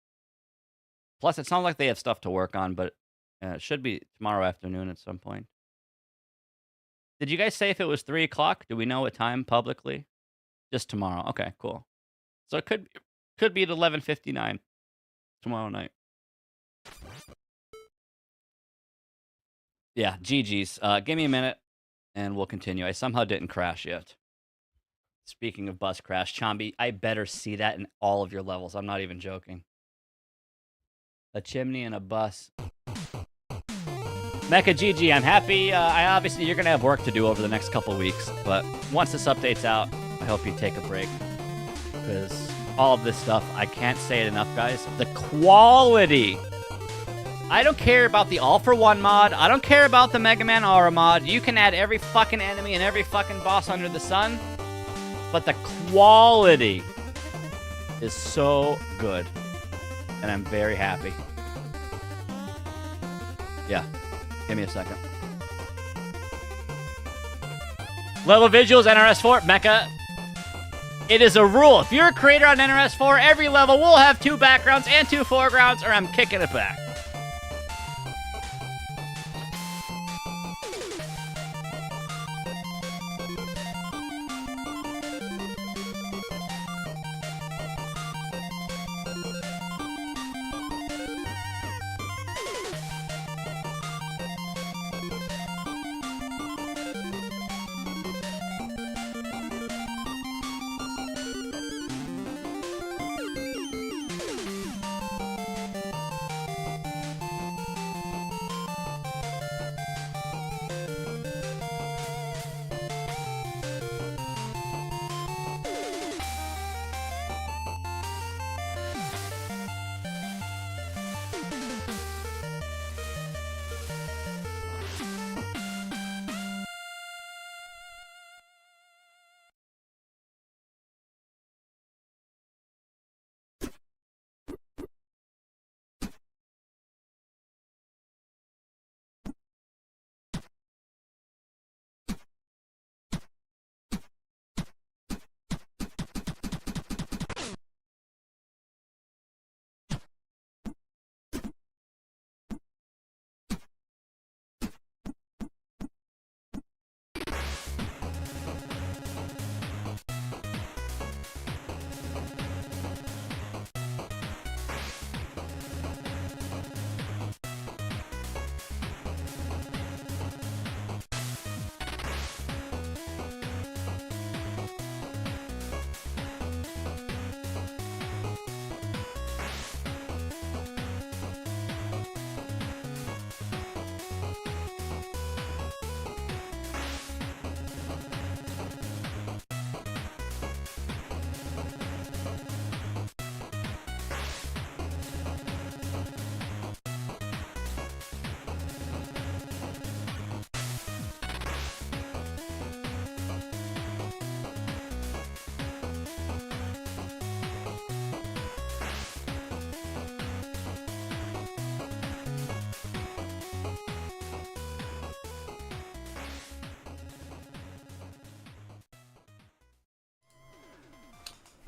Plus, it sounds like they have stuff to work on, but it should be tomorrow afternoon at some point. Did you guys say if it was 3 o'clock? Do we know what time publicly? Just tomorrow. Okay, cool. So it could be at 11:59 tomorrow night. Yeah, GG's. Give me a minute, and we'll continue. I somehow didn't crash yet. Speaking of bus crash, Chambi, I better see that in all of your levels. I'm not even joking. A chimney and a bus. Mecha GG, I'm happy. Obviously, you're going to have work to do over the next couple weeks, but once this update's out, I hope you take a break. Because all of this stuff, I can't say it enough, guys. The quality. I don't care about the All for One mod. I don't care about the Mega Man Aura mod. You can add every fucking enemy and every fucking boss under the sun. But the quality is so good. And I'm very happy. Yeah. Give me a second. Level visuals, NRS4, Mecha. It is a rule. If you're a creator on NRS4, every level will have 2 backgrounds and 2 foregrounds, or I'm kicking it back.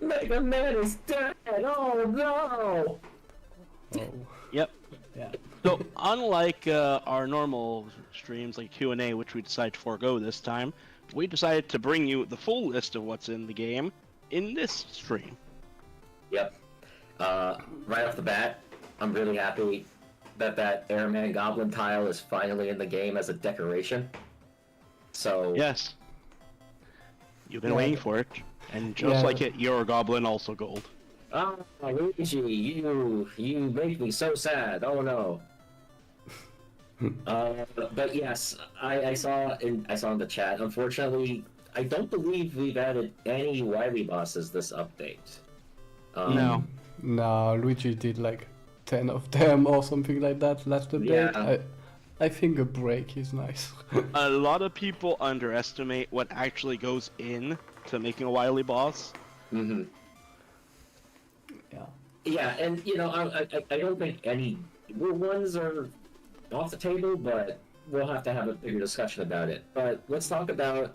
Mega Man is dead! Oh no! Oh, Yep. yeah. So unlike our normal streams like Q&A, which we decided to forego this time, we decided to bring you the full list of what's in the game in this stream. Yep. Right off the bat, I'm really happy that Airman Goblin tile is finally in the game as a decoration. So Yes. You've been Yeah. waiting for it, and just Yeah. like it, your goblin also gold. oh, Luigi, you make me so sad. Oh no. But yes, I saw in the chat. Unfortunately, I don't believe we've added any Wily bosses this update. No. No, Luigi did like 10 of them or something like that last update. Yeah. I think a break is nice. A lot of people underestimate what actually goes in to making a wily boss. Mm-hmm. Yeah. Yeah, and you know, I don't think any new ones are off the table, but we'll have to have a bigger discussion about it. But let's talk about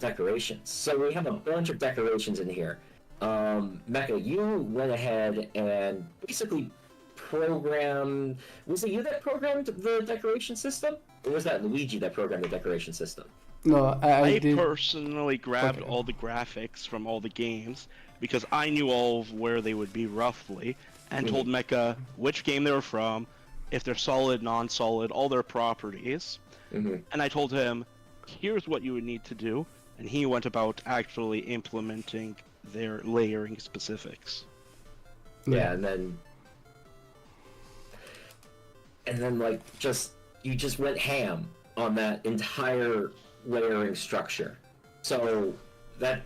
decorations. So we have a bunch of decorations in here. Mecha, you went ahead and basically programmed. Was it you that programmed the decoration system, or was that Luigi that programmed the decoration system? No, I I did. personally grabbed Okay. all the graphics from all the games because I knew all of where they would be roughly, and told Mecha which game they were from, if they're solid, non-solid, all their properties. Mm-hmm. And I told him, here's what you would need to do, and he went about actually implementing their layering specifics. Yeah, and then like you just went ham on that entire layering structure. So that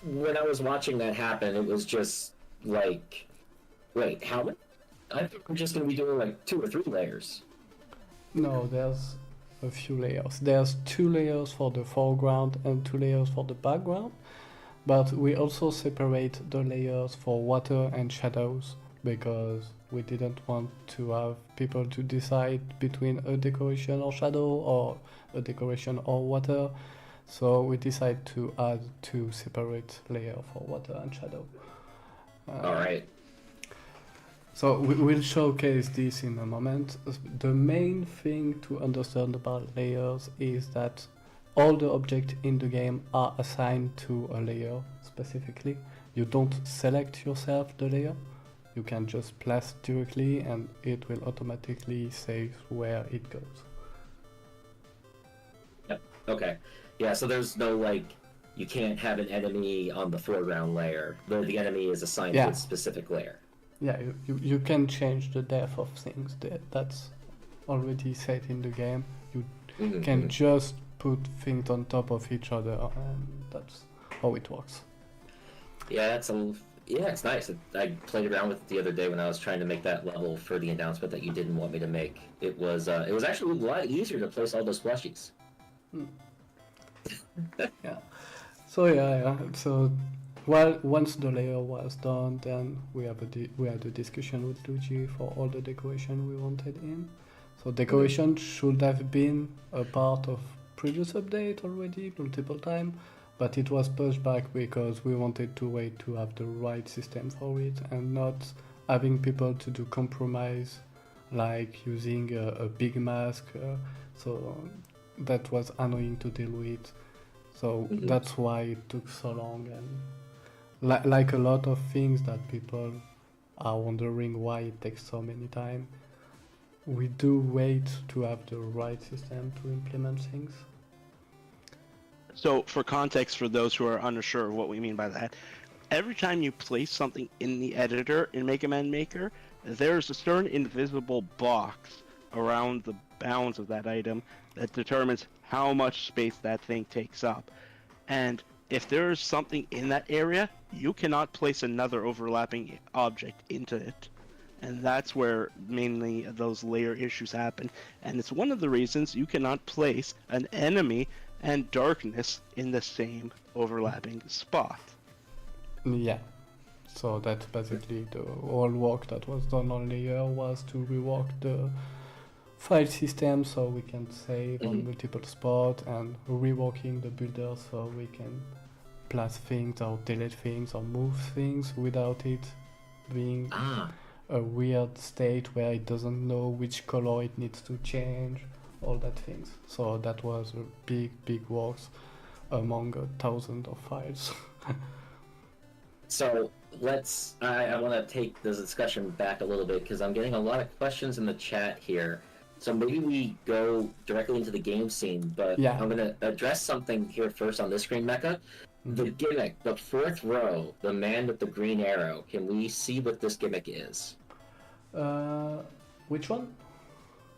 when I was watching that happen, it was just like, wait, how many? I think we're just gonna be doing like 2 or 3 layers. No, there's a few layers. There's 2 layers for the foreground and 2 layers for the background. But we also separate the layers for water and shadows because we didn't want to have people to decide between a decoration or shadow or a decoration or water. So we decided to add 2 separate layers for water and shadow. All right. So we'll showcase this in a moment. The main thing to understand about layers is that all the objects in the game are assigned to a layer specifically. You don't select yourself the layer. You can just place directly and it will automatically say where it goes. Yep. Okay. Yeah, so there's no like, you can't have an enemy on the foreground layer. The enemy is assigned to Yeah. a specific layer. Yeah, you can change the depth of things. That's already set in the game. You Mhm, can mhm. just put things on top of each other and that's how it works. Yeah, it's nice. I played around with it the other day when I was trying to make that level for the announcement that you didn't want me to make. It was actually a lot easier to place all those plushies. Yeah. So once the layer was done, then we had a discussion with Luigi for all the decoration we wanted in. So decoration should have been a part of previous update already multiple times, but it was pushed back because we wanted to wait to have the right system for it and not having people to do compromise like using a big mask. So that was annoying to deal with. So that's why it took so long, and like a lot of things that people are wondering why it takes so many time, we do wait to have the right system to implement things. So, for context, for those who are unsure of what we mean by that, every time you place something in the editor in Mega Man Maker, there's a certain invisible box around the bounds of that item that determines how much space that thing takes up. And if there is something in that area, you cannot place another overlapping object into it. And that's where mainly those layer issues happen. And it's one of the reasons you cannot place an enemy and darkness in the same overlapping spot. Yeah. So that's basically the whole work that was done on layer was to rework the file system so we can save on multiple spots and reworking the builder so we can plus things or delete things or move things without it being a weird state where it doesn't know which color it needs to change, all that things. So that was a big works among thousands of files. So I want to take this discussion back a little bit because I'm getting a lot of questions in the chat here. So maybe we go directly into the game scene, but Yeah. I'm going to address something here first on this screen, Mecha. The gimmick, the fourth row, the man with the green arrow. Can we see what this gimmick is? Which one?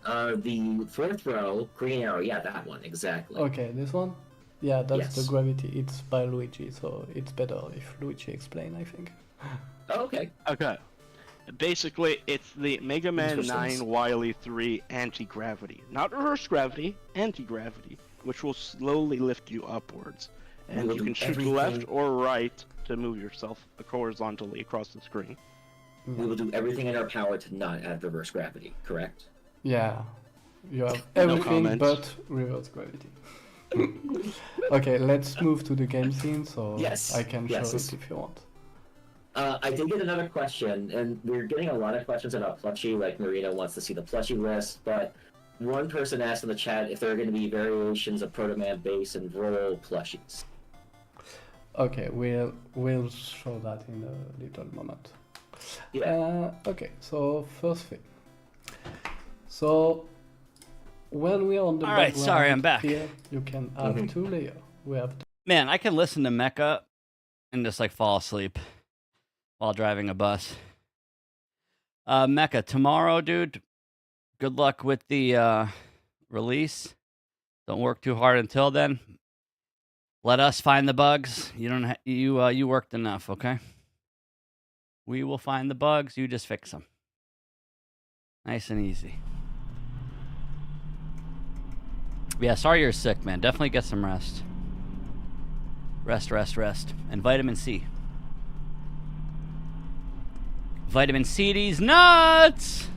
The fourth row, green arrow. Yeah, that one, exactly. Okay, this one? Yeah, that's Yes. the gravity. It's by Luigi, so it's better if Luigi explain, I think. Oh, okay. Okay. Basically, it's the Mega Man Interesting. 9 Wily 3 anti-gravity. Not reverse gravity, anti-gravity, which will slowly lift you upwards. And We'll you do can shoot everything- left or right to move yourself horizontally across the screen. We will do everything in our power to not add reverse gravity, correct? Yeah, you have No everything comments. but reverse gravity. Okay, let's move to the game scene so Yes, I can yes. show it if you want. I did get another question, and we're getting a lot of questions about Plushie, like Marina wants to see the Plushie list, but one person asked in the chat if there are going to be variations of Proto Man base and roll plushies. Okay, we'll show that in a little moment. Yeah. Okay, so first thing. So when we are on the All right, background sorry, I'm back. here, you can have two layers. We have Man, I can listen to Mecha and just like fall asleep while driving a bus. Mecha, tomorrow, dude, good luck with the release. Don't work too hard until then. Let us find the bugs. You don't you worked enough, okay? We will find the bugs, you just fix them. Nice and easy. Yeah, sorry you're sick, man. Definitely get some rest. Rest. And vitamin C. Vitamin C these nuts!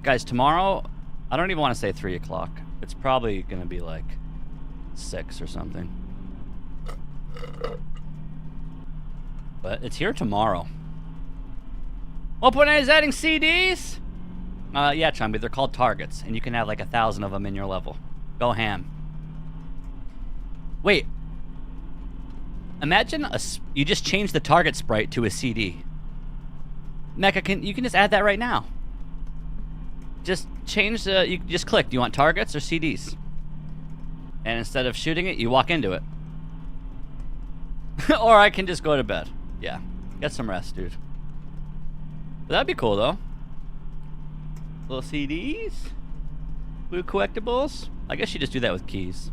Guys, tomorrow, I don't even want to say 3 o'clock. It's probably going to be like 6 or something. But it's here tomorrow. 1.9 is adding CDs? Yeah, Chumby, they're called targets, and you can have like 1,000 of them in your level. Go ham. Wait. Imagine you just change the target sprite to a CD. Mecha, you can just add that right now. Just change you just click. Do you want targets or CDs? And instead of shooting it, you walk into it. Or I can just go to bed. Yeah, get some rest, dude. But that'd be cool, though. Little CDs? Blue collectibles? I guess you just do that with keys.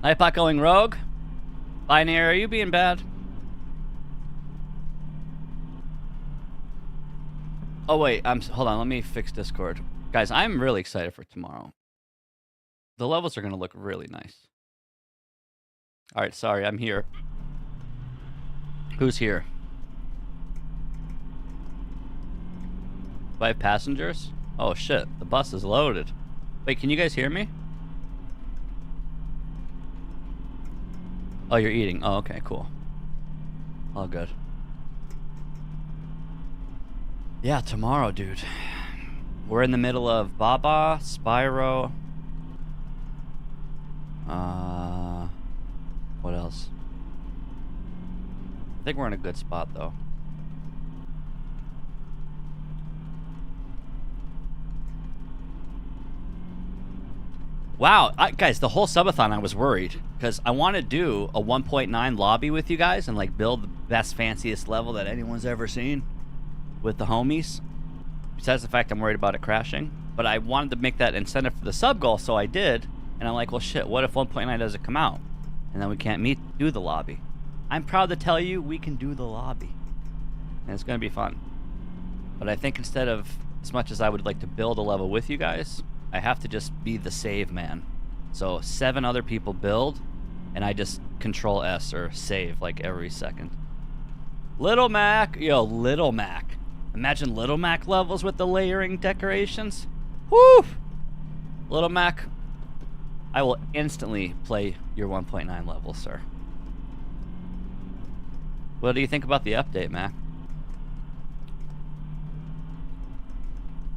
Nightbot going rogue? Binary, are you being bad? Oh, wait, hold on, let me fix Discord. Guys, I'm really excited for tomorrow. The levels are going to look really nice. Alright, sorry, I'm here. Who's here? 5 passengers? Oh shit, the bus is loaded. Wait, can you guys hear me? Oh, you're eating. Oh, okay, cool. All good. Yeah, tomorrow, dude. We're in the middle of Baba, Spyro. What else? I think we're in a good spot, though. Wow, guys, the whole subathon I was worried because I want to do a 1.9 lobby with you guys and like build the best, fanciest level that anyone's ever seen with the homies. Besides the fact I'm worried about it crashing, but I wanted to make that incentive for the sub goal, so I did. And I'm like, well, shit, what if 1.9 doesn't come out? And then we can't do the lobby. I'm proud to tell you we can do the lobby. And it's going to be fun. But I think instead of, as much as I would like to build a level with you guys, I have to just be the save man. So 7 other people build, and I just control S or save like every second. Little Mac, yo, Little Mac. Imagine Little Mac levels with the layering decorations. Woo! Little Mac, I will instantly play your 1.9 level, sir. What do you think about the update, Mac?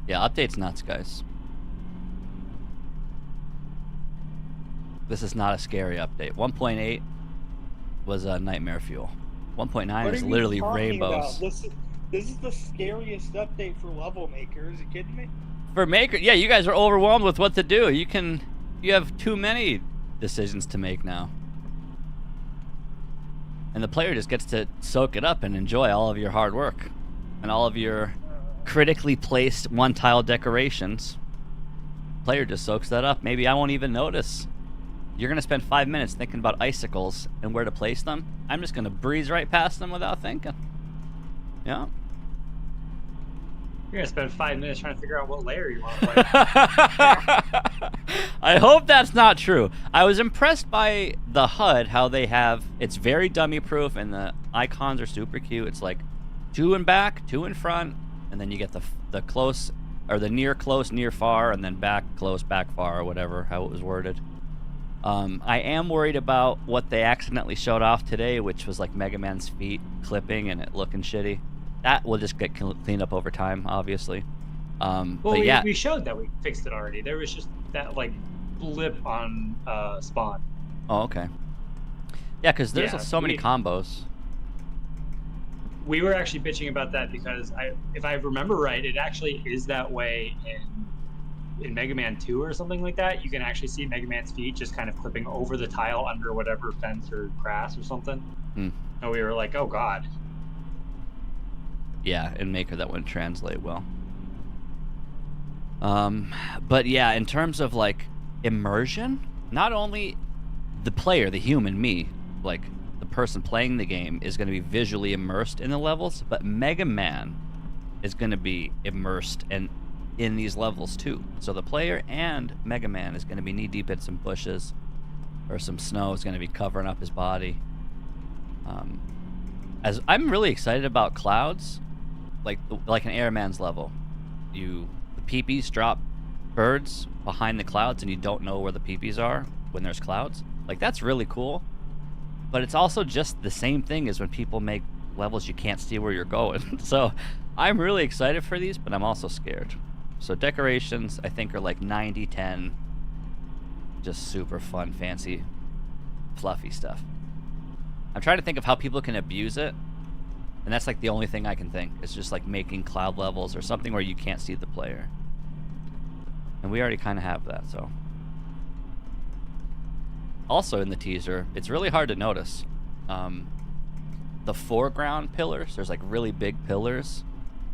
Yeah, update's nuts, guys. This is not a scary update. 1.8 was a nightmare fuel. 1.9 is literally rainbows. This is the scariest update for level makers. Are you kidding me? For maker, yeah, you guys are overwhelmed with what to do. You have too many decisions to make now. And the player just gets to soak it up and enjoy all of your hard work and all of your critically placed one-tile decorations. Player just soaks that up. Maybe I won't even notice. You're going to spend 5 minutes thinking about icicles and where to place them. I'm just going to breeze right past them without thinking. Yeah. You're going to spend 5 minutes trying to figure out what layer you want to play. I hope that's not true. I was impressed by the HUD, how they have, it's very dummy proof and the icons are super cute. It's like 2 in back, 2 in front, and then you get the close, or the near close, near far, and then back close, back far, or whatever, how it was worded. I am worried about what they accidentally showed off today, which was like Mega Man's feet clipping and it looking shitty. That will just get cleaned up over time, obviously. Well, but yeah, we showed that we fixed it already. There was just that like blip on spawn. Oh, okay. Yeah, because there's so many combos. We were actually bitching about that because if I remember right, it actually is that way in Mega Man 2 or something like that. You can actually see Mega Man's feet just kind of clipping over the tile under whatever fence or grass or something. And we were like, oh god. Yeah, in Maker that wouldn't translate well. But yeah, in terms of like immersion, not only the player, the human, me, like the person playing the game is going to be visually immersed in the levels, but Mega Man is going to be immersed in these levels too. So the player and Mega Man is going to be knee deep in some bushes or some snow is going to be covering up his body. As I'm really excited about clouds, like an Airman's level. The peepees drop birds behind the clouds and you don't know where the peepees are when there's clouds. Like, that's really cool. But it's also just the same thing as when people make levels you can't see where you're going. So I'm really excited for these, but I'm also scared. So decorations, I think, are like 90-10. Just super fun, fancy, fluffy stuff. I'm trying to think of how people can abuse it. And that's like the only thing I can think. It's just like making cloud levels or something where you can't see the player. And we already kind of have that, so. Also in the teaser, it's really hard to notice. The foreground pillars, there's like really big pillars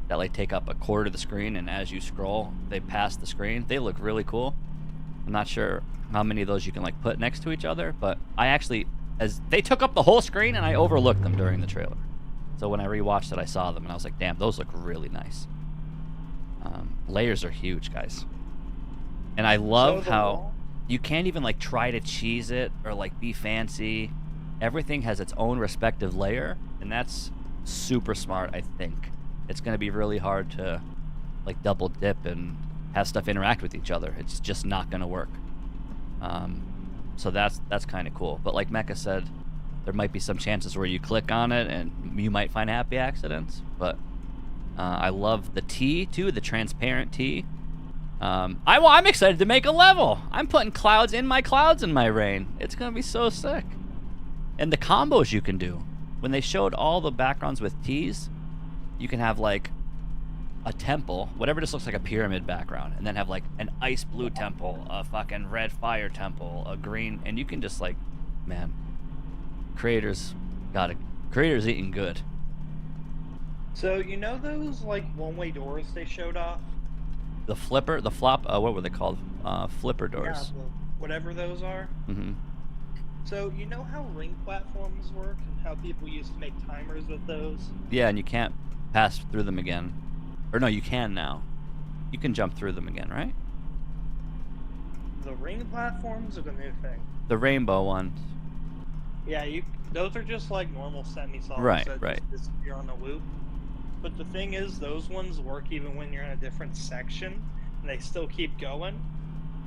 that like take up a quarter of the screen, and as you scroll, they pass the screen. They look really cool. I'm not sure how many of those you can like put next to each other, but I actually, as they took up the whole screen and I overlooked them during the trailer. So when I rewatched it, I saw them and I was like, damn, those look really nice. Layers are huge, guys. And I love how you can't even like try to cheese it or like be fancy. Everything has its own respective layer, and that's super smart, I think. It's going to be really hard to like double dip and have stuff interact with each other. It's just not going to work. So that's kind of cool. But like Mecha said, there might be some chances where you click on it and you might find happy accidents. But I love the T too, the transparent T. I'm excited to make a level. I'm putting clouds in my rain. It's going to be so sick. And the combos you can do. When they showed all the backgrounds with T's, you can have like a temple, whatever just looks like a pyramid background, and then have like an ice blue temple, a fucking red fire temple, a green, and you can just like, man, creators eating good. So you know those like one-way doors they showed off? The flop, what were they called? Flipper doors. Yeah, whatever those are. Mm-hmm. So you know how ring platforms work and how people used to make timers with those? Yeah, and you can't pass through them again. Or no, you can now. You can jump through them again, right? The ring platforms are the new thing. The rainbow ones. Yeah, those are just like normal semi-solids that just disappear on the loop. But the thing is, those ones work even when you're in a different section, and they still keep going.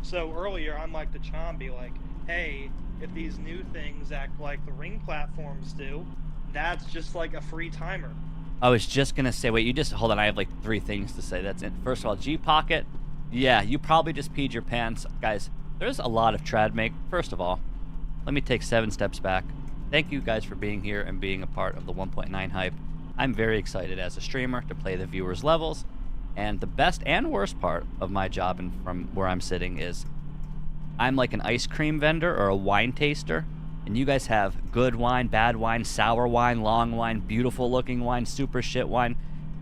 So earlier, I'm like the Chombi, like, hey, if these new things act like the ring platforms do, that's just like a free timer. I was just gonna say, wait, you just hold on. I have like 3 things to say. That's it. First of all, G Pocket. Yeah, you probably just peed your pants, guys. There's a lot of trad make. First of all, let me take 7 steps back. Thank you guys for being here and being a part of the 1.9 hype. I'm very excited as a streamer to play the viewers' levels. And the best and worst part of my job and from where I'm sitting is I'm like an ice cream vendor or a wine taster. And you guys have good wine, bad wine, sour wine, long wine, beautiful looking wine, super shit wine.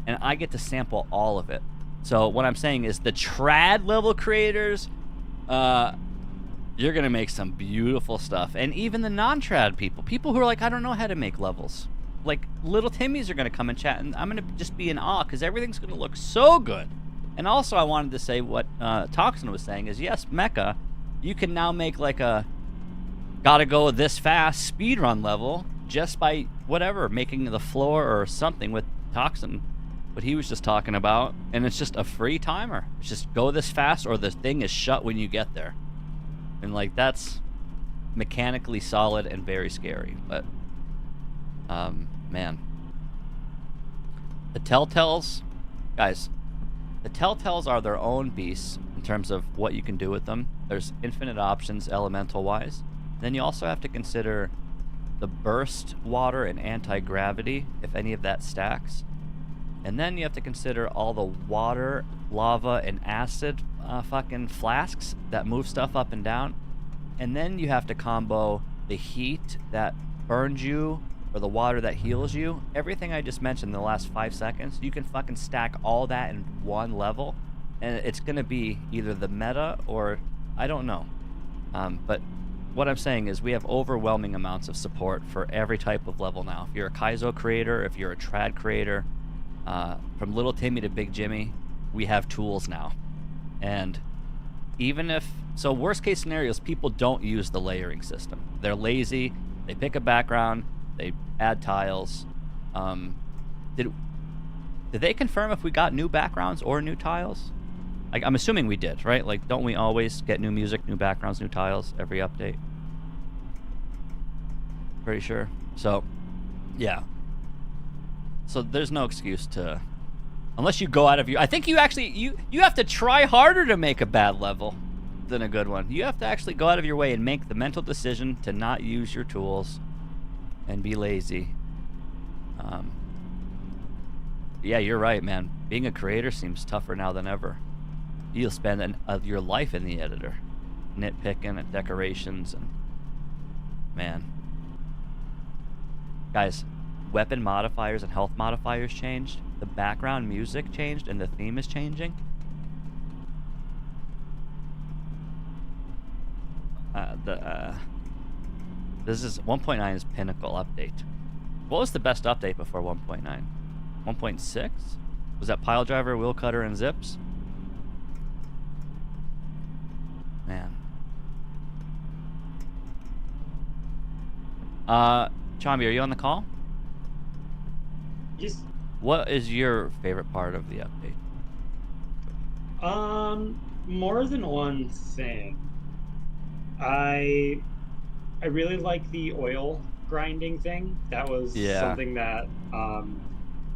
And I get to sample all of it. So what I'm saying is the trad level creators, you're going to make some beautiful stuff. And even the non-trad people who are like, I don't know how to make levels. Like, little Timmys are going to come and chat, and I'm going to just be in awe because everything's going to look so good. And also I wanted to say what Toxin was saying is, yes, Mecha, you can now make like a gotta go this fast speedrun level just by whatever, making the floor or something with Toxin, what he was just talking about, and it's just a free timer. It's just go this fast or the thing is shut when you get there. And like, that's mechanically solid and very scary. But man, the Telltales, guys, the Telltales are their own beasts in terms of what you can do with them. There's infinite options elemental wise. Then you also have to consider the burst water and anti-gravity, if any of that stacks. And then you have to consider all the water, lava, and acid fucking flasks that move stuff up and down. And then you have to combo the heat that burns you or the water that heals you. Everything I just mentioned in the last 5 seconds, you can fucking stack all that in one level. And it's going to be either the meta or I don't know. But what I'm saying is we have overwhelming amounts of support for every type of level now. If you're a Kaizo creator, if you're a trad creator, from Little Timmy to Big Jimmy, we have tools now. And even if, so worst case scenarios, people don't use the layering system. They're lazy, they pick a background, they add tiles. Did they confirm if we got new backgrounds or new tiles? Like, I'm assuming we did, right? Like, don't we always get new music, new backgrounds, new tiles every update? Pretty sure. So, yeah. So there's no excuse to, unless you go out of your, I think you actually, you have to try harder to make a bad level than a good one. You have to actually go out of your way and make the mental decision to not use your tools and be lazy. Yeah, you're right, man. Being a creator seems tougher now than ever. You'll spend your life in the editor, nitpicking at decorations, and man. Guys, weapon modifiers and health modifiers changed. The background music changed, and the theme is changing. This is 1.9's pinnacle update. What was the best update before 1.9? 1.6? Was that pile driver, wheel cutter, and zips? Man. Chombi, are you on the call? Yes. What is your favorite part of the update? More than one thing. I really like the oil grinding thing. That was something that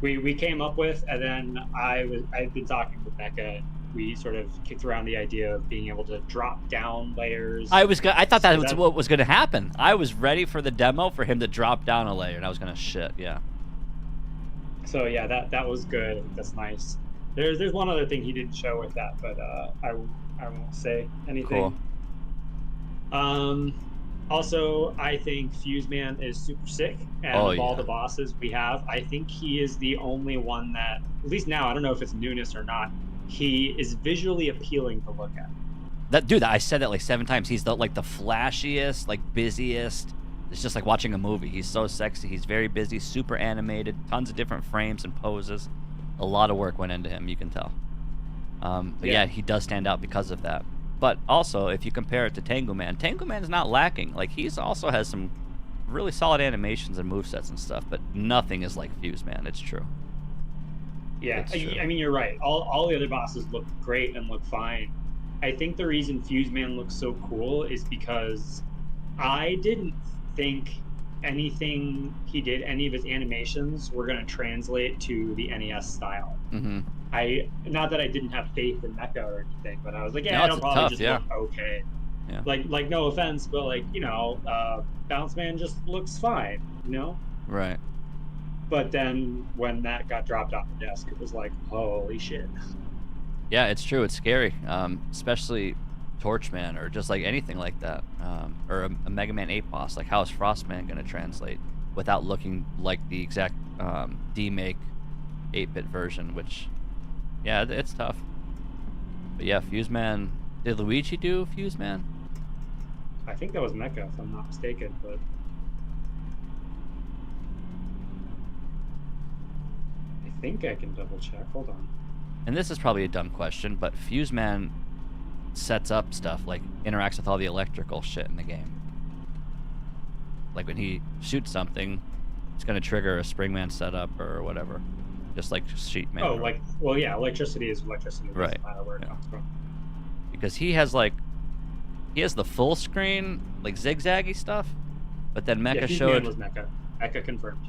we came up with, and then I've been talking with Becca. We sort of kicked around the idea of being able to drop down layers. I thought that was what was going to happen. I was ready for the demo for him to drop down a layer, and I was going to shit. Yeah. So yeah, that was good. That's nice. There's one other thing he didn't show with that, but I won't say anything. Cool. Also, I think Fuse Man is super sick, and of all the bosses we have, I think he is the only one that, at least now, I don't know if it's newness or not, he is visually appealing to look at. That dude, I said that like 7 times. He's the flashiest, like busiest. It's just like watching a movie. He's so sexy. He's very busy, super animated, tons of different frames and poses. A lot of work went into him, you can tell. But yeah, he does stand out because of that. But also, if you compare it to Tengu Man's not lacking. Like, he's also has some really solid animations and movesets and stuff, but nothing is like Fuse Man. It's true. Yeah, I mean, you're right. All the other bosses look great and look fine. I think the reason Fuse Man looks so cool is because I didn't think anything he did, any of his animations, were going to translate to the NES style. Mm-hmm. Not that I didn't have faith in Mecha or anything, but I was like, yeah, No, it'll it's probably tough, just yeah. look okay. Yeah. Like no offense, but like, you know, Bounce Man just looks fine, you know? Right. But then when that got dropped off the desk, it was like, holy shit. Yeah, it's true. It's scary, especially Torchman or just like anything like that, or a Mega Man 8 boss. Like, how is Frostman going to translate without looking like the exact D-Make 8-bit version? Which, yeah, it's tough. But yeah, Fuse Man. Did Luigi do Fuse Man? I think that was Mecha, if I'm not mistaken, but I think I can double check. Hold on. And this is probably a dumb question, but Fuse Man sets up stuff, like interacts with all the electrical shit in the game. Like when he shoots something, it's going to trigger a Springman setup or whatever. Just like Sheetman. Oh, like, well, yeah, electricity is electricity. It Right. doesn't matter where it Yeah. comes from. Because he has the full screen, like zigzaggy stuff, but then Mecha Yeah, Fuse showed Man was Mecha. Mecha confirmed.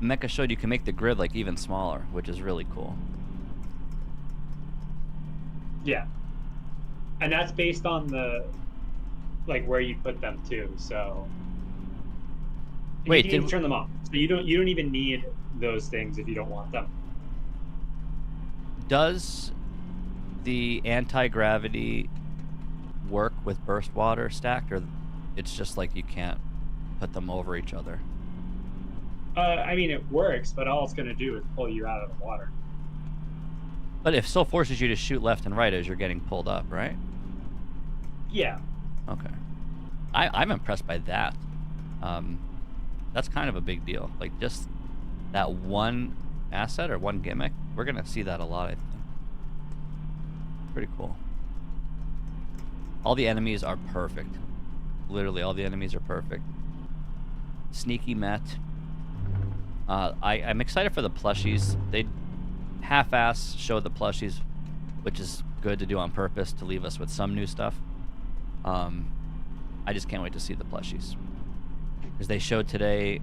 Mecha showed you can make the grid like even smaller, which is really cool. Yeah. And that's based on the, like, where you put them too, so. Wait, you can did- turn them off. So you don't even need those things if you don't want them. Does the anti-gravity work with burst water stacked, or it's just like you can't put them over each other? I mean, it works, but all it's going to do is pull you out of the water. But it still forces you to shoot left and right as you're getting pulled up, right? Yeah. Okay. I'm impressed by that. That's kind of a big deal. Like, just that one asset or one gimmick, we're going to see that a lot, I think. Pretty cool. All the enemies are perfect. Literally, all the enemies are perfect. Sneaky Met. I'm excited for the plushies. They half-ass showed the plushies, which is good to do on purpose to leave us with some new stuff. I just can't wait to see the plushies. Because they showed today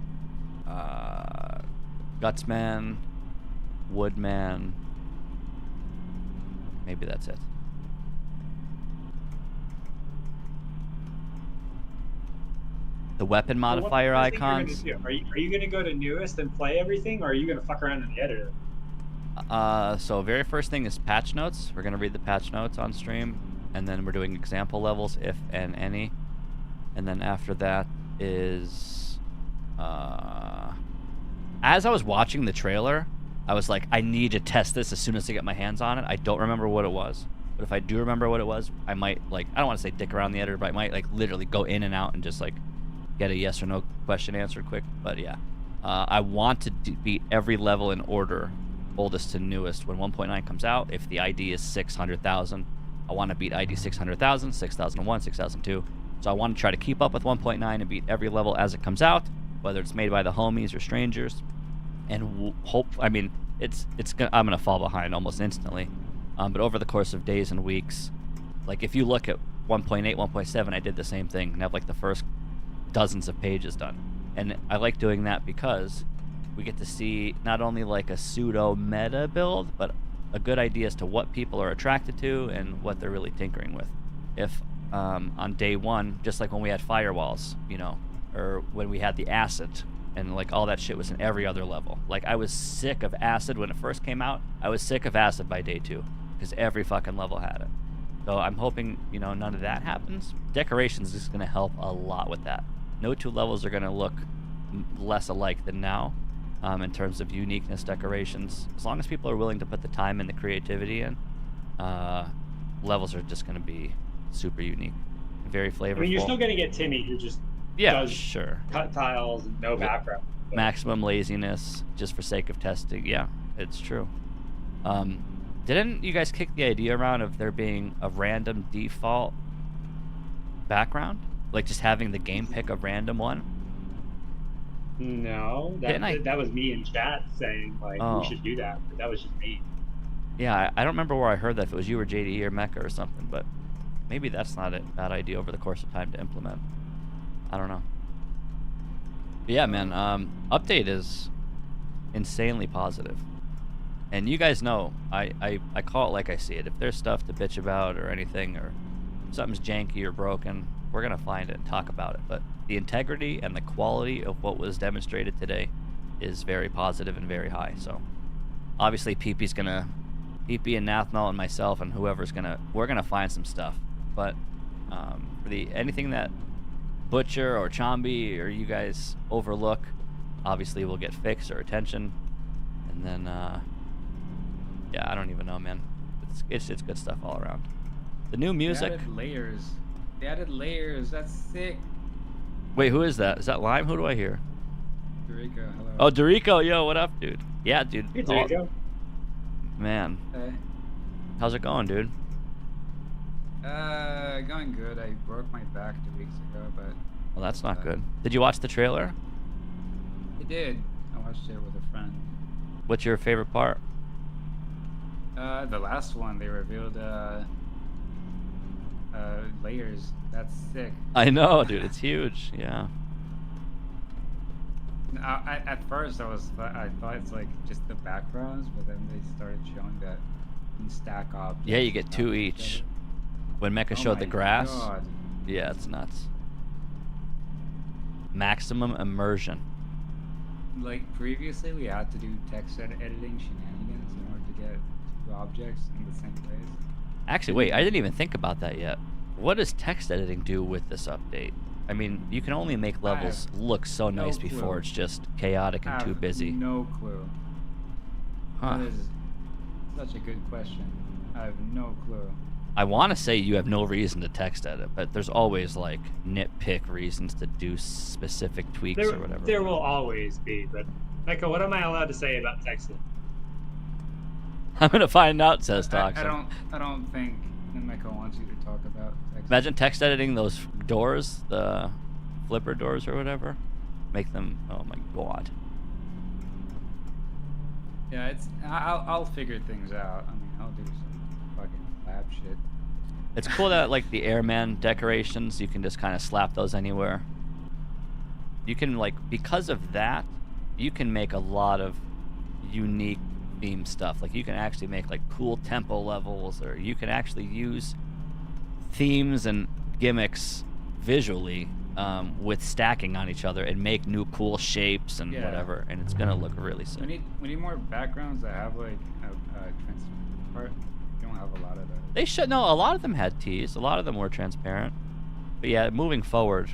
Gutsman, Woodman. Maybe that's it. The weapon modifier So what's the first thing you're icons. gonna do? Are you going to go to newest and play everything, or are you going to fuck around in the editor? So very first thing is patch notes. We're gonna read the patch notes on stream, and then we're doing example levels, if and any. And then after that is, as I was watching the trailer, I was like, I need to test this as soon as I get my hands on it. I don't remember what it was, but if I do remember what it was, I might, like, I don't want to say dick around the editor, but I might like literally go in and out and just like get a yes or no question answered quick. But yeah, I want to beat every level in order, oldest to newest. When 1.9 comes out, if the ID is 600,000, I want to beat ID 600,000, 6001, 6002. So I want to try to keep up with 1.9 and beat every level as it comes out, whether it's made by the homies or strangers. And hope, I mean, I'm gonna fall behind almost instantly. But over the course of days and weeks, like if you look at 1.8, 1.7, I did the same thing and have like the first dozens of pages done. And I like doing that because we get to see not only like a pseudo meta build, but a good idea as to what people are attracted to and what they're really tinkering with. If on day one, just like when we had firewalls, you know, or when we had the acid and like all that shit was in every other level. Like I was sick of acid when it first came out. I was sick of acid by day 2 because every fucking level had it. So I'm hoping, you know, none of that happens. Decorations is going to help a lot with that. No two levels are going to look less alike than now. In terms of uniqueness, decorations, as long as people are willing to put the time and the creativity in, levels are just going to be super unique, very flavorful. I mean, you're still going to get Timmy, who just does sure cut tiles and no background. But maximum laziness just for sake of testing. Yeah, it's true. Didn't you guys kick the idea around of there being a random default background, like just having the game pick a random one? No, that was me in chat saying like we should do that, but that was just me. Yeah, I don't remember where I heard that, if it was you or JD or Mecca or something, but maybe that's not a bad idea over the course of time to implement. I don't know. But yeah, man, update is insanely positive. And you guys know, I call it like I see it. If there's stuff to bitch about or anything, or something's janky or broken, we're going to find it and talk about it. But the integrity and the quality of what was demonstrated today is very positive and very high. So obviously PP and Nathnal and myself and whoever's we're gonna find some stuff. But for anything that Butcher or Chambi or you guys overlook, obviously will get fixed or attention. And then yeah, I don't even know, man. It's good stuff all around. The new music. They added layers. They added layers. That's sick. Wait, who is that? Is that Lime? Who do I hear? Dorico, hello. Oh, Dorico, yo, what up, dude? Yeah, dude. Hey, Dorico. Man. Hey. How's it going, dude? Going good. I broke my back 2 weeks ago, but... Well, that's not good. Did you watch the trailer? I did. I watched it with a friend. What's your favorite part? The last one, they revealed, layers. That's sick. I know, dude. It's huge. Yeah. At first, I thought it's like just the backgrounds, but then they started showing that you stack objects. Yeah, you get two each. When Mecha showed the grass. God. Yeah, it's nuts. Maximum immersion. Like previously, we had to do text editing shenanigans in order to get two objects in the same place. Actually, wait, I didn't even think about that yet. What does text editing do with this update? I mean, you can only make levels look so nice before it's just chaotic and too busy. No clue. Huh. That is such a good question. I have no clue. I want to say you have no reason to text edit, but there's always like nitpick reasons to do specific tweaks or whatever. There will always be, but Mecha, what am I allowed to say about texting? I'm gonna find out, says Toxin. I don't think Mecha wants you to talk about text. Imagine text editing those doors, the flipper doors or whatever. Make them, oh my god. Yeah, I'll figure things out. I mean, I'll do some fucking lab shit. It's cool that like the airman decorations, you can just kind of slap those anywhere. You can like, because of that, you can make a lot of unique theme stuff. Like you can actually make like cool tempo levels, or you can actually use themes and gimmicks visually with stacking on each other and make new cool shapes and whatever, and it's gonna look really sick. We need more backgrounds that have like a transparent part. We don't have a lot of those. They should know. A lot of them had tees. A lot of them were transparent. But yeah, moving forward,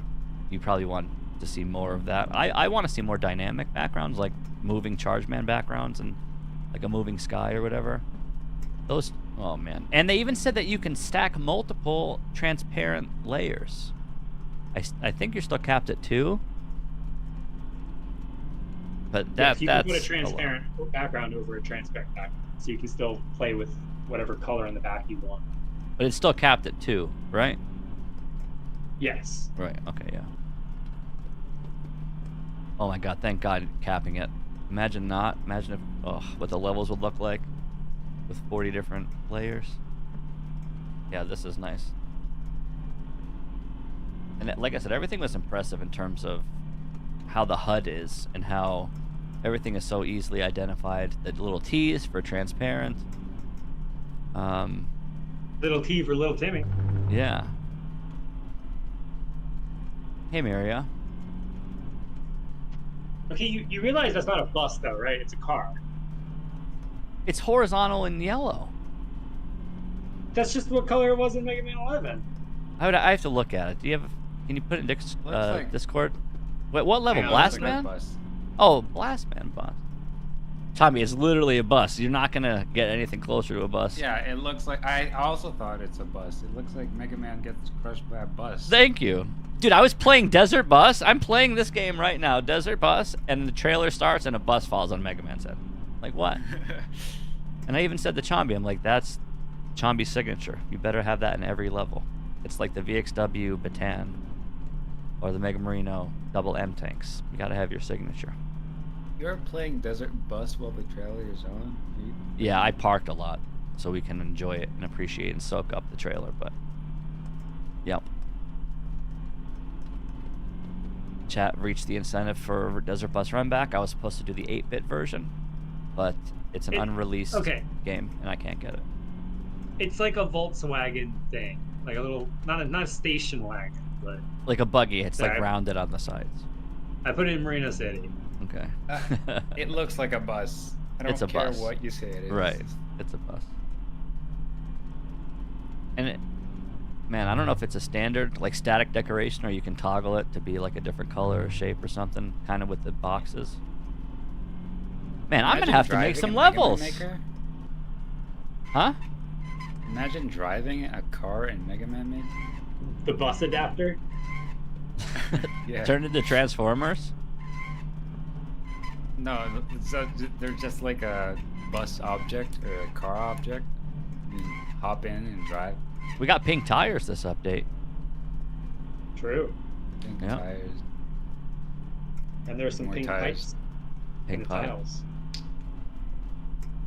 you probably want to see more of that. I want to see more dynamic backgrounds, like moving charge man backgrounds and like a moving sky or whatever. Those, oh man. And they even said that you can stack multiple transparent layers. I think you're still capped at 2. But that's you can put a transparent background over a transparent background, so you can still play with whatever color in the back you want. But it's still capped at 2, right? Yes. Right, okay, yeah. Oh my god, thank god capping it. Imagine not. Imagine if, what the levels would look like with 40 different layers. Yeah, this is nice. And like I said, everything was impressive in terms of how the HUD is and how everything is so easily identified. The little T's for transparent. Little T for Little Timmy. Yeah. Hey, Maria. Okay, you realize that's not a bus though, right? It's a car. It's horizontal and yellow. That's just what color it was in Mega Man 11. I have to look at it. Do you have? Can you put it in Discord? Wait, what level? Yeah, Blast like Man? bus. Oh, Blast Man bus. Tommy, it's literally a bus. You're not gonna get anything closer to a bus. Yeah, it looks like. I also thought it's a bus. It looks like Mega Man gets crushed by a bus. Thank you. Dude, I was playing Desert Bus. I'm playing this game right now, Desert Bus, and the trailer starts and a bus falls on Mega Man's head. Like, what? And I even said to Chambi, I'm like, that's Chambi's signature. You better have that in every level. It's like the VXW Bataan or the Mega Marino double M tanks. You gotta have your signature. You're playing Desert Bus while the trailer is on? Yeah, I parked a lot. so we can enjoy it and appreciate and soak up the trailer. But yep. Chat reached the incentive for Desert Bus Run Back. I was supposed to do the 8-bit version, but it's an unreleased game, and I can't get it. It's like a Volkswagen thing, like a little, not a station wagon, but like a buggy. It's like rounded on the sides. I put it in Marina City. Okay. It looks like a bus. I don't It's a care bus. what you say it is. Right. It's a bus. And it, man, I don't know if it's a standard like static decoration or you can toggle it to be like a different color or shape or something, kind of with the boxes. Man, I'm gonna have to make some levels. Huh? Imagine driving a car in Mega Man Maker. The bus adapter. Yeah. Turn into Transformers. No, so they're just like a bus object or a car object. You can hop in and drive. We got pink tires this update. True. Pink Yeah. tires. And there's some More pink tires. pipes. Pink in the pipe. tiles.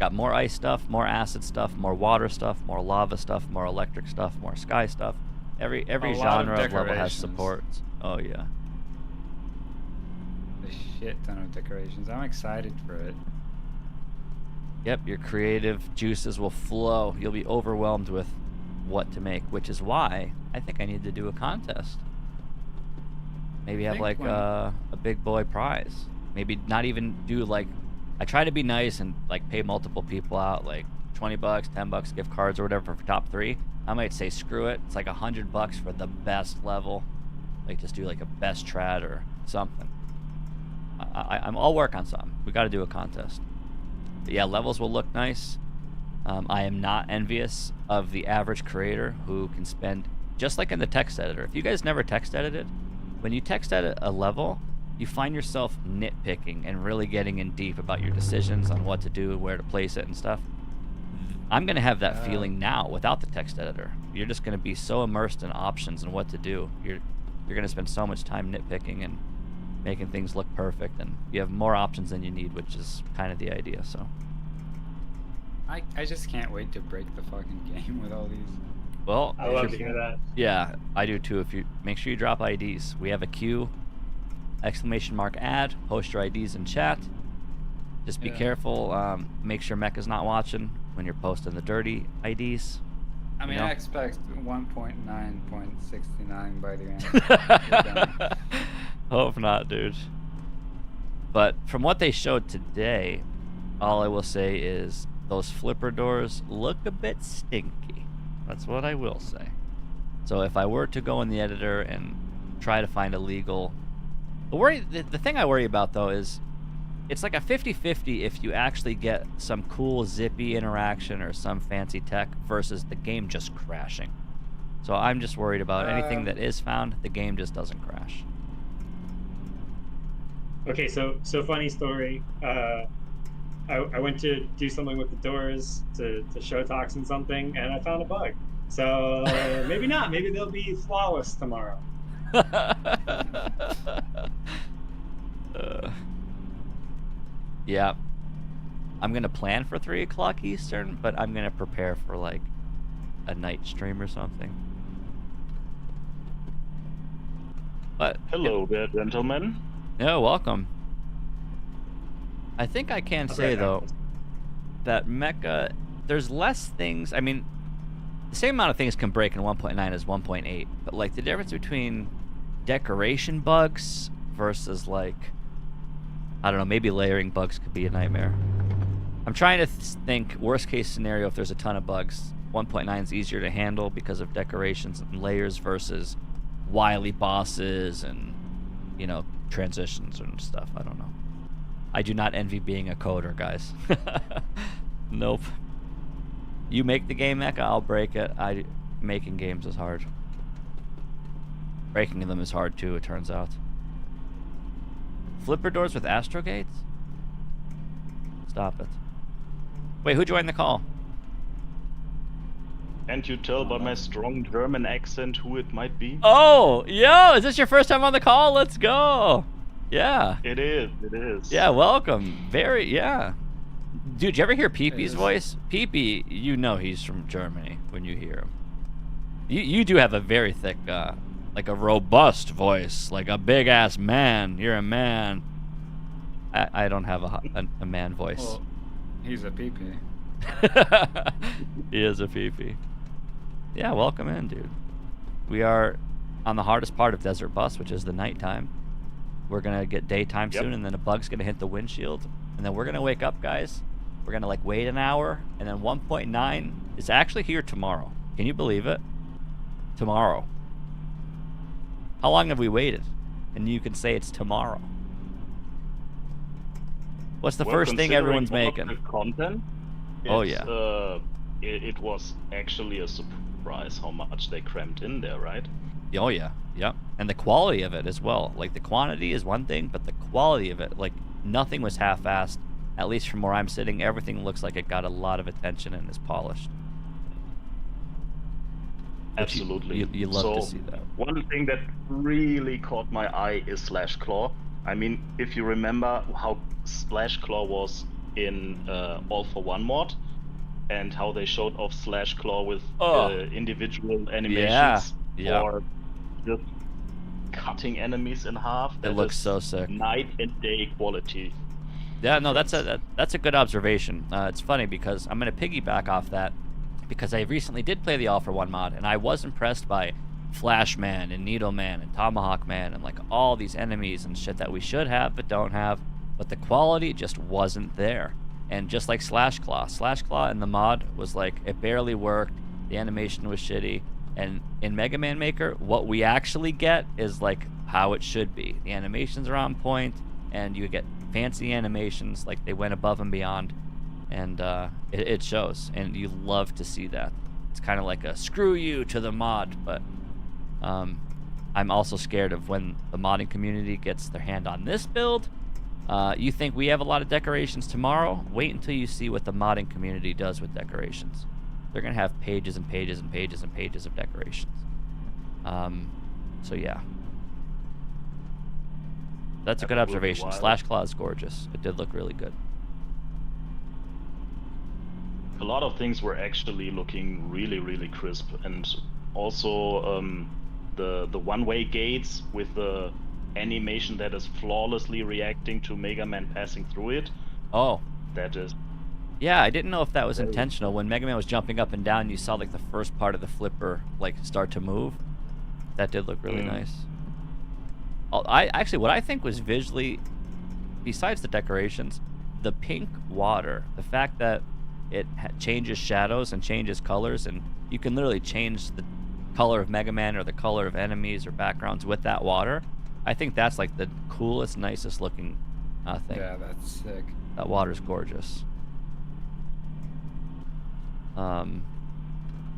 Got more ice stuff, more acid stuff, more water stuff, more lava stuff, more electric stuff, more sky stuff. Every A lot of genre of level has decorations. supports. Oh yeah. A shit ton of decorations. I'm excited for it. Yep, your creative juices will flow. You'll be overwhelmed with what to make, which is why I think I need to do a contest. Maybe have like a big boy prize. Maybe not even do like, I try to be nice and like pay multiple people out, like $20, $10 gift cards or whatever for top 3. I might say screw it. It's like $100 for the best level. Like just do like a best trad or something. I'll work on something. We got to do a contest. But yeah, levels will look nice. I am not envious of the average creator who can spend, just like in the text editor. If you guys never text edited, when you text edit a level, you find yourself nitpicking and really getting in deep about your decisions on what to do, where to place it and stuff. I'm going to have that feeling now without the text editor. You're just going to be so immersed in options and what to do. You're going to spend so much time nitpicking and making things look perfect, and you have more options than you need, which is kind of the idea. So I just can't wait to break the fucking game with all these. well, I love to hear that. yeah, I do too. If you make sure you drop IDs, we have a queue, !add, post your IDs in chat. Just be careful. Make sure Mecca's not watching when you're posting the dirty IDs. I mean, You know? I expect 1.9.69 by the end. Hope not, dude. But from what they showed today, all I will say is those flipper doors look a bit stinky. That's what I will say. So if I were to go in the editor and try to find a legal... The thing I worry about, though, is it's like a 50-50 if you actually get some cool zippy interaction or some fancy tech versus the game just crashing. So I'm just worried about anything that is found, the game just doesn't crash. Okay, so funny story. I went to do something with the doors to show toxin something, and I found a bug. So maybe not. Maybe they'll be flawless tomorrow. Yeah. I'm going to plan for 3 o'clock Eastern, but I'm going to prepare for like a night stream or something. But hello there, gentlemen. Yeah, welcome. I think I can say, though, that Mecha, there's less things. I mean, the same amount of things can break in 1.9 as 1.8, but like the difference between decoration bugs versus like, I don't know, maybe layering bugs could be a nightmare. I'm trying to think worst case scenario if there's a ton of bugs. 1.9 is easier to handle because of decorations and layers versus wily bosses and, you know, transitions and stuff. I don't know. I do not envy being a coder, guys. Nope. You make the game, Mecha, I'll break it. Making games is hard. Breaking them is hard too, it turns out. Flipper doors with Astro Gates? Stop it. Wait, who joined the call? Can't you tell by my strong German accent who it might be? Oh, yo, is this your first time on the call? Let's go. Yeah. It is. Yeah, welcome. Dude, you ever hear Pee-Pee's voice? Pee-Pee, you know he's from Germany when you hear him. You do have a very thick, like a robust voice, like a big-ass man. You're a man. I don't have a man voice. Well, he's a Pee-Pee. He is a Pee-Pee. Yeah, welcome in, dude. We are on the hardest part of Desert Bus, which is the nighttime. We're going to get daytime soon, and then a bug's going to hit the windshield. And then we're going to wake up, guys. We're going to, like, wait an hour. And then 1.9 is actually here tomorrow. Can you believe it? Tomorrow. How long have we waited? And you can say it's tomorrow. What's the first thing everyone's making? The content, Oh, yeah. It was actually a surprise how much they crammed in there, right? Oh, yeah. Yep. And the quality of it as well. Like, the quantity is one thing, but the quality of it, like, nothing was half-assed. At least from where I'm sitting, everything looks like it got a lot of attention and is polished. Absolutely. You love to see that. One thing that really caught my eye is Slash Claw. I mean, if you remember how Slash Claw was in All for One mod, and how they showed off Slash Claw with individual animations, or just cutting enemies in half. It looks so sick. Night and day quality. Yeah, no, that's a good observation. It's funny because I'm going to piggyback off that, because I recently did play the All for One mod, and I was impressed by Flash Man and Needle Man and Tomahawk Man and like all these enemies and shit that we should have but don't have, but the quality just wasn't there. And just like Slash Claw in the mod was like, it barely worked, the animation was shitty, and in Mega Man Maker, what we actually get is like how it should be. The animations are on point, and you get fancy animations, like they went above and beyond, and it shows, and you love to see that. It's kind of like a screw you to the mod, but I'm also scared of when the modding community gets their hand on this build. You think we have a lot of decorations tomorrow? Wait until you see what the modding community does with decorations. They're going to have pages and pages and pages and pages of decorations. So yeah. That's a good observation. Slash Claw is gorgeous. It did look really good. A lot of things were actually looking really, really crisp, and also the one-way gates with the animation that is flawlessly reacting to Mega Man passing through it. Oh. That is... Yeah, I didn't know if that was intentional. When Mega Man was jumping up and down, you saw like the first part of the flipper like start to move. That did look really nice. Actually, what I think was visually, besides the decorations, the pink water, the fact that it changes shadows and changes colors, and you can literally change the color of Mega Man or the color of enemies or backgrounds with that water. I think that's like the coolest, nicest looking thing. Yeah, that's sick. That water's gorgeous.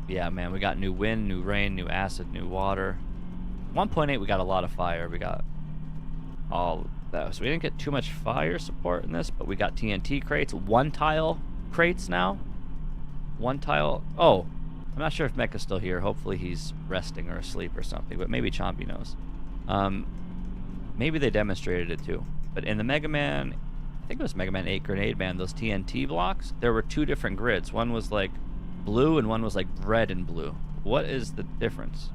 Yeah, man, we got new wind, new rain, new acid, new water. 1.8, we got a lot of fire. We got all that. So we didn't get too much fire support in this, but we got TNT crates, one tile crates now. One tile. Oh, I'm not sure if Mecha's still here. Hopefully he's resting or asleep or something, but maybe Chompy knows. Maybe they demonstrated it too. But in the Mega Man, I think it was Mega Man 8 Grenade Man, those TNT blocks, there were two different grids. One was like blue and one was like red and blue. What is the difference?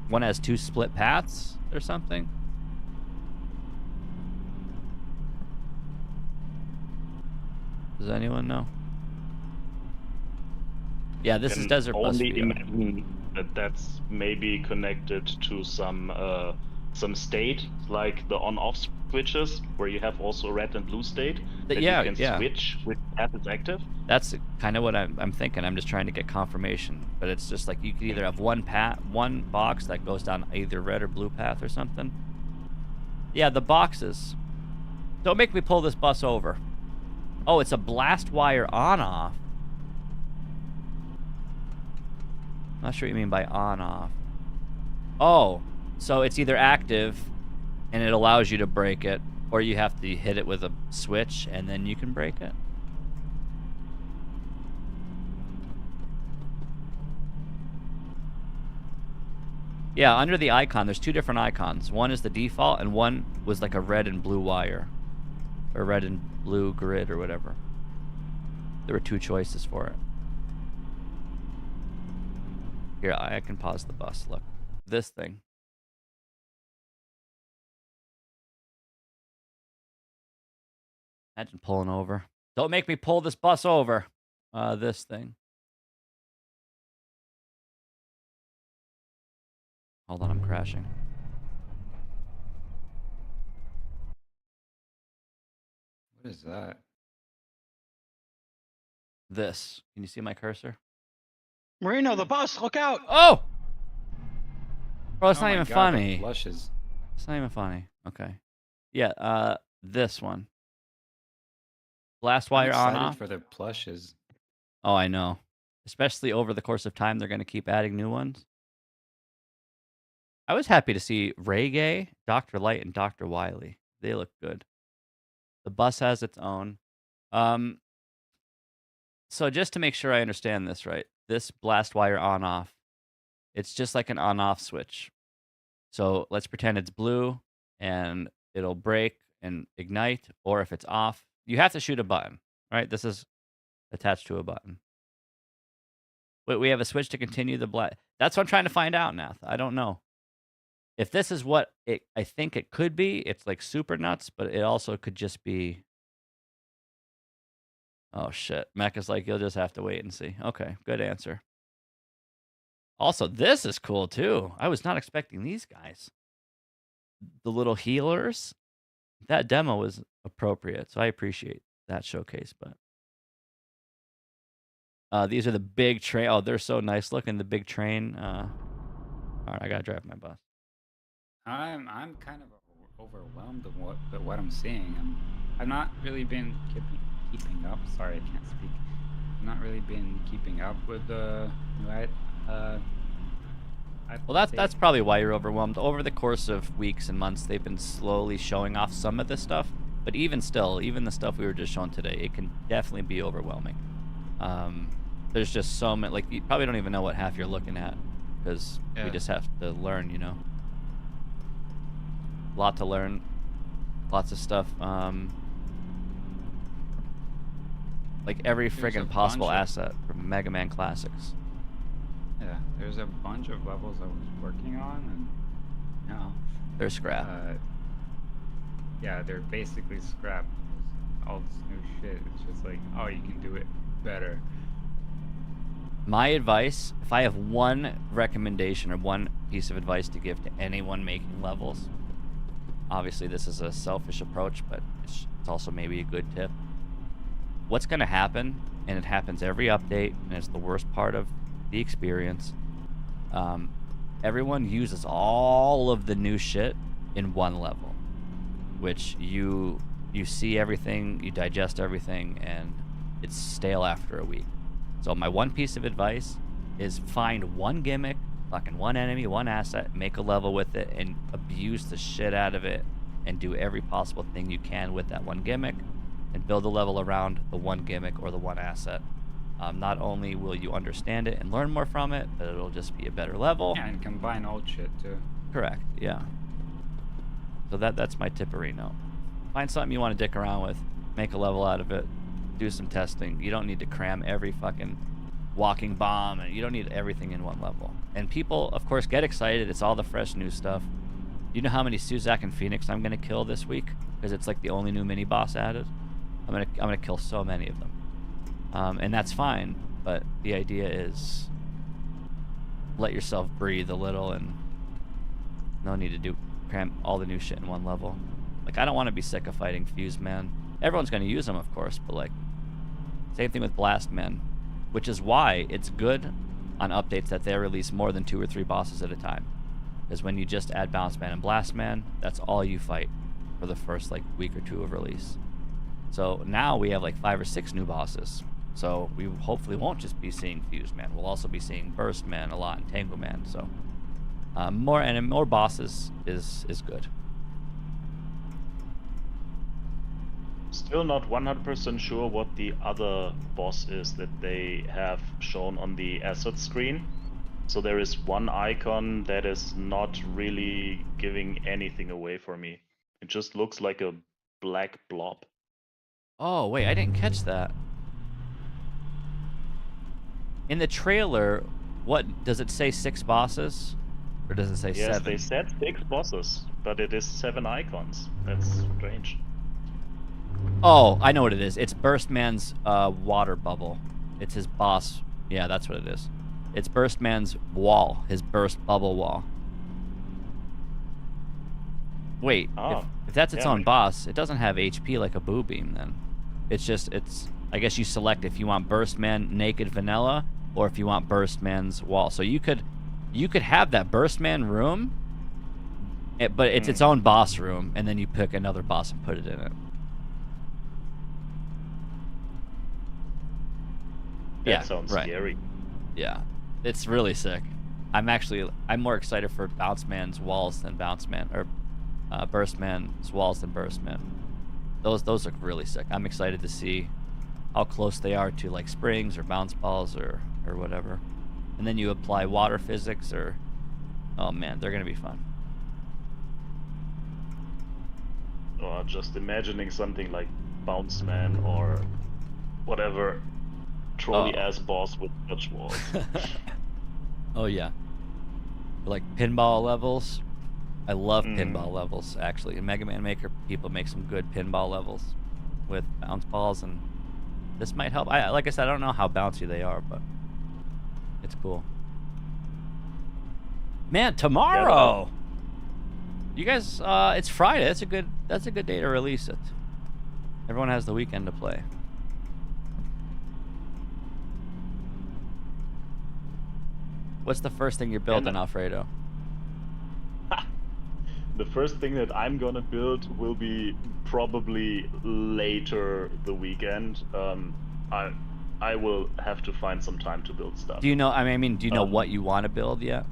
One has two split paths or something? Does anyone know? Yeah, this is Desert Bus. Only imagine that that's maybe connected to some state, like the on-off switches, where you have also red and blue state that you can switch with path is active. That's kind of what I'm thinking. I'm just trying to get confirmation, but it's just like you could either have one box that goes down either red or blue path or something. Yeah, the boxes. Don't make me pull this bus over. Oh, it's a blast wire on-off. Not sure what you mean by on-off. Oh, so it's either active and it allows you to break it, or you have to hit it with a switch and then you can break it. Yeah, under the icon, there's two different icons. One is the default, and one was like a red and blue wire. Or red and blue grid, or whatever. There were 2 choices for it. Here, I can pause the bus. Look, this thing. Imagine pulling over. Don't make me pull this bus over. This thing. Hold on, I'm crashing. What is that? This. Can you see my cursor? Marino, the bus, look out! Oh! Bro, it's Oh not my even God, the funny. Flushes. It's not even funny. Okay. Yeah, this one. Blast I'm wire on excited off. for the plushes. Oh, I know. Especially over the course of time, they're going to keep adding new ones. I was happy to see Reggae, Dr. Light, and Dr. Wily. They look good. The bus has its own. So just to make sure I understand this right, this blast wire on off, it's just like an on off switch. So let's pretend it's blue and it'll break and ignite, or if it's off, you have to shoot a button, right? This is attached to a button. Wait, we have a switch to continue the blast. That's what I'm trying to find out, Nath. I don't know. If this is what I think it could be, it's like super nuts, but it also could just be... Oh, shit. Mecca's like, you'll just have to wait and see. Okay, good answer. Also, this is cool, too. I was not expecting these guys. The little healers. That demo was appropriate, so I appreciate that showcase. But these are the big train. Oh, they're so nice looking. The big train. All right, I gotta drive my bus. I'm kind of overwhelmed with what I'm seeing. I've not really been keeping up. Sorry, I can't speak. I've not really been keeping up with the new Well, that's probably why you're overwhelmed. Over the course of weeks and months, they've been slowly showing off some of this stuff. But even still, even the stuff we were just showing today, it can definitely be overwhelming. There's just so many, like, you probably don't even know what half you're looking at, because we just have to learn, you know. A lot to learn, lots of stuff. Like every friggin' possible asset from Mega Man Classics. Yeah, there's a bunch of levels I was working on, and now they're scrap. Yeah, they're basically scrap. All this new shit. It's just like, oh, you can do it better. My advice, if I have one recommendation or one piece of advice to give to anyone making levels, obviously this is a selfish approach, but it's also maybe a good tip. What's going to happen, and it happens every update, and it's the worst part of the experience, everyone uses all of the new shit in one level, which you see everything, you digest everything, and it's stale after a week. So my one piece of advice is find one gimmick, fucking one enemy, one asset, make a level with it, and abuse the shit out of it, and do every possible thing you can with that one gimmick, and build a level around the one gimmick or the one asset. Not only will you understand it and learn more from it, but it'll just be a better level. Yeah, and combine old shit too. Correct, yeah. So that's my tipperino. Find something you want to dick around with, make a level out of it, do some testing. You don't need to cram every fucking walking bomb, and you don't need everything in one level. And people, of course, get excited. It's all the fresh new stuff. You know how many Suzak and Phoenix I'm gonna kill this week? Because it's like the only new mini boss added. I'm gonna kill so many of them. And that's fine, but the idea is let yourself breathe a little, and no need to cram all the new shit in one level. Like, I don't want to be sick of fighting Fuse Man. Everyone's going to use them, of course, but like, same thing with Blast Man, which is why it's good on updates that they release more than 2 or 3 bosses at a time. Because when you just add Bounce Man and Blast Man, that's all you fight for the first like week or 2 of release. So now we have like 5 or 6 new bosses. So we hopefully won't just be seeing Fuse Man. We'll also be seeing Burst Man a lot and Tangle Man. So more bosses is good. Still not 100% sure what the other boss is that they have shown on the asset screen. So there is one icon that is not really giving anything away for me. It just looks like a black blob. Oh, wait, I didn't catch that. in the trailer, what does it say? 6 bosses, or does it say Yes, 7? they said 6 bosses, but it is 7 icons. That's strange. Oh, I know what it is. It's Burstman's water bubble. It's his boss. Yeah, that's what it is. It's Burstman's wall, his burst bubble wall. Wait, if that's its own boss, it doesn't have HP like a Boo Beam then. It's I guess you select if you want Burstman naked vanilla or if you want Burstman's wall. So you could have that Burstman room, but it's its own boss room, and then you pick another boss and put it in it. That sounds scary. Yeah, it's really sick. I'm more excited for Bounceman's walls than Burstman's walls than Burstman. Those look really sick. I'm excited to see how close they are to like springs or bounce balls or whatever. And then you apply water physics or, oh man, they're gonna be fun. Or just imagining something like Bounceman or whatever trolley ass boss with touch walls. Oh yeah, like pinball levels. I love pinball levels actually. In Mega Man Maker, people make some good pinball levels with bounce balls, and this might help. Like I said, I don't know how bouncy they are, but it's cool. Man, tomorrow. You guys, it's Friday. That's a good day to release it. Everyone has the weekend to play. What's the first thing you're building, Alfredo? The first thing that I'm gonna build will be probably later the weekend. I will have to find some time to build stuff. Do you know? I mean, do you know what you want to build yet?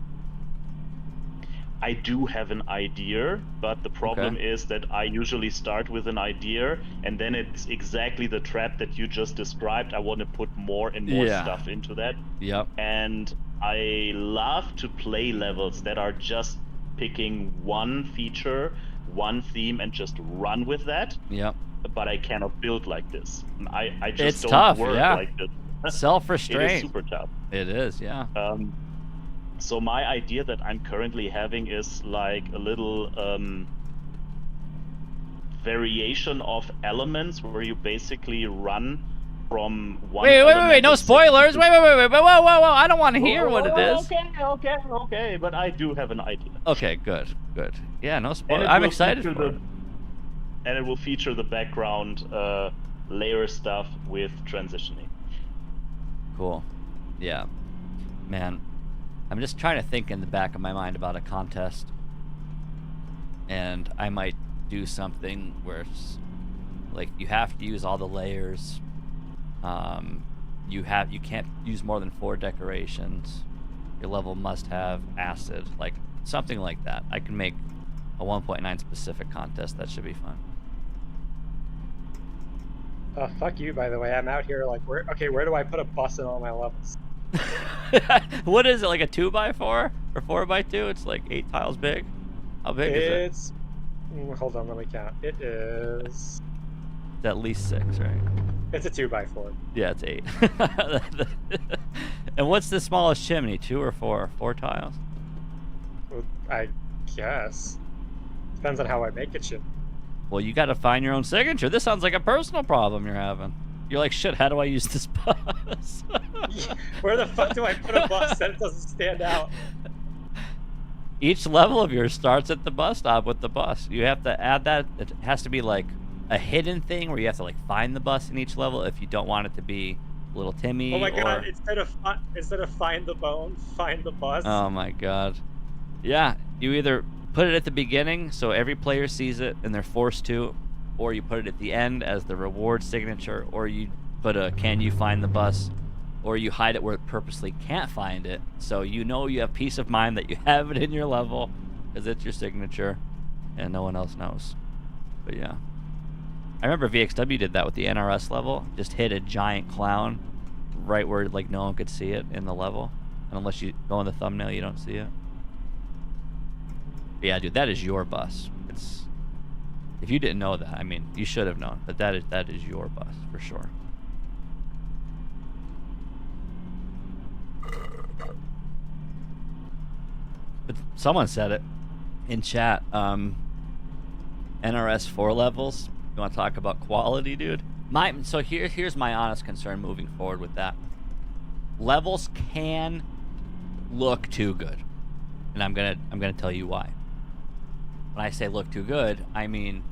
I do have an idea, but the problem is that I usually start with an idea, and then it's exactly the trap that you just described. I want to put more and more stuff into that. Yep. And I love to play levels that are just picking one feature, one theme, and just run with that. Yep. But I cannot build like this. I just it's don't tough, work like this. Self-restraint. It is super tough. It is, yeah. So my idea that I'm currently having is like a little variation of elements where you basically run from one. Wait! No spoilers! Wait! Whoa! I don't want to hear what it is. Okay. But I do have an idea. Okay, good. Yeah, no spoilers. I'm excited for it. And it will feature the background layer stuff with transitioning. Cool. Yeah. Man, I'm just trying to think in the back of my mind about a contest. And I might do something where it's like you have to use all the layers. You can't use more than 4 decorations. Your level must have acid, like something like that. I can make a 1.9 specific contest. That should be fun. Fuck you, by the way. I'm out here like, where do I put a bus in all my levels? What is it, like a 2x4 or 4x2? It's like 8 tiles big. How big is it? Hold on, let me count. It is. It's at least 6, right? It's a 2x4. Yeah, it's 8. And what's the smallest chimney? 2 or 4? 4 tiles? Well, I guess. Depends on how I make it, shit. Well, you gotta find your own signature. This sounds like a personal problem you're having. You're like, shit, how do I use this bus? Where the fuck do I put a bus that it doesn't stand out? Each level of yours starts at the bus stop with the bus. You have to add that. It has to be like a hidden thing where you have to like find the bus in each level if you don't want it to be Little Timmy. Oh my god, instead of find the bone, find the bus. Oh my god. Yeah, you either put it at the beginning so every player sees it and they're forced to, or you put it at the end as the reward signature, or you put a can you find the bus, or you hide it where it purposely can't find it, so you know you have peace of mind that you have it in your level because it's your signature and no one else knows. But yeah, I remember VXW did that with the NRS level. Just hit a giant clown right where like no one could see it in the level, and unless you go in the thumbnail you don't see it. But yeah, dude, that is your bus. It's, if you didn't know that, I mean, you should have known, but that is your bus for sure. But someone said it in chat. NRS 4 levels. You want to talk about quality, dude? So here's my honest concern moving forward with that. Levels can look too good, and I'm gonna tell you why. When I say look too good, I mean,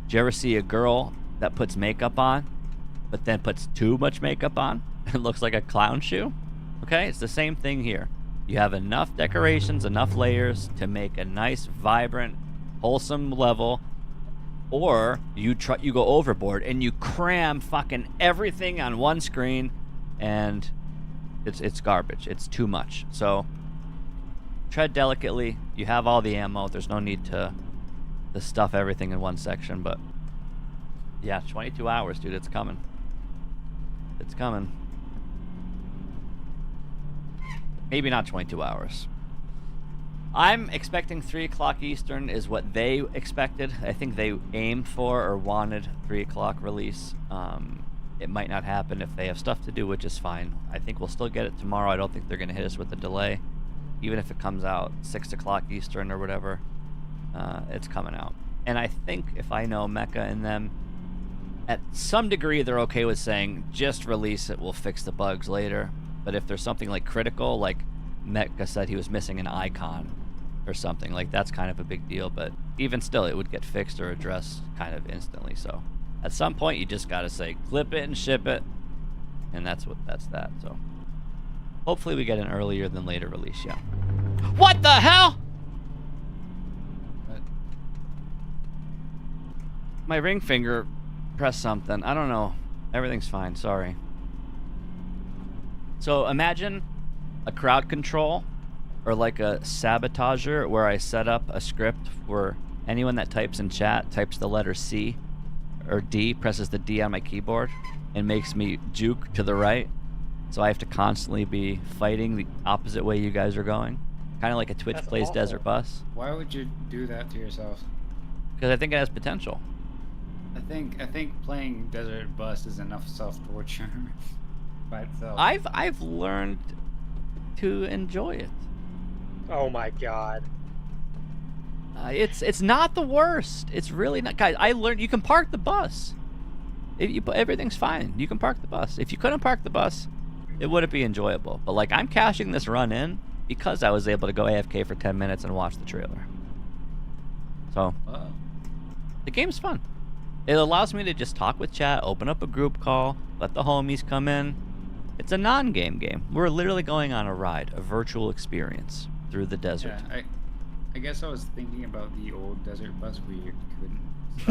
do you ever see a girl that puts makeup on, but then puts too much makeup on and looks like a clown shoe? Okay, it's the same thing here. You have enough decorations, enough layers to make a nice, vibrant, wholesome level, or you go overboard and you cram fucking everything on one screen, and it's garbage. It's too much. So tread delicately. You have all the ammo. There's no need to stuff everything in one section. But yeah, 22 hours, dude. It's coming. It's coming. Maybe not 22 hours. I'm expecting 3 o'clock Eastern is what they expected. I think they aimed for or wanted 3 o'clock release. It might not happen if they have stuff to do, which is fine. I think we'll still get it tomorrow. I don't think they're going to hit us with a delay. Even if it comes out 6 o'clock Eastern or whatever, it's coming out. And I think if I know Mecha and them, at some degree they're okay with saying, just release it, we'll fix the bugs later. But if there's something like critical, like Mecha said he was missing an icon or something, like that's kind of a big deal. But even still, it would get fixed or addressed kind of instantly. So at some point, you just got to say, clip it and ship it. And that's that. So hopefully we get an earlier than later release, yeah. What the hell? My ring finger pressed something. I don't know. Everything's fine. Sorry. So imagine a crowd control or like a sabotager where I set up a script where anyone that types in chat types the letter C or D, presses the D on my keyboard, and makes me juke to the right. So I have to constantly be fighting the opposite way you guys are going. Kind of like a Twitch That's plays awful. Desert Bus. Why would you do that to yourself? Because I think it has potential. I think playing Desert Bus is enough self-torture by itself. I've learned to enjoy it. Oh my god. It's not the worst. It's really not. Guys, I learned you can park the bus. Everything's fine. You can park the bus. If you couldn't park the bus, it wouldn't be enjoyable. But like, I'm cashing this run in because I was able to go AFK for 10 minutes and watch the trailer. So, the game's fun. It allows me to just talk with chat, open up a group call, let the homies come in. It's a non-game game. We're literally going on a ride, a virtual experience through the desert. Yeah, I guess I was thinking about the old Desert Bus where you couldn't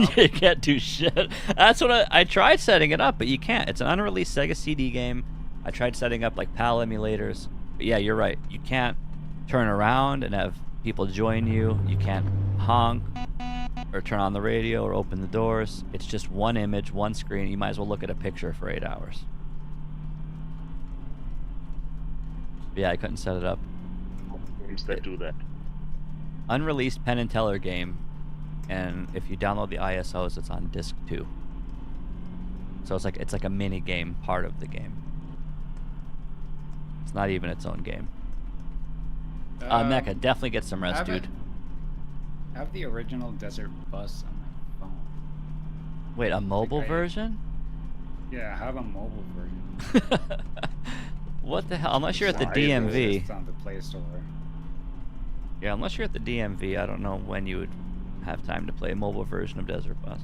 stop. You can't do shit. That's what I tried setting it up, but you can't. It's an unreleased Sega CD game. I tried setting up like PAL emulators. But yeah, you're right. You can't turn around and have people join you. You can't honk or turn on the radio or open the doors. It's just one image, one screen. You might as well look at a picture for 8 hours. But yeah, I couldn't set it up. Games that do that. Unreleased Penn and Teller game, and if you download the ISOs, it's on disc 2. So it's like a mini game part of the game. It's not even its own game. Mecha, definitely get some rest, dude. I have the original Desert Bus on my phone. Wait, a mobile version? Yeah, I have a mobile version. What the hell? Unless you're at the It's DMV. on the Play Store. Yeah, unless you're at the DMV, I don't know when you would have time to play a mobile version of Desert Bus.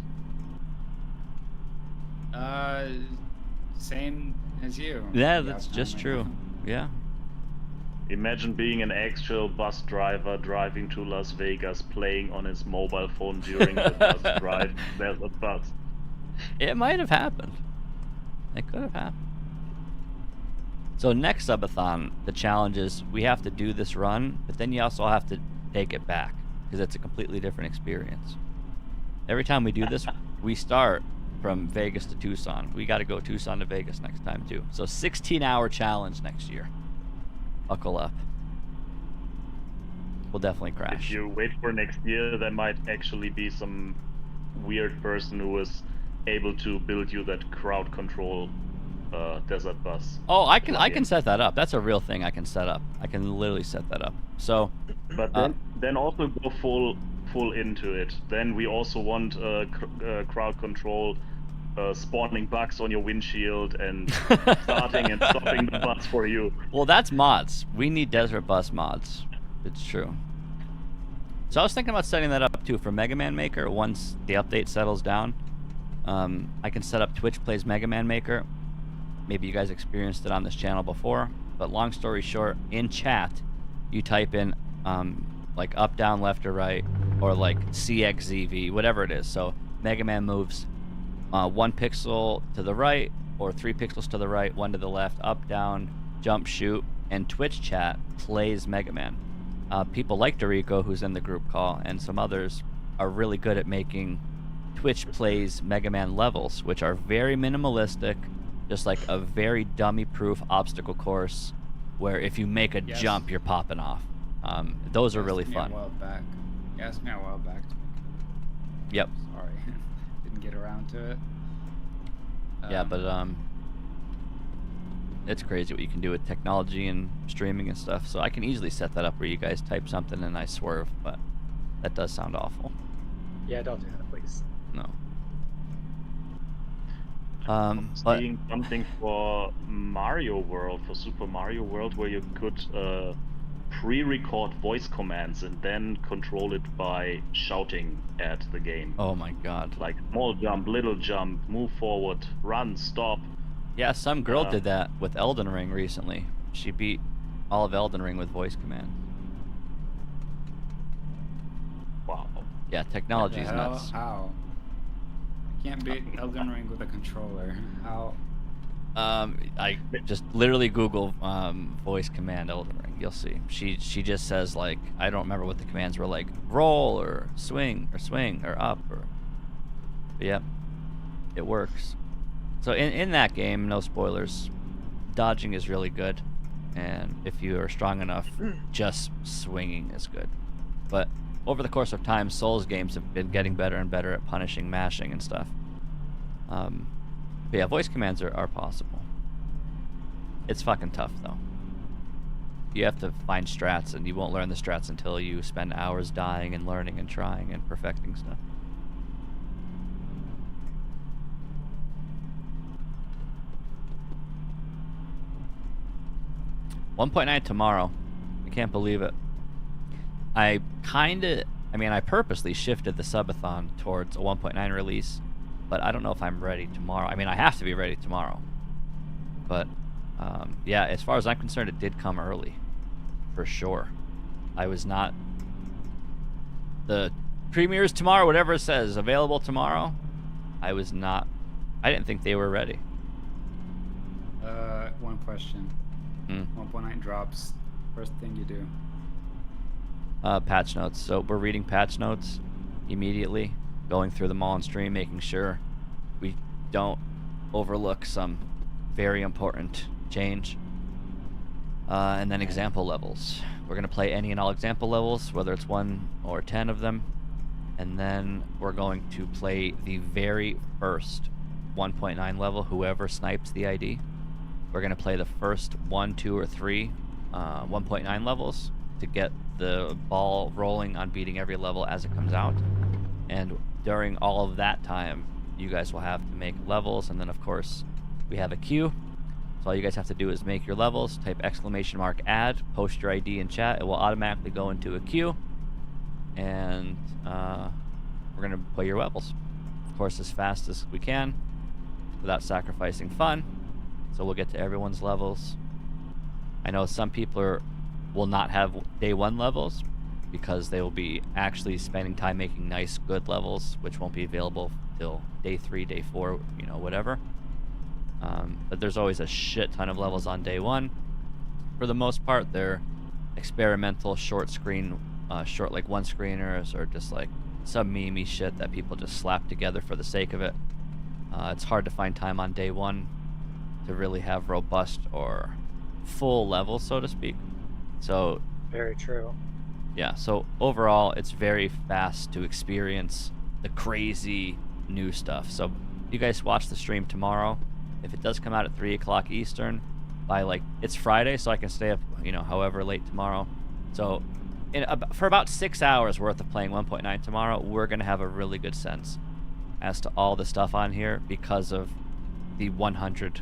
Same as you. Yeah, You that's have just time true. right now. Yeah. Imagine being an actual bus driver driving to Las Vegas, playing on his mobile phone during the bus drive. There's a bus. It might have happened. It could have happened. So next subathon, the challenge is we have to do this run, but then you also have to take it back because it's a completely different experience. Every time we do this, we start from Vegas to Tucson. We got to go Tucson to Vegas next time too. So 16-hour challenge next year. Buckle up. We'll definitely crash. If you wait for next year, there might actually be some weird person who is able to build you that crowd control desert bus. Oh, I can set that up. That's a real thing I can set up. I can literally set that up. So, but then also go full into it. Then we also want crowd control, spawning bugs on your windshield and starting and stopping the bus for you. Well, that's mods. We need desert bus mods. It's true. So I was thinking about setting that up too for Mega Man Maker once the update settles down. I can set up Twitch Plays Mega Man Maker. Maybe you guys experienced it on this channel before, but long story short, in chat, you type in like up, down, left, or right, or like CXZV, whatever it is. So Mega Man moves 1 pixel to the right, or 3 pixels to the right, 1 to the left, up, down, jump, shoot, and Twitch chat plays Mega Man. People like Dorico, who's in the group call, and some others are really good at making Twitch Plays Mega Man levels, which are very minimalistic, just like a very dummy-proof obstacle course, where if you make a jump, you're popping off. Those are really fun. You asked me a while back to make it. Yep. Sorry, didn't get around to it. Yeah, but it's crazy what you can do with technology and streaming and stuff. So I can easily set that up where you guys type something and I swerve, but that does sound awful. Yeah, don't do that, please. No. Seeing something for Mario World, for Super Mario World, where you could pre-record voice commands and then control it by shouting at the game. Oh my god. Like small jump, little jump, move forward, run, stop. Yeah, some girl did that with Elden Ring recently. She beat all of Elden Ring with voice commands. Wow. Yeah, technology is nuts. How? I can't beat Elden Ring with a controller. How? I just literally Google voice command Elden Ring. You'll see. She just says, like, I don't remember what the commands were, like roll or swing or up or. But yeah, it works. So in that game, no spoilers, dodging is really good, and if you are strong enough, just swinging is good. But over the course of time, Souls games have been getting better and better at punishing mashing and stuff. But yeah, voice commands are possible. It's fucking tough though. You have to find strats, and you won't learn the strats until you spend hours dying and learning and trying and perfecting stuff. .9 tomorrow. I can't believe it. I purposely shifted the subathon towards a 1.9 release, but I don't know if I'm ready tomorrow. I mean, I have to be ready tomorrow. But, yeah, as far as I'm concerned, it did come early. For sure. I was not... The premieres tomorrow, whatever it says, available tomorrow, I was not... I didn't think they were ready. One question. 1.9 drops. First thing you do. Patch notes. So we're reading patch notes immediately, going through them all on stream, making sure we don't overlook some very important change. And then example levels. We're going to play any and all example levels, whether it's 1 or 10 of them. And then we're going to play the very first 1.9 level, whoever snipes the ID. We're going to play the first 1, 2, or 3 1.9 levels to get the ball rolling on beating every level as it comes out. And during all of that time, you guys will have to make levels, and then of course we have a queue. So all you guys have to do is make your levels, type !add, post your ID in chat. It will automatically go into a queue, and we're going to play your levels. Of course, as fast as we can, without sacrificing fun. So we'll get to everyone's levels. I know some people will not have day 1 levels because they will be actually spending time making nice, good levels, which won't be available till day 3, day 4, you know, whatever. But there's always a shit ton of levels on day 1. For the most part, they're experimental, short like one screeners, or just like some meme-y shit that people just slap together for the sake of it. It's hard to find time on day 1 to really have robust or full levels, so to speak. So very true. Yeah, so overall it's very fast to experience the crazy new stuff. So you guys watch the stream tomorrow, if it does come out at 3 o'clock Eastern, by like, it's Friday, so I can stay up, you know, however late tomorrow. So for about 6 hours worth of playing 1.9 tomorrow, we're going to have a really good sense as to all the stuff on here because of the 100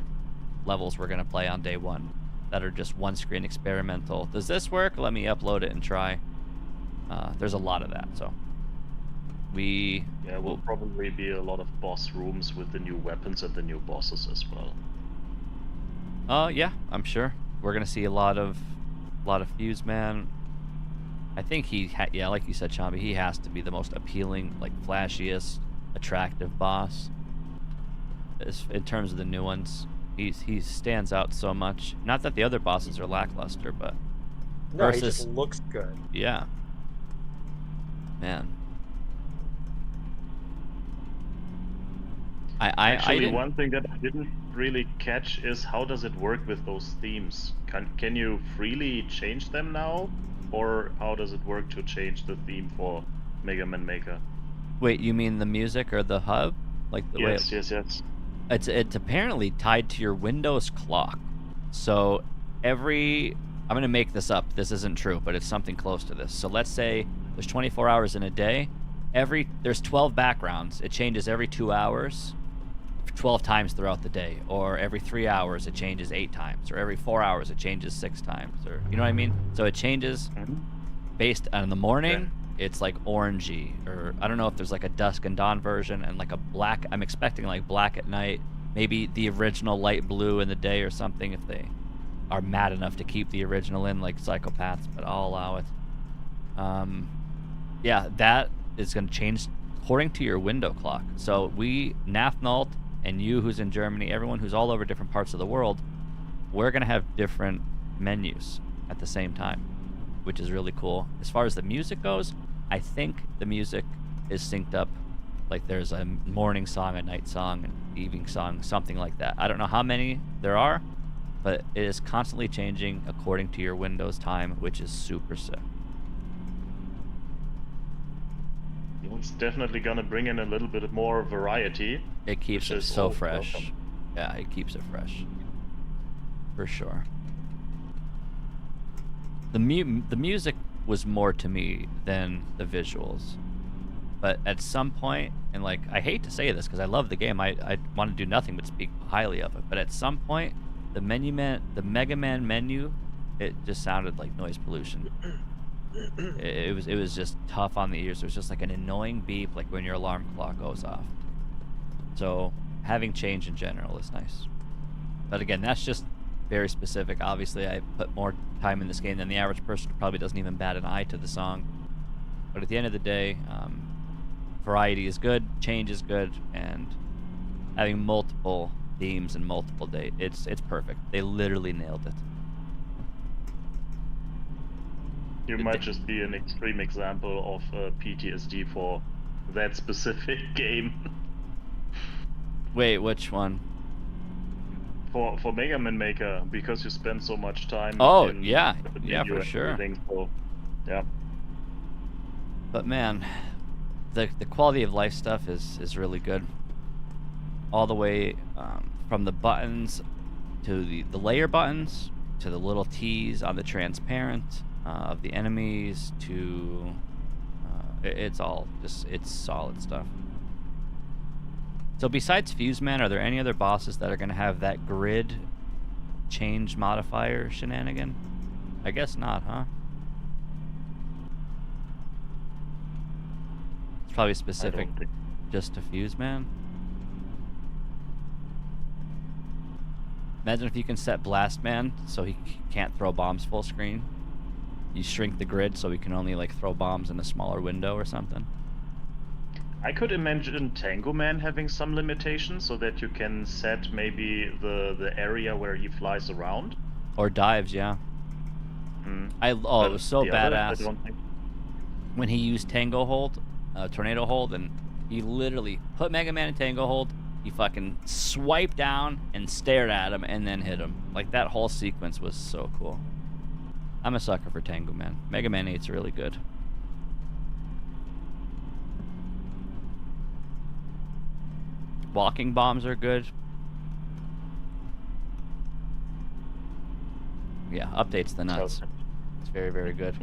levels we're going to play on day one that are just one screen experimental. Does this work? Let me upload it and try. There's a lot of that, so yeah, will probably be a lot of boss rooms with the new weapons and the new bosses as well. Yeah, I'm sure we're gonna see a lot of Fuse Man. I think yeah, like you said, Chambi, he has to be the most appealing, like flashiest, attractive boss. In terms of the new ones, he stands out so much. Not that the other bosses are lackluster, but No, versus, he just looks good. Yeah. Man. Actually, one thing that I didn't really catch is how does it work with those themes? Can you freely change them now? Or how does it work to change the theme for Mega Man Maker? Wait, you mean the music or the hub? Like the yes, way yes. It's apparently tied to your Windows clock. So I'm going to make this up. This isn't true, but it's something close to this. So let's say there's 24 hours in a day. There's 12 backgrounds. It changes every 2 hours, 12 times throughout the day. Or every 3 hours, it changes 8 times. Or every 4 hours, it changes 6 times. Or you know what I mean? So it changes based on the morning. It's like orangey, or I don't know if there's like a dusk and dawn version and like a black. I'm expecting like black at night. Maybe the original light blue in the day or something if they are mad enough to keep the original in, like psychopaths, but I'll allow it. Yeah, that is going to change according to your window clock. So Nafnalt and you who's in Germany, everyone who's all over different parts of the world, we're going to have different menus at the same time, which is really cool. As far as the music goes, I think the music is synced up. Like there's a morning song, a night song, an evening song, something like that. I don't know how many there are, but it is constantly changing according to your Windows time, which is super sick. It's definitely gonna bring in a little bit more variety. It keeps it so fresh. Welcome. Yeah, it keeps it fresh. For sure. The music was more to me than the visuals. But at some point, and like, I hate to say this because I love the game, I want to do nothing but speak highly of it, but at some point, the Mega Man menu, it just sounded like noise pollution. It was just tough on the ears. It was just like an annoying beep, like when your alarm clock goes off. So having change in general is nice. But again, that's just very specific. Obviously, I put more time in this game than the average person who probably doesn't even bat an eye to the song. But at the end of the day, variety is good, change is good, and having multiple themes and multiple dates, it's perfect. They literally nailed it. You might just be an extreme example of PTSD for that specific game. Wait, which one? For Mega Man Maker, because you spend so much time. Oh, in yeah, the yeah, menu for and sure. everything, so, yeah. But man, the quality of life stuff is really good. All the way from the buttons to the layer buttons to the little T's on the transparent of the enemies to it's all just, it's solid stuff. So besides Fuse Man, are there any other bosses that are going to have that grid change modifier shenanigan? I guess not, huh? It's probably specific just to Fuse Man. Imagine if you can set Blast Man so he can't throw bombs full screen. You shrink the grid so he can only like throw bombs in a smaller window or something. I could imagine Tango Man having some limitations so that you can set maybe the area where he flies around. Or dives, yeah. It was so badass when he used Tango Hold, Tornado Hold, and he literally put Mega Man in Tango Hold, he fucking swiped down and stared at him and then hit him. Like, that whole sequence was so cool. I'm a sucker for Tango Man. Mega Man 8's really good. Walking bombs are good. Yeah, update's the nuts. It's very, very good.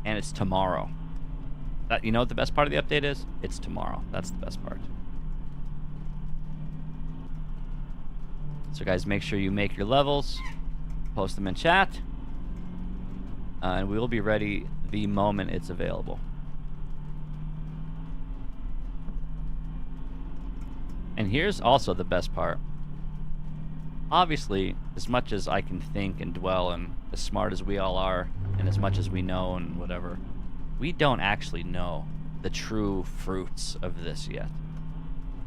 And it's tomorrow. That, you know what the best part of the update is? It's tomorrow. That's the best part. So guys, make sure you make your levels, post them in chat, and we will be ready the moment it's available. And here's also the best part. Obviously, as much as I can think and dwell, and as smart as we all are, and as much as we know and whatever, we don't actually know the true fruits of this yet.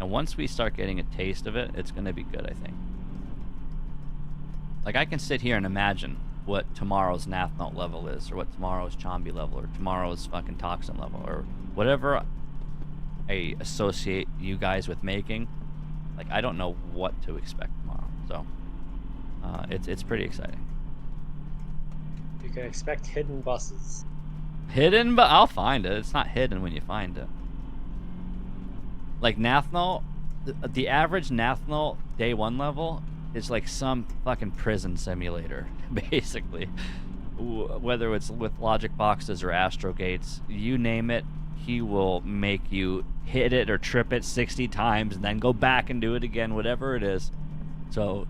And once we start getting a taste of it, it's going to be good, I think. Like, I can sit here and imagine what tomorrow's Nathnote level is, or what tomorrow's Chombi level, or tomorrow's fucking Toxin level, or whatever I associate you guys with making. Like, I don't know what to expect tomorrow, so it's pretty exciting. You can expect hidden buses. Hidden, but I'll find it. It's not hidden when you find it. Like Nathnote, the average Nathnote day 1 level is like some fucking prison simulator, basically. Whether it's with logic boxes or astro gates, you name it, he will make you hit it or trip it 60 times and then go back and do it again, whatever it is. So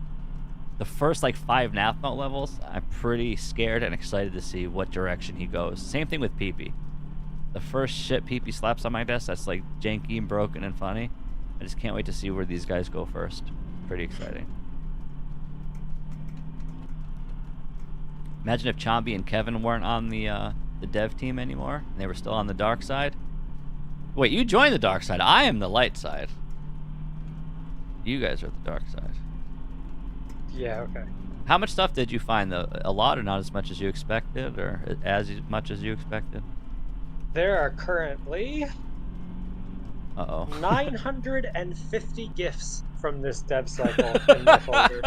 the first like 5 Nathnote levels, I'm pretty scared and excited to see what direction he goes. Same thing with Pee-Pee. The first shit Pee-Pee slaps on my desk that's like janky and broken and funny, I just can't wait to see where these guys go first. Pretty exciting. Imagine if Chombi and Kevin weren't on the dev team anymore, and they were still on the dark side. Wait, you joined the dark side. I am the light side. You guys are the dark side. Yeah, okay. How much stuff did you find, though? A lot, or not as much as you expected, or as much as you expected? There are currently Uh-oh. 950 gifts from this dev cycle in my folder.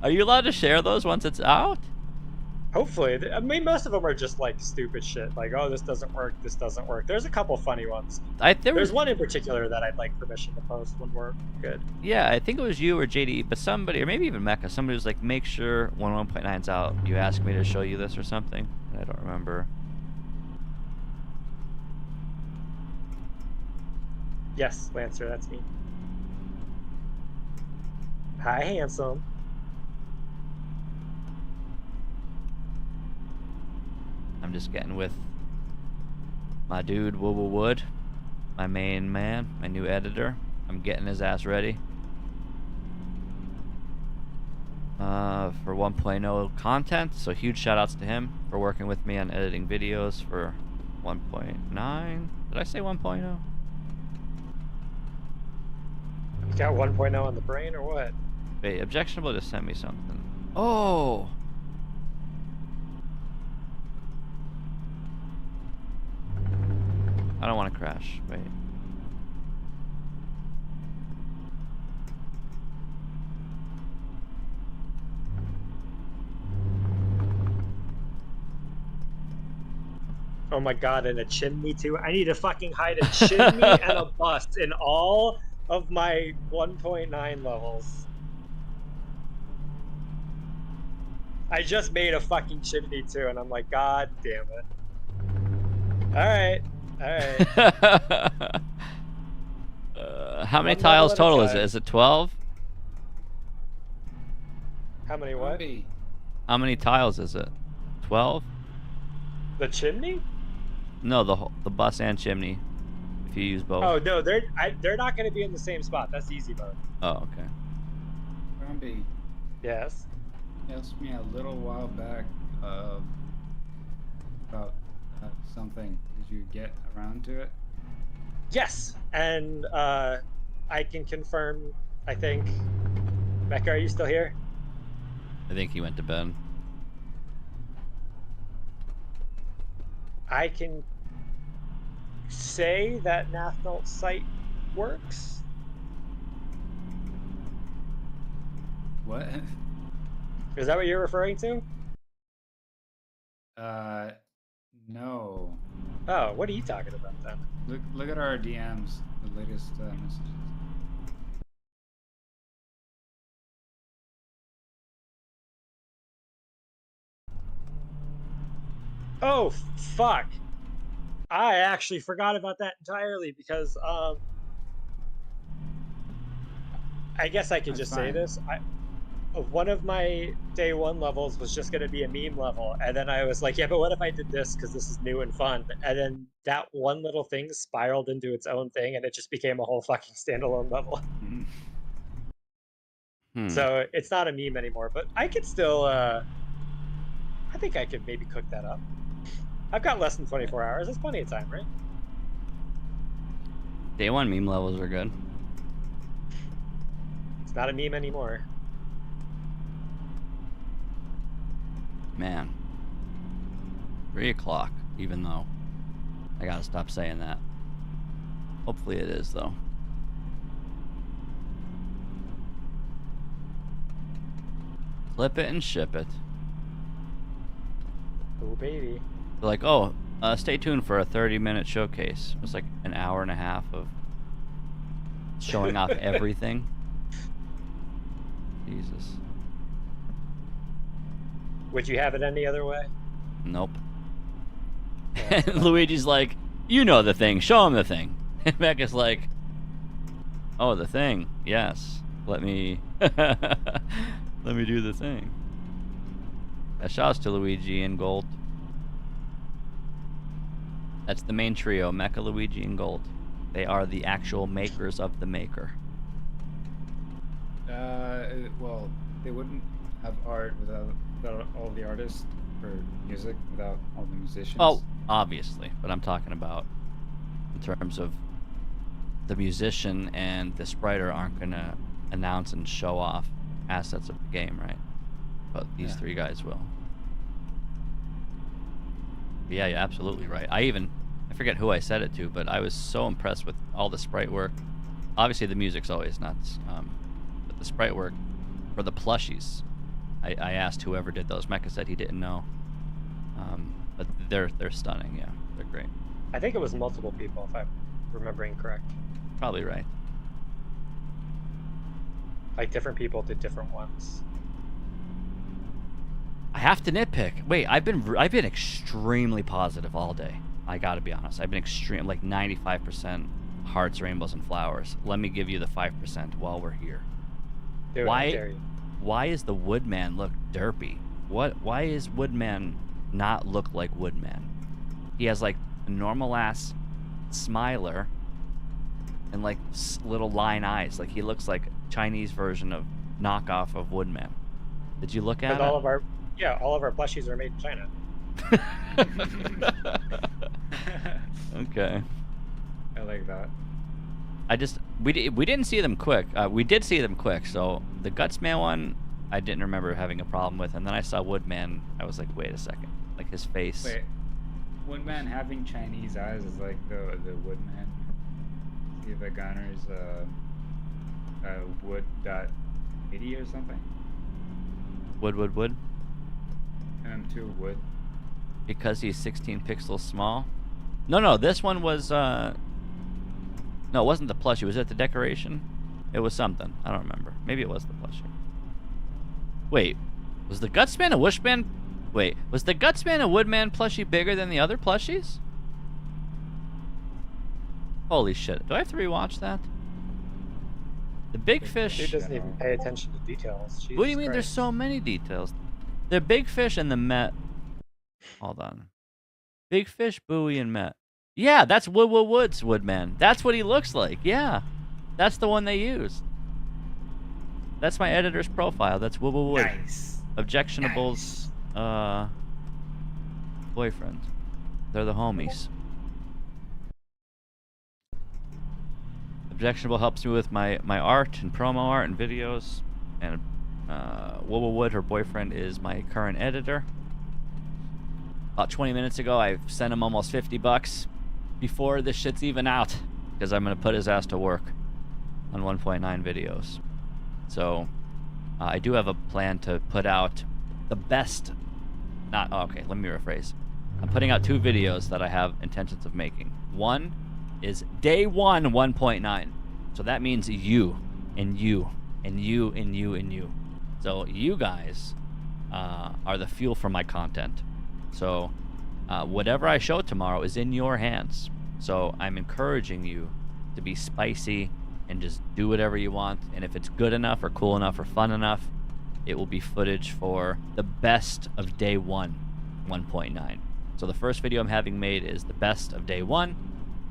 Are you allowed to share those once it's out? Hopefully. I mean, most of them are just like stupid shit. Like, oh, this doesn't work, this doesn't work. There's a couple funny ones. There's one in particular that I'd like permission to post when we're good. Yeah, I think it was you or JD, but somebody, or maybe even Mecca, somebody was like, make sure when 1.9's out, you ask me to show you this or something. I don't remember. Yes, Lancer, that's me. Hi, handsome. I'm just getting with my dude, Wood, my main man, my new editor. I'm getting his ass ready for 1.0 content. So huge shout outs to him for working with me on editing videos for 1.9. Did I say 1.0? You got 1.0 on the brain or what? Wait, Objectionable just sent me something. Oh! I don't want to crash. Wait. Oh my god, and a chimney too? I need to fucking hide a chimney and a bus in all of my 1.9 levels. I just made a fucking chimney too, and I'm like, god damn it. Alright. Alright. How many tiles total is it? Is it 12? How many what? How many tiles is it? 12? The chimney? No, the bus and chimney. If you use both. Oh no, they're not going to be in the same spot. That's easy mode. Oh, okay. Rombie. Yes. You asked me a little while back about something. Did you get around to it? Yes, and I can confirm. I think. Mecca, are you still here? I think he went to bed. I can say that Nathnote site works. What? Is that what you're referring to? No. Oh, what are you talking about then? Look at our DMs, the latest messages. Oh, fuck. I actually forgot about that entirely because, I guess I could just say this. One of my day one levels was just going to be a meme level. And then I was like, yeah, but what if I did this? Because this is new and fun. And then that one little thing spiraled into its own thing and it just became a whole fucking standalone level. So it's not a meme anymore, but I could still, I think I could maybe cook that up. I've got less than 24 hours. That's plenty of time, right? Day one meme levels are good. It's not a meme anymore. Man. 3 o'clock, even though I gotta stop saying that. Hopefully it is, though. Flip it and ship it. Oh, baby. They're like, oh, stay tuned for a 30-minute showcase. It was like an hour and a half of showing off everything. Jesus. Would you have it any other way? Nope. And Luigi's like, you know the thing. Show him the thing. And Mecha's like, oh, the thing. Yes. Let me let me do the thing. Shouts to Luigi and Gold. That's the main trio, Mecha, Luigi, and Gold. They are the actual makers of the maker. Well, they wouldn't have art without all the artists, or music without all the musicians. Oh, obviously, but I'm talking about in terms of the musician and the spriter aren't gonna announce and show off assets of the game, right? But these three guys will. Yeah, you're absolutely right. I forget who I said it to, but I was so impressed with all the sprite work. Obviously, the music's always nuts, but the sprite work for the plushies. I asked whoever did those. Mecha said he didn't know, but they're stunning. Yeah, they're great. I think it was multiple people, if I'm remembering correct. Probably right. Like different people did different ones. I have to nitpick. Wait, I've been extremely positive all day. I gotta be honest. I've been like 95% hearts, rainbows, and flowers. Let me give you the 5% while we're here. Dude, Why is the Woodman look derpy? Why is Woodman not look like Woodman? He has like a normal ass smiler and like little line eyes. Like he looks like a Chinese version of knockoff of Woodman. Did you look at it? all of our plushies are made in China. Okay. I like that. We didn't see them quick. We did see them quick. So the Gutsman one, I didn't remember having a problem with, and then I saw Woodman. I was like, wait a second, like his face. Wait, Woodman having Chinese eyes is like the Woodman. See if the gunner is wood.80 or something. Wood. MM2 wood. Because he's 16 pixels small. No, this one was. No, it wasn't the plushie. Was it the decoration? It was something. I don't remember. Maybe it was the plushie. Wait, was the Gutsman a Wishman? Wait, was the Gutsman a Woodman plushie bigger than the other plushies? Holy shit. Do I have to rewatch that? The Big Fish... Dude doesn't even pay attention to details. Jesus what do you mean Christ. there's so many details? The Big Fish and the Met... Hold on. Big Fish, Bowie, and Met. Yeah, that's Wood's Woodman. That's what he looks like. Yeah. That's the one they used. That's my editor's profile. That's Wood. Nice. Objectionable's boyfriend. They're the homies. Objectionable helps me with my art and promo art and videos. And Wood, her boyfriend, is my current editor. About 20 minutes ago, I sent him almost $50 before this shit's even out, because I'm going to put his ass to work on 1.9 videos. So I do have a plan to put out the best... okay, let me rephrase. I'm putting out 2 videos that I have intentions of making. One is day 1 1.9. So that means you, and you, and you, and you, and you. So you guys are the fuel for my content. So Whatever I show tomorrow is in your hands. So I'm encouraging you to be spicy and just do whatever you want. And if it's good enough or cool enough or fun enough, it will be footage for the best of day 1.9. So the first video I'm having made is the best of day 1,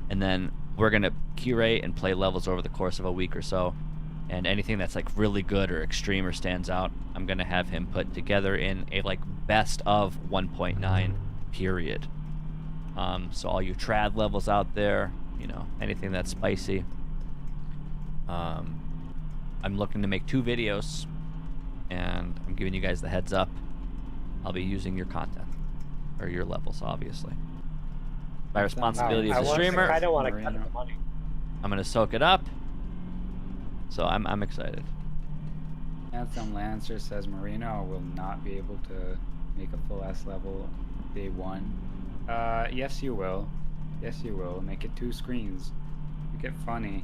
and then we're gonna curate and play levels over the course of a week or so. And anything that's like really good or extreme or stands out, I'm gonna have him put together in a like best of 1.9 period. So all you trad levels out there, you know, anything that's spicy. I'm looking to make 2 videos, and I'm giving you guys the heads up. I'll be using your content, or your levels, obviously. My responsibility as a streamer. I don't want to cut the money. I'm gonna soak it up. So I'm excited. Anthem Lancer says Marino will not be able to make a full S level day 1. Yes you will. Yes you will. Make it 2 screens. Make it funny.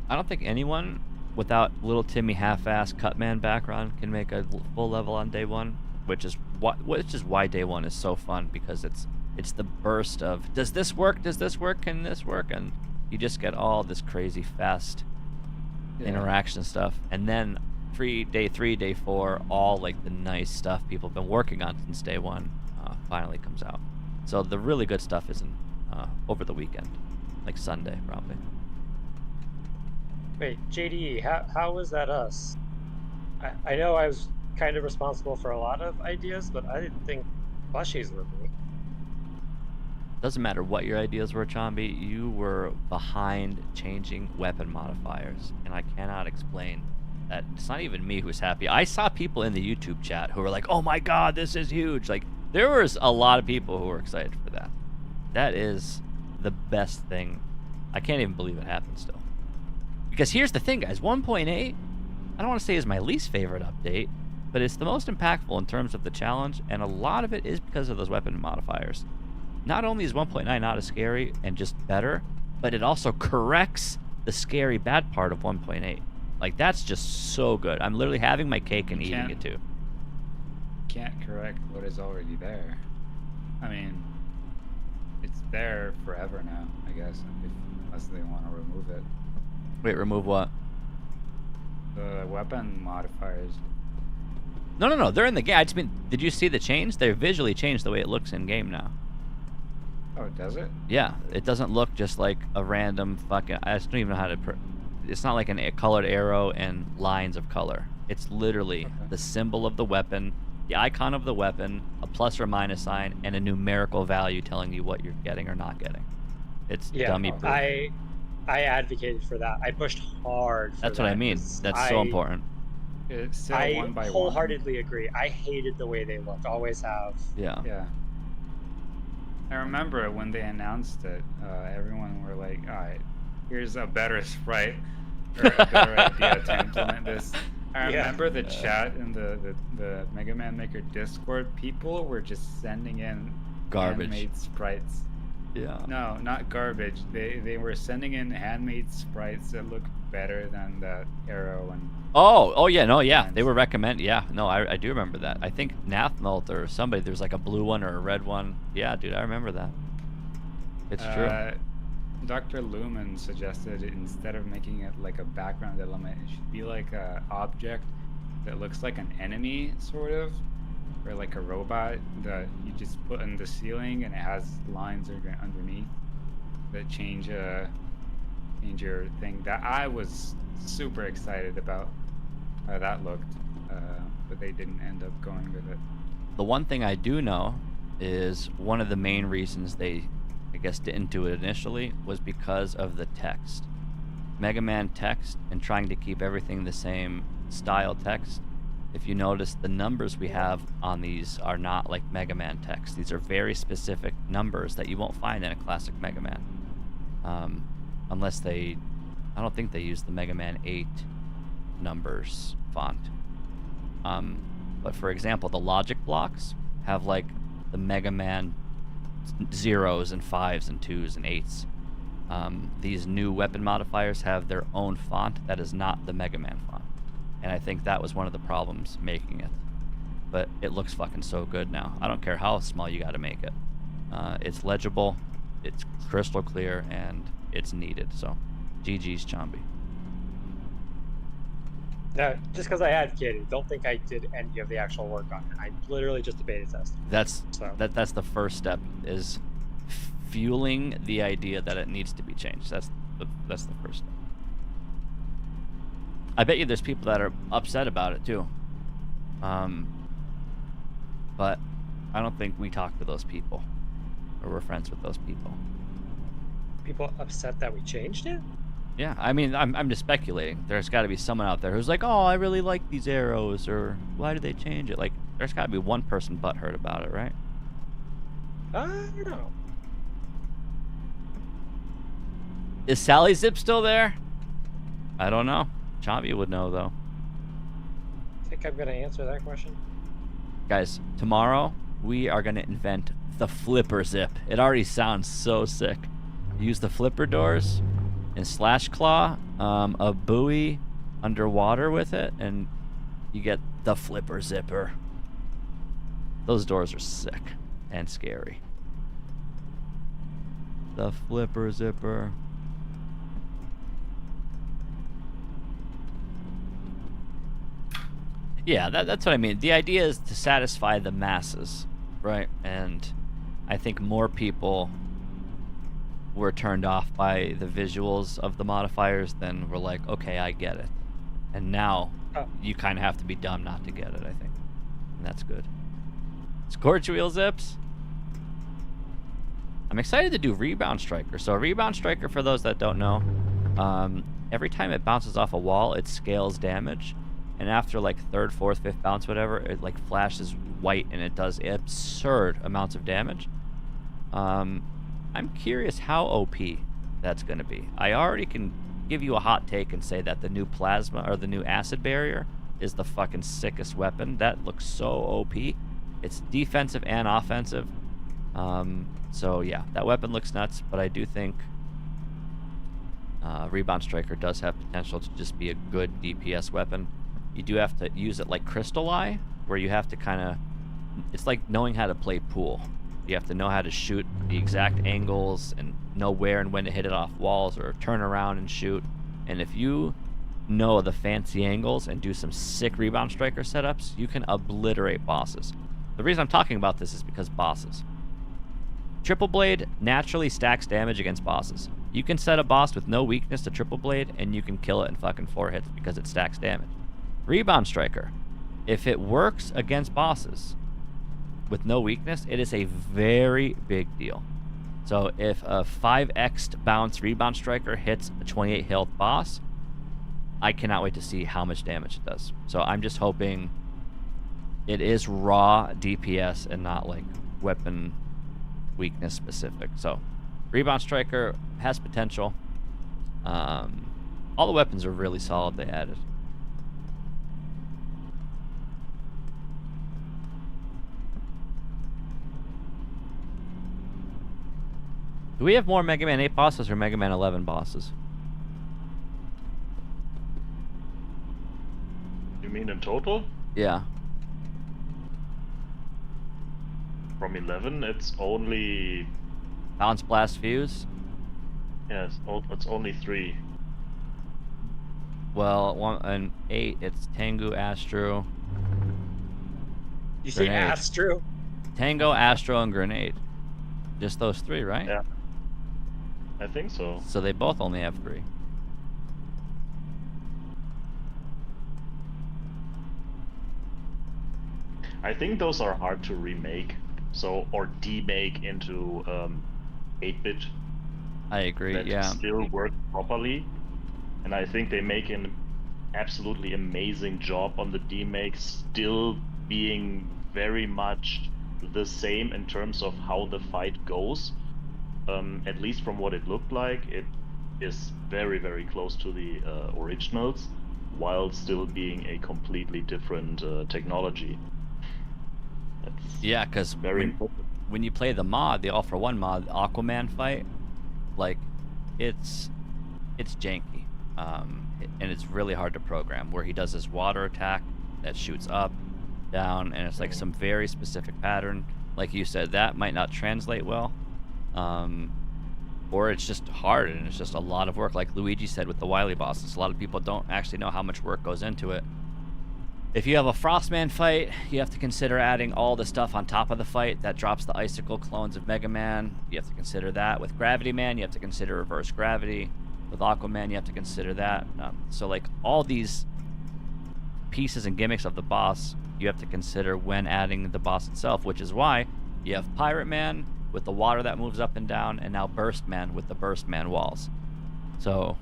I don't think anyone without little Timmy half-ass Cutman background can make a full level on day 1, which is why day 1 is so fun, because it's the burst of does this work? Does this work? Can this work? And you just get all this crazy fast interaction stuff, and then day 3, day 4, all like the nice stuff people have been working on since day 1 finally comes out. So the really good stuff isn't over the weekend, like Sunday probably. Wait, JDE, how was that us? I know I was kind of responsible for a lot of ideas, but I didn't think Plushies were me. Doesn't matter what your ideas were, Chambi, you were behind changing weapon modifiers, and I cannot explain that. It's not even me who's happy. I saw people in the YouTube chat who were like, oh my god, this is huge. Like, there was a lot of people who were excited for that. That is the best thing. I can't even believe it happened still. Because here's the thing, guys, 1.8, I don't want to say is my least favorite update, but it's the most impactful in terms of the challenge, and a lot of it is because of those weapon modifiers. Not only is 1.9 not as scary and just better, but it also corrects the scary bad part of 1.8. Like, that's just so good. I'm literally having my cake and eating it too. Can't correct what is already there. I mean, it's there forever now, I guess, unless they want to remove it. Wait, remove what? The weapon modifiers. No, they're in the game. I just mean, did you see the change? They're visually changed the way it looks in game now. Oh, does it? Yeah, it doesn't look just like a random fucking. I just don't even know how to. It's not like a colored arrow and lines of color. It's literally the symbol of the weapon, the icon of the weapon, a plus or minus sign, and a numerical value telling you what you're getting or not getting. It's dummy proof. I advocated for that. I pushed hard for That's what I mean. That's so important. It's still I 1 by 1. wholeheartedly agree. I hated the way they looked. Always have. Yeah. Yeah. I remember when they announced it, everyone were like, alright, here's a better sprite, or a better idea to implement this. I remember the chat in the Mega Man Maker Discord, people were just sending in garbage handmade sprites. Yeah. No, not garbage. They were sending in handmade sprites that looked better than the arrow and. Oh yeah, no, yeah. They were recommend. Yeah, no, I do remember that. I think Nathmelt or somebody. There's like a blue one or a red one. Yeah, dude, I remember that. It's true. Dr. Lumen suggested instead of making it like a background element, it should be like a object that looks like an enemy, sort of, or like a robot that you just put in the ceiling and it has lines underneath that change your thing. That I was super excited about how that looked, but they didn't end up going with it. The one thing I do know is one of the main reasons they, I guess, didn't do it initially was because of the text. Mega Man text, and trying to keep everything the same style text. If you notice, the numbers we have on these are not like Mega Man text. These are very specific numbers that you won't find in a classic Mega Man. Unless I don't think they use the Mega Man 8 numbers font. But for example, the logic blocks have like the Mega Man 0s and 5s and 2s and 8s. These new weapon modifiers have their own font that is not the Mega Man font. And I think that was one of the problems making it. But it looks fucking so good now. I don't care how small you gotta make it. It's legible, it's crystal clear, and it's needed. So, GG's, Chomby. No, just because I had Kitty, don't think I did any of the actual work on it. I literally just a beta test. That's So. that's the first step, is fueling the idea that it needs to be changed. That's the first step. I bet you there's people that are upset about it too. But I don't think we talk to those people, or we're friends with those people. People upset that we changed it? Yeah, I mean, I'm just speculating. There's got to be someone out there who's like, oh, I really like these arrows, or why did they change it? Like, there's got to be one person butthurt about it, right? I don't know. Is Sally Zip still there? I don't know. Chomby would know, though. I think I'm going to answer that question. Guys, tomorrow we are going to invent the flipper zip. It already sounds so sick. Use the flipper doors and slash claw a buoy underwater with it, and you get the flipper zipper. Those doors are sick and scary. The flipper zipper. Yeah, that's what I mean. The idea is to satisfy the masses, right? And I think more people were turned off by the visuals of the modifiers than were like, okay, I get it. And now you kind of have to be dumb not to get it, I think. And that's good. Scorch wheel zips. I'm excited to do Rebound Striker. So Rebound Striker, for those that don't know, every time it bounces off a wall, it scales damage. And after like third, fourth, fifth bounce, whatever, it like flashes white and it does absurd amounts of damage. I'm curious how OP that's going to be. I already can give you a hot take and say that the new plasma or the new acid barrier is the fucking sickest weapon. That looks so OP. It's defensive and offensive. So yeah, that weapon looks nuts, but I do think Rebound Striker does have potential to just be a good DPS weapon. You do have to use it like Crystal Eye, where you have to kind of... It's like knowing how to play pool. You have to know how to shoot the exact angles and know where and when to hit it off walls or turn around and shoot. And if you know the fancy angles and do some sick Rebound Striker setups, you can obliterate bosses. The reason I'm talking about this is because bosses. Triple Blade naturally stacks damage against bosses. You can set a boss with no weakness to Triple Blade and you can kill it in fucking 4 hits because it stacks damage. Rebound Striker, if it works against bosses with no weakness, it is a very big deal. So if a 5x'd bounce Rebound Striker hits a 28 health boss, I cannot wait to see how much damage it does. So I'm just hoping it is raw DPS and not like weapon weakness specific. So Rebound Striker has potential. All the weapons are really solid they added. Do we have more Mega Man 8 bosses or Mega Man 11 bosses? You mean in total? Yeah. From 11, it's only... Bounce, Blast, Fuse? Yes, it's only 3. Well, in 8, it's Tengu, Astro... You say Astro? Tango, Astro, and Grenade. Just those 3, right? Yeah. I think so. So they both only have 3. I think those are hard to remake, or demake into 8-bit. I agree, that yeah. Still work properly, and I think they make an absolutely amazing job on the demake, still being very much the same in terms of how the fight goes. At least from what it looked like, it is very, very close to the originals, while still being a completely different technology. Yeah, because when you play the mod, the All-for-One mod, the Aquaman fight, like, it's janky. And it's really hard to program, where he does his water attack that shoots up, down, and it's like some very specific pattern. like you said, that might not translate well. Or it's just hard and it's just a lot of work. Like Luigi said with the Wily bosses, a lot of people don't actually know how much work goes into it. If you have a Frostman fight, you have to consider adding all the stuff on top of the fight that drops the icicle clones of Mega Man. You have to consider that. With Gravity Man, you have to consider reverse gravity. With Aquaman, you have to consider that. So like all these pieces and gimmicks of the boss, you have to consider when adding the boss itself, which is why you have Pirate Man with the water that moves up and down, and now Burst Man with the Burst Man walls. So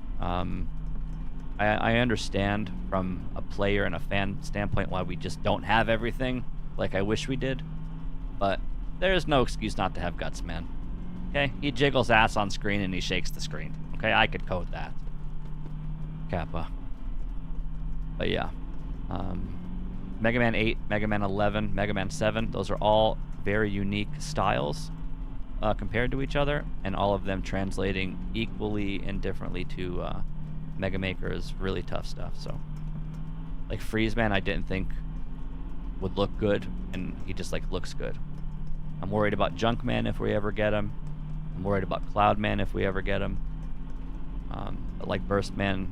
I understand from a player and a fan standpoint why we just don't have everything like I wish we did, but there's no excuse not to have Guts Man. Okay, he jiggles ass on screen and he shakes the screen. Okay, I could code that. Kappa. But yeah, Mega Man 8, Mega Man 11, Mega Man 7, those are all very unique styles compared to each other, and all of them translating equally and differently to Mega Maker is really tough stuff. So, like Freeze Man, I didn't think would look good, and he just like looks good. I'm worried about Junk Man if we ever get him. I'm worried about Cloud Man if we ever get him. But like Burst Man,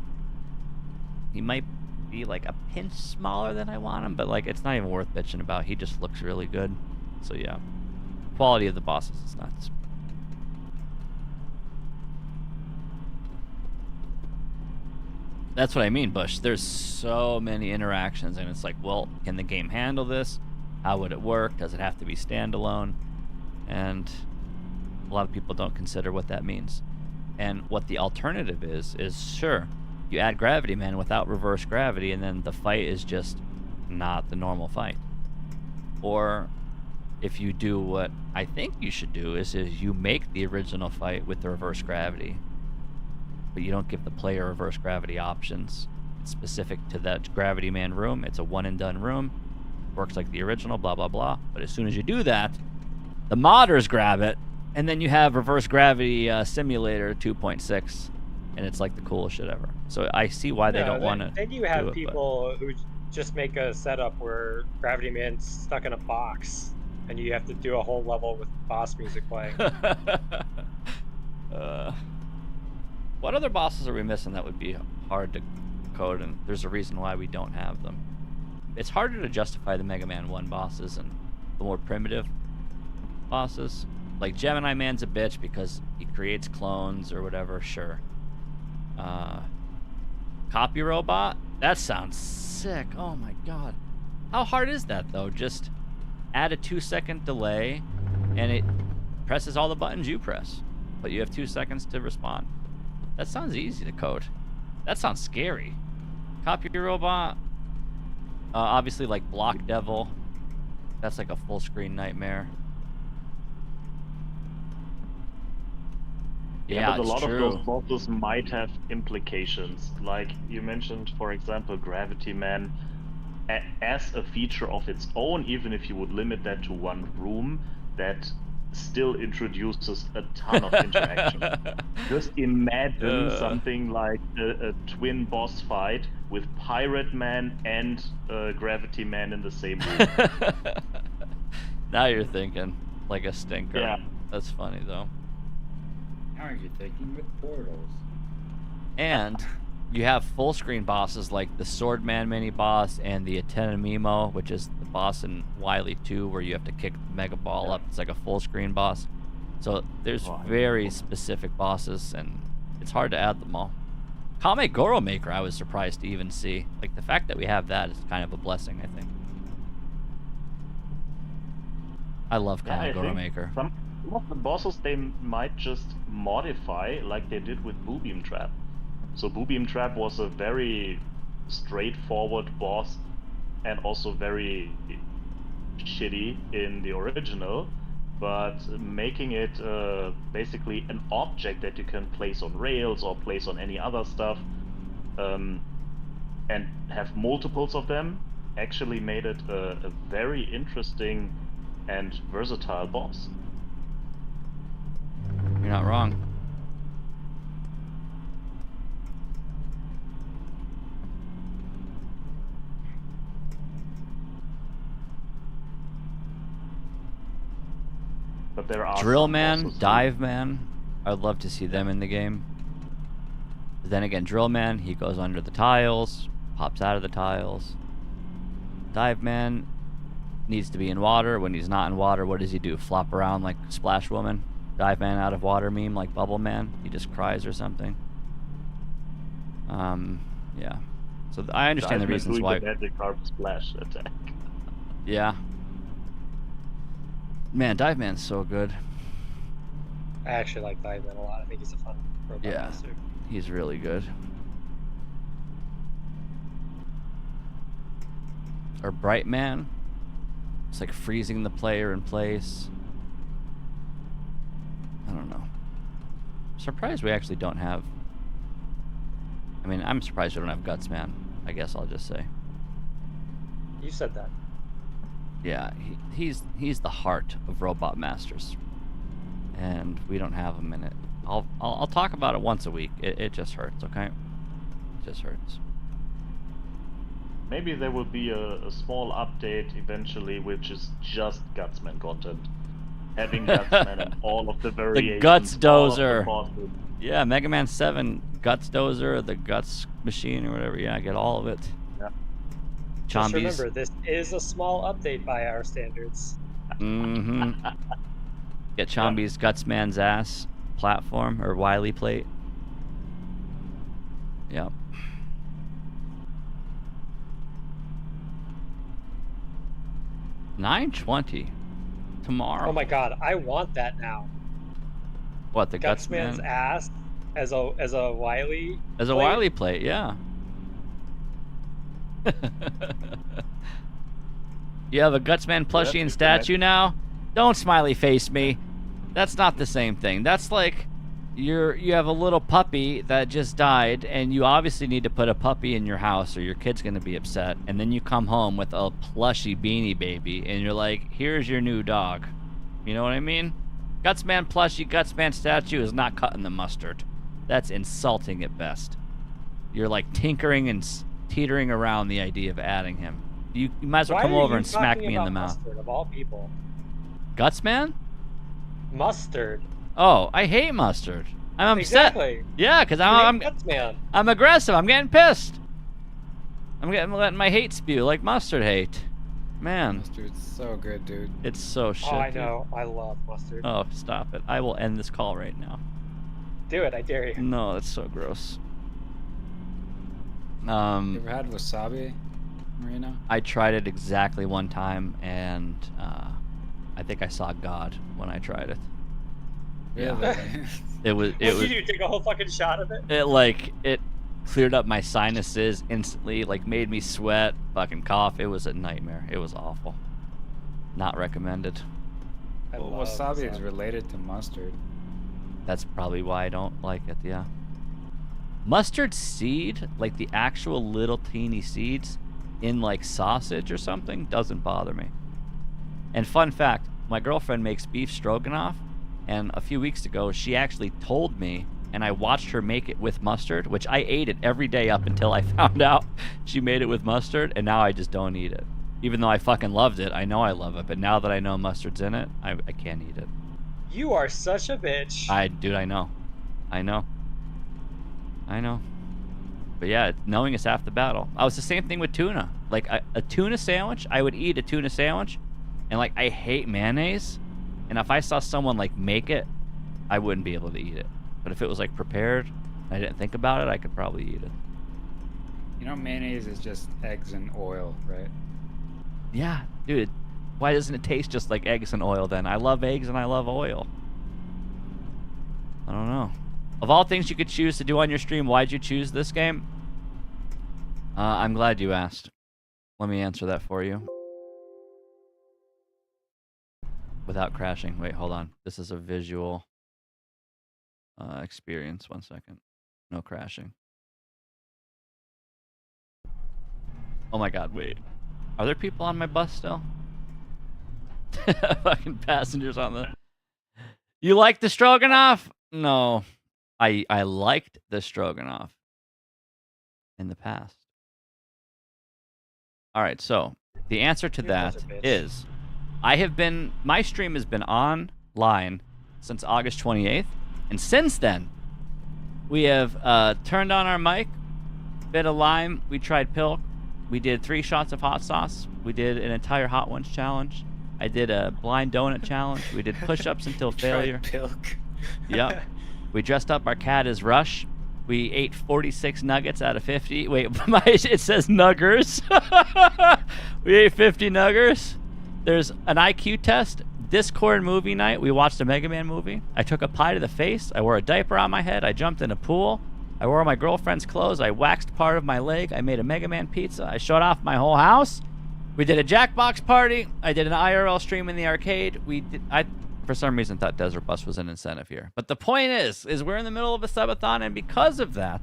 he might be like a pinch smaller than I want him, but like it's not even worth bitching about. He just looks really good. So yeah, quality of the bosses is nuts. That's what I mean, Bush. There's so many interactions, and it's like, well, can the game handle this? How would it work? Does it have to be standalone? And a lot of people don't consider what that means. And what the alternative is sure, you add Gravity Man without reverse gravity, and then the fight is just not the normal fight. Or if you do what I think you should do is you make the original fight with the reverse gravity, but you don't give the player reverse gravity options. It's specific to that Gravity Man room. It's a one and done room. Works like the original, blah, blah, blah. But as soon as you do that, the modders grab it, and then you have Reverse Gravity Simulator 2.6, and it's like the coolest shit ever. So I see why they don't want to. Then you have people who just make a setup where Gravity Man's stuck in a box, and you have to do a whole level with boss music playing. What other bosses are we missing that would be hard to code, and there's a reason why we don't have them? It's harder to justify the Mega Man 1 bosses and the more primitive bosses. Like Gemini Man's a bitch because he creates clones or whatever, sure. Copy Robot? That sounds sick. Oh my god. How hard is that though? Just add a 2-second delay and it presses all the buttons you press, but you have 2 seconds to respond. That sounds easy to code. That sounds scary. Copy Robot, obviously like Block Devil. That's like a full screen nightmare. Yeah, but a lot of those bosses might have implications. Like you mentioned, for example, Gravity Man as a feature of its own, even if you would limit that to one room, that still introduces a ton of interaction. Just imagine something like a twin boss fight with Pirate Man and Gravity Man in the same room. Now you're thinking like a stinker. Yeah. That's funny though. Now you're thinking with portals. And you have full screen bosses like the Swordman mini boss and the Atenamimo, which is the boss in Wily 2 where you have to kick the Mega Ball up. It's like a full screen boss. So there's very specific bosses, and it's hard to add them all. Kame Goro Maker I was surprised to even see. Like the fact that we have that is kind of a blessing, I think. I love Kame Goro Maker. Some of the bosses they might just modify like they did with Boobeam Trap. So Boobeam Trap was a very straightforward boss and also very shitty in the original, but making it basically an object that you can place on rails or place on any other stuff and have multiples of them actually made it a very interesting and versatile boss. You're not wrong. But there are Drill some Man, bosses who- Dive Man. I'd love to see them in the game. But then again, Drill Man, he goes under the tiles, pops out of the tiles. Dive Man needs to be in water. When he's not in water, what does he do? Flop around like Splash Woman? Dive Man out of water meme like Bubble Man? He just cries or something. Yeah. So I understand the Dive Man reasons doing why. the magic carp splash attack. Yeah. Man, Dive Man's so good. I actually like Dive Man a lot. I think he's a fun robot Yeah. master. He's really good. Or Bright Man. It's like freezing the player in place. I don't know. I'm surprised we actually don't have... I mean, I'm surprised we don't have Guts Man. I guess I'll just say. You said that. Yeah, he's the heart of Robot Masters. And we don't have him in it. I'll talk about it once a week. It just hurts, okay? It just hurts. Maybe there will be a small update eventually, which is just Gutsman content. Having Gutsman and all of the variations. The Guts all of the Dozer. bosses. Yeah, Mega Man 7, Guts Dozer, the Guts Machine, or whatever. Yeah, I get all of it. Yeah. Just Chombies. remember, this is a small update by our standards. Mm-hmm. Get Chombi's Gutsman's ass platform, or Wily plate. Yep. $9.20 tomorrow. Oh my god, I want that now. What, the Gutsman's Gutsman? ass as a Wily. As a plate? Wily plate, yeah. You have a Gutsman plushie and statue now? Don't smiley face me. That's not the same thing. That's like you have a little puppy that just died, and you obviously need to put a puppy in your house or your kid's gonna be upset, and then you come home with a plushy Beanie Baby and you're like, here's your new dog. You know what I mean? Gutsman plushie, Gutsman statue is not cutting the mustard. That's insulting at best. You're like tinkering and teetering around the idea of adding him. You might as well come over and smack me in the mouth. Mustard, of all people. Gutsman? Mustard. Oh, I hate mustard. I'm upset. Exactly. Yeah, because I'm Gutsman. I'm aggressive. I'm getting pissed. I'm letting my hate spew like mustard hate. Man. Mustard's so good, dude. It's so shit. Oh, I dude. know. I love mustard. Oh, stop it. I will end this call right now. Do it. I dare you. No, that's so gross. You ever had wasabi, Marina? I tried it exactly one time, and I think I saw God when I tried it. Really? Yeah. It was. What did you do? Take a whole fucking shot of it? It cleared up my sinuses instantly. Like made me sweat, fucking cough. It was a nightmare. It was awful. Not recommended. Well, wasabi is related to mustard. That's probably why I don't like it. Yeah. Mustard seed, like the actual little teeny seeds in like sausage or something, doesn't bother me. And fun fact, my girlfriend makes beef stroganoff, and a few weeks ago she actually told me, and I watched her make it with mustard, which I ate it every day up until I found out she made it with mustard, and now I just don't eat it. Even though I fucking loved it, I know I love it, but now that I know mustard's in it, I can't eat it. You are such a bitch. Dude, I know. I know. But yeah, knowing is half the battle. I was the same thing with tuna. Like a tuna sandwich, I would eat a tuna sandwich, and like I hate mayonnaise, and if I saw someone like make it, I wouldn't be able to eat it. But if it was like prepared, I didn't think about it, I could probably eat it. You know, mayonnaise is just eggs and oil, right? Yeah, dude. Why doesn't it taste just like eggs and oil then? I love eggs and I love oil. I don't know. Of all things you could choose to do on your stream, why'd you choose this game? I'm glad you asked. Let me answer that for you. Without crashing. Wait, hold on. This is a visual experience. 1 second. No crashing. Oh my god, wait. Are there people on my bus still? Fucking passengers on the... You like the stroganoff? No. I liked the stroganoff in the past. Alright, so the answer to that is my stream has been on line since August 28th. And since then, we have turned on our mic, bit of lime, we tried pilk, we did 3 shots of hot sauce, we did an entire hot ones challenge, I did a blind donut challenge, we did push-ups until failure. Pilk. Yep. We dressed up our cat as Rush. We ate 46 nuggets out of 50. Wait, it says nuggers. We ate 50 nuggers. There's an IQ test. Discord movie night. We watched a Mega Man movie. I took a pie to the face. I wore a diaper on my head. I jumped in a pool. I wore my girlfriend's clothes. I waxed part of my leg. I made a Mega Man pizza. I showed off my whole house. We did a Jackbox party. I did an IRL stream in the arcade. I for some reason thought Desert Bus was an incentive here. But the point is we're in the middle of a subathon, and because of that,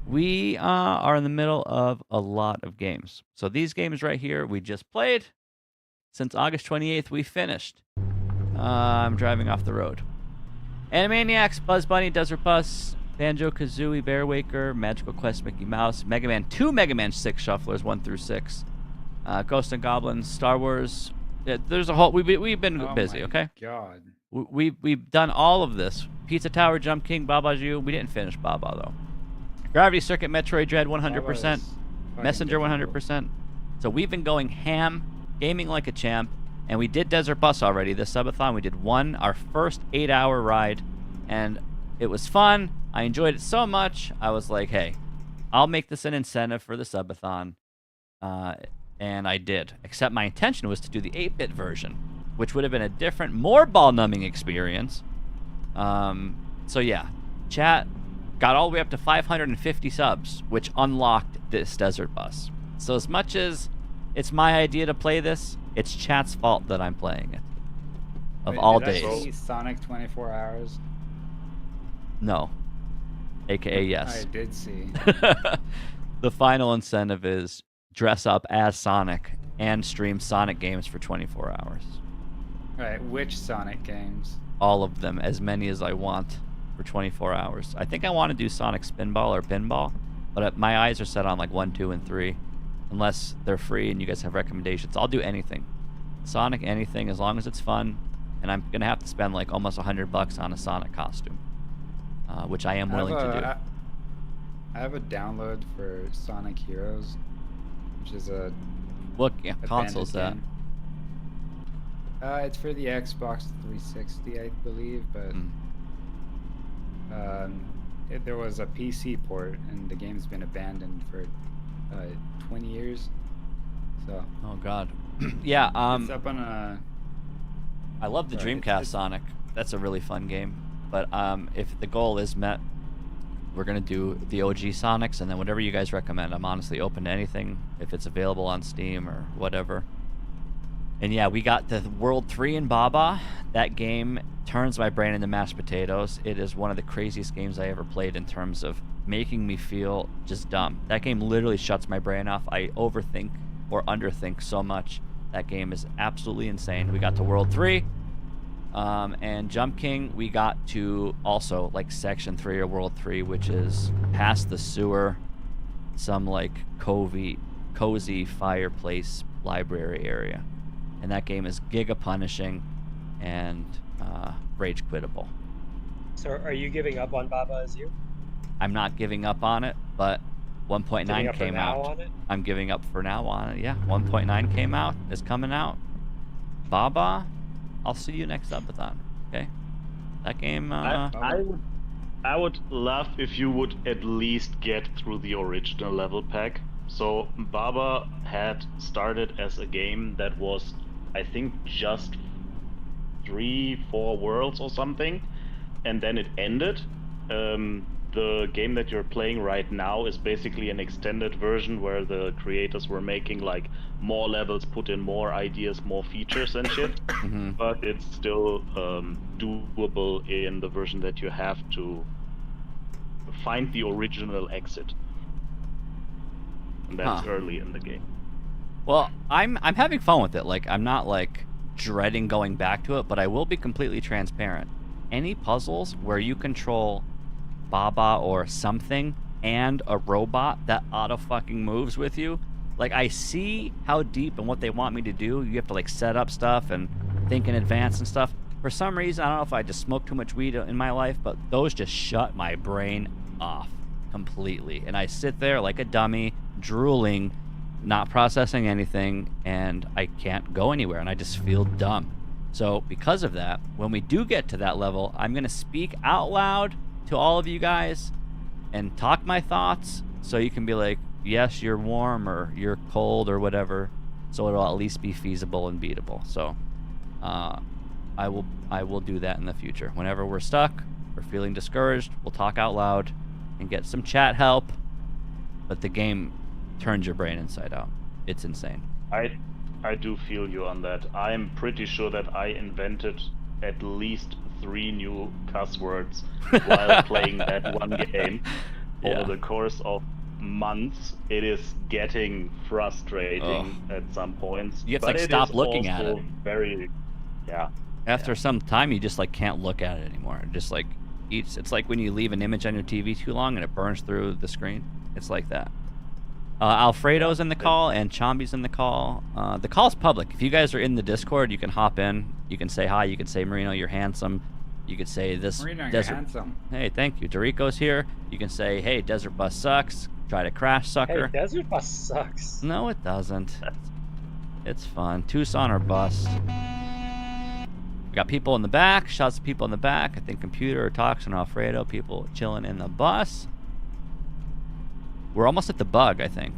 we are in the middle of a lot of games. So these games right here, we just played. Since August 28th, we finished. I'm driving off the road. Animaniacs, Buzz Bunny, Desert Bus, Banjo-Kazooie, Bear Waker, Magical Quest, Mickey Mouse, Mega Man 2, Mega Man 6 Shufflers, 1 through 6. Ghosts and Goblins, Star Wars. Yeah, there's a whole. We've been busy. Okay. God. We've done all of this. Pizza Tower, Jump King, Baba Ju. We didn't finish Baba though. Gravity Circuit, Metroid Dread, 100%. Messenger, 100%. So we've been going ham, gaming like a champ, and we did Desert Bus already. This subathon, we did our first 8-hour ride, and it was fun. I enjoyed it so much. I was like, hey, I'll make this an incentive for the subathon. And I did, except my intention was to do the 8-bit version, which would have been a different, more ball-numbing experience. So yeah, chat got all the way up to 550 subs, which unlocked this Desert Bus. So as much as it's my idea to play this, it's chat's fault that I'm playing it. Of all did I days. see Sonic 24 Hours? No. AKA yes. I did see. The final incentive is dress up as Sonic and stream Sonic games for 24 hours. Right, which Sonic games? All of them, as many as I want for 24 hours. I think I want to do Sonic Spinball or Pinball, but my eyes are set on like 1, 2, and 3. Unless they're free and you guys have recommendations. I'll do anything. Sonic anything, as long as it's fun. And I'm going to have to spend like almost $100 on a Sonic costume. Which I am willing to do. I have a download for Sonic Heroes, which is a what console's that? Game. It's for the Xbox 360, I believe, but there was a PC port, and the game's been abandoned for 20 years. So. Oh God. Yeah. It's up on a. I love the Dreamcast Sonic. That's a really fun game. But if the goal is met, we're gonna do the OG Sonics, and then whatever you guys recommend. I'm honestly open to anything if it's available on Steam or whatever. And yeah, we got the World 3 in Baba. That game turns my brain into mashed potatoes. It is one of the craziest games I ever played in terms of making me feel just dumb. That game literally shuts my brain off. I overthink or underthink so much. That game is absolutely insane. We got to World 3. And Jump King, we got to also like Section 3 or World 3, which is past the sewer, some like cozy fireplace library area. And that game is giga punishing and rage quittable. So are you giving up on Baba as you? I'm not giving up on it, but 1.9 came out. On it? I'm giving up for now on it. Yeah, 1.9 came out. Is coming out. Baba, I'll see you next subathon. Okay. That game. I would love if you would at least get through the original level pack. So Baba had started as a game that was, I think, just 3-4 worlds or something, and then it ended. The game that you're playing right now is basically an extended version where the creators were making like more levels, put in more ideas, more features and shit. But it's still doable in the version that you have to find the original exit. And that's early in the game. Well, I'm having fun with it. Like, I'm not like dreading going back to it, but I will be completely transparent. Any puzzles where you control Baba or something and a robot that auto fucking moves with you, like, I see how deep and what they want me to do. You have to like set up stuff and think in advance and stuff. For some reason, I don't know if I just smoked too much weed in my life, but those just shut my brain off completely. And I sit there like a dummy, drooling, not processing anything, and I can't go anywhere, and I just feel dumb. So because of that, when we do get to that level, I'm going to speak out loud to all of you guys and talk my thoughts, so you can be like, yes, you're warm, or you're cold, or whatever, so it'll at least be feasible and beatable. So I will do that in the future. Whenever we're stuck or feeling discouraged, we'll talk out loud and get some chat help, but the game turns your brain inside out. It's insane. I do feel you on that. I'm pretty sure that I invented at least 3 new cuss words while playing that one game over the course of months. It is getting frustrating at some points. You have to like stop looking at it. Very, After some time, you just like can't look at it anymore. It just like eats. It's like when you leave an image on your TV too long and it burns through the screen. It's like that. Alfredo's in the call and Chambi's in the call. The call's public. If you guys are in the Discord, you can hop in. You can say hi. You can say, Marino, you're handsome. You could say this. Marino, Desert... you're handsome. Hey, thank you. Dorico's here. You can say, hey, Desert Bus sucks. Try to crash, sucker. Hey, Desert Bus sucks. No, it doesn't. It's fun. Tucson or bust. We got people in the back. Shots of people in the back. I think Computer, Toxin, Alfredo. People chilling in the bus. We're almost at the bug, I think.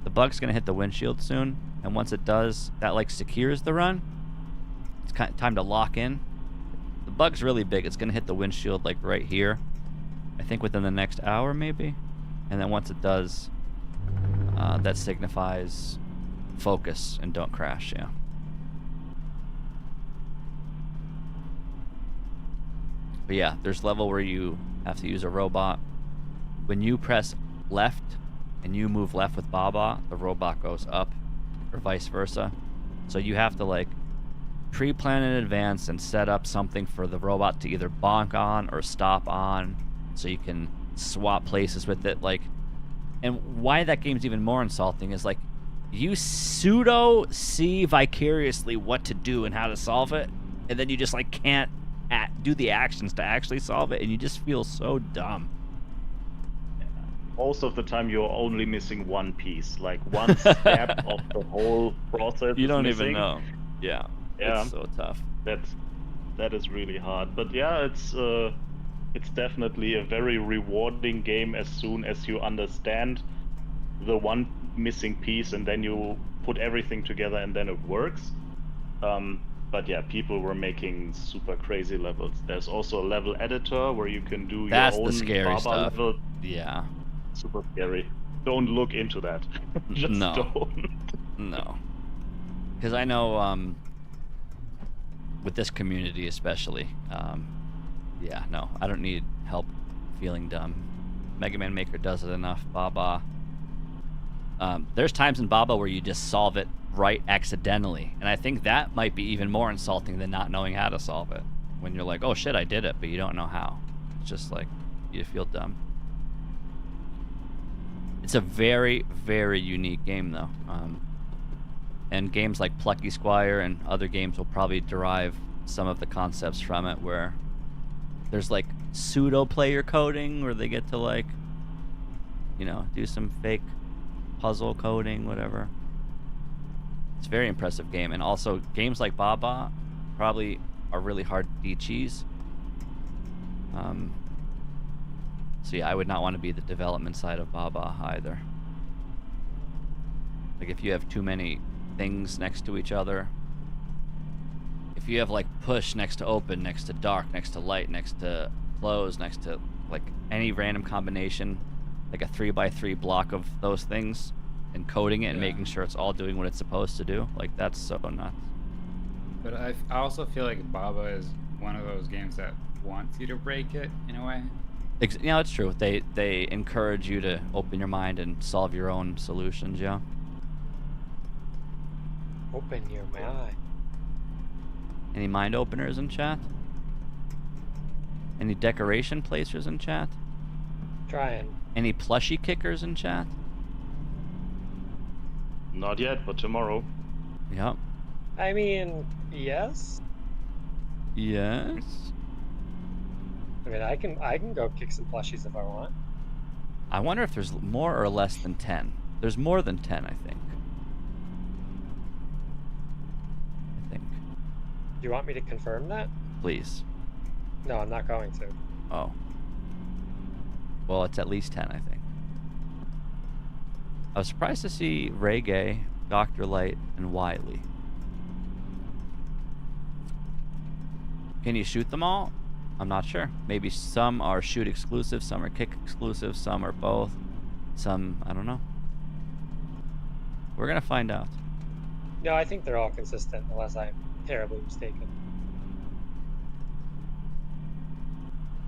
The bug's gonna hit the windshield soon, and once it does, that like secures the run. It's kind of time to lock in. The bug's really big. It's gonna hit the windshield like right here. I think within the next hour, maybe. And then once it does, that signifies focus and don't crash. Yeah. But yeah, there's level where you have to use a robot. When you press left and you move left with Baba, the robot goes up, or vice versa. So you have to like pre-plan in advance and set up something for the robot to either bonk on or stop on, so you can swap places with it. Like, and why that game's even more insulting is like you pseudo see vicariously what to do and how to solve it, and then you just like can't do the actions to actually solve it, and you just feel so dumb. Most of the time you're only missing one piece, like one step of the whole process. You don't is even missing. know. Yeah. It's so tough. That is really hard. But yeah, it's definitely a very rewarding game as soon as you understand the one missing piece, and then you put everything together and then it works. But yeah, people were making super crazy levels. There's also a level editor where you can do your own the scary Baba stuff. level. Yeah. Super scary. Don't look into that. Just don't. No. Because I know, with this community especially, yeah, no, I don't need help feeling dumb. Mega Man Maker does it enough. Baba. There's times in Baba where you just solve it right accidentally, and I think that might be even more insulting than not knowing how to solve it. When you're like, oh shit, I did it, but you don't know how. It's just like, you feel dumb. It's a very, very unique game, though. And games like Plucky Squire and other games will probably derive some of the concepts from it, where there's like pseudo-player coding, where they get to like, you know, do some fake puzzle coding, whatever. It's a very impressive game. And also, games like Baba probably are really hard to cheese. So yeah, I would not want to be the development side of Baba either. Like if you have too many things next to each other, if you have like push next to open, next to dark, next to light, next to close, next to like any random combination, like a 3x3 block of those things, and coding it and making sure it's all doing what it's supposed to do, like that's so nuts. But I also feel like Baba is one of those games that wants you to break it in a way. You know, it's true. They encourage you to open your mind and solve your own solutions, yeah. Open your mind. Any mind openers in chat? Any decoration placers in chat? Trying. Any plushie kickers in chat? Not yet, but tomorrow. Yep. I mean, yes. Yes. I mean, I can go kick some plushies if I want. I wonder if there's more or less than 10. There's more than 10, I think. Do you want me to confirm that? Please. No, I'm not going to. Oh. Well, it's at least 10, I think. I was surprised to see Reggae, Dr. Light, and Wiley. Can you shoot them all? I'm not sure. Maybe some are shoot exclusive, some are kick exclusive, some are both. Some, I don't know. We're gonna find out. No, I think they're all consistent, unless I'm terribly mistaken.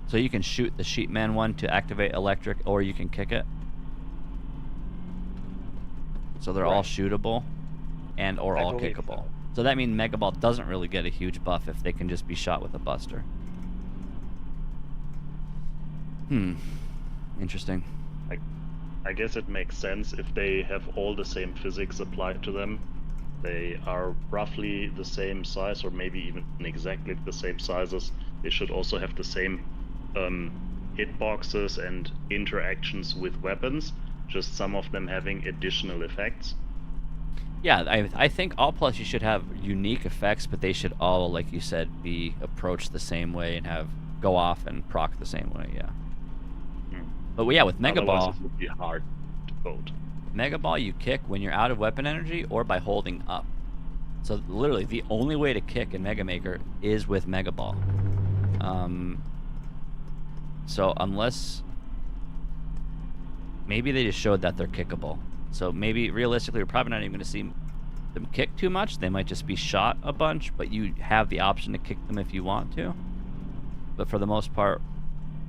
So you can shoot the Sheepman one to activate electric, or you can kick it. So they're all shootable, and or all kickable. So that means Mega Ball doesn't really get a huge buff if they can just be shot with a buster. Interesting. I guess it makes sense if they have all the same physics applied to them. They are roughly the same size, or maybe even exactly the same sizes. They should also have the same hitboxes and interactions with weapons, just some of them having additional effects. Yeah, I think all plushies should have unique effects, but they should all, like you said, be approached the same way and go off and proc the same way, yeah. But yeah, with Mega Ball, it would be hard to code. Mega Ball you kick when you're out of weapon energy or by holding up. So literally the only way to kick in Mega Maker is with Mega Ball. So unless maybe they just showed that they're kickable. So maybe realistically we're probably not even going to see them kick too much. They might just be shot a bunch, but you have the option to kick them if you want to. But for the most part,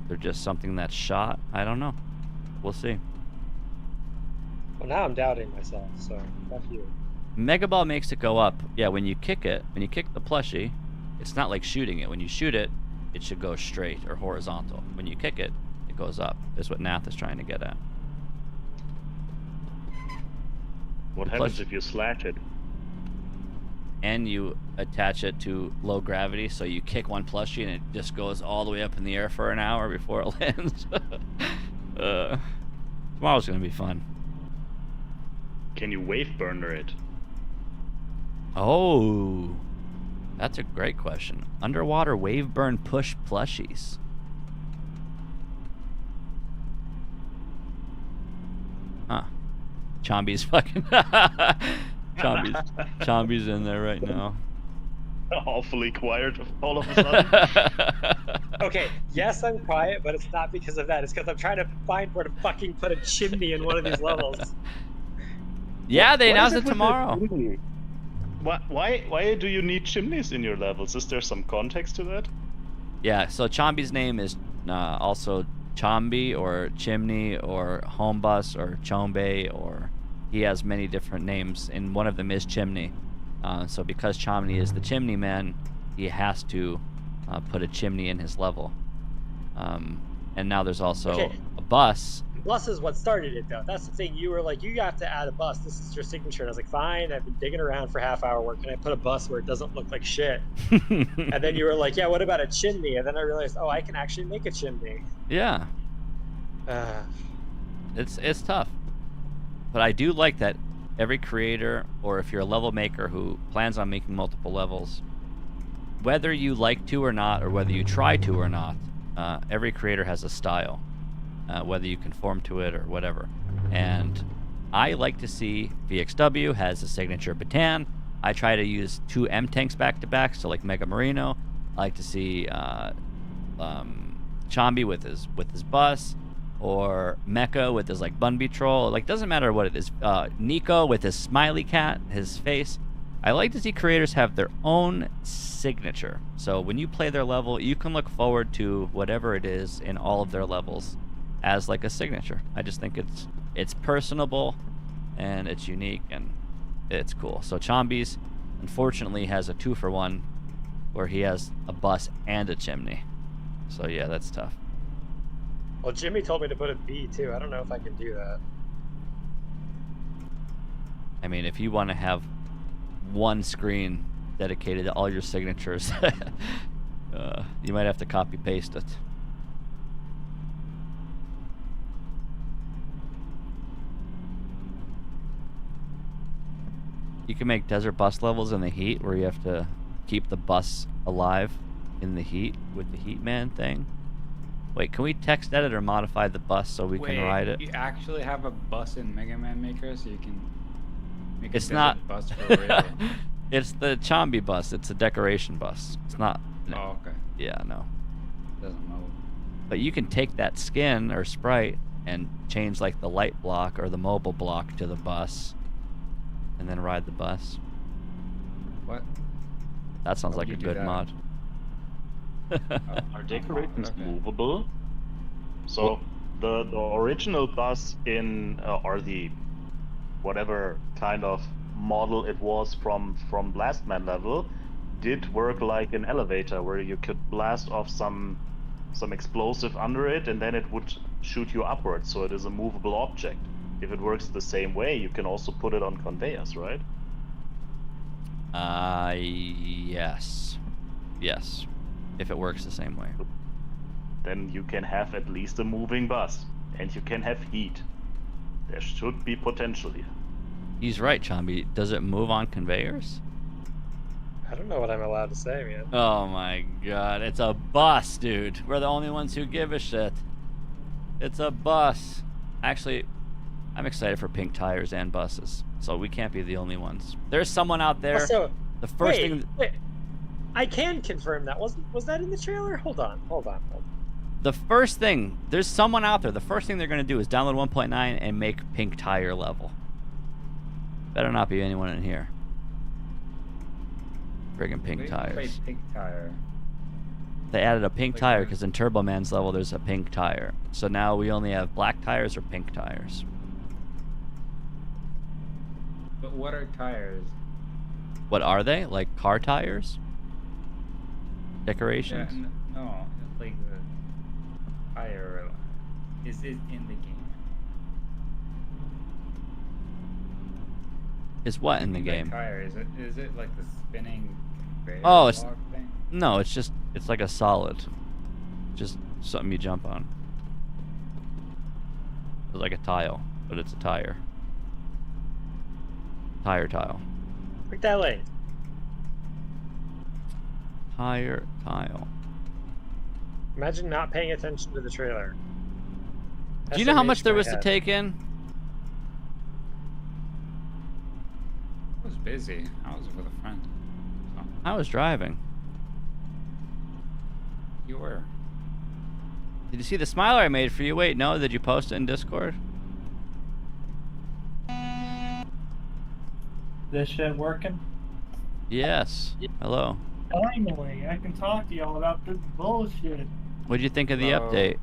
they're just something that's shot. I don't know. We'll see. Well, now I'm doubting myself, so fuck you. Mega Ball makes it go up. Yeah, when you kick it, when you kick the plushie, it's not like shooting it. When you shoot it, it should go straight or horizontal. When you kick it, it goes up. Is what Nath is trying to get at. What happens if you slash it? And you attach it to low gravity, so you kick one plushie and it just goes all the way up in the air for an hour before it lands. Tomorrow's gonna be fun. Can you wave burner it? Oh, that's a great question. Underwater wave burn push plushies. Huh. Chombi's fucking Chombi's in there right now. Awfully quiet all of a sudden. Okay, yes, I'm quiet, but it's not because of that. It's because I'm trying to find where to fucking put a chimney in one of these levels. Yeah, they announced it tomorrow. Why do you need chimneys in your levels? Is there some context to that? Yeah, so Chombi's name is also Chombi or Chimney or Homebus or Chombe, or he has many different names, and one of them is Chimney. So because Chomney is the chimney man, he has to put a chimney in his level. And now there's also a bus. Bus is what started it, though. That's the thing. You were like, you have to add a bus. This is your signature. And I was like, fine. I've been digging around for half hour. Where can I put a bus where it doesn't look like shit? And then you were like, yeah, what about a chimney? And then I realized, oh, I can actually make a chimney. Yeah. It's tough. But I do like that every creator, or if you're a level maker who plans on making multiple levels, whether you like to or not, or whether you try to or not, every creator has a style, whether you conform to it or whatever. And I like to see VXW has a signature Bataan. I try to use 2 M tanks back to back, so like Mega Marino. I like to see Chombi with his bus, or Mecha with his like Bunby troll. Like, doesn't matter what it is. Nico with his smiley cat, his face. I like to see creators have their own signature. So when you play their level, you can look forward to whatever it is in all of their levels as like a signature. I just think it's personable and it's unique and it's cool. So Chombi's unfortunately has a 2-for-1 where he has a bus and a chimney. So yeah, that's tough. Well, Jimmy told me to put a B too. I don't know if I can do that. I mean, if you want to have one screen dedicated to all your signatures, You might have to copy paste it. You can make desert bus levels in the heat where you have to keep the bus alive in the heat with the heat man thing. Wait, can we text edit or modify the bus so we can ride it? You actually have a bus in Mega Man Maker, so you can make It's a not bus for real. It's the Chambi bus. It's a decoration bus. It's not. Oh, okay. Yeah, no. Doesn't move. But you can take that skin or sprite and change like the light block or the mobile block to the bus, and then ride the bus. What? That sounds How like would a you do good that? mod. Are decorations Okay. movable? So the original bus in or the whatever kind of model it was from Blastman level did work like an elevator where you could blast off some explosive under it and then it would shoot you upwards, so it is a movable object. If it works the same way, you can also put it on conveyors, right? Yes. Yes. If it works the same way. Then you can have at least a moving bus, and you can have heat. There should be potential here. He's right, Chambi. Does it move on conveyors? I don't know what I'm allowed to say, man. Oh my god, it's a bus, dude. We're the only ones who give a shit. It's a bus. Actually, I'm excited for pink tires and buses, so we can't be the only ones. There's someone out there. Also, the first wait, thing. wait. I can confirm that. Was that in the trailer? Hold on. The first thing, there's someone out there. The first thing they're gonna do is download 1.9 and make pink tire level. Better not be anyone in here. Friggin' pink tires. Pink tire. They added a pink tire because in Turbo Man's level there's a pink tire. So now we only have black tires or pink tires. But what are tires? What are they? Like car tires? Decorations? Yeah, no, it's like the tire. Is it in the game? Is what in the Like game? tire. Is it like the spinning conveyor Oh, it's block thing? no, it's like a solid. Just something you jump on. It's like a tile, but it's a tire. Tire tile. Click that link. Tire tile. Imagine not paying attention to the trailer. Do you know how much SMH there my was to head. take in? I was busy. I was with a friend. So I was driving. you were. Did you see the smiler I made for you? Wait, no, did you post it in Discord? This shit working? Yes. Hello. Finally, I can talk to y'all about this bullshit. What'd you think of the Hello. update?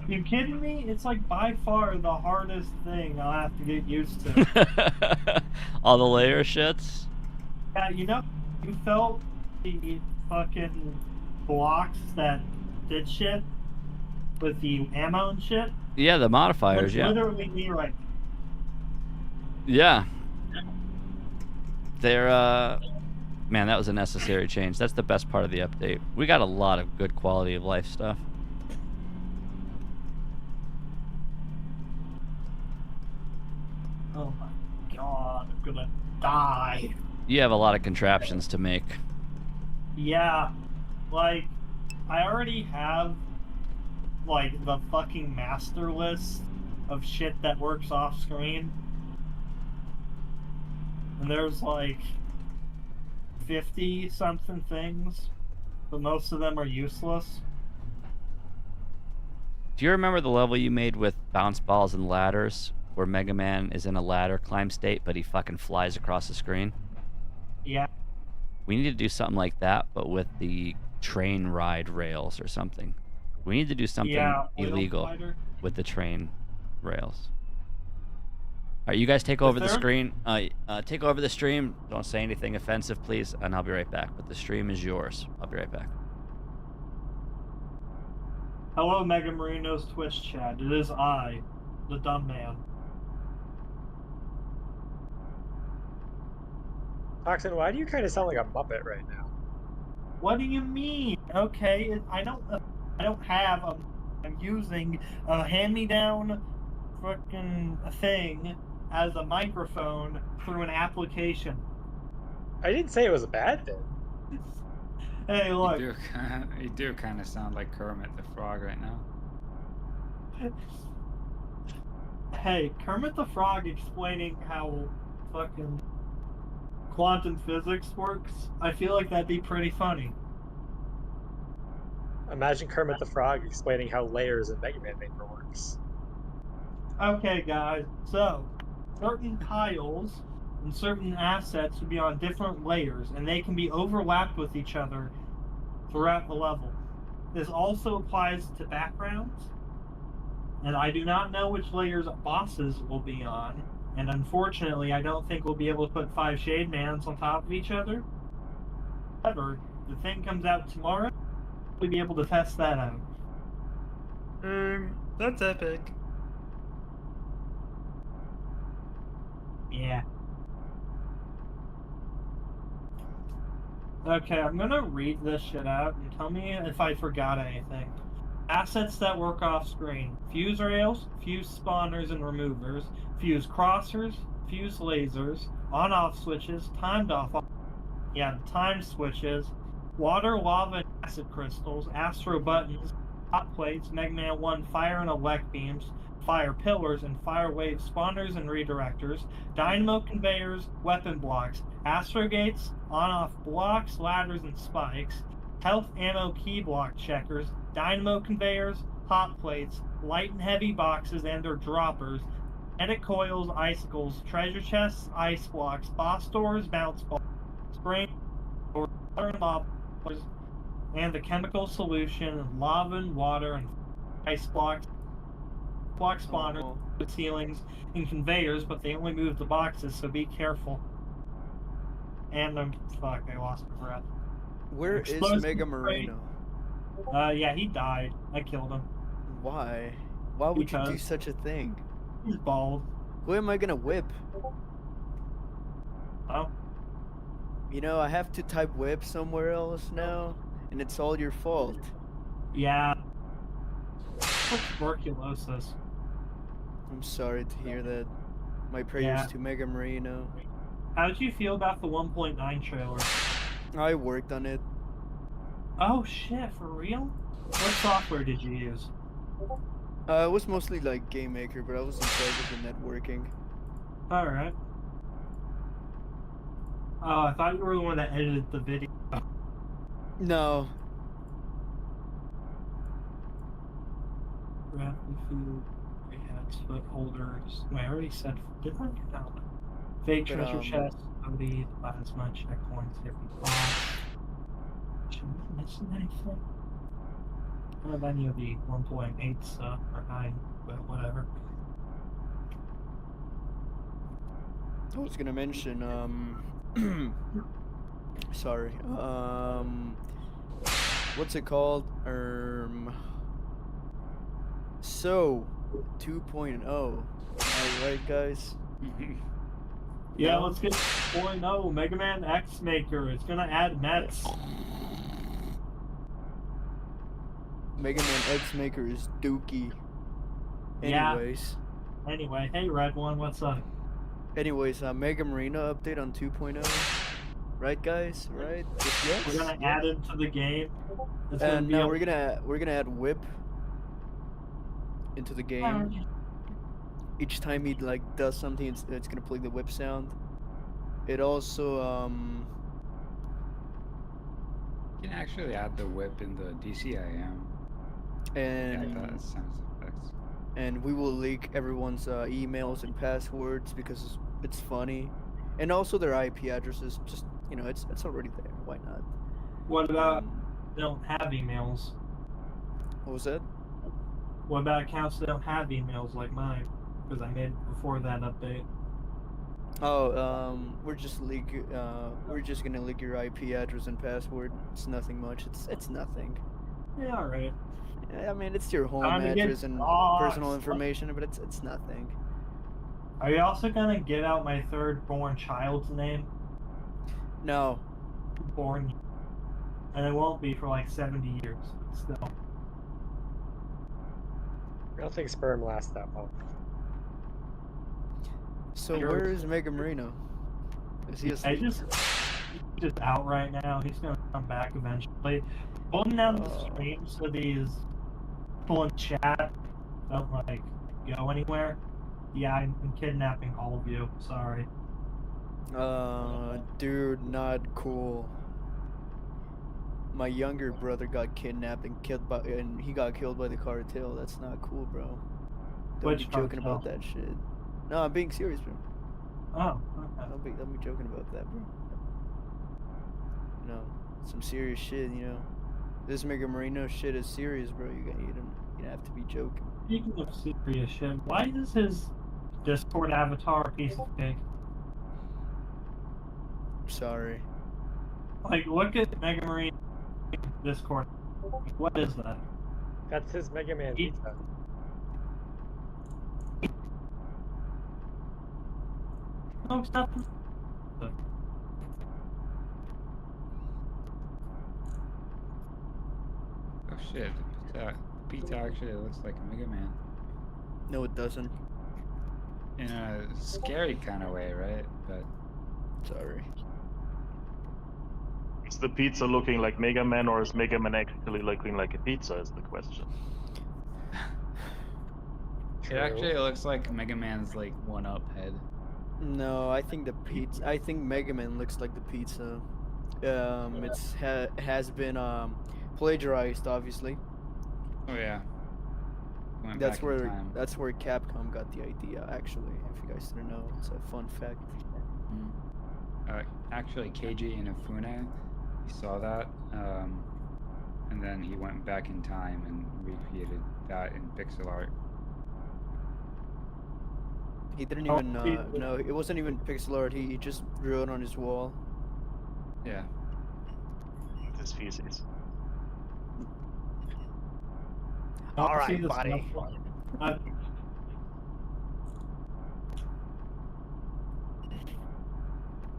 You kidding me? It's like by far the hardest thing I'll have to get used to. All the layer shits? Yeah, you know, you felt the fucking blocks that did shit with the ammo and shit? Yeah, the modifiers, That's yeah. literally me right Yeah. They're, man, that was a necessary change. That's the best part of the update. We got a lot of good quality of life stuff. Oh my god, I'm gonna die. You have a lot of contraptions to make. Yeah, like, I already have, like, the fucking master list of shit that works off screen. And there's, like, 50-something things, but most of them are useless. Do you remember the level you made with bounce balls and ladders, where Mega Man is in a ladder climb state, but he fucking flies across the screen? Yeah. We need to do something like that, but with the train ride rails or something. We need to do something Yeah, oil illegal spider. with the train rails. All right, you guys take over the there- screen. Take over the stream. Don't say anything offensive, please, and I'll be right back. But the stream is yours. I'll be right back. Hello, Mega Marino's Twitch chat. It is I, the dumb man. Toxin, why do you kind of sound like a Muppet right now? What do you mean? Okay, I don't have a. I'm using a hand-me-down frickin' thing as a microphone through an application. I didn't say it was a bad thing. Hey, look. You do kind of sound like Kermit the Frog right now. Hey, Kermit the Frog explaining how fucking quantum physics works. I feel like that'd be pretty funny. Imagine Kermit the Frog explaining how layers in Mega Man Maker works. Okay, guys. So, certain tiles and certain assets will be on different layers, and they can be overlapped with each other throughout the level. This also applies to backgrounds, and I do not know which layers bosses will be on, and unfortunately, I don't think we'll be able to put 5 Shade Mans on top of each other. However, the thing comes out tomorrow, we'll be able to test that out. That's epic. Yeah. Okay, I'm gonna read this shit out and tell me if I forgot anything. Assets that work off screen. Fuse rails, fuse spawners and removers, fuse crossers, fuse lasers, on-off switches, timed off. Yeah, time switches, water, lava, and acid crystals, astro buttons, hot plates, Mega Man 1 fire and elect beams, fire pillars, and fire wave spawners and redirectors, dynamo conveyors, weapon blocks, astro gates, on-off blocks, ladders, and spikes, health ammo key block checkers, dynamo conveyors, hot plates, light and heavy boxes and their droppers, magnetic coils, icicles, treasure chests, ice blocks, boss doors, bounce balls, spring or lava, and the chemical solution, lava and water and ice blocks, block spawners, ceilings, and conveyors, but they only move the boxes, so be careful. And fuck, I lost my breath. Where is Mega Marino? Yeah, he died. I killed him. Why? Why would you do such a thing? He's bald. Who am I gonna whip? Oh. You know, I have to type whip somewhere else now, and it's all your fault. Yeah. Tuberculosis. I'm sorry to hear that. My prayers to Mega Marino. How did you feel about the 1.9 trailer? I worked on it. Oh shit, for real? What software did you use? It was mostly like Game Maker, but I was in charge of the networking. Alright. Oh, I thought you were the one that edited the video. No. Rapid food, hats, foot holders. Wait, I already said. Did I? No. Fake treasure chest, OD, plasma, checkpoints, every box. Should we be missing anything? I don't have any of the 1.8 stuff, or 9, but whatever. I was gonna mention, sorry, what's it called? So, 2.0, alright guys? Yeah, let's get 2.0, Mega Man X Maker, it's gonna add mets. Mega Man X Maker is dookie. Anyways. Yeah. Anyway, hey Red One, what's up? Anyways, Mega Marino update on 2.0. Right, guys? Right? Yes. We're gonna add it to the game. And now we're gonna add whip into the game. Each time he like does something, it's gonna play the whip sound. It also You can actually add the whip in the DCIM. And that sounds effects. And we will leak everyone's emails and passwords because it's funny, and also their IP addresses. Just it's already there. Why not? What about don't have emails? What was that? What about accounts that don't have emails like mine? Because I made before that update. Oh, we're just gonna leak your IP address and password. It's nothing much. It's nothing. Yeah, alright. I mean, it's your home address and personal information, but it's nothing. Are you also gonna get out my third born child's name? No. Born. and it won't be for like 70 years. But still, I don't think sperm lasts that long. So where is Mega Marino? Is he asleep? he's just out right now. He's gonna come back eventually. Holding down the stream so these people in chat don't like go anywhere. Yeah, I'm kidnapping all of you. Sorry. Dude, not cool. My younger brother got kidnapped and he got killed by the cartel. That's not cool, bro. Don't be Which joking cartel? about that shit. No, I'm being serious, bro. Oh, okay. Don't be joking about that, bro. You know, some serious shit. You know, this Mega Marino shit is serious, bro. You don't have to be joking. Speaking of serious shit, why is his Discord avatar a piece of cake? Sorry. Like, look at Mega Marine Discord. What is that? That's his Mega Man pizza. No, stop. Oh shit, the pizza actually looks like a Mega Man. No, it doesn't. In a scary kind of way, right? But sorry. Is the pizza looking like Mega Man, or is Mega Man actually looking like a pizza? Is the question. it actually looks like Mega Man's like one-up head. No, I think the pizza. I think Mega Man looks like the pizza. Has been plagiarized, obviously. Oh yeah. Went That's back in where time. Capcom got the idea. Actually, if you guys didn't know, it's a fun fact. Actually, Keiji Inafune, he saw that, and then he went back in time and recreated that in pixel art. He didn't even no, it wasn't even pixel art. He just drew it on his wall. Yeah. With his feces. All right, buddy.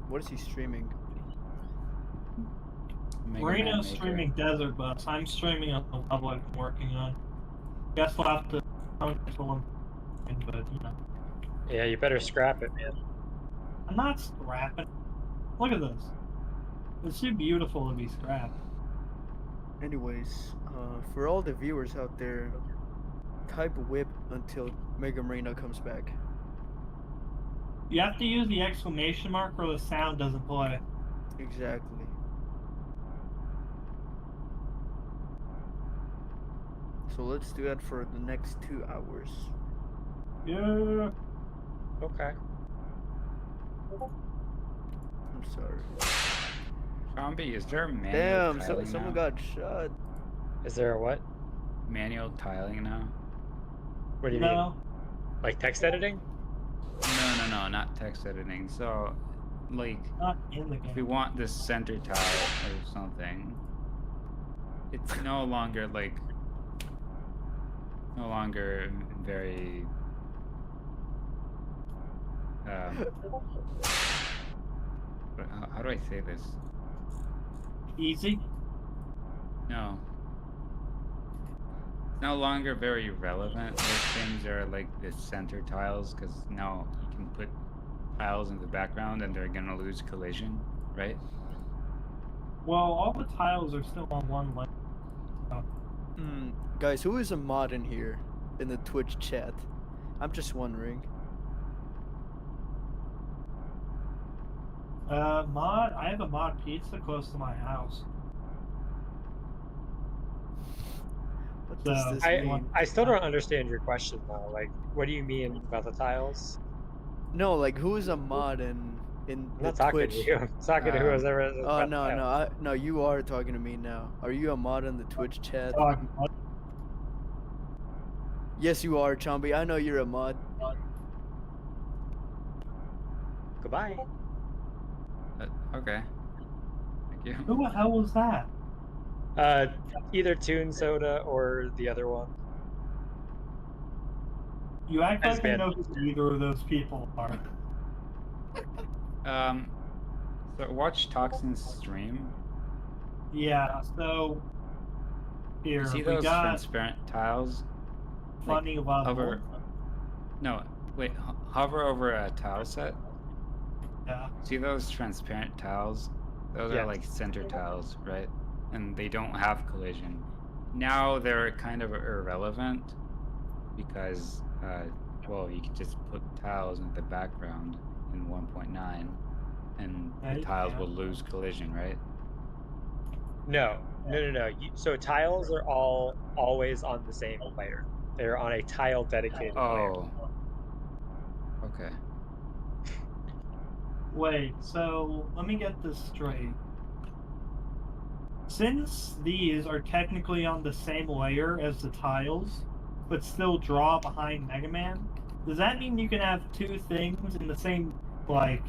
What is he streaming? Marino's streaming Desert Bus. I'm streaming on the level I'm working on. Guess we'll have to control him, but you know. Yeah, you better scrap it, man. I'm not scrapping. Look at this. It's too beautiful to be scrapped. Anyways, for all the viewers out there, type whip until Mega Marino comes back. You have to use the exclamation mark or the sound doesn't play. Exactly. So let's do that for the next 2 hours. Yeah. Okay. I'm sorry. Zombie, is there manual Damn, tiling someone now? got shot. Is there a what? Manual tiling now? What do you mean? Like text editing? No, not text editing. So, like, Not in the game. if we want this center tile or something, it's no longer like, very, but how do I say this? Easy? No. It's no longer very relevant. Those things are like the center tiles, because now you can put tiles in the background and they're gonna lose collision, right? Well, all the tiles are still on one line. So. Guys, who is a mod in here in the Twitch chat? I'm just wondering. Mod? I have a mod pizza close to my house. What does this mean? I still don't understand your question though. Like, what do you mean about the tiles? No, like who is a mod in I'm the not talking Twitch? to you. I'm talking to whoever. Oh no, you are talking to me now. Are you a mod in the Twitch chat? Yes, you are, Chomby. I know you're a mod. Goodbye. Okay. Thank you. Who the hell was that? Either Toon Soda or the other one. You act like I know who either of those people are. So watch Toxin's stream. Yeah, so here You see we those got transparent tiles? funny level. Hover. No, wait. Hover over a tile set. Yeah. See those transparent tiles? Those are Yes. like center tiles, right? And they don't have collision. Now they're kind of irrelevant because, well, you can just put tiles in the background in 1.9 and the tiles will lose collision, right? No. So tiles are all always on the same layer. They're on a tile dedicated layer. Oh. Okay. Wait, so let me get this straight. Since these are technically on the same layer as the tiles, but still draw behind Mega Man, does that mean you can have two things in the same, like,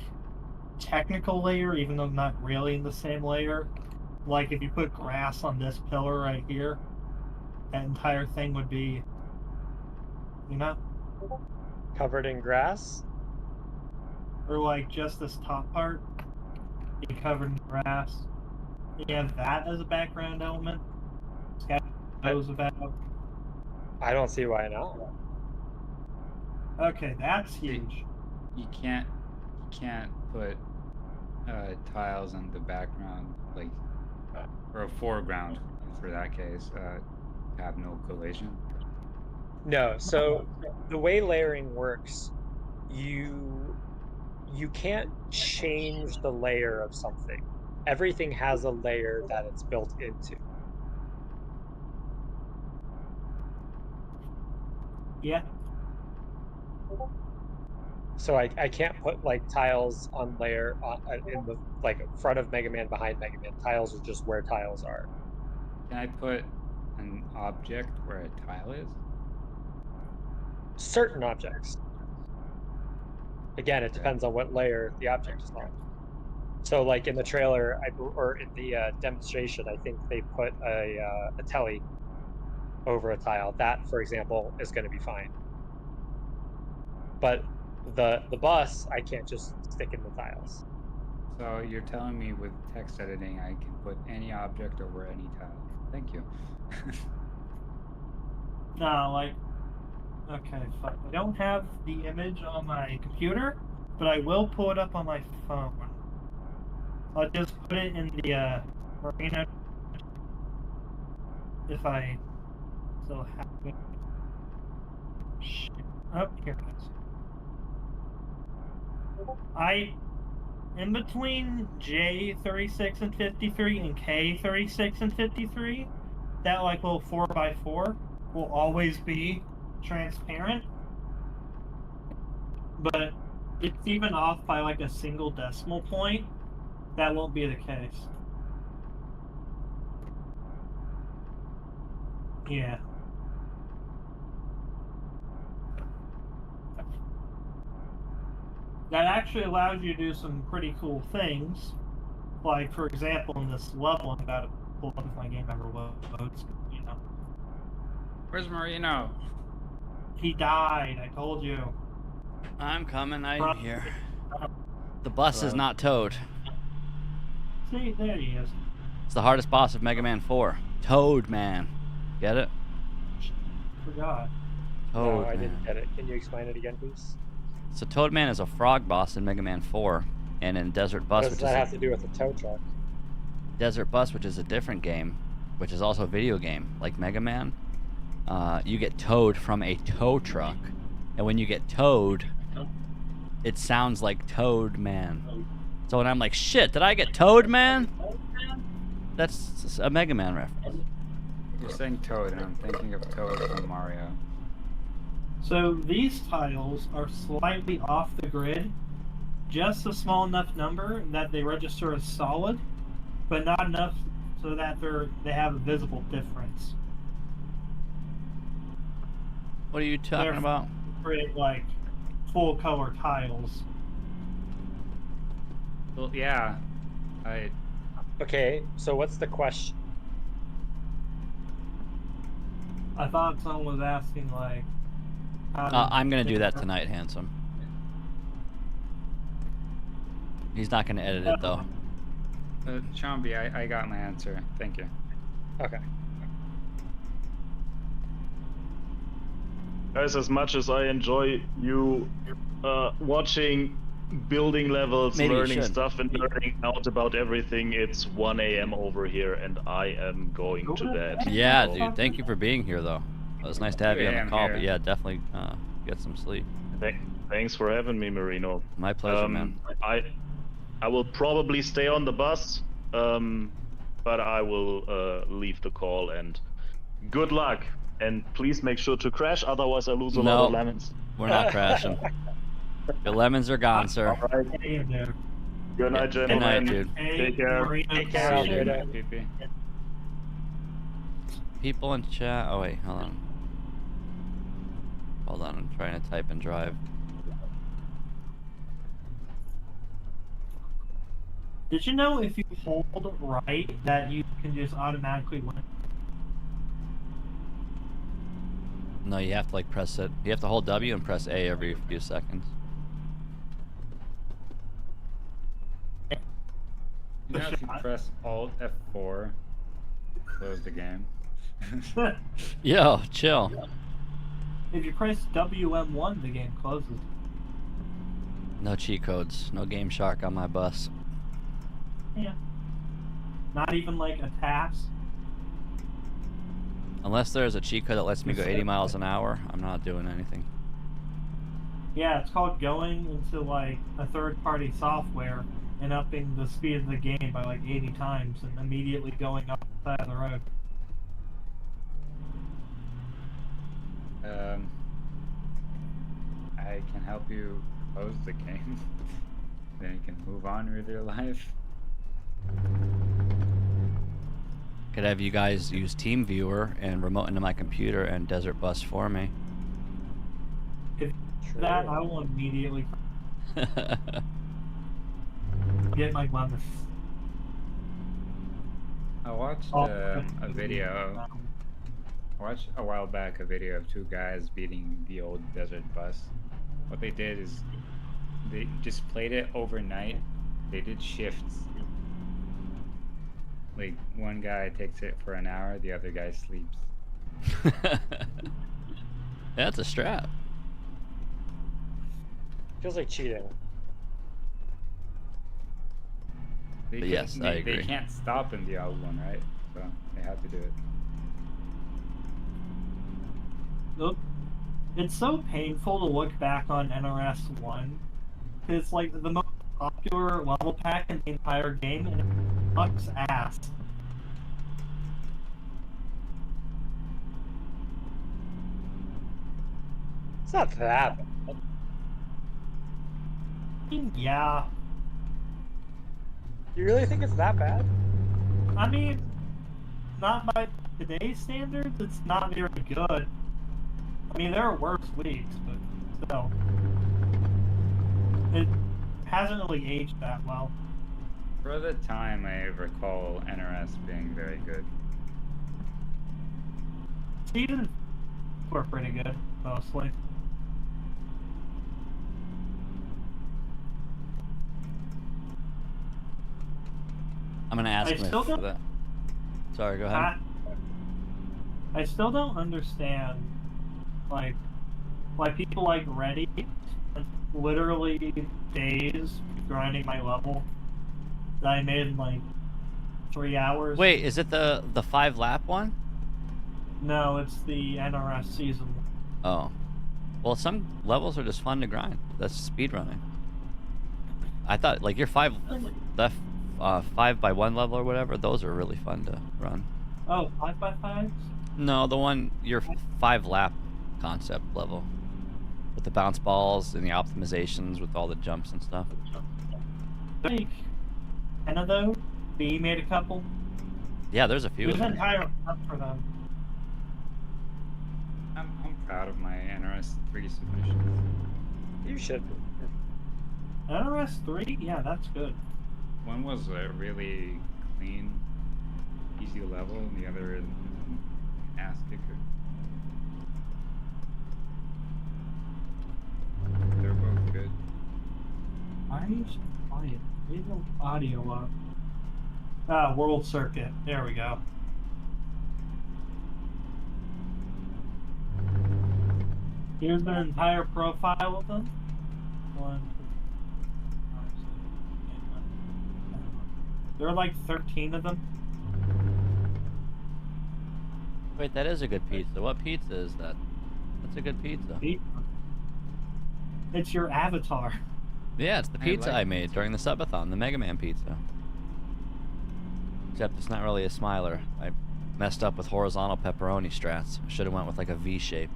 technical layer, even though not really in the same layer? Like, if you put grass on this pillar right here, that entire thing would be, you know? Covered in grass? Or, like, just this top part, be covered in grass. You have that as a background element. Sketch knows about. I don't see why not. Okay, that's huge. You can't put tiles in the background, like, or a foreground for that case, have no collision. No, so the way layering works, you can't change the layer of something. Everything has a layer that it's built into. Yeah. So I can't put like tiles on layer in the like front of Mega Man, behind Mega Man. Tiles are just where tiles are. Can I put an object where a tile is? Certain objects. Again, it depends on what layer the object is on. So like in the trailer, or in the demonstration, I think they put a telly over a tile. That, for example, is going to be fine. But the bus, I can't just stick in the tiles. So you're telling me with text editing, I can put any object over any tile. Thank you. No, like, okay, fuck. I don't have the image on my computer, but I will pull it up on my phone. I'll just put it in the arena if I still have it. Shit. Oh, here it is. In between J36 and 53 and K36 and 53, that like little 4x4 will always be transparent. But it's even off by like a single decimal point. That won't be the case. Yeah. That actually allows you to do some pretty cool things. Like, for example, in this level, I'm about to pull up if my game ever loads. You know. Where's Marino? He died, I told you. I'm coming, I'm here. The bus is not Toad. See, there he is. It's the hardest boss of Mega Man 4. Toad Man. Get it? Forgot. Toad No, I Man. didn't get it. Can you explain it again, please? So Toad Man is a frog boss in Mega Man 4, and in Desert Bus, What does that have to do with the tow truck? Desert Bus, which is a different game, which is also a video game like Mega Man, you get towed from a tow truck, and when you get towed, it sounds like Toad Man. So when I'm like, shit, did I get Toad Man? That's a Mega Man reference. You're saying Toad, and I'm thinking of Toad from Mario. So these tiles are slightly off the grid, just a small enough number that they register as solid, but not enough so that they have a visible difference. What are you talking about? Create like full color tiles. Well, yeah. Okay, so what's the question? I thought someone was asking like. I'm gonna do that tonight, Handsome. He's not gonna edit it though. Chambi, I got my answer. Thank you. Okay. Guys, as much as I enjoy you watching building levels, Maybe you learning should. stuff, and learning out about everything, it's 1 a.m. over here, and I am going to bed. Yeah, So, dude. Thank you for being here, though. It was nice to have you on the I'm call, here. but yeah, definitely get some sleep. Thanks for having me, Marino. My pleasure, man. I will probably stay on the bus, but I will leave the call, and good luck. And please make sure to crash, otherwise I lose a lot of lemons. We're not crashing. Your lemons are gone, sir. All right. Good night, Good gentlemen. night, dude. Take care. Take care. See you, dude. Alfredo. People in chat. Oh wait, hold on. Hold on, I'm trying to type and drive. Did you know if you hold right that you can just automatically win? No, you have to like press it. You have to hold W and press A every few seconds. You know, if you press Alt F4, close the game. Yo, chill. If you press WM1, the game closes. No cheat codes. No Game Shark on my bus. Yeah. Not even like a task. Unless there's a cheat code that lets me go 80 miles an hour, I'm not doing anything. Yeah, it's called going into like a third-party software and upping the speed of the game by like 80 times and immediately going up the side of the road. I can help you close the game. Then you can move on with your life. Could have you guys use TeamViewer and remote into my computer and Desert Bus for me. If that, I will immediately get my lemon. I watched a video. I watched a while back a video of two guys beating the old Desert Bus. What they did is they just played it overnight. They did shifts. Like one guy takes it for an hour, the other guy sleeps. That's a strat. Feels like cheating. But yes, I agree. They can't stop in the old one, right? So they have to do it. Look, it's so painful to look back on NRS 1. It's like the most popular level pack in the entire game, and it sucks ass. It's not that bad. Yeah. You really think it's that bad? I mean, not by today's standards, it's not very good. I mean, there are worse leagues, but still. It hasn't really aged that well. For the time, I recall NRS being very good. Season were pretty good, mostly. I'm gonna ask him for that. Sorry, go ahead. I still don't understand, like, why people like Ready spend literally days grinding my level that I made in like 3 hours. Wait, is it the 5-lap one? No, it's the NRS season 1. Oh. Well, some levels are just fun to grind. That's speedrunning. I thought, like, your 5x1 level or whatever, those are really fun to run. Oh, 5x5s? No, the one, your 5-lap concept level. With the bounce balls and the optimizations with all the jumps and stuff. Like 10 of those? B made a couple? Yeah, there's a few There's of an them. entire up for them. I'm proud of my NRS 3 submissions. You should be. NRS 3? Yeah, that's good. One was a really clean, easy level, and the other is an ass kicker. They're both good. Why are you so quiet? Leave the audio up. World Circuit. There we go. Here's their entire profile of them. 1, 2, 3, 4, 5, 6, 7, 8, 9, 10. There are like 13 of them. Wait, that is a good pizza. What pizza is that? That's a good pizza. It's your avatar. Yeah, it's the pizza I made during the subathon, the Mega Man pizza. Except it's not really a smiler. I messed up with horizontal pepperoni strats. I should have went with like a V shape.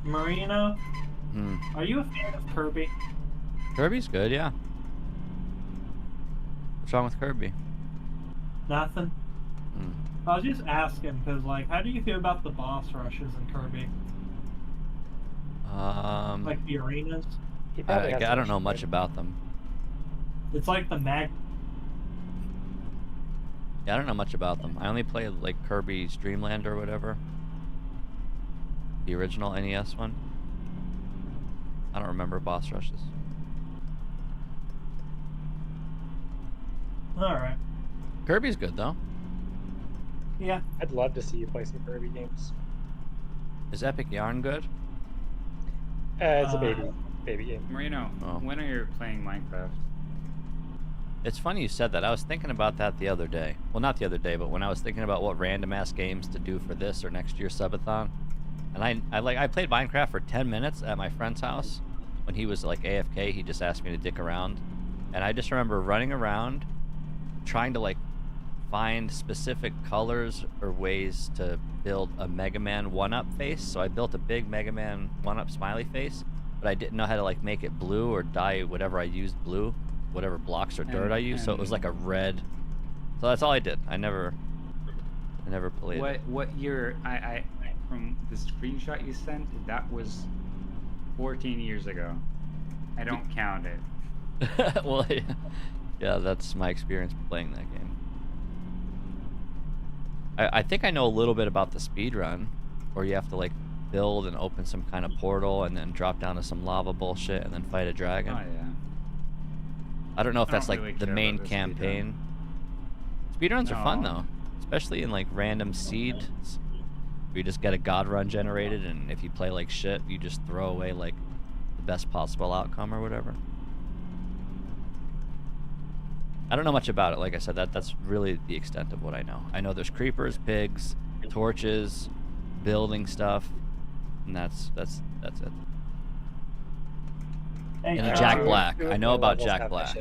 Marino, are you a fan of Kirby? Kirby's good, yeah. What's wrong with Kirby? Nothing. I was just asking because, like, how do you feel about the boss rushes in Kirby? Like the arenas? I don't know much about them. It's like the mag. Yeah, I don't know much about them. I only played like Kirby's Dream Land or whatever. The original NES one. I don't remember boss rushes. Alright. Kirby's good though. Yeah. I'd love to see you play some Kirby games. Is Epic Yarn good? It's a baby game. Marino, when are you playing Minecraft? It's funny you said that. I was thinking about that the other day. Well, not the other day, but when I was thinking about what random ass games to do for this or next year's subathon. And I played Minecraft for 10 minutes at my friend's house. When he was like AFK, he just asked me to dick around. And I just remember running around trying to like find specific colors or ways to build a Mega Man 1-up face. So I built a big Mega Man 1-up smiley face, but I didn't know how to like make it blue or dye whatever I used blue, whatever blocks or dirt I used. So it was like a red. So that's all I did. I never played it. What year? I from the screenshot you sent, that was 14 years ago. I don't count it. Well, yeah, that's my experience playing that game. I think I know a little bit about the speed run, where you have to like build and open some kind of portal and then drop down to some lava bullshit and then fight a dragon. Oh yeah. I don't know if I that's don't like really the care main about the campaign. Speedruns are fun No. though, especially in like random seeds. Where you just get a god run generated, and if you play like shit, you just throw away like the best possible outcome or whatever. I don't know much about it. Like I said, that's really the extent of what I know. I know there's creepers, pigs, torches, building stuff, and that's it. Hey, And Jack Black. I know about Jack Black.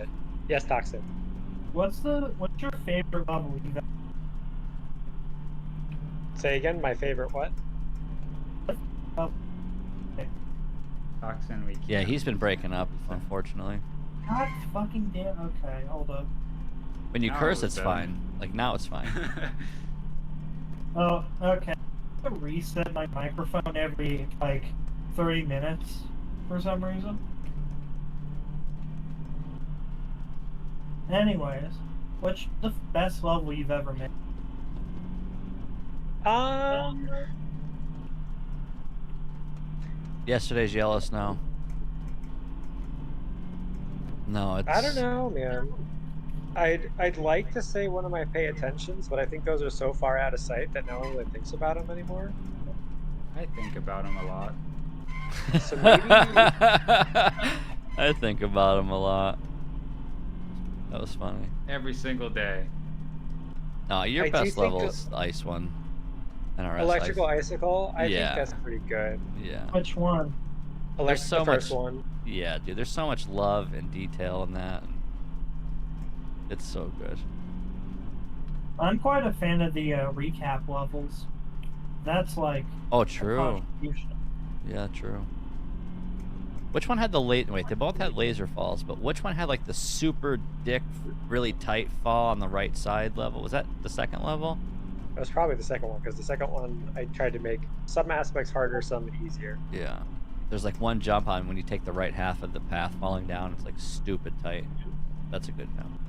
Yes, Toxic. What's your favorite level you've ever... Say again, my favorite what? Oh. Toxin, we Yeah, can't. he's been breaking up, unfortunately. God fucking damn. Okay, hold up. When you Now curse, it was it's done. fine. Like now, it's fine. Oh, okay. I reset my microphone every like 30 minutes for some reason. Anyways, what's the best level you've ever made? Yesterday's Yellow Snow. No, it's. I don't know, man. I'd like to say one of my pay attentions, but I think those are so far out of sight that no one really thinks about them anymore. I think about him a lot. So maybe I think about him a lot. That was funny. Every single day. No, your I do best think level the- is the ice one. NRS Electrical ice. Icicle. I Yeah. think that's pretty good. Yeah. Which one? There's so the first much. one. Yeah, dude. There's so much love and detail in that. And it's so good. I'm quite a fan of the recap levels. That's like. Oh, a true. contribution. Yeah, true. Which one had the late? Wait, they both had laser falls, but which one had like the super dick, really tight fall on the right side level? Was that the second level? That was probably the second one, because the second one I tried to make some aspects harder, some easier. Yeah. There's like one jump on when you take the right half of the path falling down. It's like stupid tight. That's a good jump.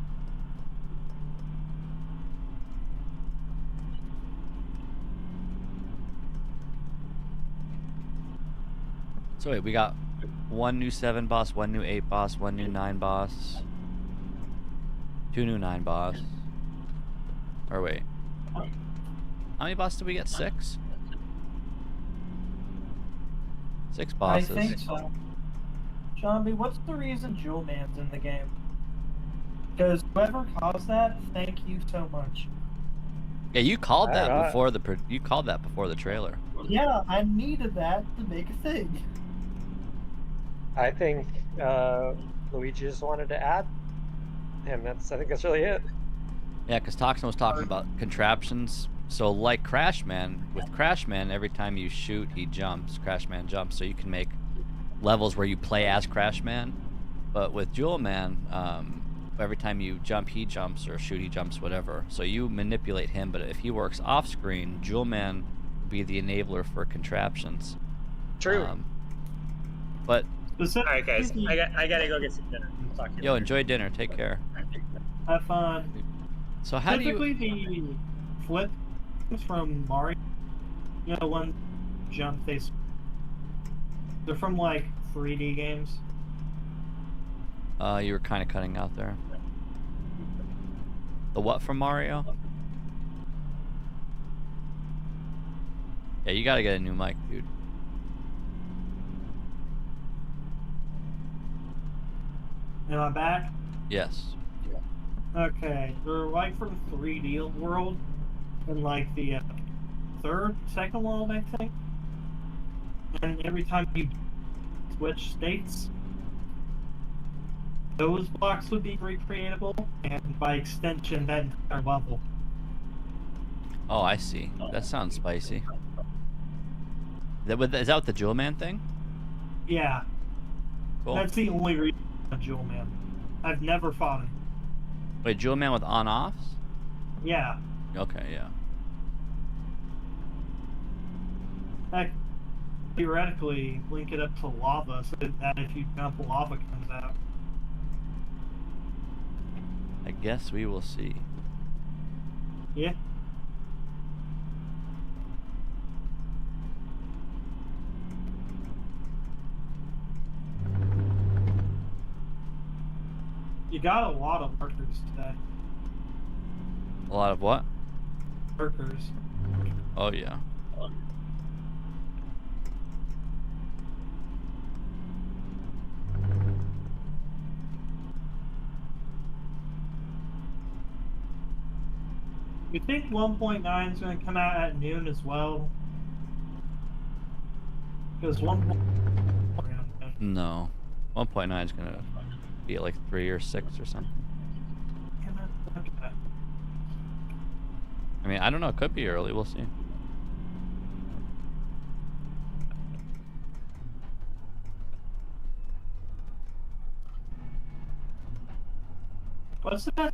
So wait, we got 1 new 7 boss, 1 new 8 boss, 1 new 9 boss, 2 new 9 boss. Or wait. How many bosses did we get? 6? 6 bosses. I think so. Zombie, what's the reason Jewel Man's in the game? Because whoever caused that, thank you so much. Yeah, you called that before the trailer. Yeah, I needed that to make a thing. I think Luigi just wanted to add him. I think that's really it. Yeah, because Toxin was talking about contraptions. So like Crashman, with Crashman, every time you shoot, he jumps. Crashman jumps, so you can make levels where you play as Crashman. But with Jewel Man, every time you jump, he jumps, or shoot, he jumps, whatever. So you manipulate him, but if he works off screen, Jewel Man will be the enabler for contraptions. True. But alright, guys, I gotta go get some dinner. I'll talk to you yo, later. enjoy dinner. Take care. Have fun. So how do you? Typically, the flip from Mario, you know, one jump face. They're from like 3D games. You were kind of cutting out there. The what from Mario? Yeah, you gotta get a new mic, dude. Am I back? Yes. Okay, they're like from 3D world, and like the second world, I think. And every time you switch states, those blocks would be recreatable, and by extension, that entire level. Oh, I see. That sounds spicy. Is that with the Jewel Man thing? Yeah. Cool. That's the only reason of Jewel Man. I've never fought him. Wait, Jewel Man with on-offs? Yeah. Okay, yeah. Heck, theoretically, link it up to lava so that if you jump, lava comes out. I guess we will see. Yeah. You got a lot of workers today. A lot of what? Workers. Oh, yeah. You think 1.9 is going to come out at noon as well? Because 1. No. 1.9 is gonna be at like 3 or 6 or something. I mean, I don't know. It could be early. We'll see. What's the best?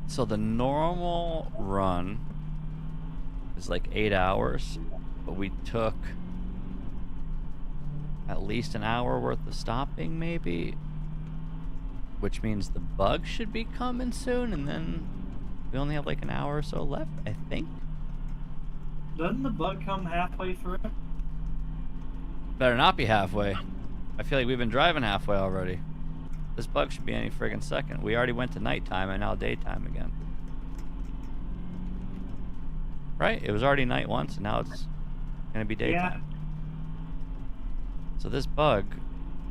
So the normal run is like 8 hours, but we took at least an hour worth of stopping, maybe, which means the bug should be coming soon, and then we only have like an hour or so left, I think. Doesn't the bug come halfway through? Better not be halfway. I feel like we've been driving halfway already. This bug should be any friggin' second. We already went to nighttime and now daytime again. Right? It was already night once and now it's gonna be daytime. Yeah. So this bug,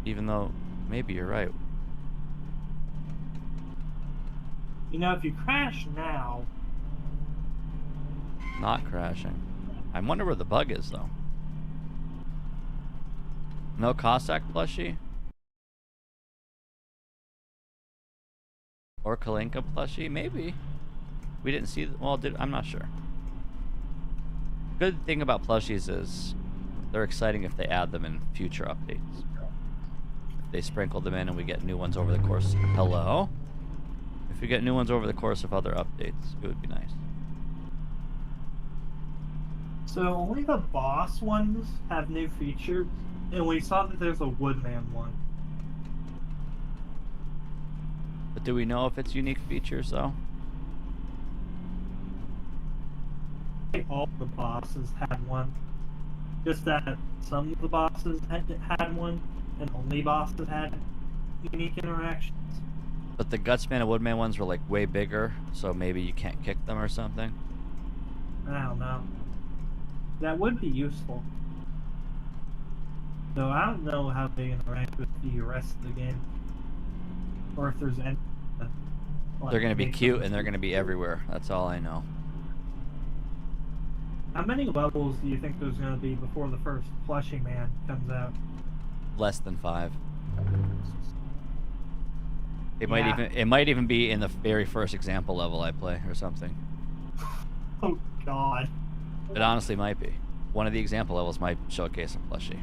even though maybe you're right. You know, if you crash now... Not crashing. I wonder where the bug is though. No Cossack plushie? Or Kalinka plushie? Maybe. We didn't see... Well, I'm not sure. Good thing about plushies is they're exciting if they add them in future updates. If they sprinkle them in and we get new ones over the course... Hello? If we get new ones over the course of other updates, it would be nice. So only the boss ones have new features, and we saw that there's a Woodman one. But do we know if it's unique features though? All the bosses had one. Just that some of the bosses had one, and only bosses had unique interactions. But the Gutsman and Woodman ones were like way bigger, so maybe you can't kick them or something. I don't know. That would be useful. Though I don't know how they interact with the rest of the game. Or if there's any... They're going to be cute and they're going to be everywhere. That's all I know. How many levels do you think there's going to be before the first Plushie Man comes out? Less than 5. It might even be in the very first example level I play or something. Oh God. It honestly might be. One of the example levels might showcase a Plushie.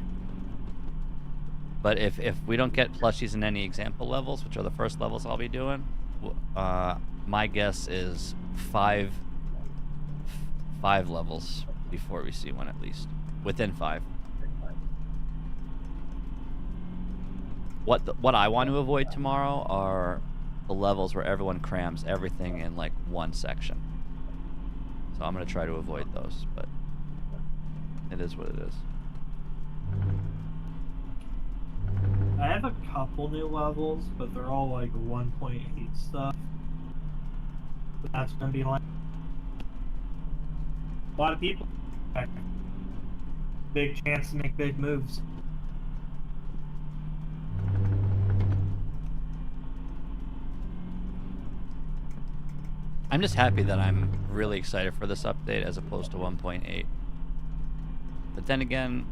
But if we don't get Plushies in any example levels, which are the first levels I'll be doing, my guess is 5 levels before we see one at least. Within 5. What I want to avoid tomorrow are the levels where everyone crams everything in like one section. So I'm going to try to avoid those, but it is what it is. I have a couple new levels, but they're all like 1.8 stuff. But that's going to be like a lot of people. Big chance to make big moves. I'm just happy that I'm really excited for this update as opposed to 1.8. But then again,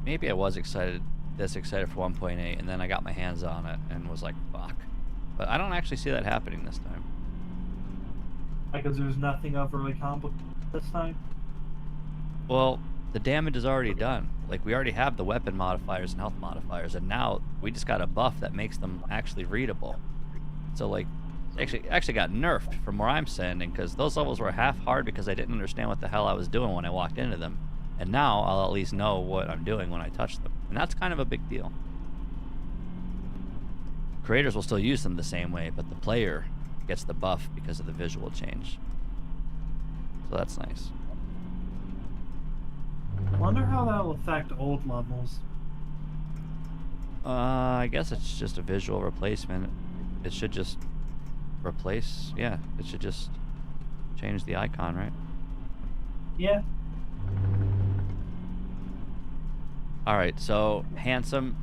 maybe I was this excited for 1.8, and then I got my hands on it and was like, fuck. But I don't actually see that happening this time. Because there's nothing overly complicated this time? Well, the damage is already done. Like, we already have the weapon modifiers and health modifiers, and now we just got a buff that makes them actually readable. So, like, actually got nerfed from where I'm standing, because those levels were half hard because I didn't understand what the hell I was doing when I walked into them. And now I'll at least know what I'm doing when I touch them. And that's kind of a big deal. Creators will still use them the same way, but the player gets the buff because of the visual change. So that's nice. I wonder how that will affect old levels. I guess it's just a visual replacement. It should just replace, yeah, it should just change the icon, right? Yeah. Alright, so Handsome,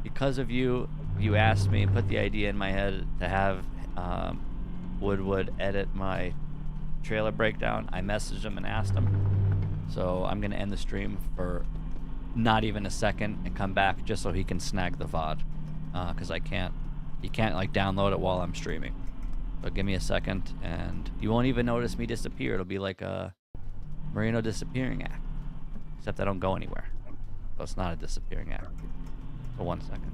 because of you asked me and put the idea in my head to have Woodwood edit my trailer breakdown. I messaged him and asked him. So I'm going to end the stream for not even a second and come back just so he can snag the VOD. Because he can't like download it while I'm streaming. So give me a second and you won't even notice me disappear. It'll be like a Marino disappearing act. Except I don't go anywhere. So it's not a disappearing act. So 1 second.